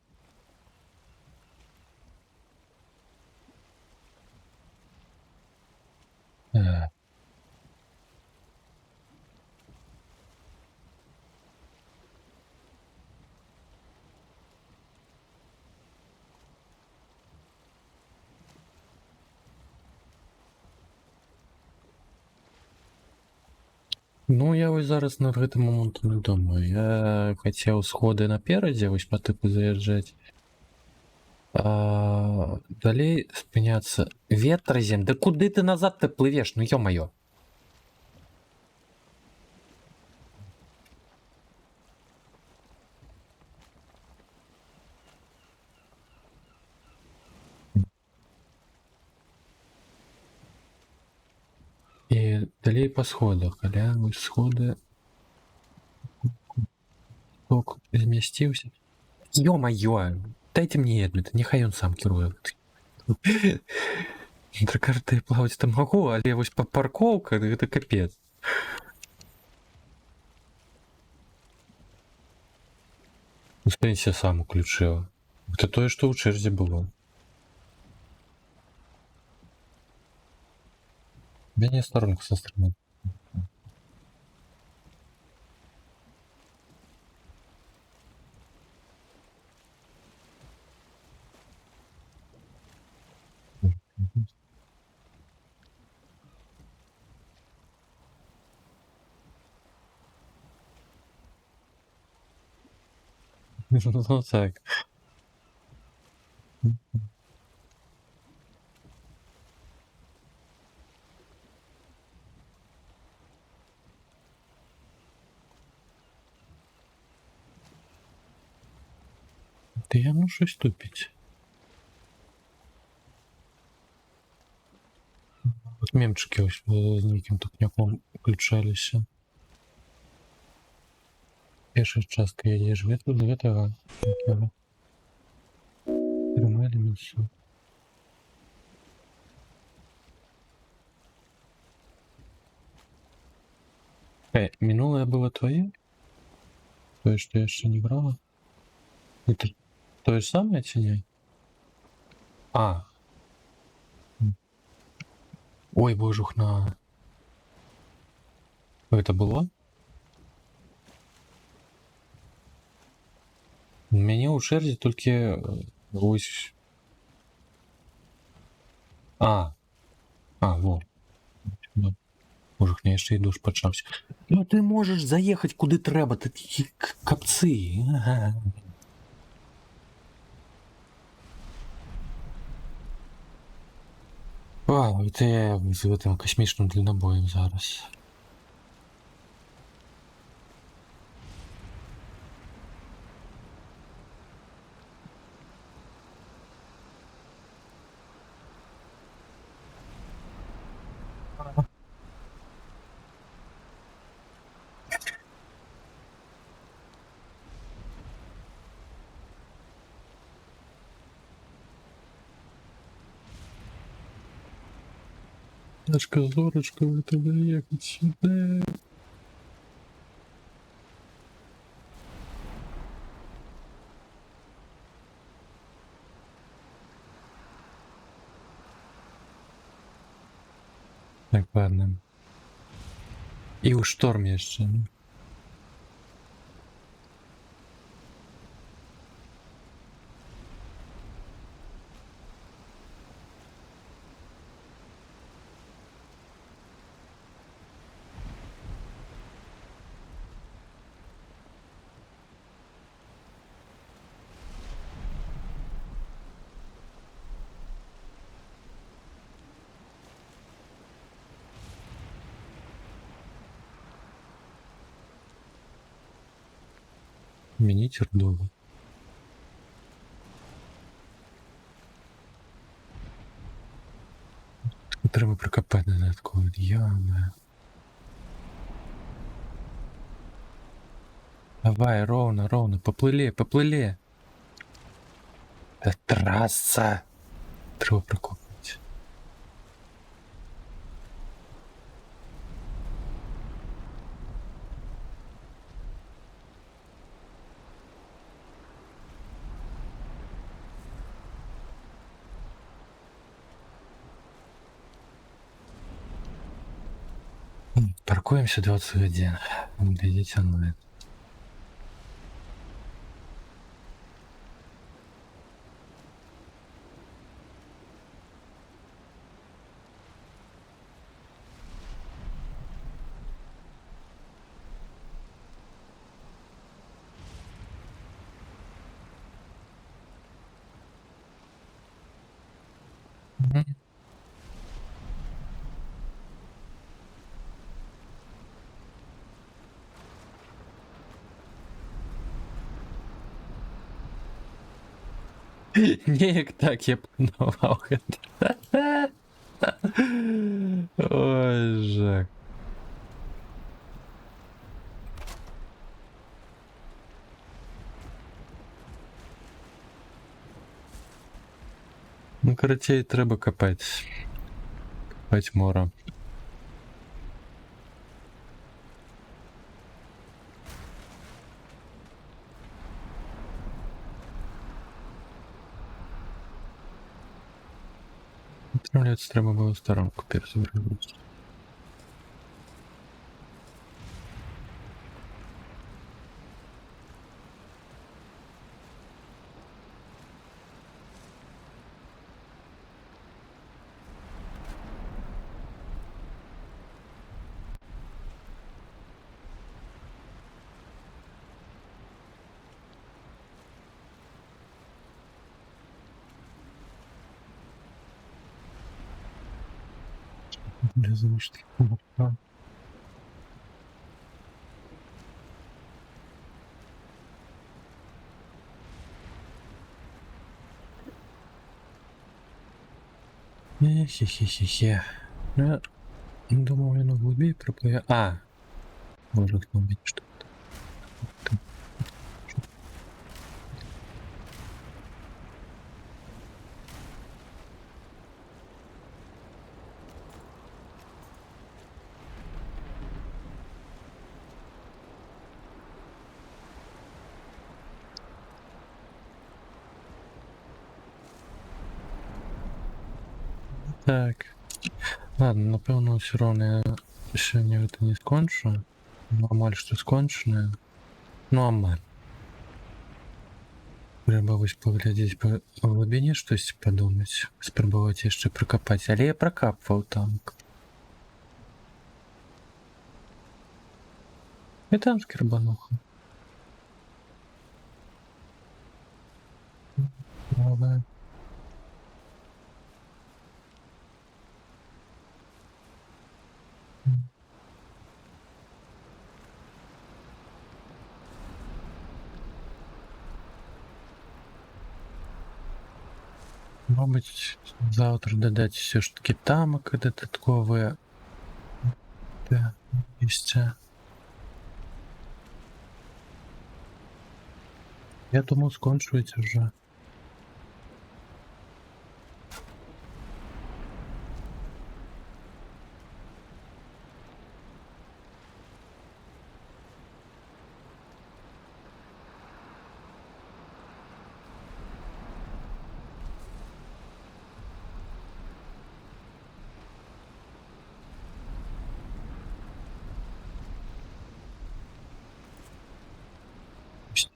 [SPEAKER 7] Ну, я ось зараз на гэтым моманту не думаю. Я хацеў сходы наперадзе, вось па тыпу заязджаць. Далей спыняцца. Ветразем, да куды ты назад ты плывеш? Ну ё-маё. І далей па сходах, але вось сходы ток змясціўся. Ё-маё, дайте мне Эдміта, няхай ён сам кіруе. Дракарты плаваць там магу, але вось па паркоўка гэта капец. Пенсія сам уключыла. Гэта тое, што ў чэрзе было. Мяне сторонку со стороны. Ну так.
[SPEAKER 6] Та я ну щось тупить. От мемчики ось з неким тупняком включалися. Перша частка едешь в этого тримали місцю. Минулое было твое? То, что я еще не брала? Это то же самое теняй? А. Ой, божухна. Это было? У меня у Шерзи только ось. Во. Божухня, я ще й душ почався. Ну ти можеш заїхати куди треба, ти такі капці. Ага. Вау, це я з цим космічним дальнобоєм зараз. Дочка Зорочка, вы туда ехать сюда. Так, ладно. И у шторм еще. Мініть рдову. Треба прикопати на таку яме. Давай, ровно, ровно, поплыли, поплыли. Да трасса. Треба прикопати. Паркуемся 21. Глядите онлайн. Ніяк так я планував це. Ой, жах. Ну, короче, треба копати. Копати мора. Отправляться треба було в сторонку перезагрузити. Для завышки. Хе-хе-хе-хе. Я думал, він у глубі пропливе. А! Може, глубі що. Так. Ладно, напевно, все равно я сьогодні это не скончу. Ну, амаль що скончене. Ну, амаль. Треба ось поглядіти по глибині щось подумати. Спробувати ще прокопати. Але я прокапував там. І там скербануха. Давай. Мабуть, завтра додать все ж таки тамок додатковые. Да, місця. Я думаю, скончується вже.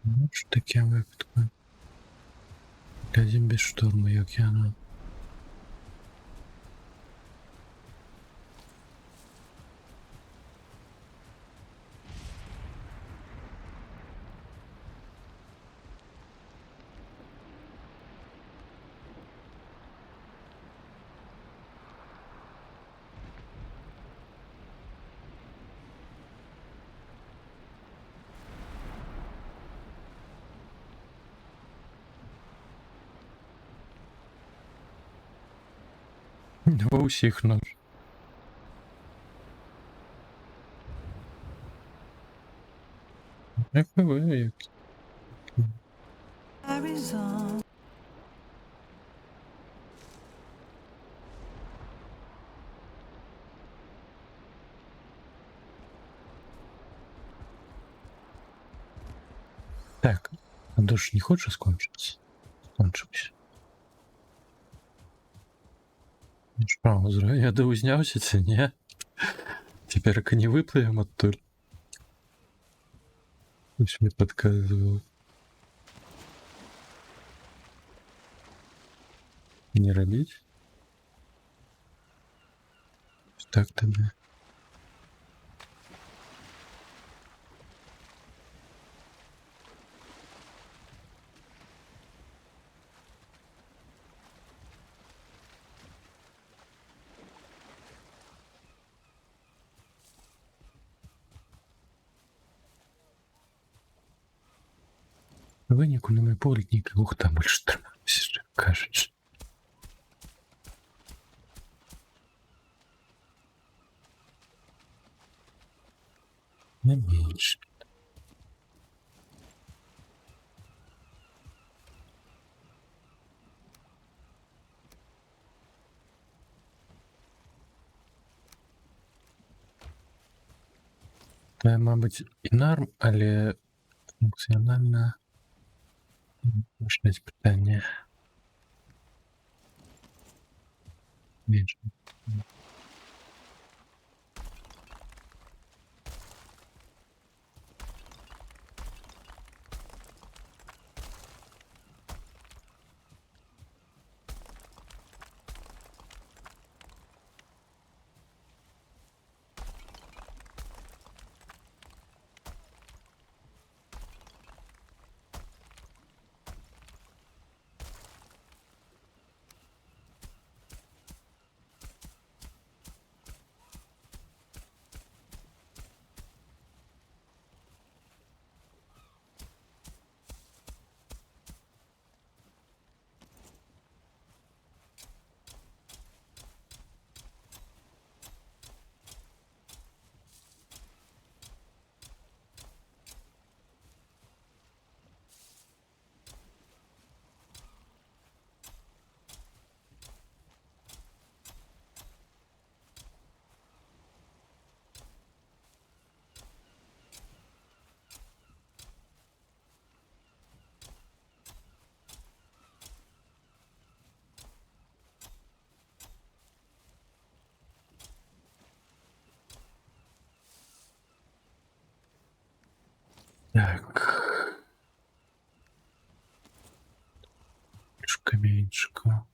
[SPEAKER 6] Ну, що таке випадку? Глядім без шторму, як я на. Во усіх нож. Як ви, як. Так, а дождь не хочешь скончиться? Скончимся. Що, зра я доузнявся це, ні? Тепер не випливемо оттуль. Ось мені підказував. Не робіть. Так тобі. Виніку немає політника, ух, там більше тримався, кажеш. Не більше. Та, мабуть, і норм, але функціонально можливість питання. Більше.
[SPEAKER 7] Так. Каменчика.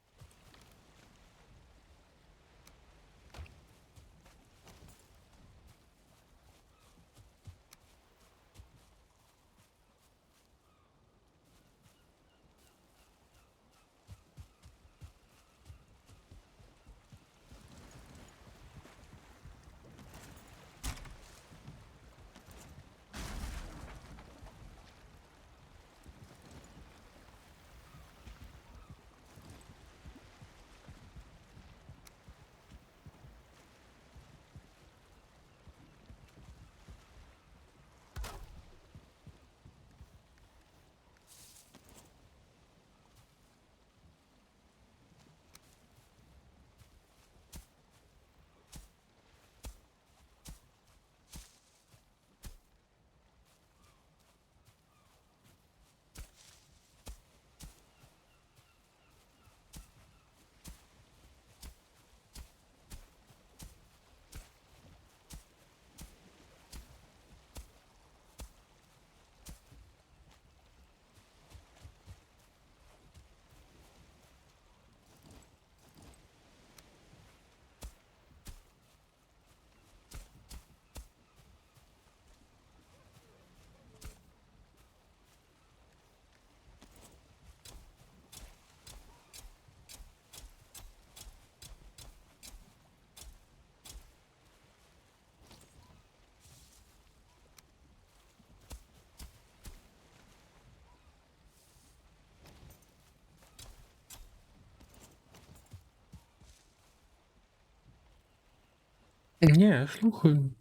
[SPEAKER 7] Не, слухаю.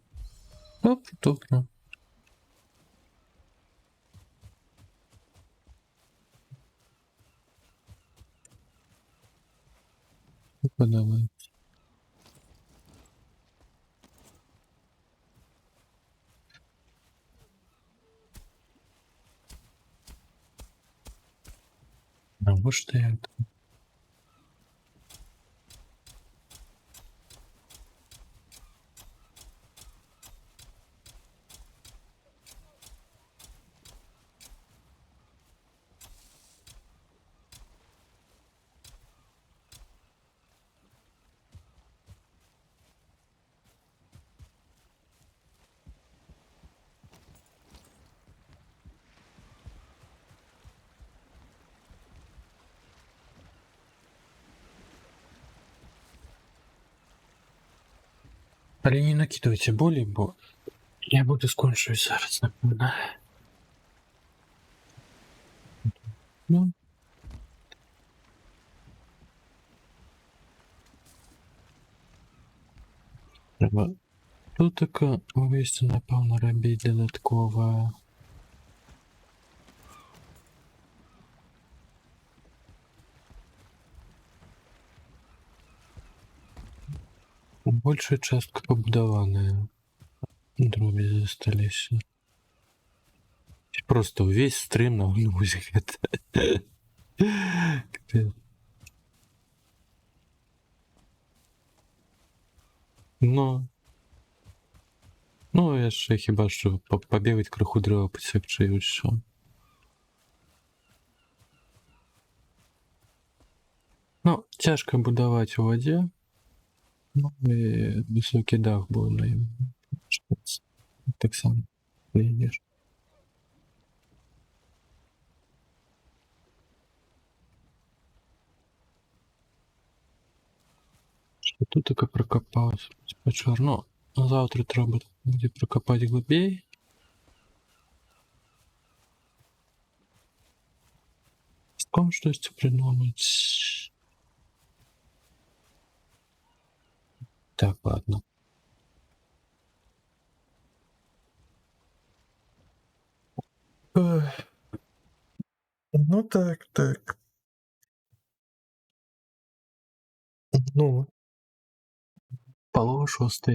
[SPEAKER 7] Добре, добре. Подавай. А вот что я... Але не накидывайте боли, бо я буду скончуюсь зараз, напевно. Ну. Треба тут таке вивести, напевно, робити додаткове. Большая частка побудованная. Дроби застались. Просто весь стрим на музыке. Ну, я ще хіба що побігать криху дерева посекче і все. Ну, тяжко будувати у воді. Ну, і високий дах був на їм. Так само. Видиш. Що тут таке прокопався? Спочатку, ну, завтра треба буде прокопати глибей. З ком щось придумати. Так, ладно. Ну так, так. Ну. Полова 6.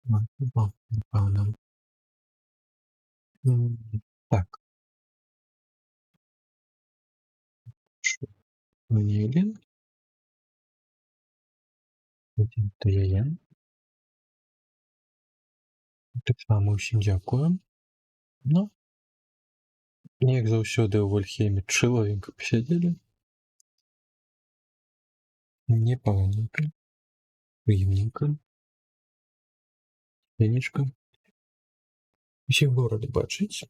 [SPEAKER 7] Напевно. Так. Що? Мені один? Один, то я.
[SPEAKER 6] Так само усім дзякую. Ну, як заўсёды ў Вальхейме чалавек пасядзелі. Непаганенька. Прыемненька. Фенечка. Усе горады бачыць.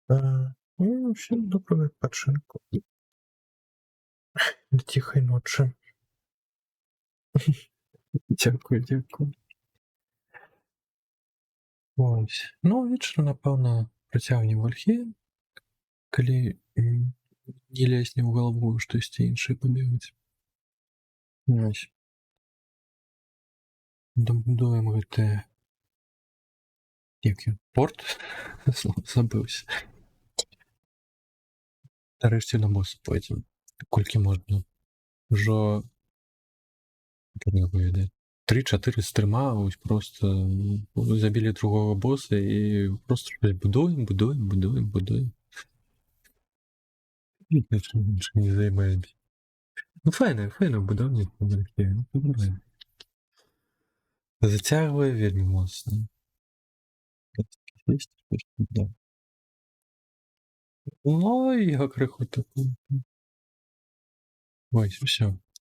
[SPEAKER 6] Ну, всем доброго адпачынку. Да ціхай ночы. Дзякую, дзякую. Ось. Ну, вечар, напэўна, працягнем Вальхейм, калі не лезне ў галаву штосьці іншае пабегаць. Ось. Дабудуем гэты... Як ён? Порт? Забыўся. Нарэшце на босс пойдзем. Колькі можна? Ужо... не ведаю. 3-4 стрыма, ось просто забілі другого босса і просто щось будуем. Нічого не займаємся. Ну, файне будівництво. Зацягвае вельмі моцна. Ну, і я крыху таку. Ось, усё.